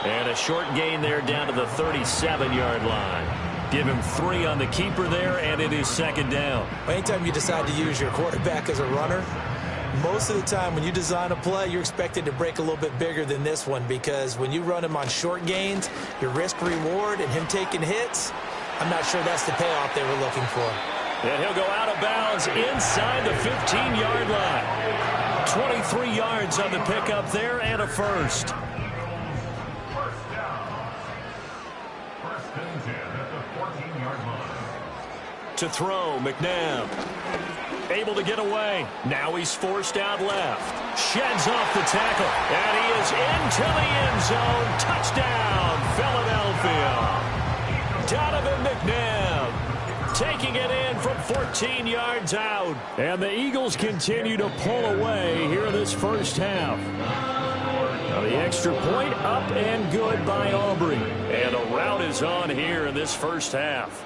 And a short gain there down to the 37-yard line. Give him 3 on the keeper there, and it is 2nd down. Anytime you decide to use your quarterback as a runner, most of the time when you design a play, you're expected to break a little bit bigger than this one, because when you run him on short gains, your risk-reward and him taking hits, I'm not sure that's the payoff they were looking for. And he'll go out of bounds inside the 15-yard line. 23 yards on the pickup there and a first. To throw, McNabb. Able to get away. Now he's forced out left. Sheds off the tackle. And he is into the end zone. Touchdown, Philadelphia. Donovan McNabb taking it in from 14 yards out. And the Eagles continue to pull away here in this first half. Now the extra point up and good by Aubrey. And a rout is on here in this first half.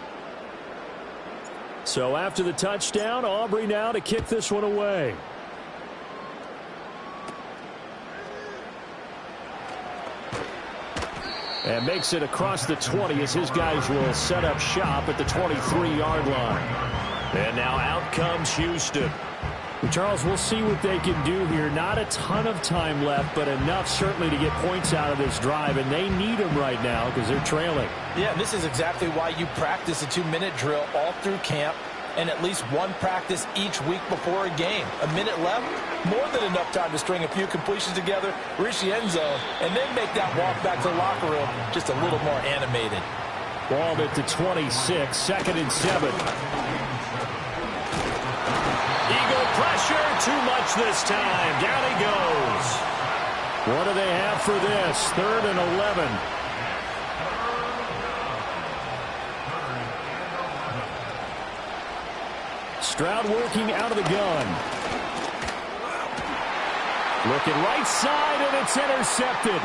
So after the touchdown, Aubrey now to kick this one away. And makes it across the 20 as his guys will set up shop at the 23-yard line. And now out comes Houston. Charles, we'll see what they can do here. Not a ton of time left, but enough certainly to get points out of this drive, and they need them right now because they're trailing. Yeah, this is exactly why you practice a 2-minute drill all through camp and at least one practice each week before a game. A minute left, more than enough time to string a few completions together, reach the end zone, and then make that walk back to the locker room just a little more animated. Ball at the 26, 2nd and 7. Eagle pressure, too much this time. Down he goes. What do they have for this? 3rd and 11. Stroud working out of the gun. Looking right side, and it's intercepted.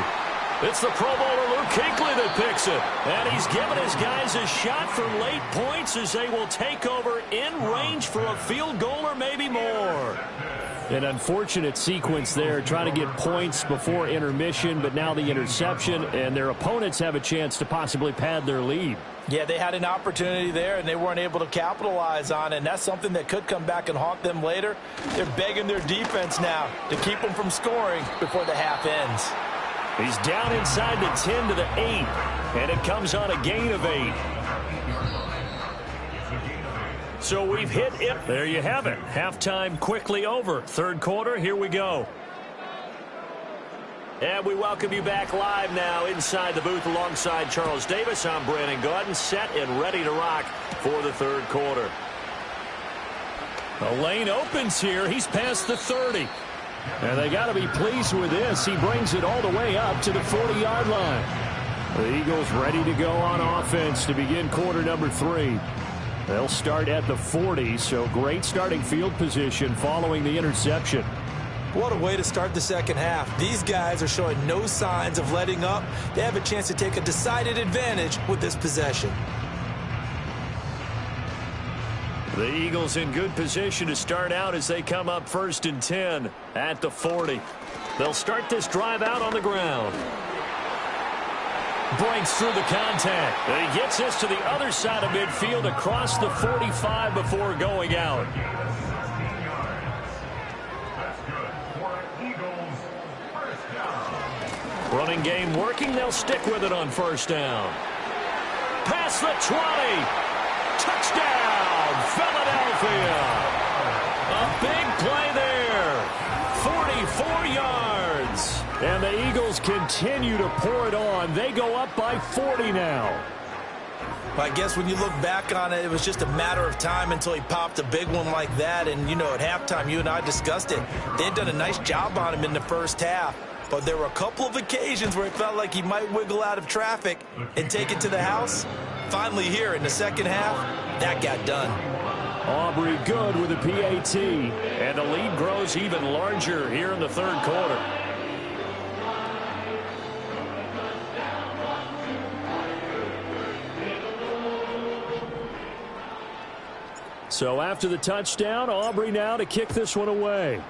It's the Pro Bowler Luke Kuechly that picks it. And he's given his guys a shot for late points as they will take over in range for a field goal or maybe more. An unfortunate sequence there, trying to get points before intermission, but now the interception, and their opponents have a chance to possibly pad their lead. Yeah, they had an opportunity there, and they weren't able to capitalize on it, and that's something that could come back and haunt them later. They're begging their defense now to keep them from scoring before the half ends. He's down inside the 10 to the 8, and it comes on a gain of 8. So we've hit it. There you have it. Halftime quickly over. 3rd quarter, here we go. And we welcome you back live now inside the booth alongside Charles Davis. I'm Brandon Gaudin, set and ready to rock for the 3rd quarter. The lane opens here. He's past the 30. And they got to be pleased with this. He brings it all the way up to the 40-yard line. The Eagles ready to go on offense to begin quarter number 3. They'll start at the 40, so great starting field position following the interception. What a way to start the second half. These guys are showing no signs of letting up. They have a chance to take a decided advantage with this possession. The Eagles in good position to start out as they come up 1st and 10 at the 40. They'll start this drive out on the ground. Breaks through the contact. And he gets this to the other side of midfield across the 45 before going out. Running game working. They'll stick with it on 1st down. Past the 20. Touchdown, Philadelphia. A big play there. 44 yards. And the Eagles continue to pour it on. They go up by 40 now. I guess when you look back on it, it was just a matter of time until he popped a big one like that. And, you know, at halftime, you and I discussed it. They had done a nice job on him in the first half. But there were a couple of occasions where it felt like he might wiggle out of traffic and take it to the house. Finally here in the second half, that got done. Aubrey good with a PAT. And the lead grows even larger here in the third quarter. So after the touchdown, Aubrey now to kick this one away.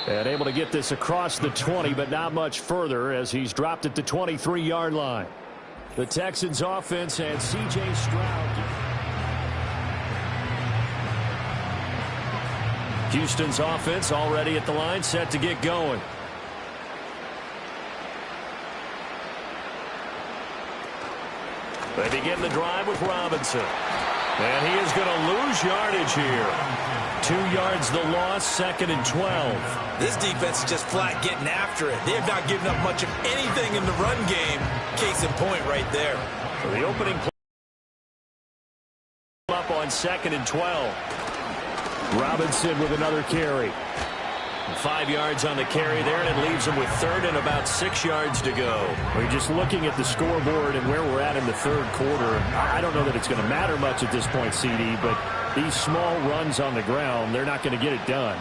And able to get this across the 20, but not much further as he's dropped at the 23-yard line. The Texans offense and C.J. Stroud. Houston's offense already at the line, set to get going. They begin the drive with Robinson. And he is going to lose yardage here. 2 yards the loss, 2nd and 12. This defense is just flat getting after it. They have not given up much of anything in the run game. Case in point right there. So the opening play up on 2nd and 12. Robinson with another carry. 5 yards on the carry there, and it leaves him with 3rd and about 6 yards to go. We're just looking at the scoreboard and where we're at in the third quarter. I don't know that it's going to matter much at this point, CD, but these small runs on the ground, they're not going to get it done.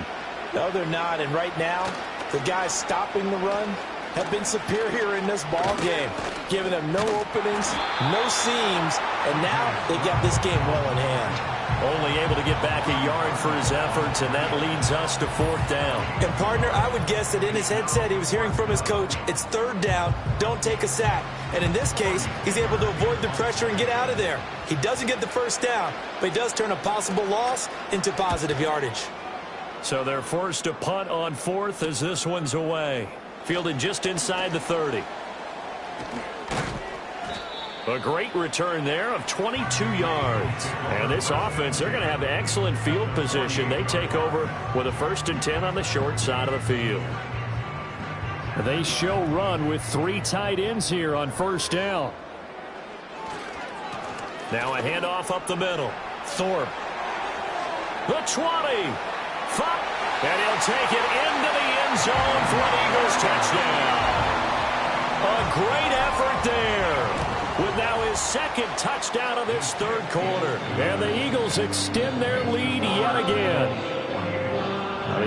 No, they're not. And right now, the guys stopping the run have been superior in this ball game, giving them no openings, no seams, and now they got this game well in hand. Only able to get back a yard for his efforts, and that leads us to 4th down. And, partner, I would guess that in his headset he was hearing from his coach, it's 3rd down, don't take a sack. And in this case, he's able to avoid the pressure and get out of there. He doesn't get the 1st down, but he does turn a possible loss into positive yardage. So they're forced to punt on 4th as this one's away. Fielded just inside the 30. A great return there of 22 yards. And this offense, they're going to have excellent field position. They take over with a 1st and 10 on the short side of the field. They show run with 3 tight ends here on 1st down. Now a handoff up the middle. Thorpe. The 20. And he'll take it into the end zone for an Eagles touchdown. A great effort there. With now his 2nd touchdown of this third quarter. And the Eagles extend their lead yet again.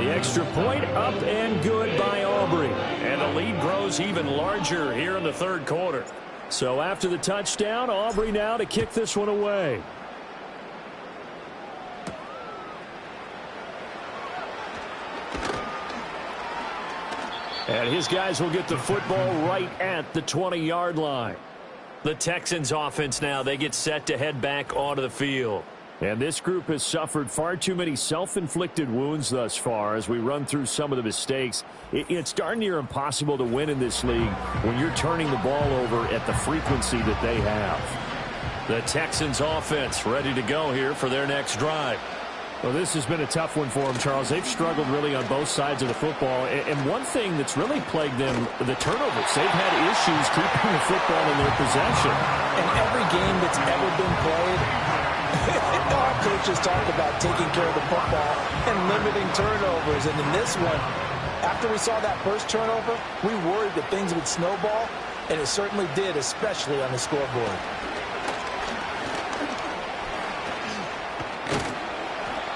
The extra point up and good by Aubrey. And the lead grows even larger here in the third quarter. So after the touchdown, Aubrey now to kick this one away. And his guys will get the football right at the 20-yard line. The Texans offense now, they get set to head back onto the field. And this group has suffered far too many self-inflicted wounds thus far as we run through some of the mistakes. It's darn near impossible to win in this league when you're turning the ball over at the frequency that they have. The Texans offense ready to go here for their next drive. Well, this has been a tough one for them, Charles. They've struggled really on both sides of the football. And one thing that's really plagued them, the turnovers. They've had issues keeping the football in their possession. In every game that's ever been played, our coaches talked about taking care of the football and limiting turnovers. And in this one, after we saw that first turnover, we worried that things would snowball, and it certainly did, especially on the scoreboard.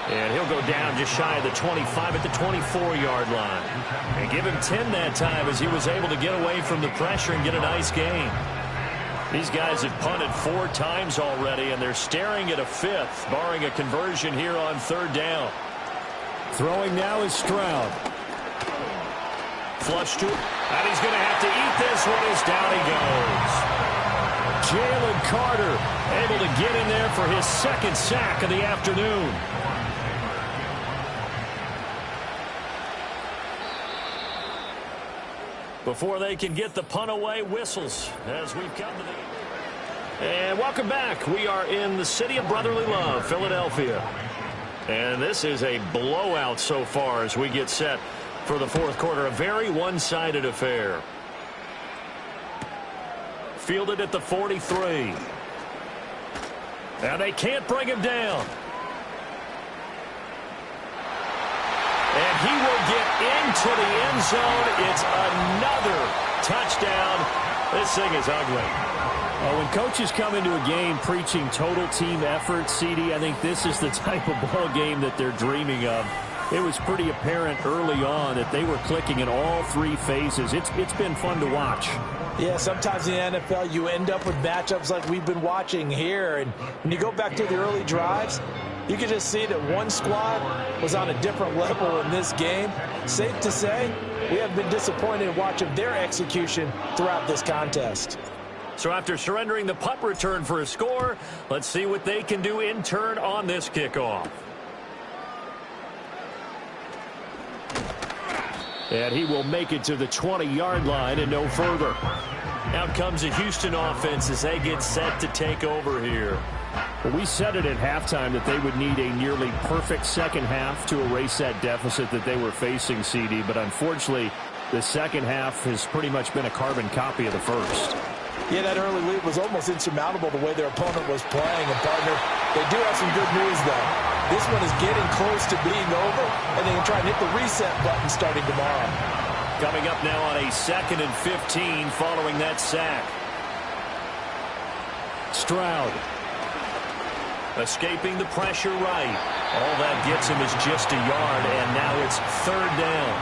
And he'll go down just shy of the 25 at the 24-yard line. And give him 10 that time as he was able to get away from the pressure and get a nice gain. These guys have punted 4 times already, and they're staring at a 5th, barring a conversion here on 3rd down. Throwing now is Stroud. Flush to it, and he's going to have to eat this one as down he goes. Jalen Carter able to get in there for his 2nd sack of the afternoon. Before they can get the punt away, whistles as we've come to the... And welcome back. We are in the city of brotherly love, Philadelphia. And this is a blowout so far as we get set for the 4th quarter. A very one-sided affair. Fielded at the 43. And they can't bring him down. And he will get into the end zone. It's another touchdown. This thing is ugly. When coaches come into a game preaching total team effort, CD, I think this is the type of ball game that they're dreaming of. It was pretty apparent early on that they were clicking in all 3 phases. It's been fun to watch. Yeah, sometimes in the NFL you end up with matchups like we've been watching here. And when you go back to the early drives, you can just see that one squad was on a different level in this game. Safe to say, we have been disappointed in watching their execution throughout this contest. So after surrendering the punt return for a score, let's see what they can do in turn on this kickoff. And he will make it to the 20-yard line and no further. Out comes the Houston offense as they get set to take over here. Well, we said it at halftime that they would need a nearly perfect second half to erase that deficit that they were facing, CD. But unfortunately, the second half has pretty much been a carbon copy of the first. Yeah, that early lead was almost insurmountable the way their opponent was playing. And, partner, they do have some good news, though. This one is getting close to being over, and they can try and hit the reset button starting tomorrow. Coming up now on a 2nd and 15 following that sack. Stroud. Escaping the pressure right. All that gets him is just a yard, and now it's 3rd down.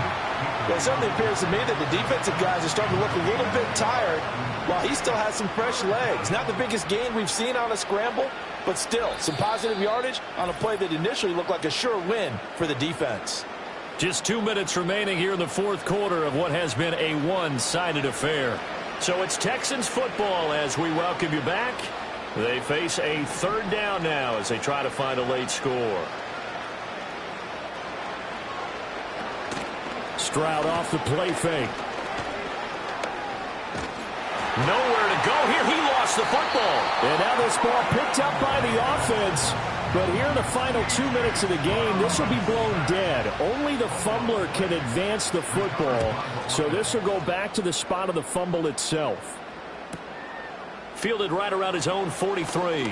Well, it certainly appears to me that the defensive guys are starting to look a little bit tired while he still has some fresh legs. Not the biggest gain we've seen on a scramble, but still some positive yardage on a play that initially looked like a sure win for the defense. Just 2 minutes remaining here in the 4th quarter of what has been a one-sided affair. So it's Texans football as we welcome you back. They face a 3rd down now as they try to find a late score. Stroud off the play fake. Nowhere to go here. He lost the football. And now this ball picked up by the offense. But here in the final 2 minutes of the game, this will be blown dead. Only the fumbler can advance the football. So this will go back to the spot of the fumble itself. Fielded right around his own 43.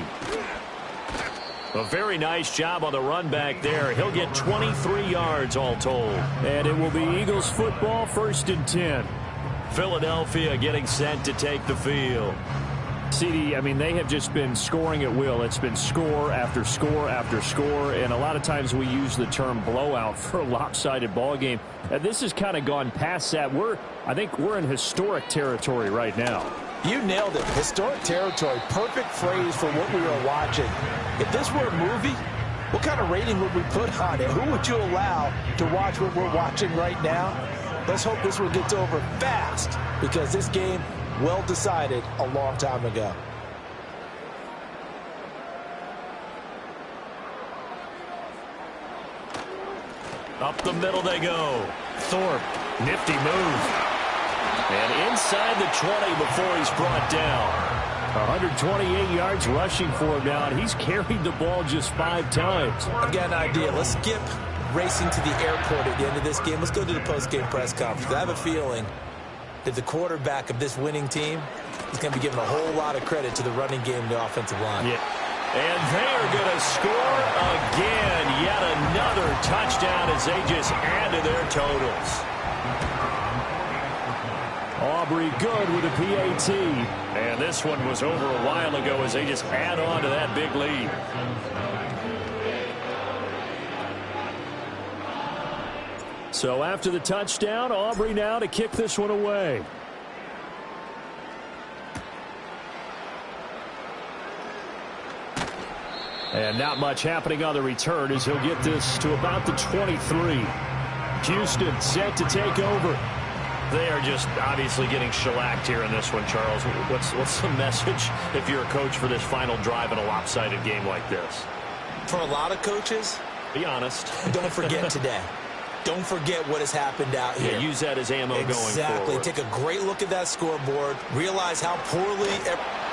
A very nice job on the run back there. He'll get 23 yards all told. And it will be Eagles football, 1st and 10. Philadelphia getting set to take the field. CD, I mean, they have just been scoring at will. It's been score after score after score, and a lot of times we use the term blowout for a lopsided ball game. This has kind of gone past that. I think we're in historic territory right now. You nailed it. Historic territory. Perfect phrase for what we are watching. If this were a movie, what kind of rating would we put on it? Who would you allow to watch what we're watching right now? Let's hope this one gets over fast, because this game, well decided a long time ago. Up the middle they go. Thorpe, nifty move. And inside the 20 before he's brought down. 128 yards rushing for him now, and he's carried the ball just 5 times. I've got an idea. Let's skip racing to the airport at the end of this game. Let's go to the post-game press conference. I have a feeling that the quarterback of this winning team is going to be giving a whole lot of credit to the running game and the offensive line. Yeah. And they are going to score again. Yet another touchdown as they just add to their totals. Aubrey good with a PAT. And this one was over a while ago as they just add on to that big lead. So after the touchdown, Aubrey now to kick this one away. And not much happening on the return as he'll get this to about the 23. Houston set to take over. They are just obviously getting shellacked here in this one, Charles. What's the message if you're a coach for this final drive in a lopsided game like this? For a lot of coaches, be honest. Don't forget today. Don't forget what has happened out here. Yeah, use that as ammo going forward. Exactly. Take a great look at that scoreboard. Realize how poorly...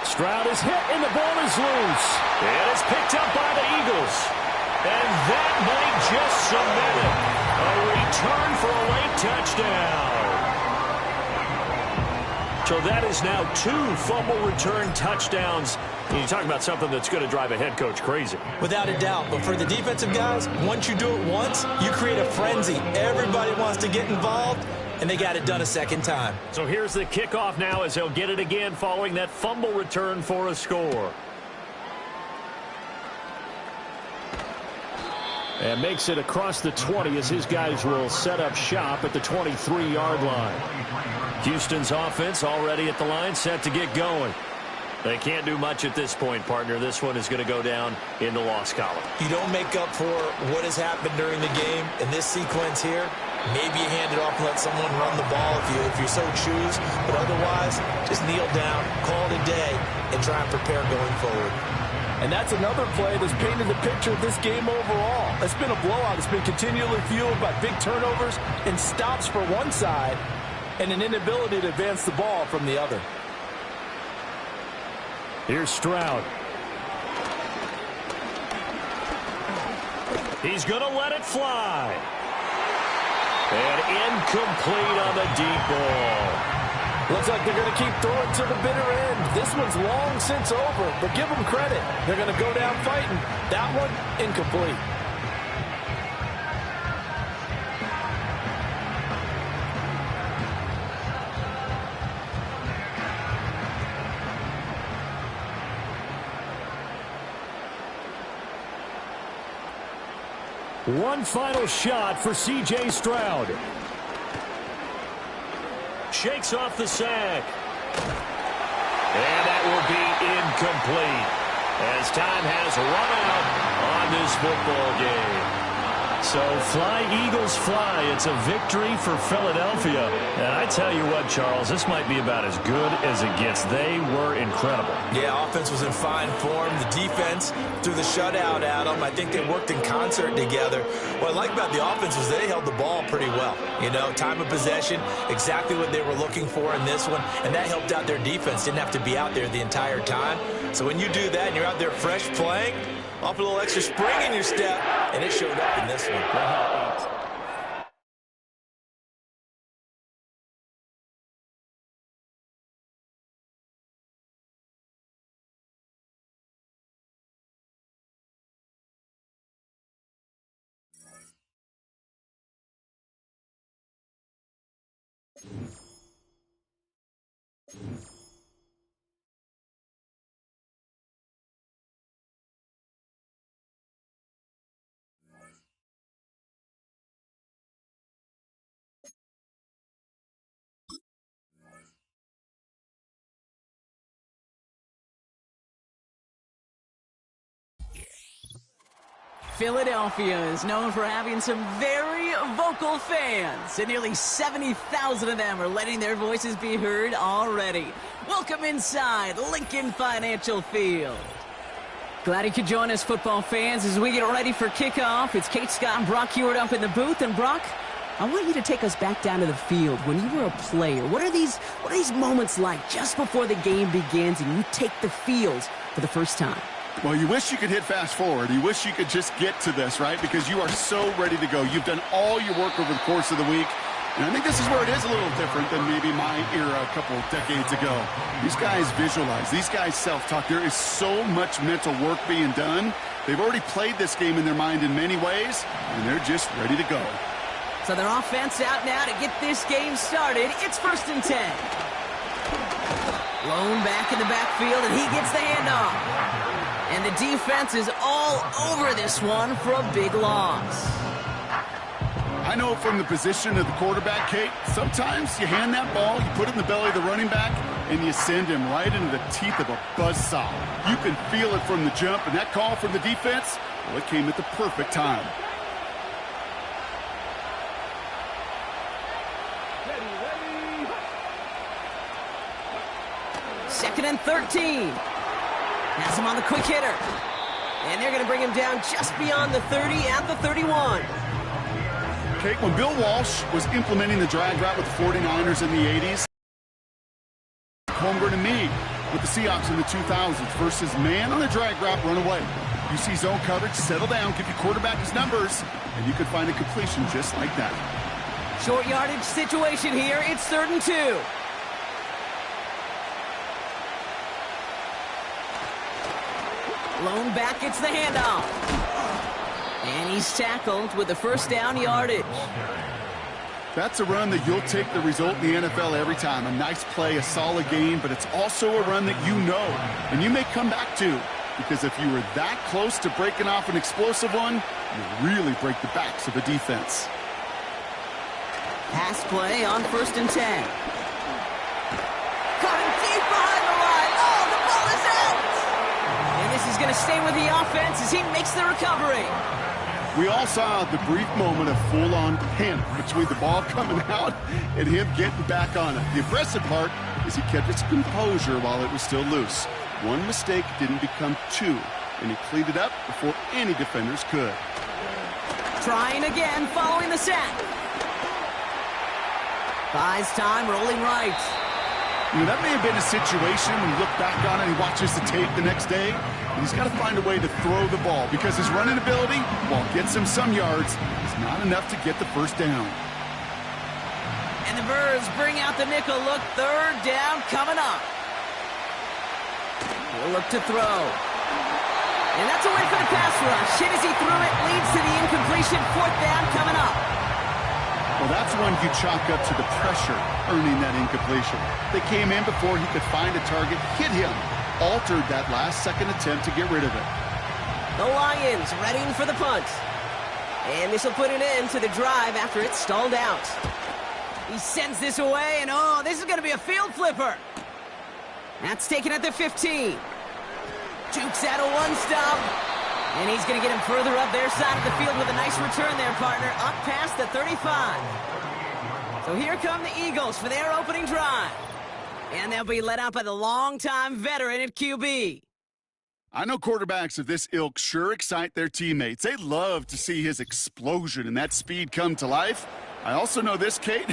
Stroud is hit, and the ball is loose. And it's picked up by the Eagles. And that might just cement it. A return for a late touchdown. So that is now 2 fumble return touchdowns. And you talk about something that's going to drive a head coach crazy. Without a doubt. But for the defensive guys, once you do it once, you create a frenzy. Everybody wants to get involved, and they got it done a second time. So here's the kickoff now as they'll get it again following that fumble return for a score. And makes it across the 20 as his guys will set up shop at the 23-yard line. Houston's offense already at the line, set to get going. They can't do much at this point, partner. This one is going to go down in the loss column. You don't make up for what has happened during the game in this sequence here. Maybe you hand it off and let someone run the ball if you so choose. But otherwise, just kneel down, call it a day, and try and prepare going forward. And that's another play that's painted the picture of this game overall. It's been a blowout. It's been continually fueled by big turnovers and stops for one side and an inability to advance the ball from the other. Here's Stroud. He's going to let it fly. And incomplete on the deep ball. Looks like they're going to keep throwing to the bitter end. This one's long since over, but give them credit. They're going to go down fighting. That one, incomplete. One final shot for C.J. Stroud. Shakes off the sack. And that will be incomplete as time has run out on this football game. So fly, Eagles, fly. It's a victory for Philadelphia. And I tell you what, Charles, this might be about as good as it gets. They were incredible. Yeah, offense was in fine form. The defense threw the shutout at them. I think they worked in concert together. What I like about the offense was they held the ball pretty well. You know, time of possession, exactly what they were looking for in this one. And that helped out their defense. Didn't have to be out there the entire time. So when you do that and you're out there fresh playing, off a little extra spring in your step, and it showed up in this one. Philadelphia is known for having some very vocal fans, and nearly 70,000 of them are letting their voices be heard already. Welcome inside Lincoln Financial Field. Glad you could join us, football fans, as we get ready for kickoff. It's Kate Scott and Brock Hewitt up in the booth. And Brock, I want you to take us back down to the field when you were a player. What are these moments like just before the game begins and you take the field for the first time? Well, you wish you could hit fast forward. You wish you could just get to this, right? Because you are so ready to go. You've done all your work over the course of the week. And I think this is where it is a little different than maybe my era a couple of decades ago. These guys visualize. These guys self-talk. There is so much mental work being done. They've already played this game in their mind in many ways, and they're just ready to go. So their offense out now to get this game started. It's 1st and 10. Lone back in the backfield, and he gets the handoff. And the defense is all over this one for a big loss. I know from the position of the quarterback, Kate, sometimes you hand that ball, you put it in the belly of the running back, and you send him right into the teeth of a buzzsaw. You can feel it from the jump, and that call from the defense, well, it came at the perfect time. Second and 13. Has him on the quick hitter. And they're going to bring him down just beyond the 30 at the 31. Kate, when Bill Walsh was implementing the drag route with the 49ers in the 80s, Holmgren and me with the Seahawks in the 2000s versus man on a drag route, run away. You see zone coverage, settle down, give your quarterback his numbers, and you could find a completion just like that. Short yardage situation here. It's 3rd and 2. Lone back gets the handoff. And he's tackled with the 1st down yardage. That's a run that you'll take the result in the NFL every time. A nice play, a solid game, but it's also a run that you know and you may come back to. Because if you were that close to breaking off an explosive one, you really break the backs of a defense. Pass play on 1st and 10. Coming deep behind the line. Oh, the ball is out! And this is going to stay with the offense as he makes the recovery. We all saw the brief moment of full-on panic between the ball coming out and him getting back on it. The impressive part is he kept his composure while it was still loose. One mistake didn't become two, and he cleaned it up before any defenders could. Trying again following the sack. Buys time, rolling right. You know, that may have been a situation when you look back on it and he watches the tape the next day, and he's got to find a way to throw the ball because his running ability, while it gets him some yards, is not enough to get the 1st down. And the Birds bring out the nickel look. 3rd down coming up. He'll look to throw. And that's away for the pass rush. Hit as he threw it, leads to the incompletion. 4th down coming up. Well, that's one you chalk up to the pressure earning that incompletion. They came in before he could find a target, hit him, altered that last-second attempt to get rid of it. The Lions readying for the punt. And this will put an end to the drive after it's stalled out. He sends this away, and oh, this is going to be a field flipper. That's taken at the 15. Jukes out a one-stop. And he's going to get him further up their side of the field with a nice return there, partner, up past the 35. So here come the Eagles for their opening drive. And they'll be led out by the longtime veteran at QB. I know quarterbacks of this ilk sure excite their teammates. They love to see his explosion and that speed come to life. I also know this, Kate,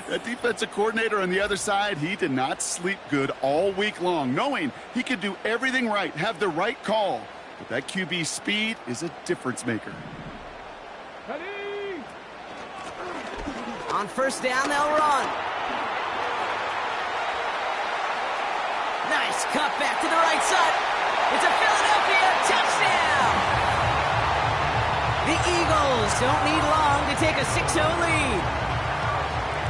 that defensive coordinator on the other side, he did not sleep good all week long, knowing he could do everything right, have the right call. But that QB speed is a difference maker. On 1st down, they'll run. Nice cut back to the right side. It's a Philadelphia touchdown. The Eagles don't need long to take a 6-0 lead.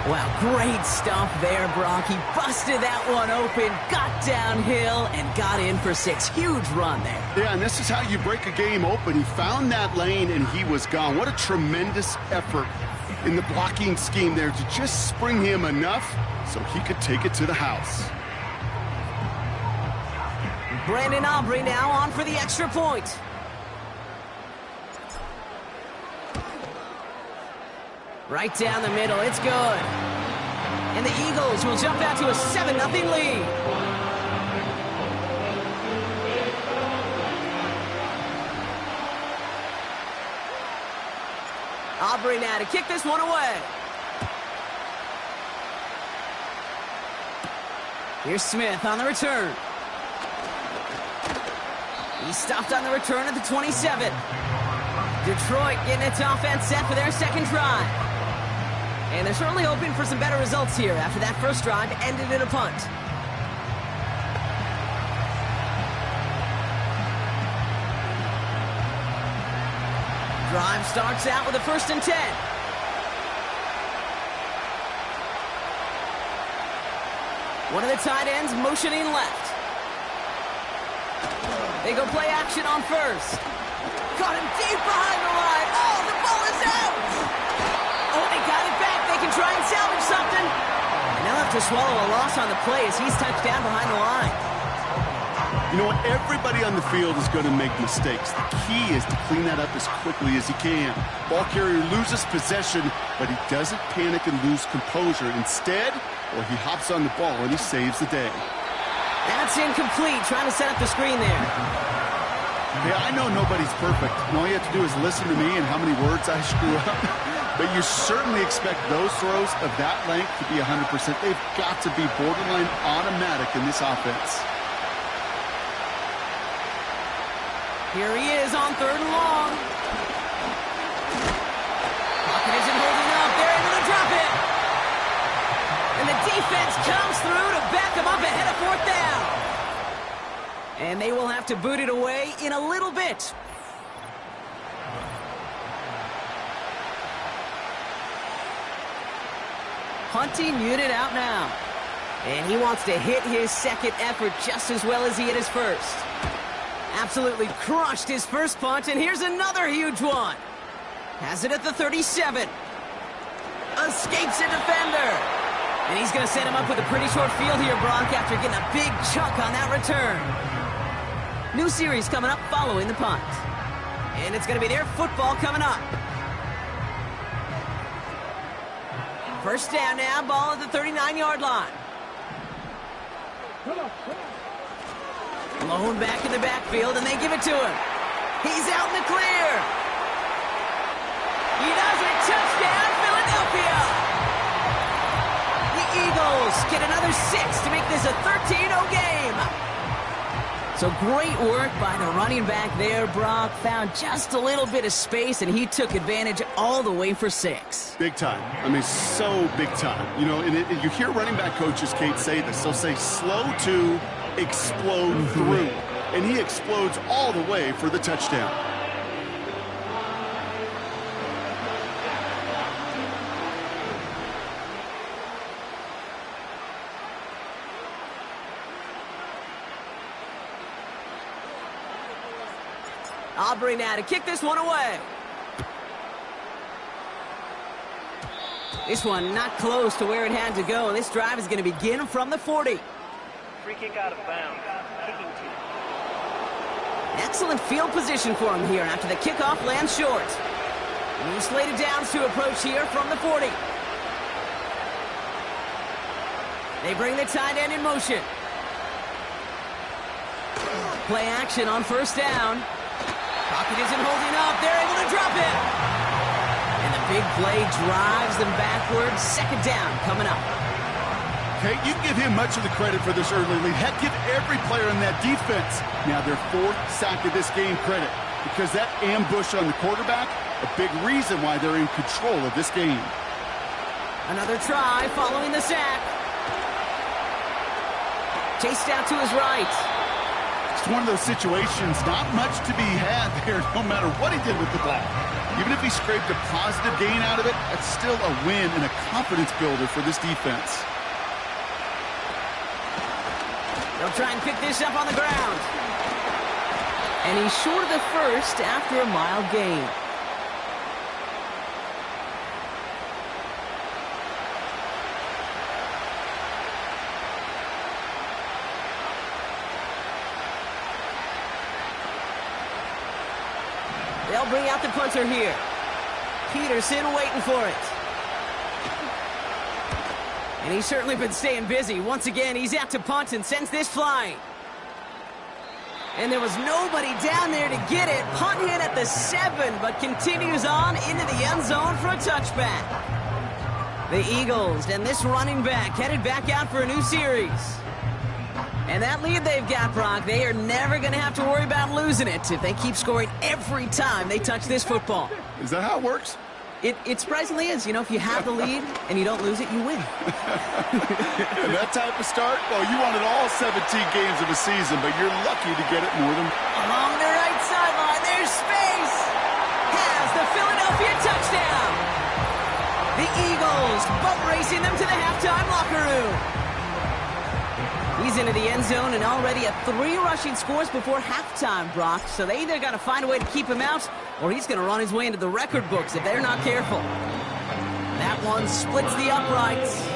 Wow, great stuff there, Brock. He busted that one open, got downhill, and got in for 6. Huge run there. Yeah, and this is how you break a game open. He found that lane, and he was gone. What a tremendous effort in the blocking scheme there to just spring him enough so he could take it to the house. Brandon Aubrey now on for the extra point. Right down the middle, it's good. And the Eagles will jump out to a 7-0 lead. Aubrey now to kick this one away. Here's Smith on the return. He stopped on the return at the 27. Detroit getting its offense set for their second drive. And they're certainly hoping for some better results here after that first drive ended in a punt. Drive starts out with a 1st and 10. One of the tight ends motioning left. They go play action on first. Got him deep behind the line. Oh, the ball is out. Oh, they got it back. They can try and salvage something. And they'll have to swallow a loss on the play as he's touched down behind the line. You know what? Everybody on the field is going to make mistakes. The key is to clean that up as quickly as he can. Ball carrier loses possession, but he doesn't panic and lose composure. Instead, he hops on the ball and he saves the day. That's incomplete. Trying to set up the screen there. Hey, I know nobody's perfect. And all you have to do is listen to me and how many words I screw up. But you certainly expect those throws of that length to be 100%. They've got to be borderline automatic in this offense. Here he is on 3rd and long. Pocket isn't holding up. They're able to drop it. And the defense comes through to back him up ahead of 4th down. And they will have to boot it away in a little bit. Punting unit out now. And he wants to hit his second effort just as well as he hit his first. Absolutely crushed his first punt, and here's another huge one. Has it at the 37. Escapes a defender. And he's going to set him up with a pretty short field here, Brock, after getting a big chunk on that return. New series coming up following the punt. And it's going to be their football coming up. First down now, ball at the 39-yard line. Blown back in the backfield, and they give it to him. He's out in the clear. He does it. Touchdown, Philadelphia. The Eagles get another 6 to make this a 13-0 game. So great work by the running back there, Brock. Found just a little bit of space, and he took advantage all the way for 6. Big time. I mean, so big time. You know, and you hear running back coaches, Kate, say this. They'll say slow to explode through. And he explodes all the way for the touchdown. Aubrey now to kick this one away. This one not close to where it had to go. This drive is going to begin from the 40. Free kick out of bounds. Kicking team. Excellent field position for him here after the kickoff lands short. New slated downs to approach here from the 40. They bring the tight end in motion. Play action on first down. Pocket isn't holding up. They're able to drop it. And the big play drives them backwards. Second down coming up. Okay, you can give him much of the credit for this early lead. Heck, give every player in that defense now their 4th sack of this game credit, because that ambush on the quarterback, a big reason why they're in control of this game. Another try following the sack. Chased out to his right. It's one of those situations, not much to be had there, no matter what he did with the ball. Even if he scraped a positive gain out of it, that's still a win and a confidence builder for this defense. They'll try and pick this up on the ground. And he's short of the first after a mile gain. They'll bring out the punter here. Peterson waiting for it. And he's certainly been staying busy. Once again, he's out to punt and sends this flying. And there was nobody down there to get it. Punt hit at the 7, but continues on into the end zone for a touchback. The Eagles and this running back headed back out for a new series. And that lead they've got, Brock, they are never going to have to worry about losing it if they keep scoring every time they touch this football. Is that how it works? It surprisingly is. You know, if you have the lead and you don't lose it, you win. And that type of start, well, you wanted all 17 games of a season, but you're lucky to get it more than... Along the right sideline, there's space. Has the Philadelphia touchdown. The Eagles boat racing them to the halftime locker room. He's into the end zone and already at 3 rushing scores before halftime, Brock. So they either got to find a way to keep him out, or he's going to run his way into the record books if they're not careful. That one splits the uprights.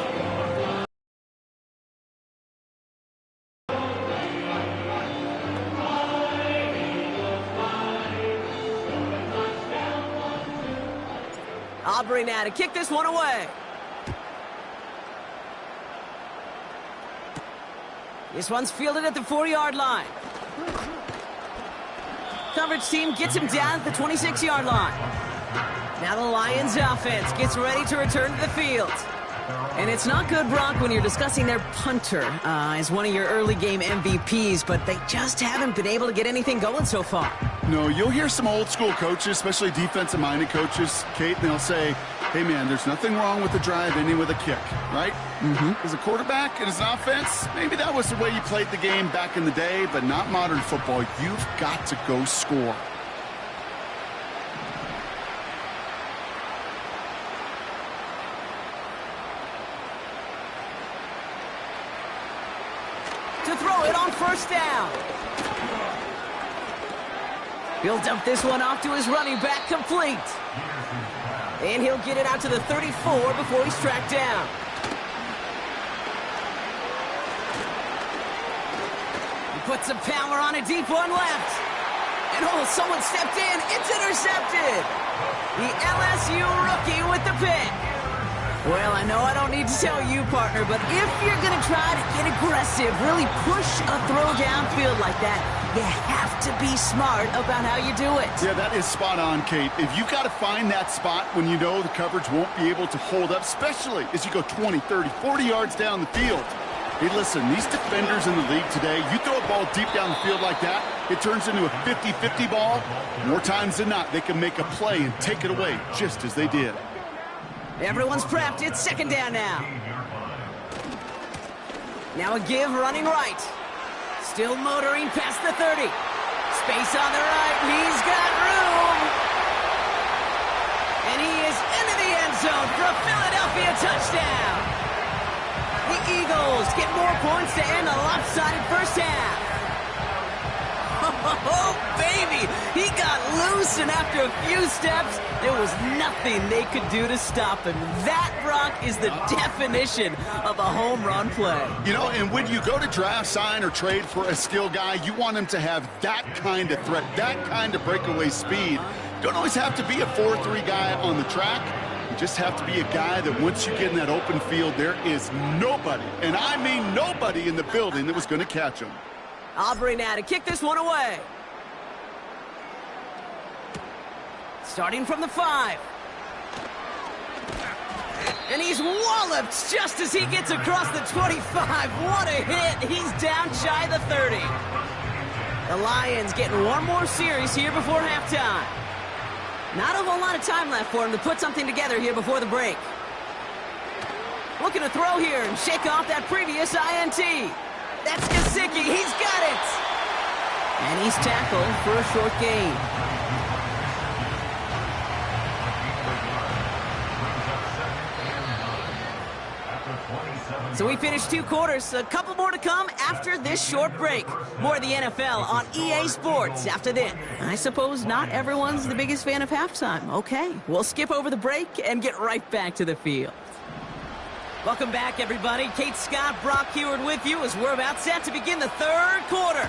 Aubrey now to kick this one away. This one's fielded at the 4-yard line. Coverage team gets him down at the 26-yard line. Now the Lions offense gets ready to return to the field. And it's not good, Brock, when you're discussing their punter as one of your early game MVPs, but they just haven't been able to get anything going so far. No, you'll hear some old school coaches, especially defensive-minded coaches, Kate, and they'll say, hey, man, there's nothing wrong with the drive ending with a kick, right? As a quarterback and as an offense, maybe that was the way you played the game back in the day, but not modern football. You've got to go score. To throw it on first down. He'll dump this one off to his running back, complete. And he'll get it out to the 34 before he's tracked down. He puts some power on a deep one left. And oh, someone stepped in. It's intercepted. The LSU rookie with the pick. Well, I know I don't need to tell you, partner, but if you're going to try to get aggressive, really push a throw downfield like that, you have to be smart about how you do it. Yeah, that is spot on, Kate. If you've got to find that spot when you know the coverage won't be able to hold up, especially as you go 20, 30, 40 yards down the field. Hey, listen, these defenders in the league today, you throw a ball deep down the field like that, it turns into a 50-50 ball. More times than not, they can make a play and take it away, just as they did. Everyone's prepped. It's second down now. Now a give running right. Still motoring past the 30. Space on the right. He's got room. And he is into the end zone for a Philadelphia touchdown. The Eagles get more points to end a lopsided first half. Oh, baby! He got loose, and after a few steps, there was nothing they could do to stop him. That, Brock, is the definition of a home run play. You know, and when you go to draft, sign, or trade for a skill guy, you want him to have that kind of threat, that kind of breakaway speed. Don't always have to be a 4-3 guy on the track. You just have to be a guy that once you get in that open field, there is nobody, and I mean nobody in the building that was going to catch him. Aubrey now to kick this one away. Starting from the 5. And he's walloped just as he gets across the 25. What a hit. He's down shy of the 30. The Lions getting one more series here before halftime. Not a whole lot of time left for him to put something together here before the break. Looking to throw here and shake off that previous INT. That's Gesicki. He's got it. And he's tackled for a short gain. So we finished 2 quarters. A couple more to come after this short break. More of the NFL on EA Sports after this. I suppose not everyone's the biggest fan of halftime. Okay, we'll skip over the break and get right back to the field. Welcome back, everybody. Kate Scott, Brock Heward with you as we're about set to begin the third quarter.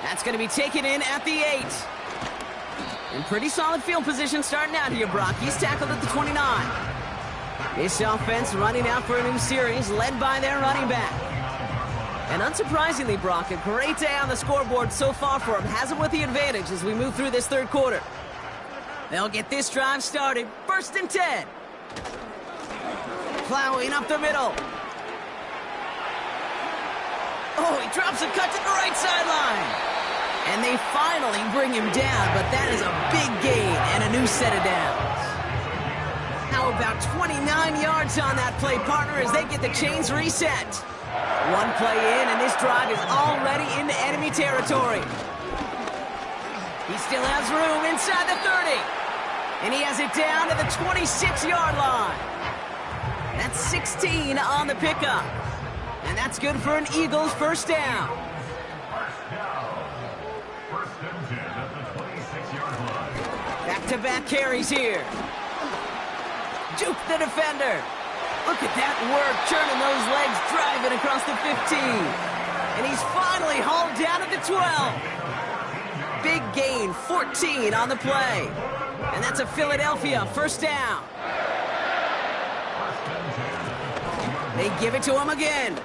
That's going to be taken in at the 8. In pretty solid field position starting out here, Brock. He's tackled at the 29. This offense running out for a new series led by their running back. And unsurprisingly, Brock, a great day on the scoreboard so far for him. Has him with the advantage as we move through this third quarter. They'll get this drive started. 1st and 10. Plowing up the middle. Oh, he drops a cut to the right sideline. And they finally bring him down, but that is a big gain and a new set of downs. How about 29 yards on that play, partner, as they get the chains reset. One play in, and this drive is already into enemy territory. He still has room inside the 30. And he has it down to the 26-yard line. That's 16 on the pickup. And that's good for an Eagles first down. First and 10 at the 26-yard line. Back-to-back carries here. Juke the defender. Look at that work, churning those legs, driving across the 15. And he's finally hauled down at the 12. Big gain, 14 on the play. And that's a Philadelphia first down. They give it to him again.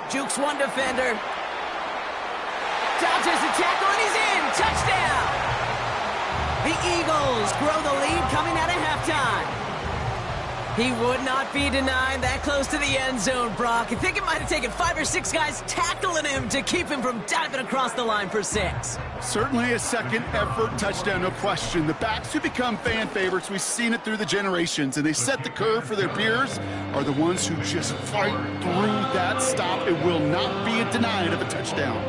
Jukes one defender. Dodges the tackle, and he's in. Touchdown. The Eagles grow the lead coming out of halftime. He would not be denied that close to the end zone, Brock. I think it might have taken 5 or 6 guys tackling him to keep him from diving across the line for 6. Certainly a second effort touchdown, no question. The backs who become fan favorites, we've seen it through the generations, and they set the curve for their peers, are the ones who just fight through that stop. It will not be denied of a touchdown.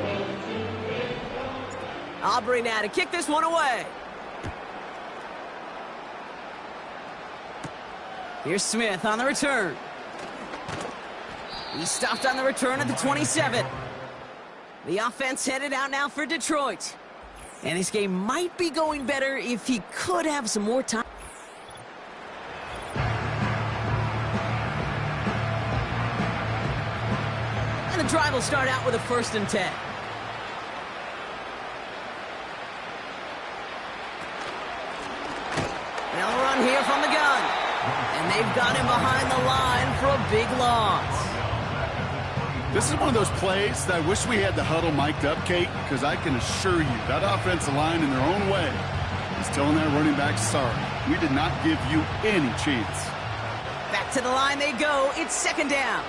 Aubrey now to kick this one away. Here's Smith on the return. He stopped on the return at the 27. The offense headed out now for Detroit. And this game might be going better if he could have some more time. And the drive will start out with a 1st and 10. They'll run here from the gun. And they've got him behind the line for a big loss. This is one of those plays that I wish we had the huddle mic'd up, Kate, because I can assure you that offensive line in their own way is telling that running back, sorry, we did not give you any chance. Back to the line they go. It's 2nd down.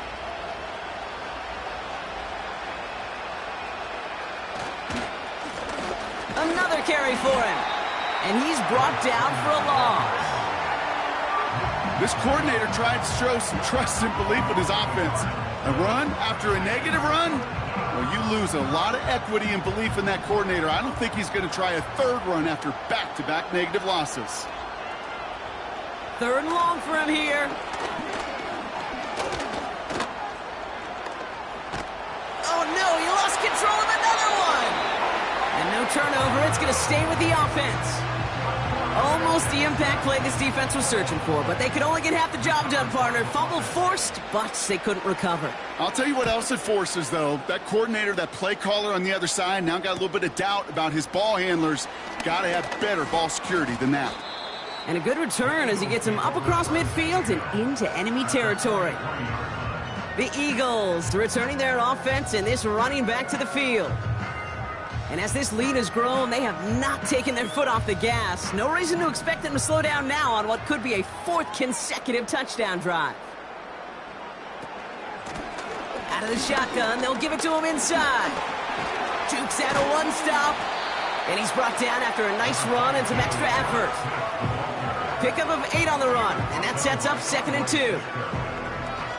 Another carry for him. And he's brought down for a loss. This coordinator tried to show some trust and belief in his offense. A run after a negative run? Well, you lose a lot of equity and belief in that coordinator. I don't think he's going to try a 3rd run after back-to-back negative losses. 3rd and long for him here. Oh, no, he lost control of another one. And no turnover. It's going to stay with the offense. Almost the impact play this defense was searching for, but they could only get half the job done, partner. Fumble forced, but they couldn't recover. I'll tell you what else it forces, though. That coordinator, that play caller on the other side, now got a little bit of doubt about his ball handlers. Got to have better ball security than that. And a good return as he gets him up across midfield and into enemy territory. The Eagles returning their offense and this running back to the field. And as this lead has grown, they have not taken their foot off the gas. No reason to expect them to slow down now on what could be a 4th consecutive touchdown drive. Out of the shotgun, they'll give it to him inside. Jukes out a 1-stop. And he's brought down after a nice run and some extra effort. Pickup of 8 on the run, and that sets up 2nd and 2.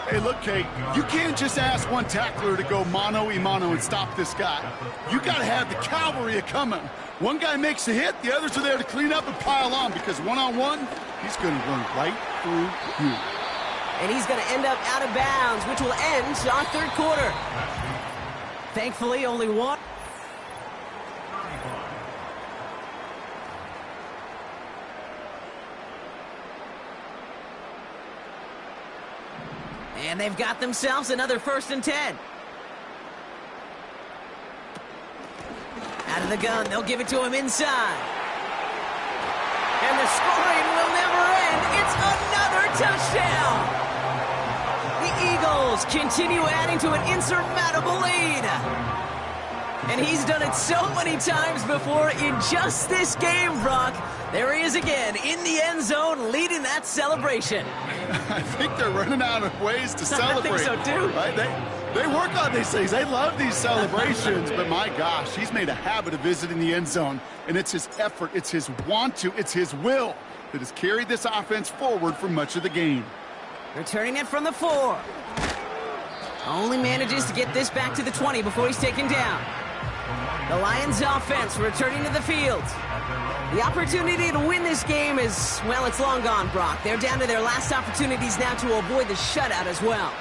Hey, look, Kate, you can't just ask one tackler to go mano-a-mano and stop this guy. You got to have the cavalry coming. One guy makes a hit, the others are there to clean up and pile on, because one-on-one, he's going to run right through you. And he's going to end up out of bounds, which will end our 3rd quarter. Thankfully, only one. And they've got themselves another 1st and 10. Out of the gun, they'll give it to him inside. And the scoring will never end. It's another touchdown. The Eagles Eagles continue adding to an insurmountable lead. And he's done it so many times before in just this game, Brock. There he is again in the end zone leading that celebration. I think they're running out of ways to celebrate. I think so, too. Right? They work on these things. They love these celebrations. But, my gosh, he's made a habit of visiting the end zone. And it's his effort, it's his want to, it's his will that has carried this offense forward for much of the game. Returning it from the 4. Only manages to get this back to the 20 before he's taken down. The Lions offense returning to the field. The opportunity to win this game is, well, it's long gone, Brock. They're down to their last opportunities now to avoid the shutout as well.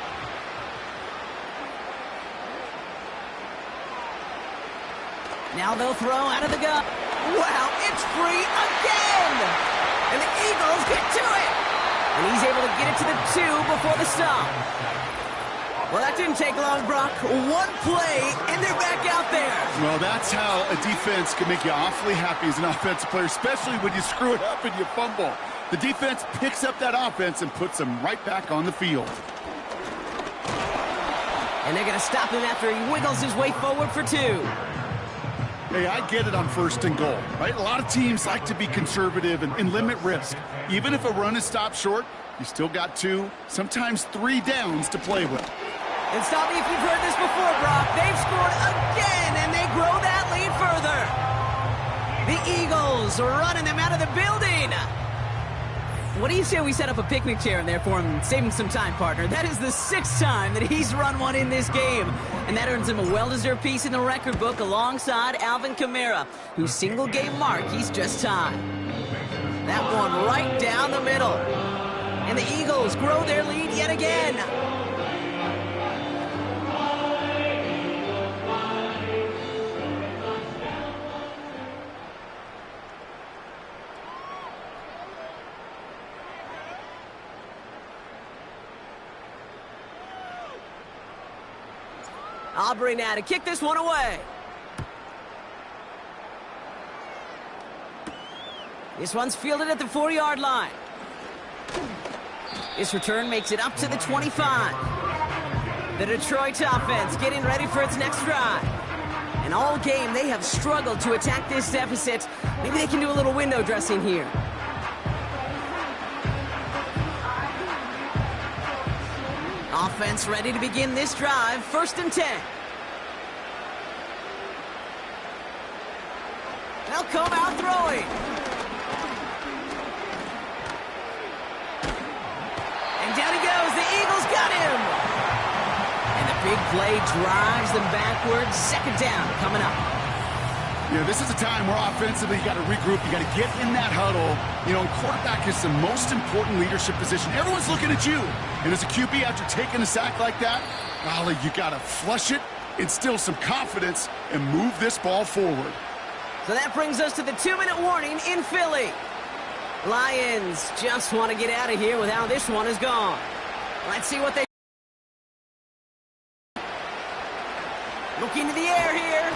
Now they'll throw out of the gun. Wow, it's free again! And the Eagles get to it! And he's able to get it to the 2 before the stop. Well, that didn't take long, Brock. One play, and they're back out there. Well, that's how a defense can make you awfully happy as an offensive player, especially when you screw it up and you fumble. The defense picks up that offense and puts them right back on the field. And they're going to stop him after he wiggles his way forward for 2. Hey, I get it on 1st and goal, right? A lot of teams like to be conservative and limit risk. Even if a run is stopped short, you still got 2, sometimes 3 downs to play with. And stop me if you've heard this before, Brock. They've scored again, and they grow that lead further. The Eagles running them out of the building. What do you say we set up a picnic chair in there for him and save him some time, partner? That is the 6th time that he's run one in this game. And that earns him a well-deserved piece in the record book alongside Alvin Kamara, whose single-game mark he's just tied. That one right down the middle. And the Eagles grow their lead yet again. Aubrey now to kick this one away. This one's fielded at the 4-yard line. This return makes it up to the 25. The Detroit offense getting ready for its next drive. And all game, they have struggled to attack this deficit. Maybe they can do a little window dressing here. Offense ready to begin this drive. 1st and 10. They'll come out throwing. And down he goes. The Eagles got him. And the big play drives them backwards. 2nd down coming up. Yeah, this is a time where offensively you got to regroup. You got to get in that huddle. You know, quarterback is the most important leadership position. Everyone's looking at you. And as a QB, after taking a sack like that, golly, you got to flush it, instill some confidence, and move this ball forward. So that brings us to the 2-minute warning in Philly. Lions just want to get out of here with how this one is gone. Let's see what they... Looking to the air here.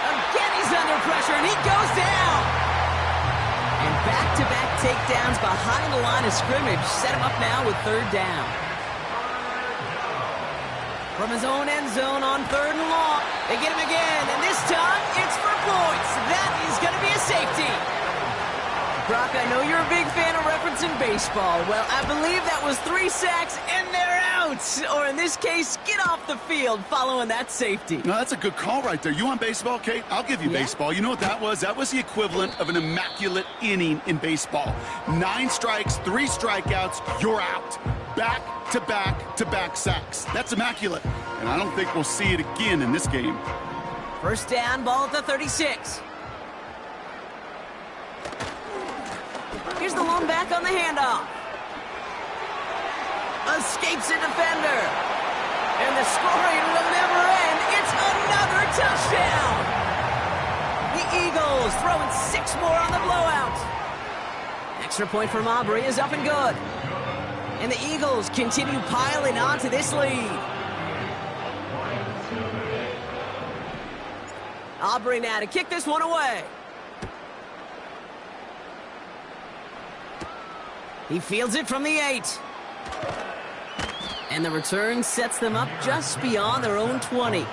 Again, he's under pressure, and he goes down. And back-to-back takedowns behind the line of scrimmage set him up now with 3rd down. From his own end zone on 3rd and long. They get him again, and this time it's for points. That is going to be a safety. Brock, I know you're a big fan of referencing baseball. Well, I believe that was 3 sacks, and they're out. Or in this case, get off the field following that safety. No, that's a good call right there. You want baseball, Kate? I'll give you baseball. You know what that was? That was the equivalent of an immaculate inning in baseball. 9 strikes, 3 strikeouts, you're out. Back-to-back-to-back sacks. That's immaculate. And I don't think we'll see it again in this game. 1st down, ball at the 36. Here's the lone back on the handoff. Escapes a defender. And the scoring will never end. It's another touchdown. The Eagles throwing 6 more on the blowout. Extra point from Aubrey is up and good. And the Eagles continue piling on to this lead. Aubrey now to kick this one away. He fields it from the 8. And the return sets them up just beyond their own 20.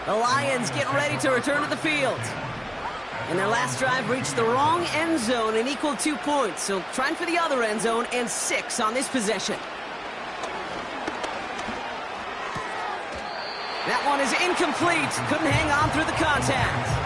The Lions getting ready to return to the field. And their last drive reached the wrong end zone and equaled 2 points. So trying for the other end zone and 6 on this possession. That one is incomplete. Couldn't hang on through the contact.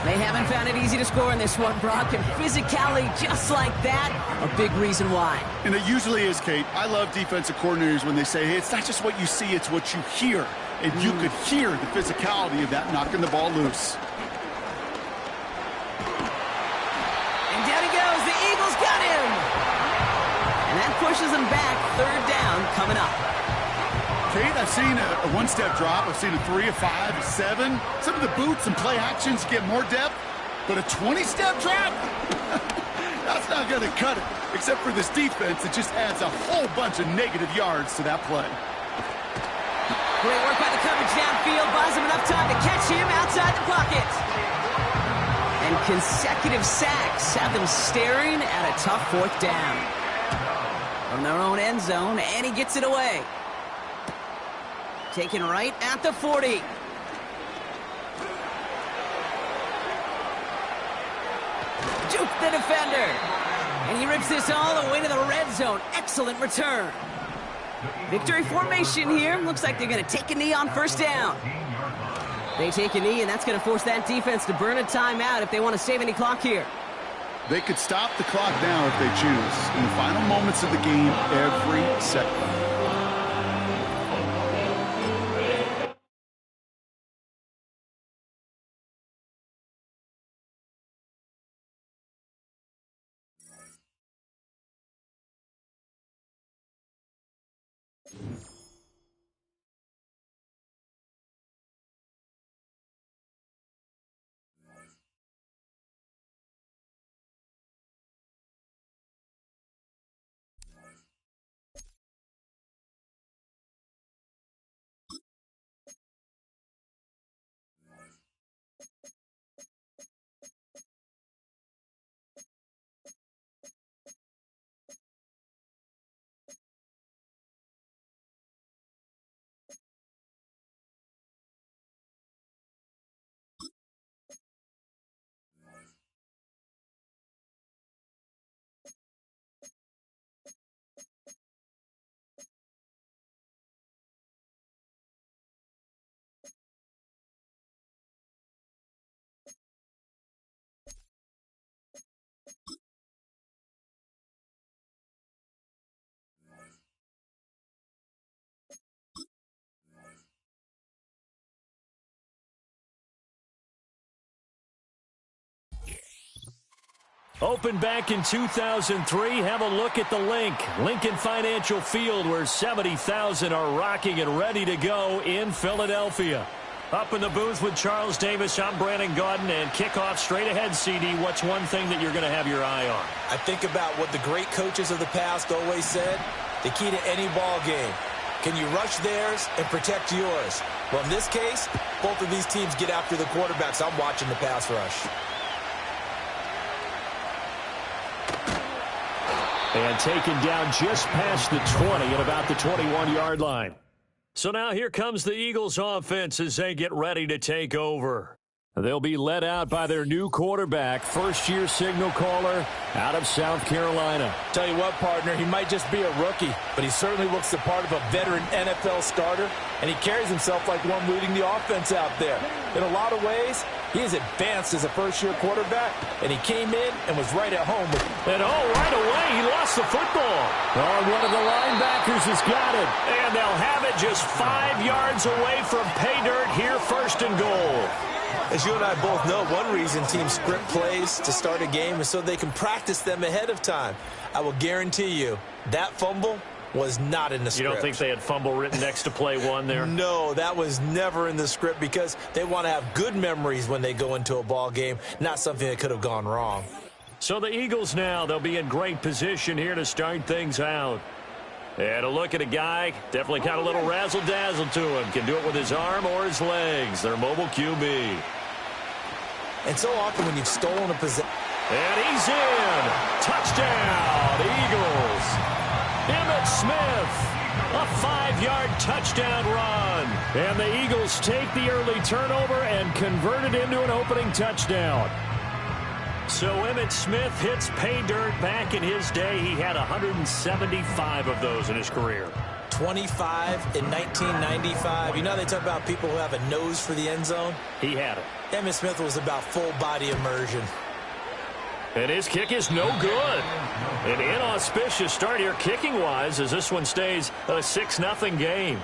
They haven't found it easy to score in this one, Brock. And physicality just like that, a big reason why. And it usually is, Kate. I love defensive coordinators when they say, hey, it's not just what you see, it's what you hear. And you could hear the physicality of that knocking the ball loose. And down he goes. The Eagles got him. And that pushes them back. 3rd down coming up. Kate, I've seen a one-step drop. I've seen a 3, a 5, a 7. Some of the boots and play actions get more depth. But a 20-step drop? That's not going to cut it. Except for this defense, it just adds a whole bunch of negative yards to that play. Great work by the coverage downfield. Buys him enough time to catch him outside the pocket. And consecutive sacks have them staring at a tough 4th down. From their own end zone, and he gets it away. Taken right at the 40. Juke the defender. And he rips this all the way to the red zone. Excellent return. Victory formation here. Looks like they're going to take a knee on 1st down. They take a knee, and that's going to force that defense to burn a timeout if they want to save any clock here. They could stop the clock now if they choose. In the final moments of the game, every second. Opened back in 2003, have a look at the Lincoln Financial Field, where 70,000 are rocking and ready to go in Philadelphia. Up in the booth with Charles Davis, I'm Brandon Gaudin, and kickoff straight ahead, CD. What's one thing that you're going to have your eye on? I think about what the great coaches of the past always said. The key to any ball game. Can you rush theirs and protect yours? Well, in this case, both of these teams get after the quarterbacks. I'm watching the pass rush. And taken down just past the 20 at about the 21-yard line. So now here comes the Eagles offense as they get ready to take over. They'll be led out by their new quarterback, first-year signal caller out of South Carolina. Tell you what, partner, he might just be a rookie, but he certainly looks the part of a veteran NFL starter, and he carries himself like one leading the offense out there. In a lot of ways, he is advanced as a first-year quarterback, and he came in and was right at home. And right away, he lost the football. One of the linebackers has got it, and they'll have it just 5 yards away from pay dirt here, 1st and goal. As you and I both know, one reason teams script plays to start a game is so they can practice them ahead of time. I will guarantee you that fumble was not in the script. You don't think they had fumble written next to play 1 there? No, that was never in the script because they want to have good memories when they go into a ball game, not something that could have gone wrong. So the Eagles now, they'll be in great position here to start things out. And a look at a guy, definitely got a little razzle-dazzle to him. Can do it with his arm or his legs. Their mobile QB. And so often when you've stolen a possession. And he's in. Touchdown, Eagles. Emmitt Smith. 5-yard touchdown run. And the Eagles take the early turnover and convert it into an opening touchdown. So Emmitt Smith hits pay dirt. Back in his day, he had 175 of those in his career. 25 in 1995. You know they talk about people who have a nose for the end zone? He had it. Emmitt Smith was about full body immersion. And his kick is no good. An inauspicious start here kicking-wise as this one stays a 6-0 game.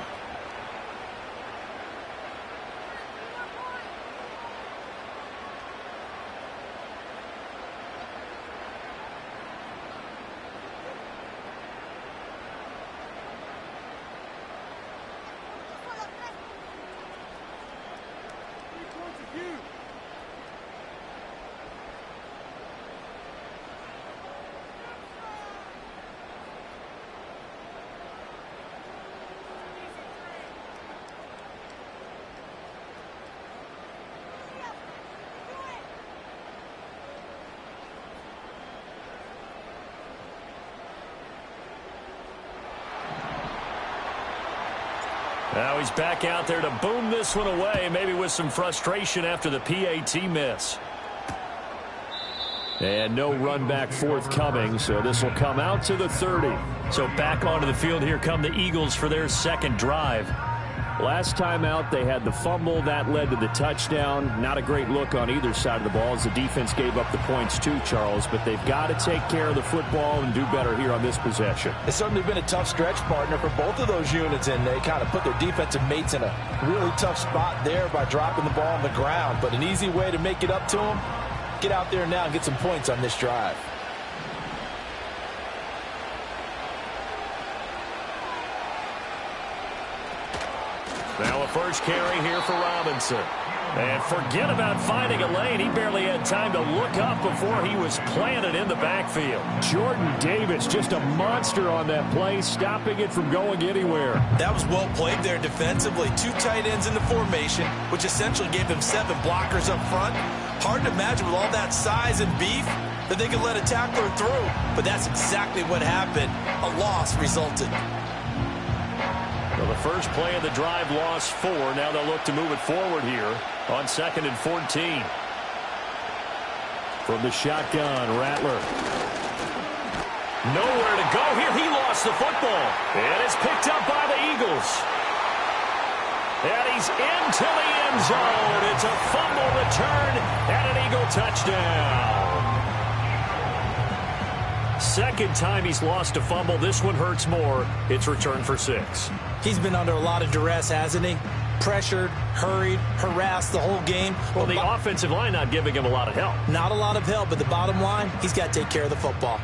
Now he's back out there to boom this one away, maybe with some frustration after the PAT miss. And no run back forthcoming, so this will come out to the 30. So back onto the field, here come the Eagles for their second drive. Last time out, they had the fumble. That led to the touchdown. Not a great look on either side of the ball as the defense gave up the points too, Charles. But they've got to take care of the football and do better here on this possession. It's certainly been a tough stretch, partner, for both of those units, and they kind of put their defensive mates in a really tough spot there by dropping the ball on the ground. But an easy way to make it up to them, get out there now and get some points on this drive. Now a first carry here for Robinson. And forget about finding a lane. He barely had time to look up before he was planted in the backfield. Jordan Davis, just a monster on that play, stopping it from going anywhere. That was well played there defensively. 2 tight ends in the formation, which essentially gave them 7 blockers up front. Hard to imagine with all that size and beef that they could let a tackler through. But that's exactly what happened. A loss resulted. Well, the first play of the drive lost 4. Now they'll look to move it forward here on 2nd and 14. From the shotgun, Rattler. Nowhere to go here. He lost the football. And it's picked up by the Eagles. And he's into the end zone. It's a fumble return and an Eagle touchdown. Second time he's lost a fumble. This one hurts more. It's returned for 6. He's been under a lot of duress, hasn't he? Pressured, hurried, harassed the whole game. Well, the offensive line not giving him a lot of help. Not a lot of help, but the bottom line, he's got to take care of the football.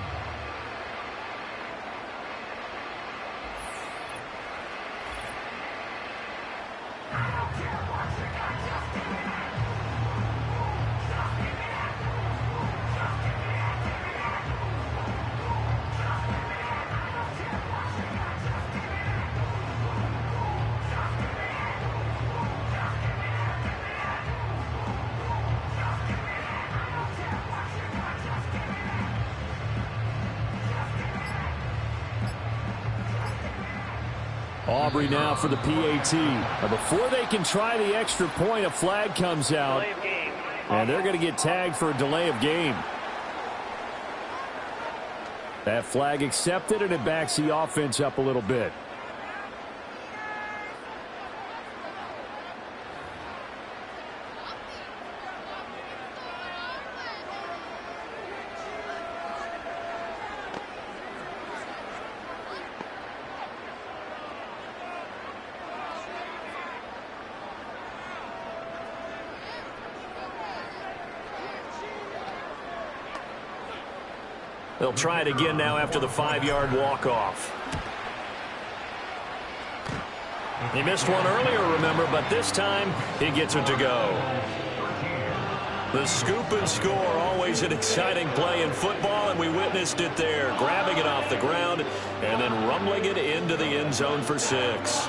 Aubrey now for the PAT. Now before they can try the extra point, a flag comes out. And they're going to get tagged for a delay of game. That flag accepted, and it backs the offense up a little bit. They'll try it again now after the 5-yard walk-off. He missed one earlier, remember, but this time he gets it to go. The scoop and score, always an exciting play in football, and we witnessed it there, grabbing it off the ground and then rumbling it into the end zone for 6.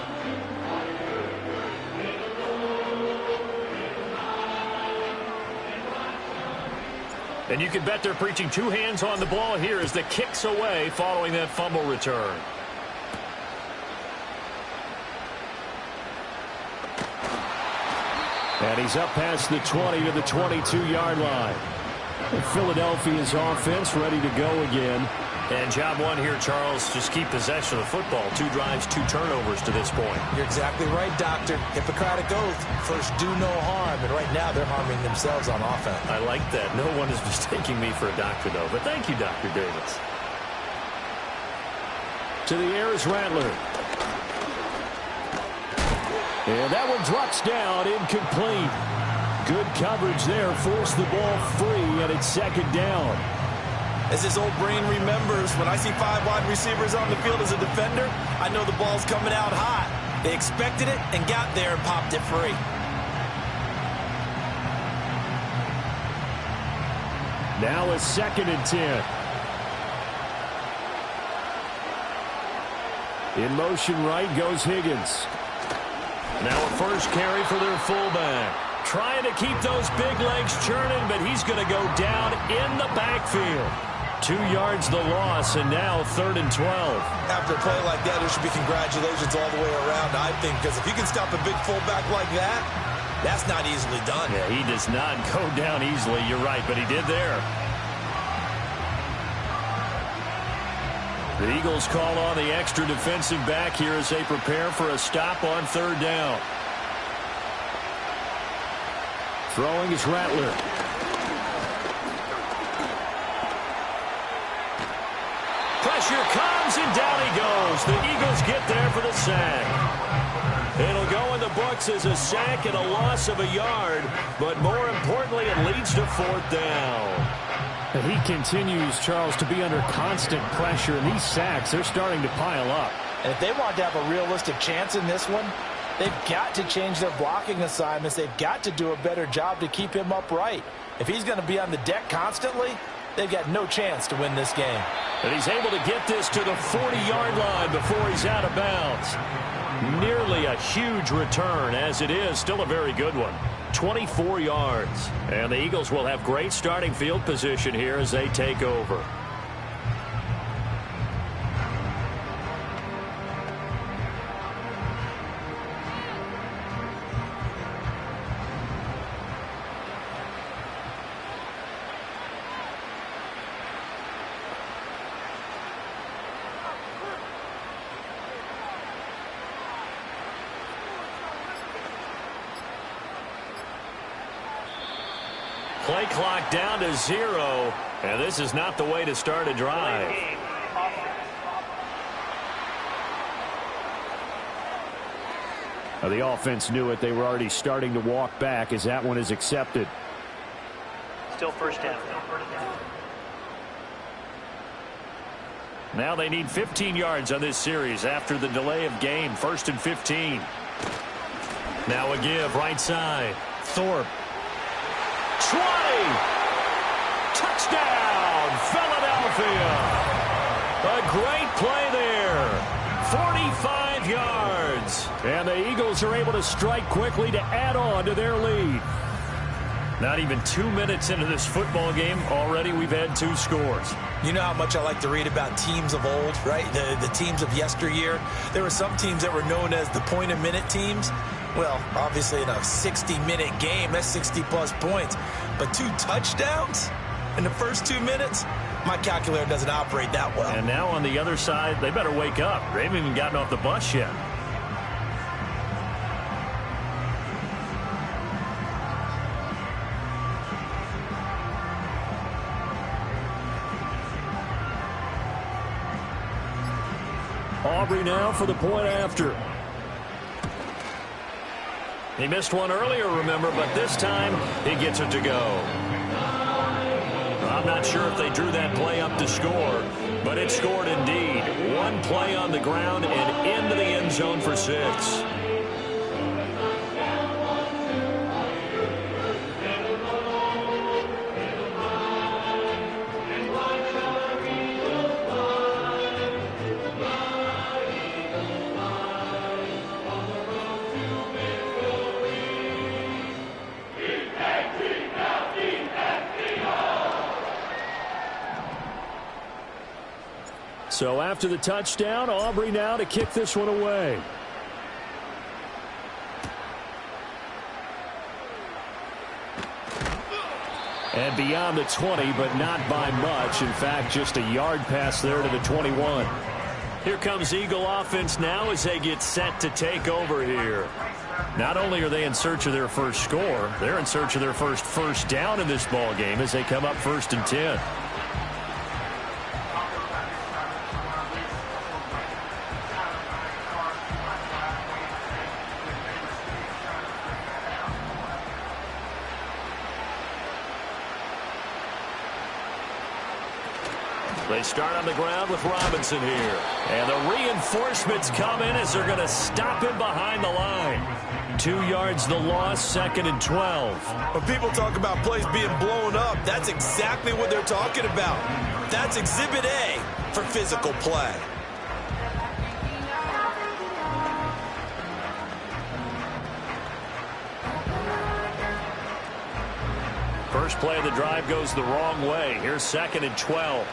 And you can bet they're preaching 2 hands on the ball here as the kick's away following that fumble return. And he's up past the 20 to the 22-yard line. Philadelphia's offense ready to go again. And job one here, Charles, just keep possession of the football. 2 drives, 2 turnovers to this point. You're exactly right, Doctor. Hippocratic oath. First, do no harm. And right now, they're harming themselves on offense. I like that. No one is mistaking me for a doctor, though. But thank you, Dr. Davis. To the air is Rattler. And that one drops down, incomplete. Good coverage there, forced the ball free, and it's 2nd down. As his old brain remembers, when I see 5 wide receivers on the field as a defender, I know the ball's coming out hot. They expected it and got there and popped it free. Now a 2nd and 10. In motion right goes Higgins. Now a first carry for their fullback. Trying to keep those big legs churning, but he's going to go down in the backfield. 2 yards the loss, and now 3rd and 12. After a play like that, there should be congratulations all the way around, I think, because if you can stop a big fullback like that, that's not easily done. Yeah, he does not go down easily. You're right, but he did there. The Eagles call on the extra defensive back here as they prepare for a stop on 3rd down. Throwing is Rattler. Pressure comes, and down he goes. The Eagles get there for the sack. It'll go in the books as a sack and a loss of a yard, but more importantly, it leads to 4th down. And he continues, Charles, to be under constant pressure, and these sacks, they're starting to pile up. And if they want to have a realistic chance in this one, they've got to change their blocking assignments. They've got to do a better job to keep him upright. If he's going to be on the deck constantly, they've got no chance to win this game. And he's able to get this to the 40-yard line before he's out of bounds. Nearly a huge return, as it is still a very good one. 24 yards. And the Eagles will have great starting field position here as they take over. Play clock down to 0, and this is not the way to start a drive. The offense knew it. They were already starting to walk back as that one is accepted. Still 1st down. Now they need 15 yards on this series after the delay of game. 1st and 15. Now a give right side. Thorpe. 20. Touchdown, Philadelphia. A great play there. 45 yards. And the Eagles are able to strike quickly to add on to their lead. Not even 2 minutes into this football game, already we've had 2 scores. You know how much I like to read about teams of old, right? The teams of yesteryear. There were some teams that were known as the point-a-minute teams. Well, obviously in a 60-minute game, that's 60-plus points. But 2 touchdowns in the first 2 minutes? My calculator doesn't operate that well. And now on the other side, they better wake up. They haven't even gotten off the bus yet. Aubrey now for the point after. He missed one earlier, remember, but this time he gets it to go. I'm not sure if they drew that play up to score, but it scored indeed. 1 play on the ground and into the end zone for 6. So after the touchdown, Aubrey now to kick this one away. And beyond the 20, but not by much. In fact, just a yard pass there to the 21. Here comes Eagle offense now as they get set to take over here. Not only are they in search of their first score, they're in search of their first down in this ball game as they come up 1st and 10. They start on the ground with Robinson here. And the reinforcements come in as they're going to stop him behind the line. 2 yards the loss, 2nd and 12. When people talk about plays being blown up, that's exactly what they're talking about. That's Exhibit A for physical play. First play of the drive goes the wrong way. Here's 2nd and 12.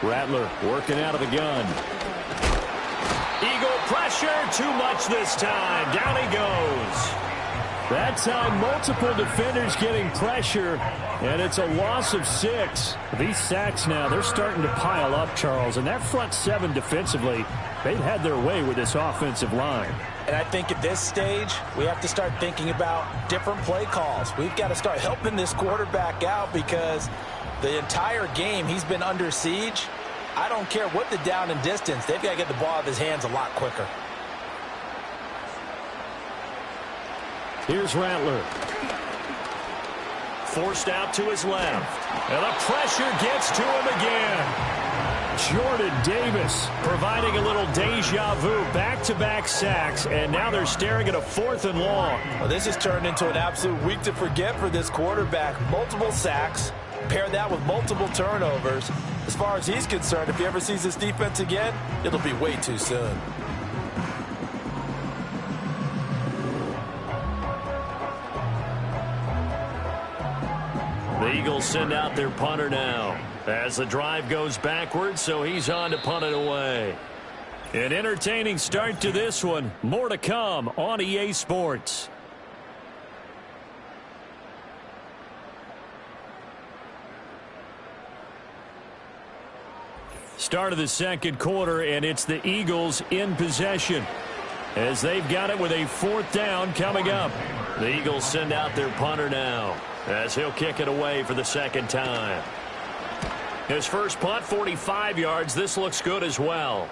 Rattler working out of the gun. Eagle pressure, too much this time. Down he goes. That time, multiple defenders getting pressure, and it's a loss of 6. These sacks now, they're starting to pile up, Charles, and that front 7 defensively, they've had their way with this offensive line. And I think at this stage, we have to start thinking about different play calls. We've got to start helping this quarterback out because the entire game he's been under siege. I don't care what the down and distance. They've got to get the ball out of his hands a lot quicker. Here's Rattler. Forced out to his left. And the pressure gets to him again. Jordan Davis providing a little deja vu. Back-to-back sacks, and now they're staring at a 4th and long. Well, this has turned into an absolute week to forget for this quarterback. Multiple sacks. Pair that with multiple turnovers. As far as he's concerned, if he ever sees this defense again, it'll be way too soon. The Eagles send out their punter now as the drive goes backwards, so he's on to punt it away. An entertaining start to this one. More to come on EA Sports. Start of the second quarter, and it's the Eagles in possession as they've got it with a 4th down coming up. The Eagles send out their punter now as he'll kick it away for the 2nd time. His first punt, 45 yards. This looks good as well.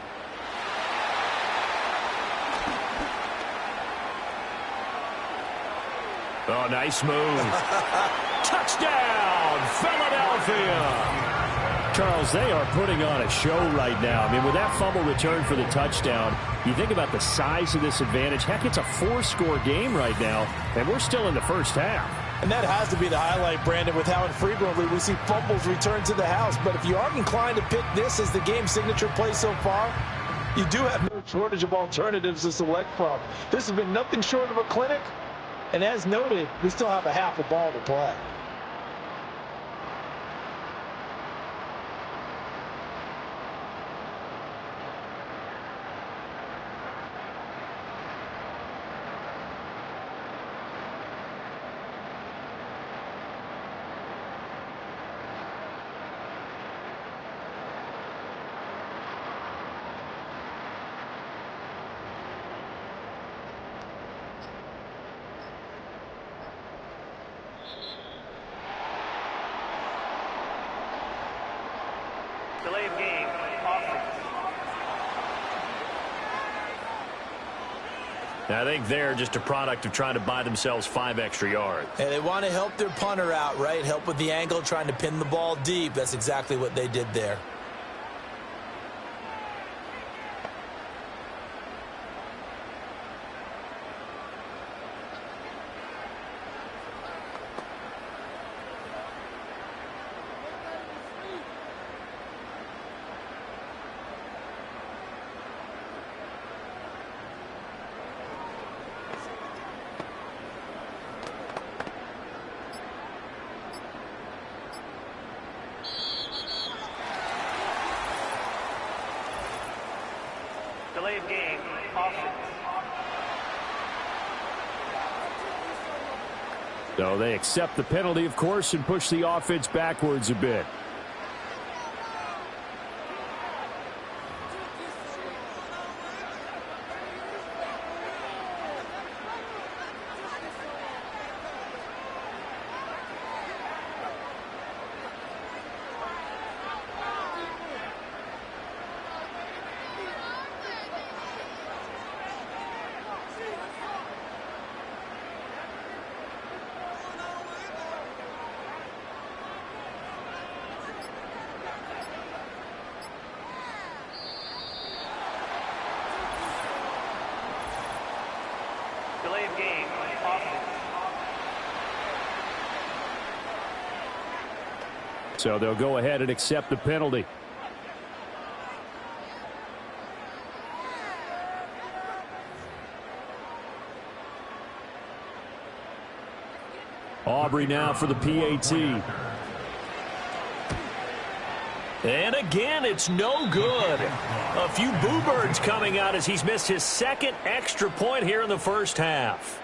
Oh, nice move. Touchdown, Philadelphia. Charles, they are putting on a show right now. I mean, with that fumble return for the touchdown, you think about the size of this advantage. Heck, it's a 4-score game right now, and we're still in the first half. And that has to be the highlight, Brandon, with how infrequently we see fumbles return to the house. But if you aren't inclined to pick this as the game's signature play so far, you do have no shortage of alternatives to select from. This has been nothing short of a clinic. And as noted, we still have a half a ball to play. Delay of game. Offense. I think they're just a product of trying to buy themselves 5 extra yards. And they want to help their punter out, right? Help with the angle, trying to pin the ball deep. That's exactly what they did there. Delay of game. Offense. So they accept the penalty, of course, and push the offense backwards a bit. Delay of game, offense. So they'll go ahead and accept the penalty. Aubrey now for the PAT. And again, it's no good. A few boo birds coming out as he's missed his second extra point here in the first half.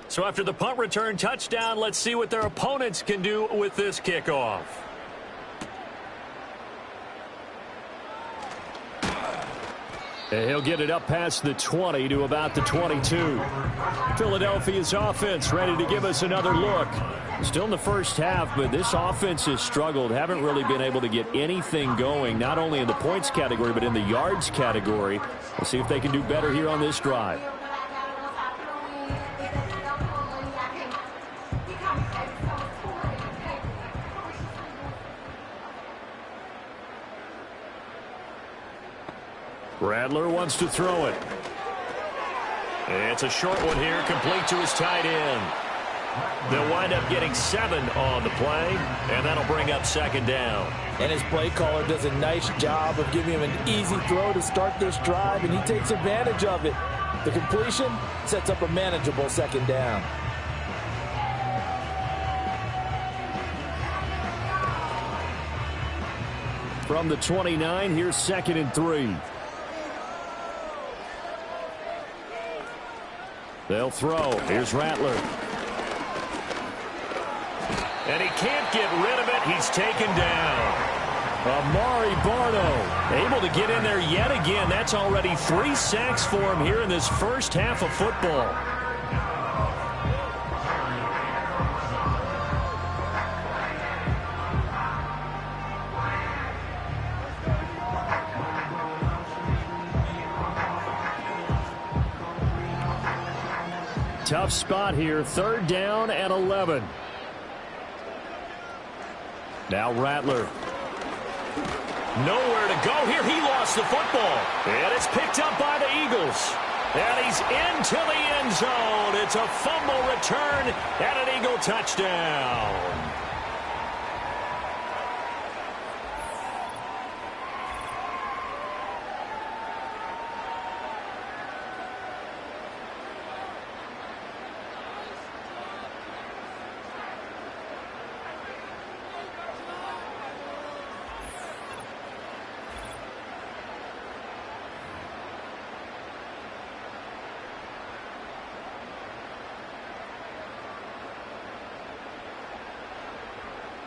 So after the punt return touchdown, let's see what their opponents can do with this kickoff. And he'll get it up past the 20 to about the 22. Philadelphia's offense ready to give us another look. Still in the first half, but this offense has struggled. Haven't really been able to get anything going, not only in the points category, but in the yards category. We'll see if they can do better here on this drive. Rattler wants to throw it. It's a short one here, complete to his tight end. They'll wind up getting 7 on the play, and that'll bring up second down. And his play caller does a nice job of giving him an easy throw to start this drive, and he takes advantage of it. The completion sets up a manageable second down. From the 29, here's 2nd and 3. They'll throw. Here's Rattler. And he can't get rid of it. He's taken down. Amari Barno Able to get in there yet again. That's already 3 sacks for him here in this first half of football. Tough spot here. 3rd down and 11. Now Rattler. Nowhere to go here. He lost the football. And it's picked up by the Eagles. And he's into the end zone. It's a fumble return and an Eagle touchdown.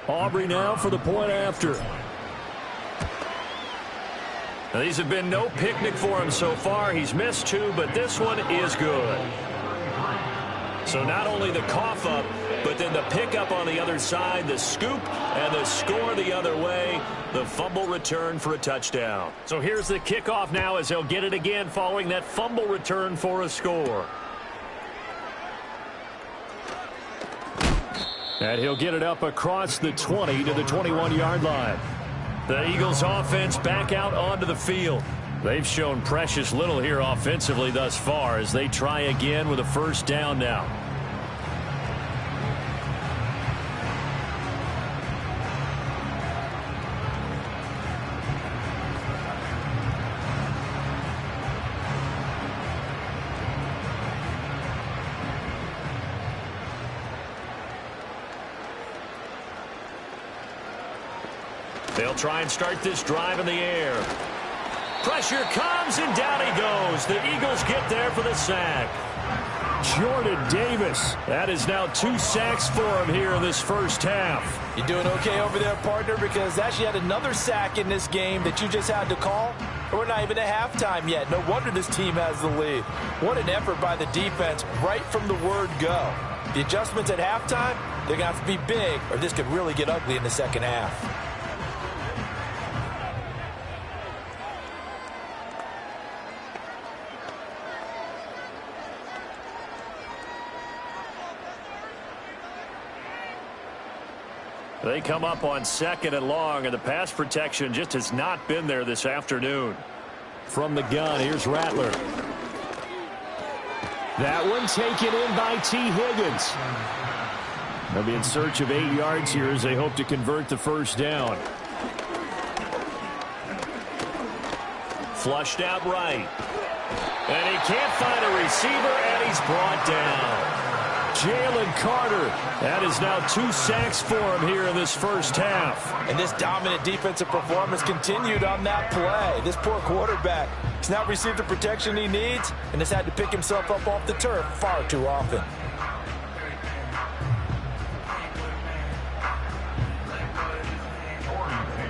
Aubrey now for the point after. Now, these have been no picnic for him so far. He's missed 2, but this one is good. So not only the cough up, but then the pickup on the other side, the scoop, and the score the other way, the fumble return for a touchdown. So here's the kickoff now as they'll get it again following that fumble return for a score. And he'll get it up across the 20 to the 21-yard line. The Eagles offense back out onto the field. They've shown precious little here offensively thus far as they try again with a first down now. They'll try and start this drive in the air. Pressure comes, and down he goes. The Eagles get there for the sack. Jordan Davis. That is now 2 sacks for him here in this first half. You doing okay over there, partner? Because actually had another sack in this game that you just had to call. We're not even at halftime yet. No wonder this team has the lead. What an effort by the defense right from the word go. The adjustments at halftime, they're going to have to be big, or this could really get ugly in the second half. They come up on 2nd and long, and the pass protection just has not been there this afternoon. From the gun, here's Rattler. That one taken in by T. Higgins. They'll be in search of 8 yards here as they hope to convert the first down. Flushed out right. And he can't find a receiver, and he's brought down. Jalen Carter. That is now 2 sacks for him here in this first half. And this dominant defensive performance continued on that play. This poor quarterback has not received the protection he needs and has had to pick himself up off the turf far too often.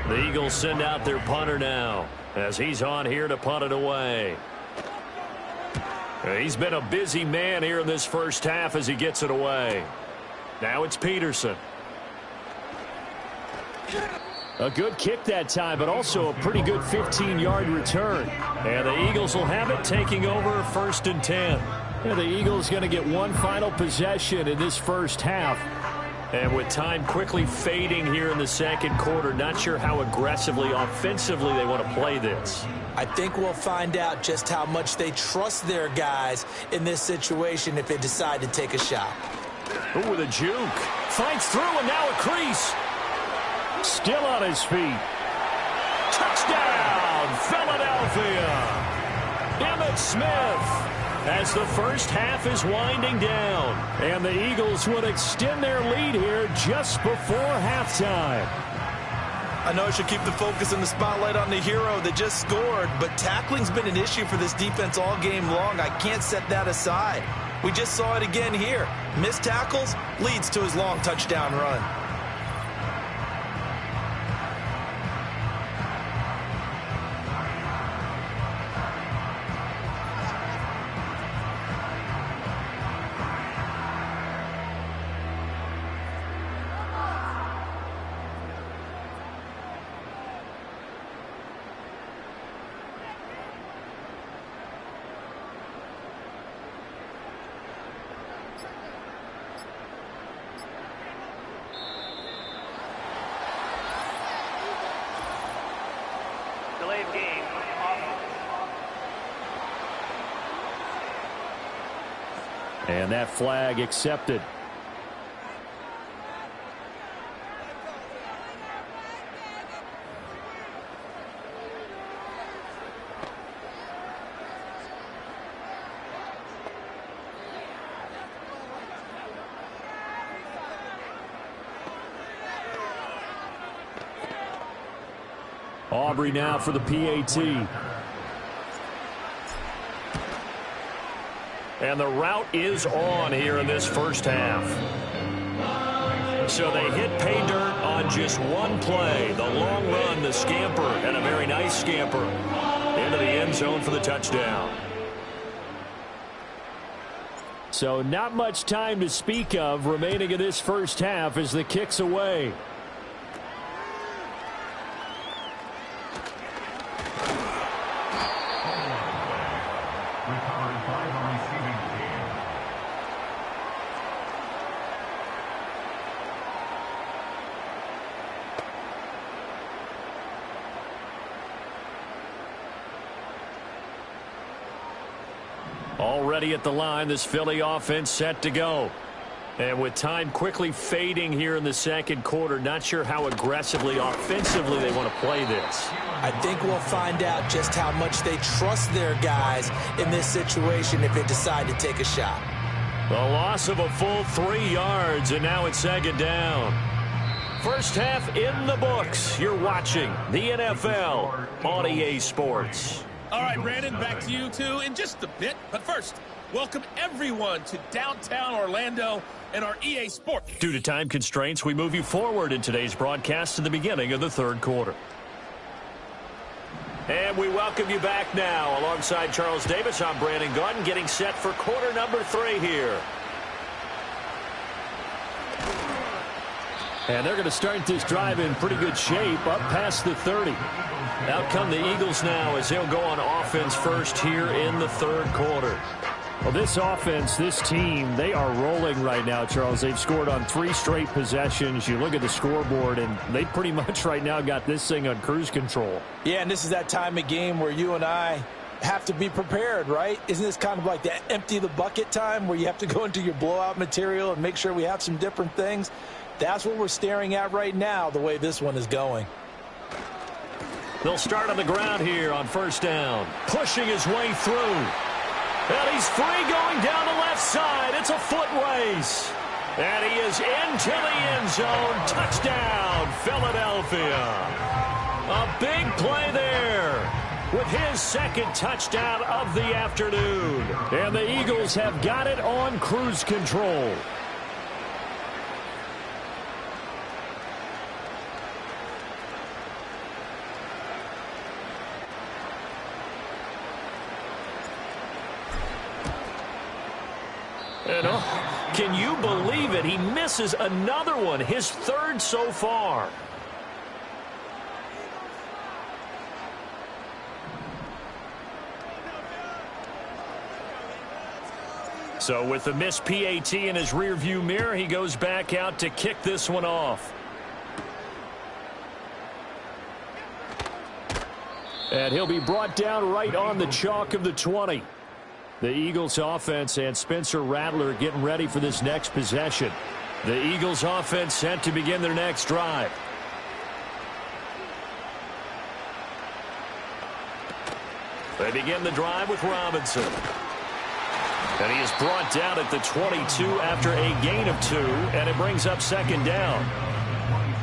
The Eagles send out their punter now as he's on here to punt it away. He's been a busy man here in this first half as he gets it away. Now it's Peterson. A good kick that time, but also a pretty good 15-yard return. And the Eagles will have it, taking over 1st and 10. Yeah, the Eagles going to get one final possession in this first half. And with time quickly fading here in the second quarter, not sure how aggressively, offensively they want to play this. I think we'll find out just how much they trust their guys in this situation if they decide to take a shot. Ooh, with a juke. Fights through, and now a crease. Still on his feet. Touchdown, Philadelphia. Emmitt Smith. As the first half is winding down. And the Eagles would extend their lead here just before halftime. I know I should keep the focus and the spotlight on the hero that just scored, but tackling's been an issue for this defense all game long. I can't set that aside. We just saw it again here. Missed tackles leads to his long touchdown run. And that flag accepted. Aubrey now for the PAT. And the route is on here in this first half. So they hit pay dirt on just one play. The long run, the scamper, and a very nice scamper into the end zone for the touchdown. So not much time to speak of remaining in this first half as the kick's away. Already at the line, this Philly offense set to go. And with time quickly fading here in the second quarter, not sure how aggressively, offensively they want to play this. I think we'll find out just how much they trust their guys in this situation if they decide to take a shot. The loss of a full 3 yards, and now it's second down. First half in the books. You're watching the NFL on EA Sports. All right, Brandon, back to you two in just a bit. But first, welcome everyone to downtown Orlando and our EA Sports. Due to time constraints, we move you forward in today's broadcast to the beginning of the third quarter. And we welcome you back now. Alongside Charles Davis, I'm Brandon Gaudin, getting set for quarter number 3 here. And they're going to start this drive in pretty good shape, up past the 30. Out come the Eagles now as they'll go on offense first here in the third quarter. Well, this offense, this team, they are rolling right now, Charles. They've scored on 3 straight possessions. You look at the scoreboard, and they pretty much right now got this thing on cruise control. Yeah, and this is that time of game where you and I have to be prepared, right? Isn't this kind of like the empty the bucket time where you have to go into your blowout material and make sure we have some different things? That's what we're staring at right now, the way this one is going. They'll start on the ground here on first down. Pushing his way through. And he's free going down the left side. It's a foot race. And he is into the end zone. Touchdown, Philadelphia. A big play there with his second touchdown of the afternoon. And the Eagles have got it on cruise control. And can you believe it? He misses another one, his third so far. So with the missed PAT in his rearview mirror, he goes back out to kick this one off. And he'll be brought down right on the chalk of the 20. The Eagles offense and Spencer Rattler getting ready for this next possession. The Eagles offense set to begin their next drive. They begin the drive with Robinson. And he is brought down at the 22 after a gain of 2, and it brings up second down.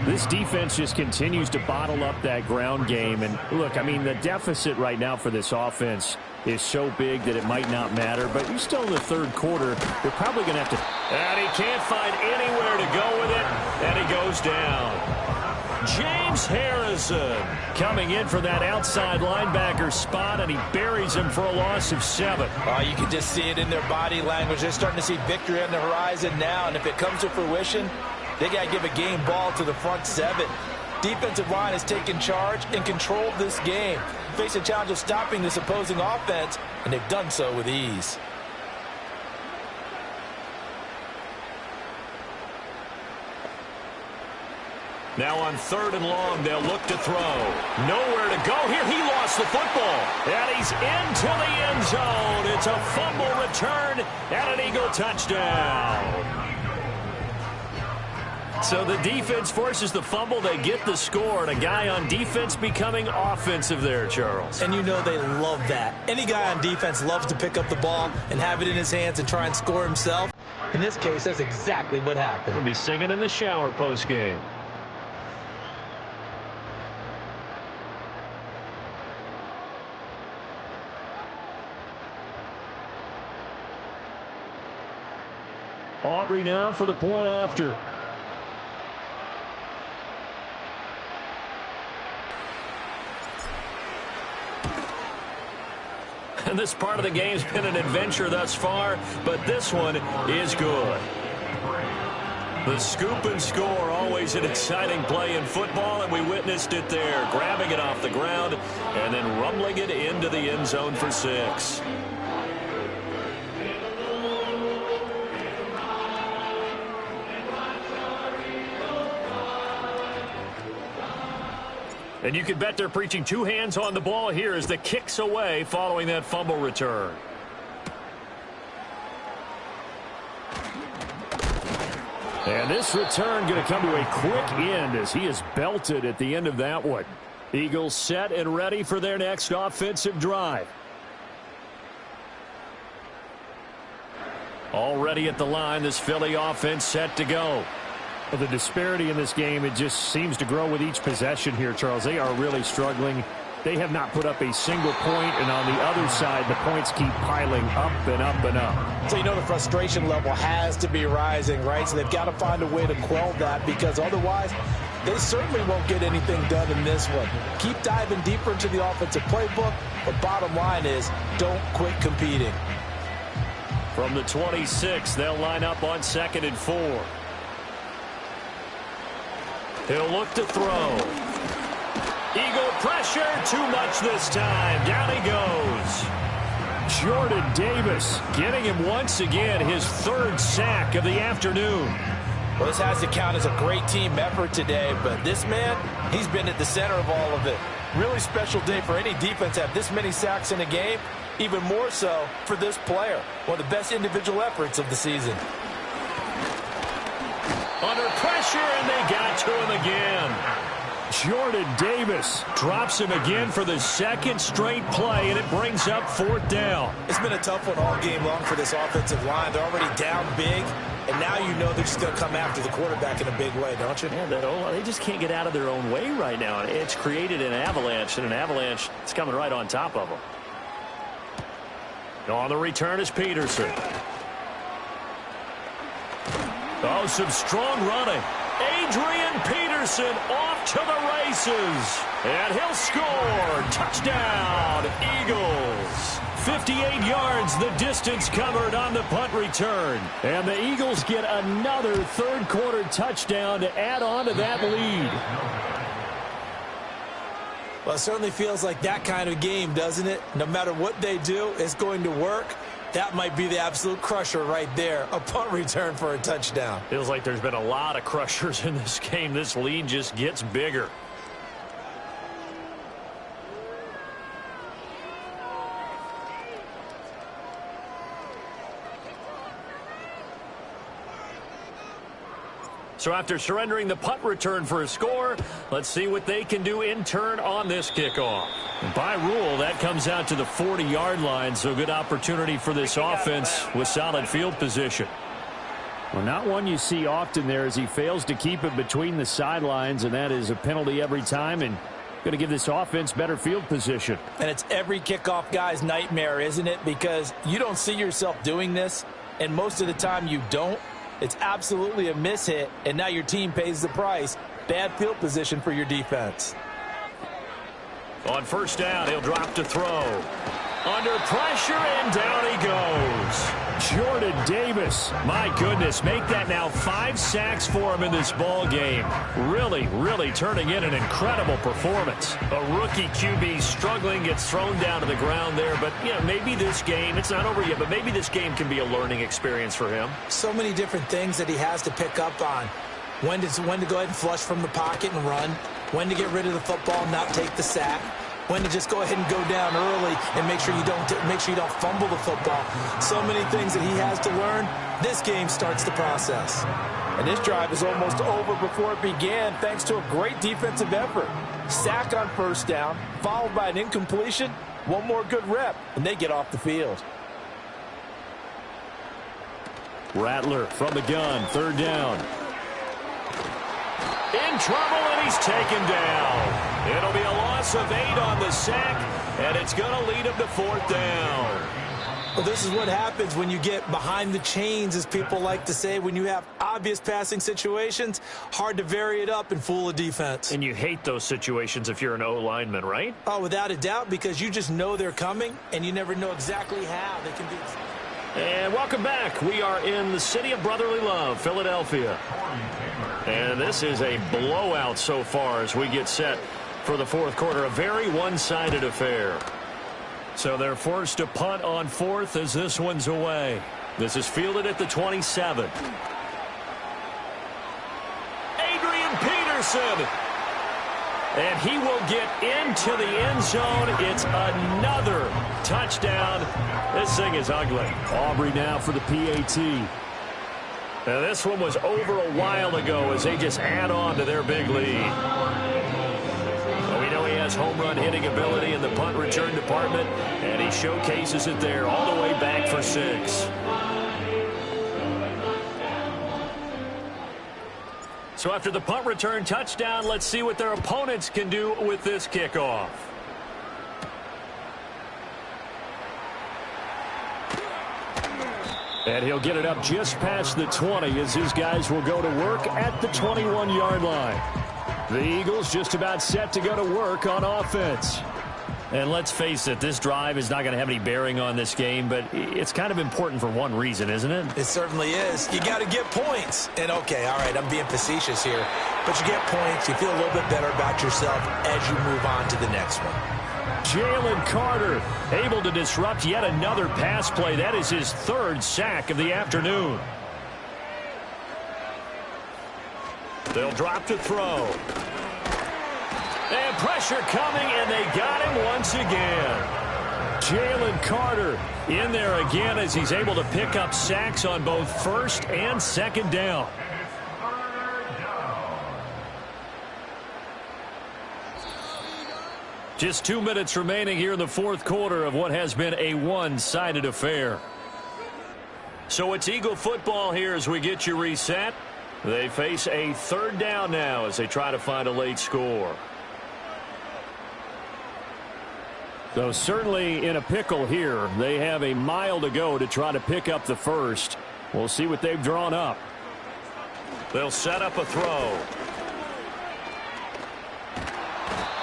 This defense just continues to bottle up that ground game. And look, I mean, the deficit right now for this offense is so big that it might not matter. But you're still in the third quarter. They're probably going to have to. And he can't find anywhere to go with it. And he goes down. James Harrison coming in for that outside linebacker spot, and he buries him for a loss of 7. You can just see it in their body language. They're starting to see victory on the horizon now. And if it comes to fruition, they got to give a game ball to the front 7. Defensive line has taken charge and controlled this game. Face a challenge of stopping this opposing offense, and they've done so with ease. Now on 3rd and long, they'll look to throw. Nowhere to go here. He lost the football. And he's into the end zone. It's a fumble return and an Eagle touchdown. So the defense forces the fumble. They get the score, and a guy on defense becoming offensive there, Charles. And you know they love that. Any guy on defense loves to pick up the ball and have it in his hands and try and score himself. In this case, that's exactly what happened. He'll be singing in the shower post-game. Aubrey now for the point after. And this part of the game's been an adventure thus far, but this one is good. The scoop and score, always an exciting play in football, and we witnessed it there, grabbing it off the ground and then rumbling it into the end zone for 6. And you can bet they're preaching 2 hands on the ball here as the kick's away following that fumble return. And this return going to come to a quick end as he is belted at the end of that one. Eagles set and ready for their next offensive drive. Already at the line, this Philly offense set to go. Well, the disparity in this game, it just seems to grow with each possession here, Charles. They are really struggling. They have not put up a single point, and on the other side, the points keep piling up and up and up. So you know the frustration level has to be rising, right? So they've got to find a way to quell that, because otherwise they certainly won't get anything done in this one. Keep diving deeper into the offensive playbook, but bottom line is don't quit competing. From the 26, they'll line up on 2nd and 4. He'll look to throw. Eagle pressure, too much this time. Down he goes. Jordan Davis getting him once again, his 3rd sack of the afternoon. Well, this has to count as a great team effort today, but this man, he's been at the center of all of it. Really special day for any defense to have this many sacks in a game, even more so for this player. One of the best individual efforts of the season. Under pressure, and they got to him again. Jordan Davis drops him again for the 2nd straight play, and it brings up 4th down. It's been a tough one all game long for this offensive line. They're already down big, and now you know they're just going to come after the quarterback in a big way, don't you? Yeah, they just can't get out of their own way right now. It's created an avalanche, and an avalanche is coming right on top of them. On the return is Peterson. Oh, some strong running. Adrian Peterson off to the races. And he'll score. Touchdown, Eagles. 58 yards, the distance covered on the punt return. And the Eagles get another 3rd quarter touchdown to add on to that lead. Well, it certainly feels like that kind of game, doesn't it? No matter what they do, it's going to work. That might be the absolute crusher right there. A punt return for a touchdown. Feels like there's been a lot of crushers in this game. This lead just gets bigger. So after surrendering the punt return for a score, let's see what they can do in turn on this kickoff. By rule, that comes out to the 40-yard line, so good opportunity for this offense with solid field position. Well, not one you see often there as he fails to keep it between the sidelines, and that is a penalty every time, and going to give this offense better field position. And it's every kickoff guy's nightmare, isn't it? Because you don't see yourself doing this, and most of the time you don't. It's absolutely a mishit, and now your team pays the price. Bad field position for your defense. On 1st down, he'll drop to throw. Under pressure, and down he goes. Jordan Davis. My goodness, make that now 5 sacks for him in this ball game. Really turning in an incredible performance. A rookie QB struggling, gets thrown down to the ground there. But, you know, maybe this game, it's not over yet, but maybe this game can be a learning experience for him. So many different things that he has to pick up on. When to go ahead and flush from the pocket and run. When to get rid of the football and not take the sack. When to just go ahead and go down early and make sure you don't fumble the football. So many things that he has to learn. This game starts the process. And this drive is almost over before it began thanks to a great defensive effort. Sack on 1st down, followed by an incompletion. One more good rep, and they get off the field. Rattler from the gun, 3rd down. In trouble, and he's taken down. It'll be a loss of 8 on the sack, and it's going to lead him to 4th down. Well, this is what happens when you get behind the chains, as people like to say. When you have obvious passing situations, hard to vary it up and fool a defense. And you hate those situations if you're an O-lineman, right? Oh, without a doubt, because you just know they're coming, and you never know exactly how they can do. And welcome back. We are in the city of brotherly love, Philadelphia. And this is a blowout so far as we get set for the 4th quarter. A very one-sided affair. So they're forced to punt on 4th as this one's away. This is fielded at the 27. Adrian Peterson. And he will get into the end zone. It's another touchdown. This thing is ugly. Aubrey now for the PAT. Now, this one was over a while ago as they just add on to their big lead. Well, we know he has home run hitting ability in the punt return department, and he showcases it there all the way back for 6. So after the punt return touchdown, let's see what their opponents can do with this kickoff. And he'll get it up just past the 20 as his guys will go to work at the 21-yard line. The Eagles just about set to go to work on offense. And let's face it, this drive is not going to have any bearing on this game, but it's kind of important for one reason, isn't it? It certainly is. You got to get points. And, okay, all right, I'm being facetious here. But you get points, you feel a little bit better about yourself as you move on to the next one. Jalen Carter able to disrupt yet another pass play. That is his 3rd sack of the afternoon. They'll drop to throw. And pressure coming, and they got him once again. Jalen Carter in there again as he's able to pick up sacks on both 1st and 2nd down. Just 2 minutes remaining here in the 4th quarter of what has been a one-sided affair. So it's Eagle football here as we get you reset. They face a 3rd down now as they try to find a late score. So certainly in a pickle here. They have a mile to go to try to pick up the 1st. We'll see what they've drawn up. They'll set up a throw.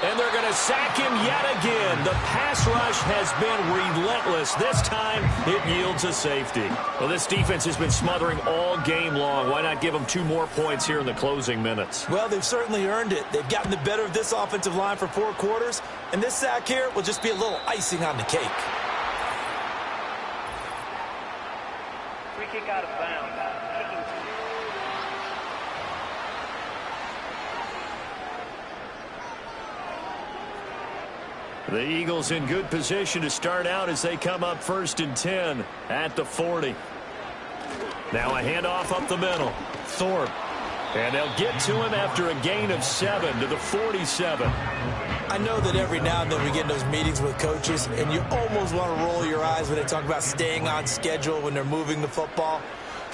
And they're going to sack him yet again. The pass rush has been relentless. This time, it yields a safety. Well, this defense has been smothering all game long. Why not give them 2 more points here in the closing minutes? Well, they've certainly earned it. They've gotten the better of this offensive line for 4 quarters. And this sack here will just be a little icing on the cake. Free kick out of bounds. The Eagles in good position to start out as they come up 1st and 10 at the 40. Now a handoff up the middle. Thorpe. And they'll get to him after a gain of 7 to the 47. I know that every now and then we get in those meetings with coaches, and you almost want to roll your eyes when they talk about staying on schedule when they're moving the football.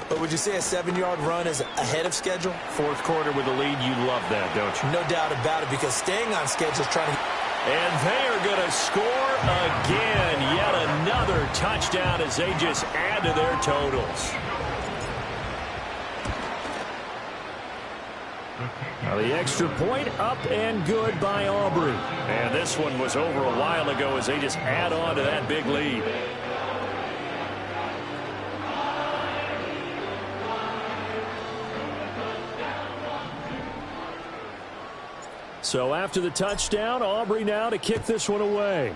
But would you say a 7-yard run is ahead of schedule? 4th quarter with the lead, you love that, don't you? No doubt about it, because staying on schedule is trying to... And they are going to score again. Yet another touchdown as they just add to their totals. Now the extra point up and good by Aubrey. And this one was over a while ago as they just add on to that big lead. So after the touchdown, Aubrey now to kick this one away.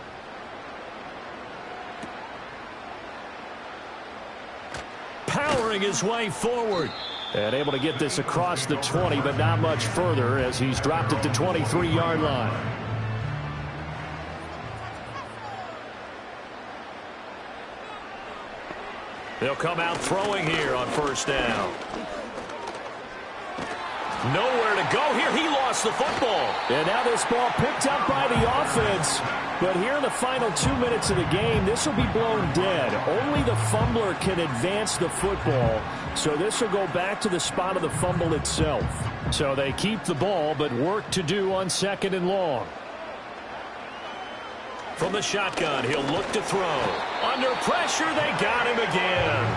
Powering his way forward. And able to get this across the 20, but not much further as he's dropped it to 23-yard line. They'll come out throwing here on 1st down. Nowhere to go here. He lost the football. And now this ball picked up by the offense. But here in the final 2 minutes of the game, this will be blown dead. Only the fumbler can advance the football. So this will go back to the spot of the fumble itself. So they keep the ball, but work to do on 2nd and long. From the shotgun, he'll look to throw. Under pressure, they got him again.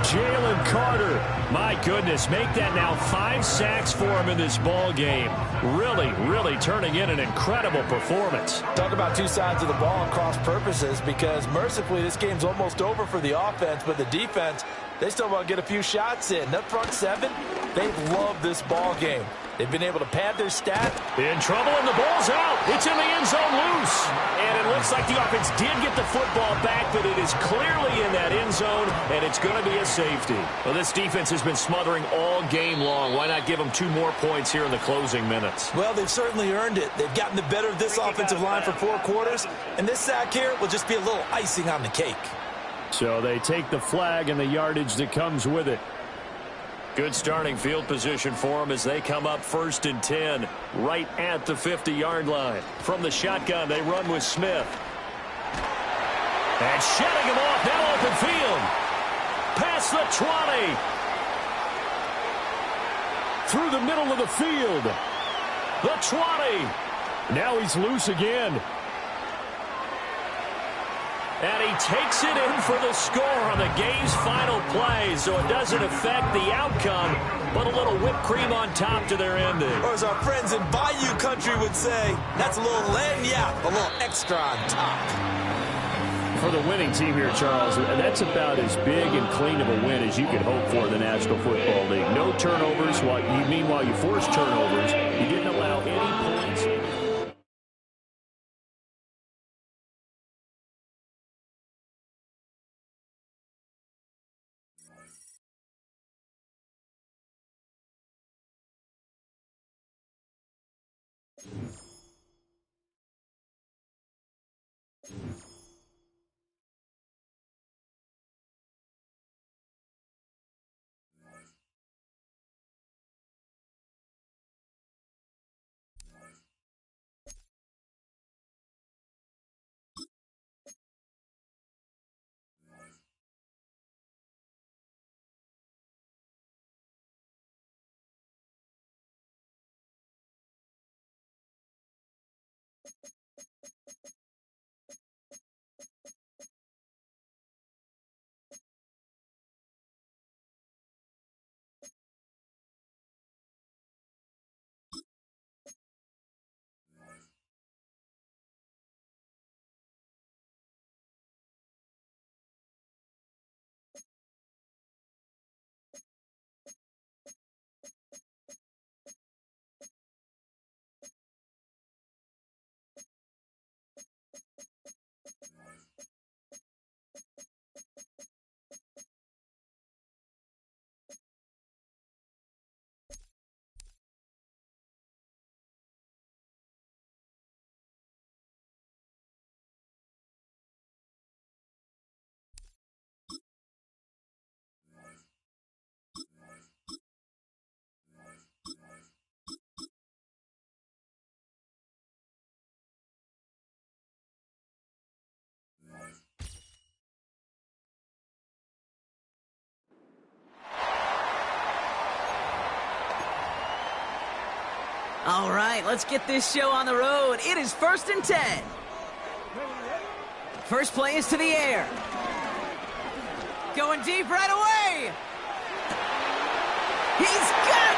Jalen Carter, my goodness, make that now 5 sacks for him in this ball game. Really turning in an incredible performance. Talk about 2 sides of the ball and cross purposes, because mercifully this game's almost over for the offense, but the defense, they still want to get a few shots in. That front 7, they love this ball game. They've been able to pad their stat. In trouble, and the ball's out. It's in the end zone loose. And it looks like the offense did get the football back, but it is clearly in that end zone, and it's going to be a safety. Well, this defense has been smothering all game long. Why not give them 2 more points here in the closing minutes? Well, they've certainly earned it. They've gotten the better of this offensive line for 4 quarters, and this sack here will just be a little icing on the cake. So they take the flag and the yardage that comes with it. Good starting field position for them as they come up 1st and 10, right at the 50-yard line. From the shotgun, they run with Smith. And shutting him off, now open field. Past the 20. Through the middle of the field. The 20. Now he's loose again. And he takes it in for the score on the game's final play, so it doesn't affect the outcome, but a little whipped cream on top to their ending. Or as our friends in Bayou Country would say, that's a little lagniappe, a little extra on top. For the winning team here, Charles, that's about as big and clean of a win as you could hope for in the National Football League. No turnovers. Meanwhile, you forced turnovers. You didn't allow any points. All right, let's get this show on the road. It is 1st and 10. First play is to the air. Going deep right away. He's got it.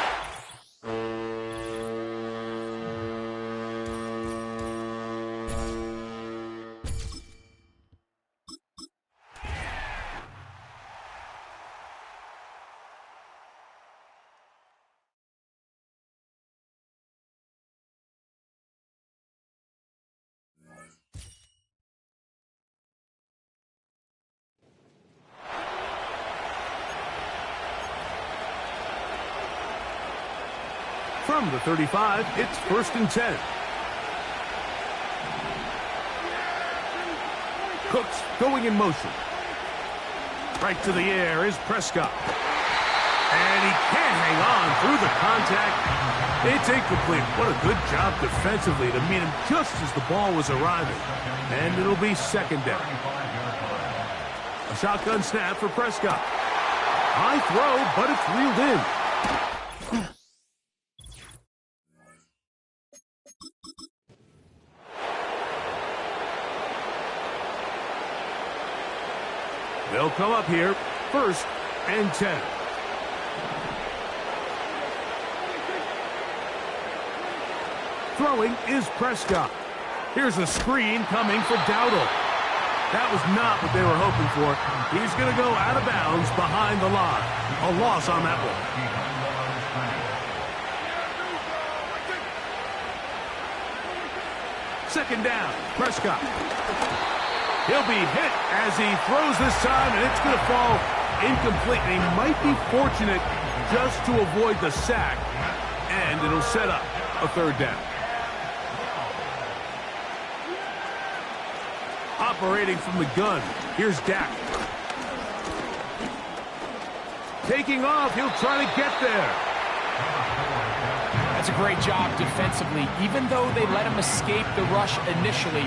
From the 35, it's 1st and 10. Cooks going in motion. Right to the air is Prescott. And he can't hang on through the contact. It's incomplete. What a good job defensively to meet him just as the ball was arriving. And it'll be 2nd down. A shotgun snap for Prescott. High throw, but it's reeled in. They'll come up here, 1st and 10. Throwing is Prescott. Here's a screen coming for Dowdle. That was not what they were hoping for. He's going to go out of bounds behind the line. A loss on that one. 2nd down, Prescott. He'll be hit as he throws this time, and it's going to fall incomplete. And he might be fortunate just to avoid the sack, and it'll set up a 3rd down. Operating from the gun, here's Dak. Taking off, he'll try to get there. That's a great job defensively. Even though they let him escape the rush initially,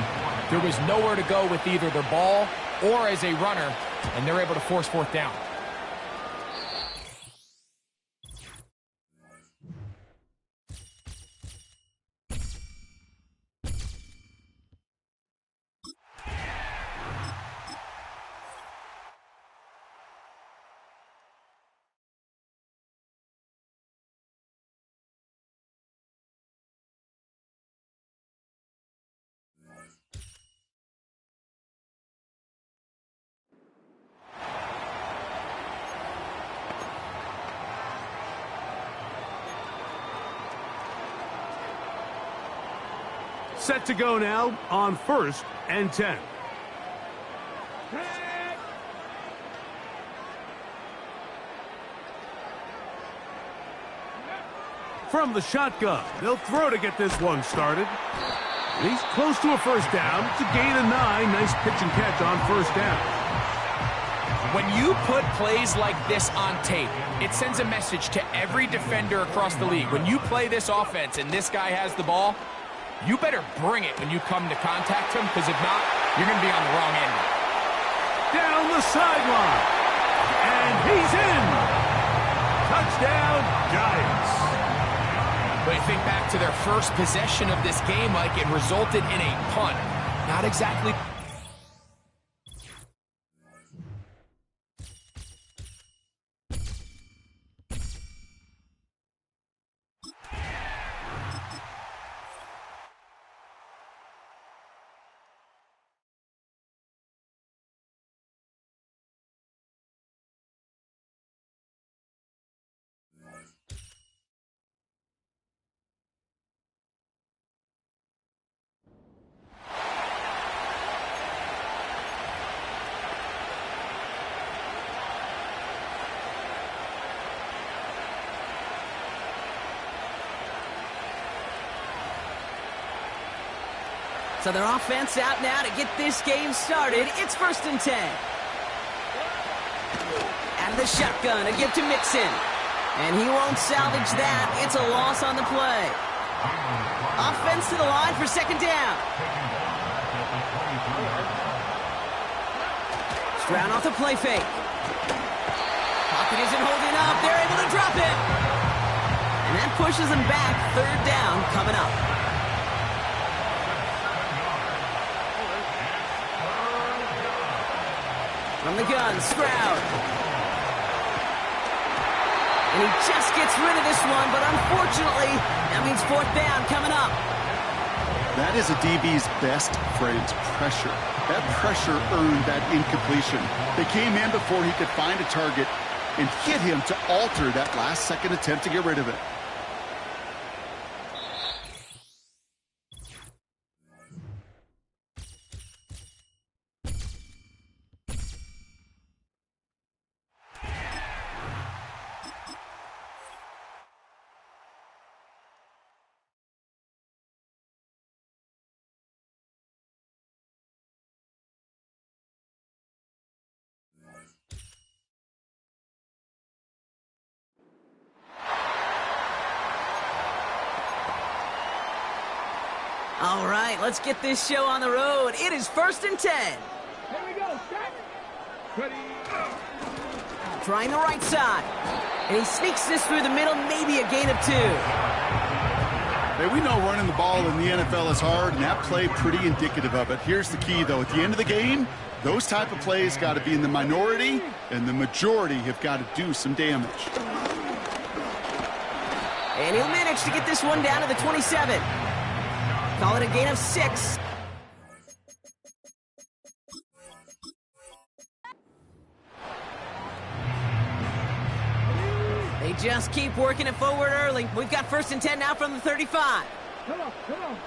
there was nowhere to go with either their ball or as a runner, and they're able to force fourth down. Set to go now on 1st and 10. From the shotgun, they'll throw to get this one started. He's close to a first down. It's a gain of 9. Nice pitch and catch on first down. When you put plays like this on tape, it sends a message to every defender across the league. When you play this offense and this guy has the ball, you better bring it when you come to contact him, because if not, you're going to be on the wrong end. Down the sideline. And he's in. Touchdown, Giants. But I think back to their first possession of this game, Mike, it resulted in a punt. Not exactly... So their offense out now to get this game started. It's 1st and 10. Out of the shotgun, a give to Mixon. And he won't salvage that. It's a loss on the play. Offense to the line for 2nd down. Stroud off the play fake. Pocket isn't holding up. They're able to drop it. And that pushes them back. 3rd down coming up. From the gun, Stroud. And he just gets rid of this one, but unfortunately, that means 4th down coming up. That is a DB's best friend, pressure. That pressure earned that incompletion. They came in before he could find a target and hit him to alter that last-second attempt to get rid of it. All right, let's get this show on the road. It is 1st and 10. Here we go, set. Ready. Trying the right side. And he sneaks this through the middle, maybe a gain of 2. Hey, we know running the ball in the NFL is hard, and that play pretty indicative of it. Here's the key, though. At the end of the game, those type of plays got to be in the minority, and the majority have got to do some damage. And he'll manage to get this one down to the 27. Call it a gain of 6. They just keep working it forward early. We've got 1st and 10 now from the 35. Come on, come on.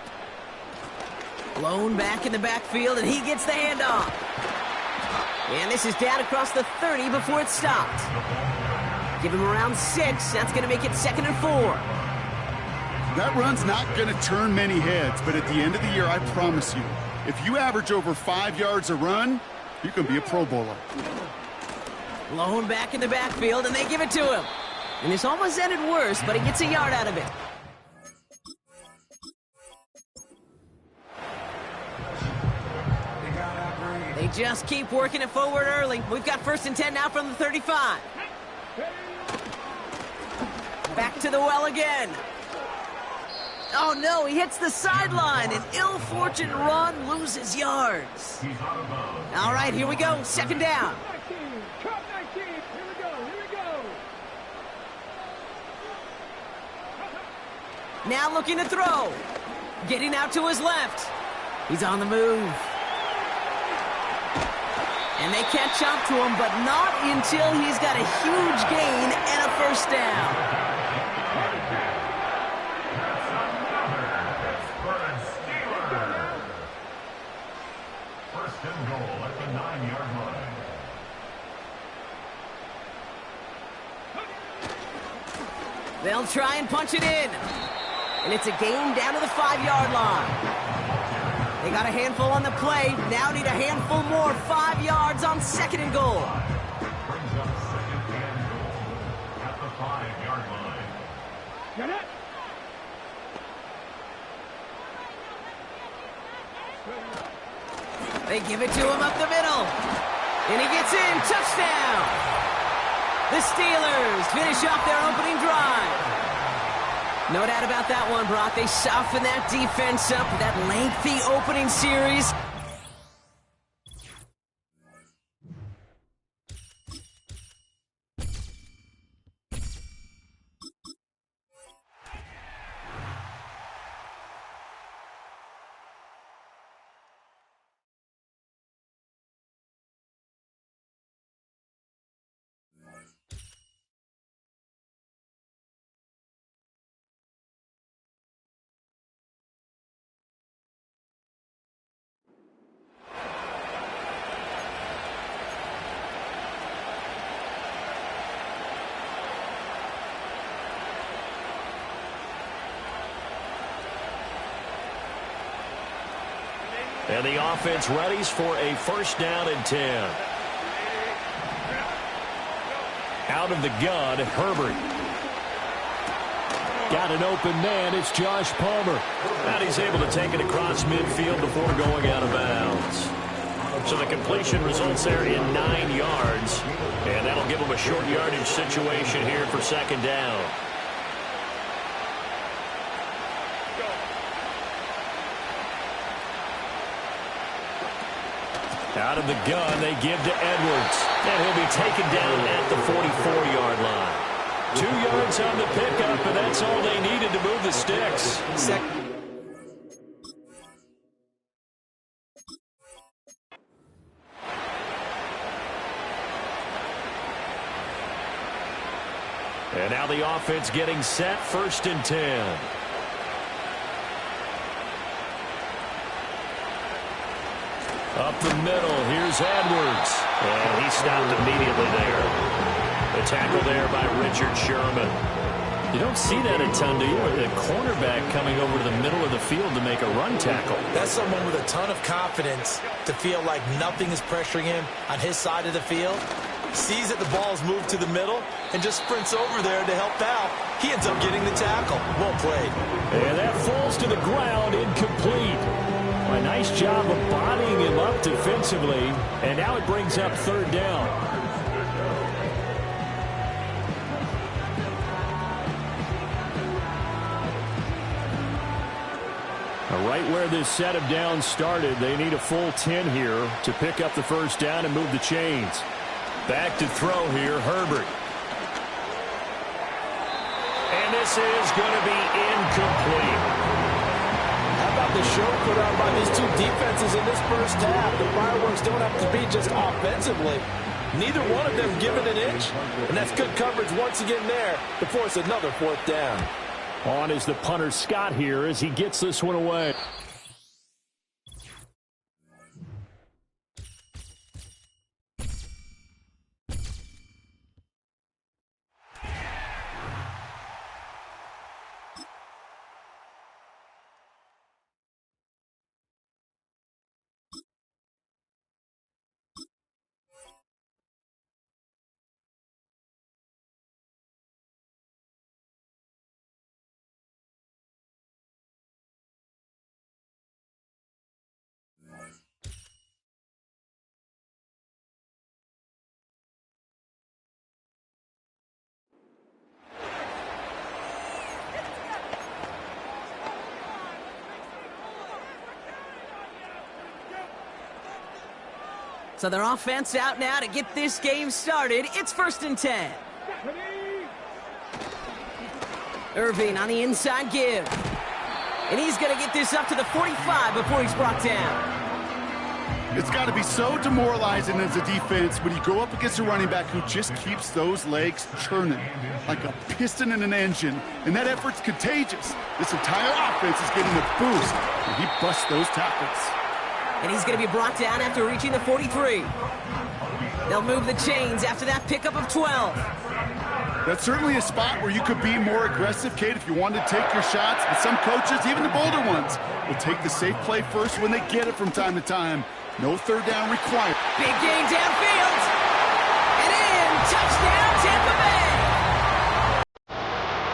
Blown back in the backfield, and he gets the handoff. And this is down across the 30 before it stopped. Give him around 6. That's going to make it 2nd and 4. That run's not going to turn many heads, but at the end of the year, I promise you, if you average over 5 yards a run, you can be a Pro Bowler. Blown back in the backfield, and they give it to him. And this almost ended worse, but he gets a yard out of it. They just keep working it forward early. We've got 1st and 10 now from the 35. Back to the well again. Oh, no, he hits the sideline. An ill-fortunate run, loses yards. All right, here we go. 2nd down. Cup 19. Here we go. Now looking to throw. Getting out to his left. He's on the move. And they catch up to him, but not until he's got a huge gain and a 1st down. First and goal at the 9-yard line. They'll try and punch it in. And it's a gain down to the 5-yard line. They got a handful on the play. Now need a handful more. 5 yards on 2nd and goal. Brings up 2nd and goal at the 5-yard line. Get it. They give it to him up the middle. And he gets in. Touchdown. The Steelers finish off their opening drive. No doubt about that one, Brock. They soften that defense up with that lengthy opening series. And the offense readies for a 1st down and 10. Out of the gun, Herbert. Got an open man. It's Josh Palmer. And he's able to take it across midfield before going out of bounds. So the completion results there in 9 yards. And that'll give him a short yardage situation here for 2nd down. Out of the gun, they give to Edwards. And he'll be taken down at the 44-yard line. 2 yards on the pickup, and that's all they needed to move the sticks. And now the offense getting set, 1st and 10. Up the middle, here's Edwards. And he stopped immediately there. The tackle there by Richard Sherman. You don't see that a ton, do you? A cornerback coming over to the middle of the field to make a run tackle. That's someone with a ton of confidence to feel like nothing is pressuring him on his side of the field. Sees that the ball's moved to the middle and just sprints over there to help out. He ends up getting the tackle. Well played. And that falls to the ground, incomplete. A nice job of bodying him up defensively, and now it brings up 3rd down. Right where this set of downs started, they need a full 10 here to pick up the 1st down and move the chains. Back to throw here, Herbert. And this is going to be incomplete. How about the show put on by these two defenses in this 1st half? The fireworks don't have to be just offensively. Neither one of them given an inch, and that's good coverage once again there to force another 4th down. On is the punter Scott here as he gets this one away. So their offense out now to get this game started. It's 1st and 10. Irving on the inside give. And he's going to get this up to the 45 before he's brought down. It's got to be so demoralizing as a defense when you go up against a running back who just keeps those legs churning like a piston in an engine, and that effort's contagious. This entire offense is getting a boost, and he busts those tackles. And he's going to be brought down after reaching the 43. They'll move the chains after that pickup of 12. That's certainly a spot where you could be more aggressive, Kate, if you wanted to take your shots. But some coaches, even the bolder ones, will take the safe play first when they get it from time to time. No third down required. Big gain downfield. And in. Touchdown, Tampa Bay.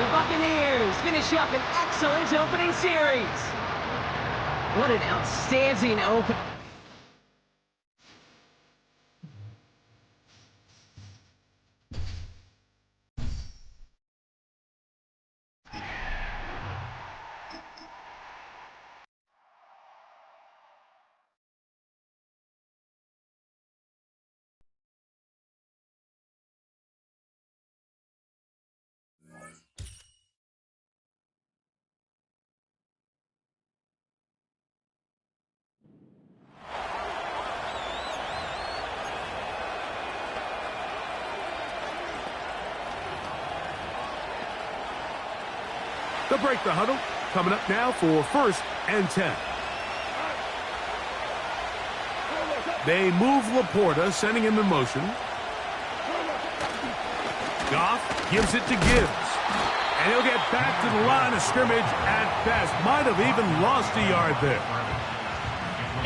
The Buccaneers finish up an excellent opening series. What an outstanding open. They'll break the huddle. Coming up now for 1st and 10. They move Laporta, sending him in motion. Goff gives it to Gibbs. And he'll get back to the line of scrimmage at best. Might have even lost a yard there.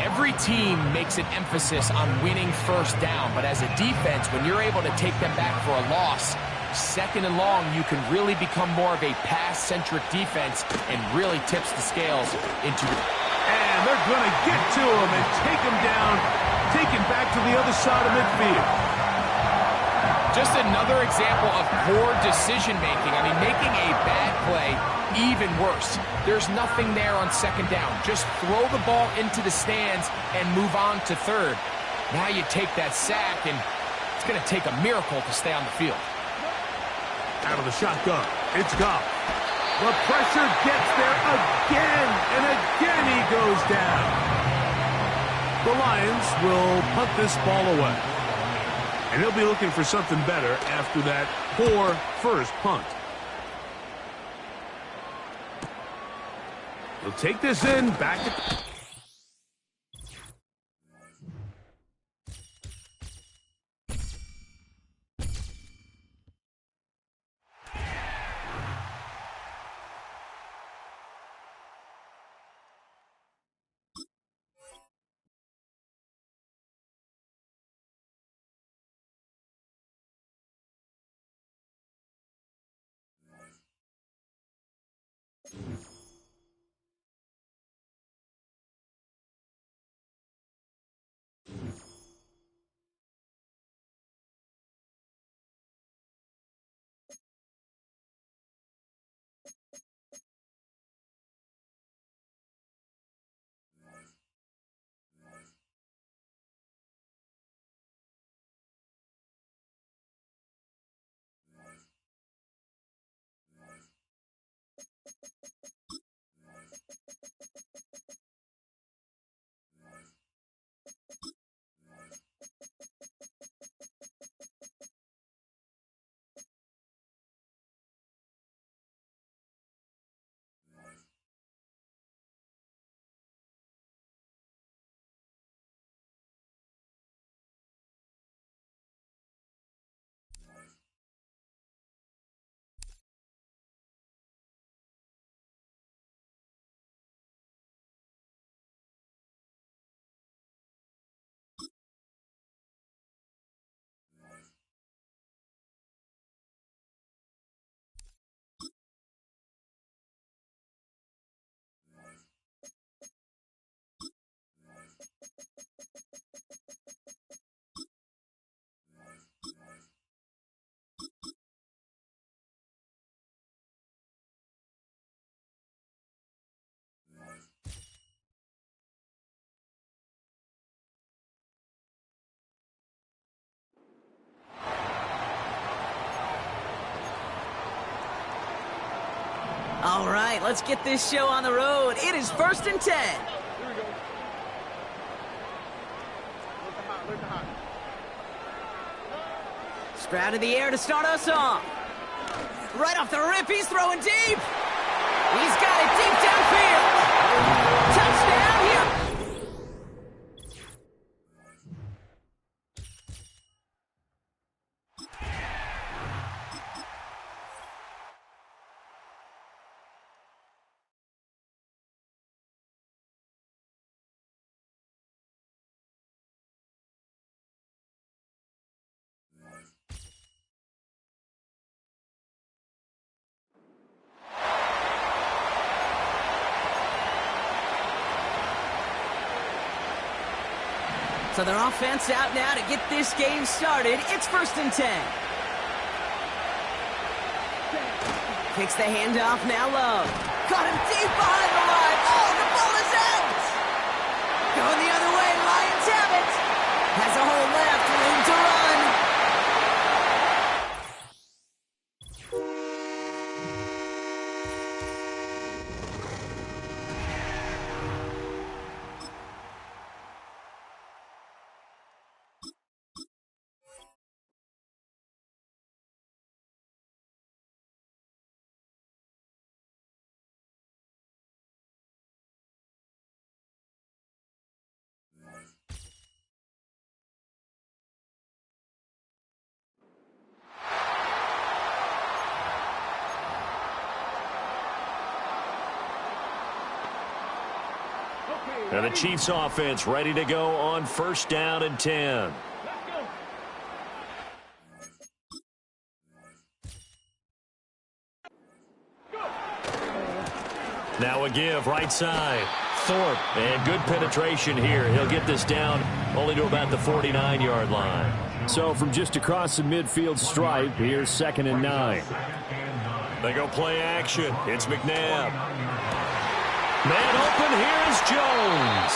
Every team makes an emphasis on winning 1st down, but as a defense, when you're able to take them back for a loss, 2nd and long, you can really become more of a pass-centric defense and really tips the scales into the... And they're going to get to him and take him down, take him back to the other side of midfield. Just another example of poor decision-making. I mean, making a bad play even worse. There's nothing there on 2nd down. Just throw the ball into the stands and move on to 3rd. Now you take that sack, and it's going to take a miracle to stay on the field. Out of the shotgun, it's Goff. The pressure gets there again, and again he goes down. The Lions will punt this ball away. And he'll be looking for something better after that poor first punt. He'll take this in, back at... All right, let's get this show on the road. It is 1st and 10. Stroud in the air to start us off. Right off the rip, he's throwing deep. He's got it deep downfield. Touchdown here. So their offense out now to get this game started. It's 1st and 10. Kicks the handoff now low. Got him deep behind the line. Oh, the ball is out. Going the other way. Lions have it. Has a hole left. Room to run. And the Chiefs offense ready to go on 1st down and 10. Now a give right side. Thorpe. And good penetration here. He'll get this down only to about the 49-yard line. So from just across the midfield stripe, here's 2nd and 9. They go play action. It's McNabb. Man open, here's Jones.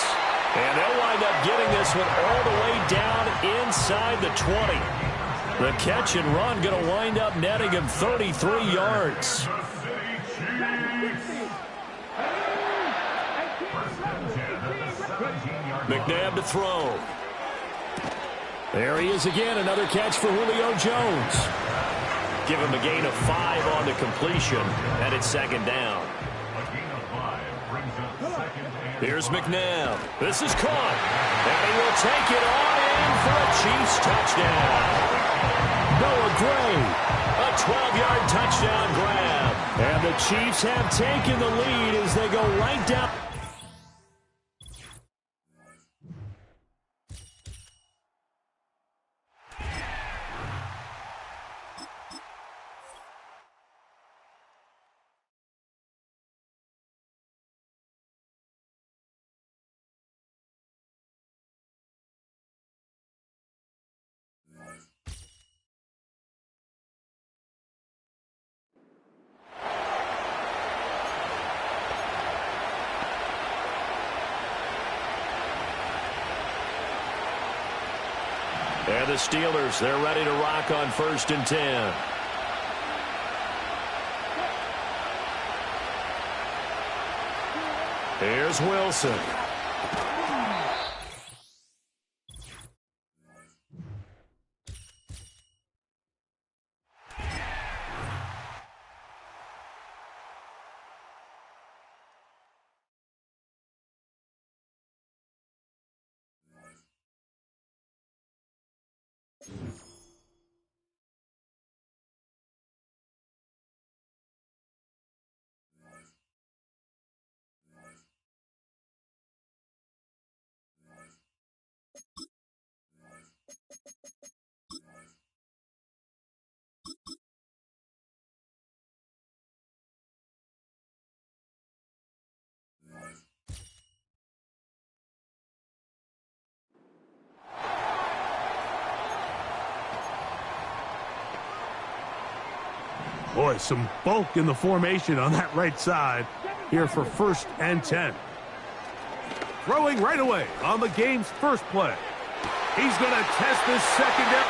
And they'll wind up getting this one all the way down inside the 20. The catch and run going to wind up netting him 33 yards. McNabb to throw. There he is again, another catch for Julio Jones. Give him a gain of 5 on the completion, and it's 2nd down. Here's McNabb. This is caught. And he will take it on in for a Chiefs touchdown. Noah Gray. A 12-yard touchdown grab. And the Chiefs have taken the lead as they go right down. And the Steelers, they're ready to rock on 1st and 10. Here's Wilson. Boy, some bulk in the formation on that right side here for 1st and 10. Throwing right away on the game's first play. He's going to test this secondary.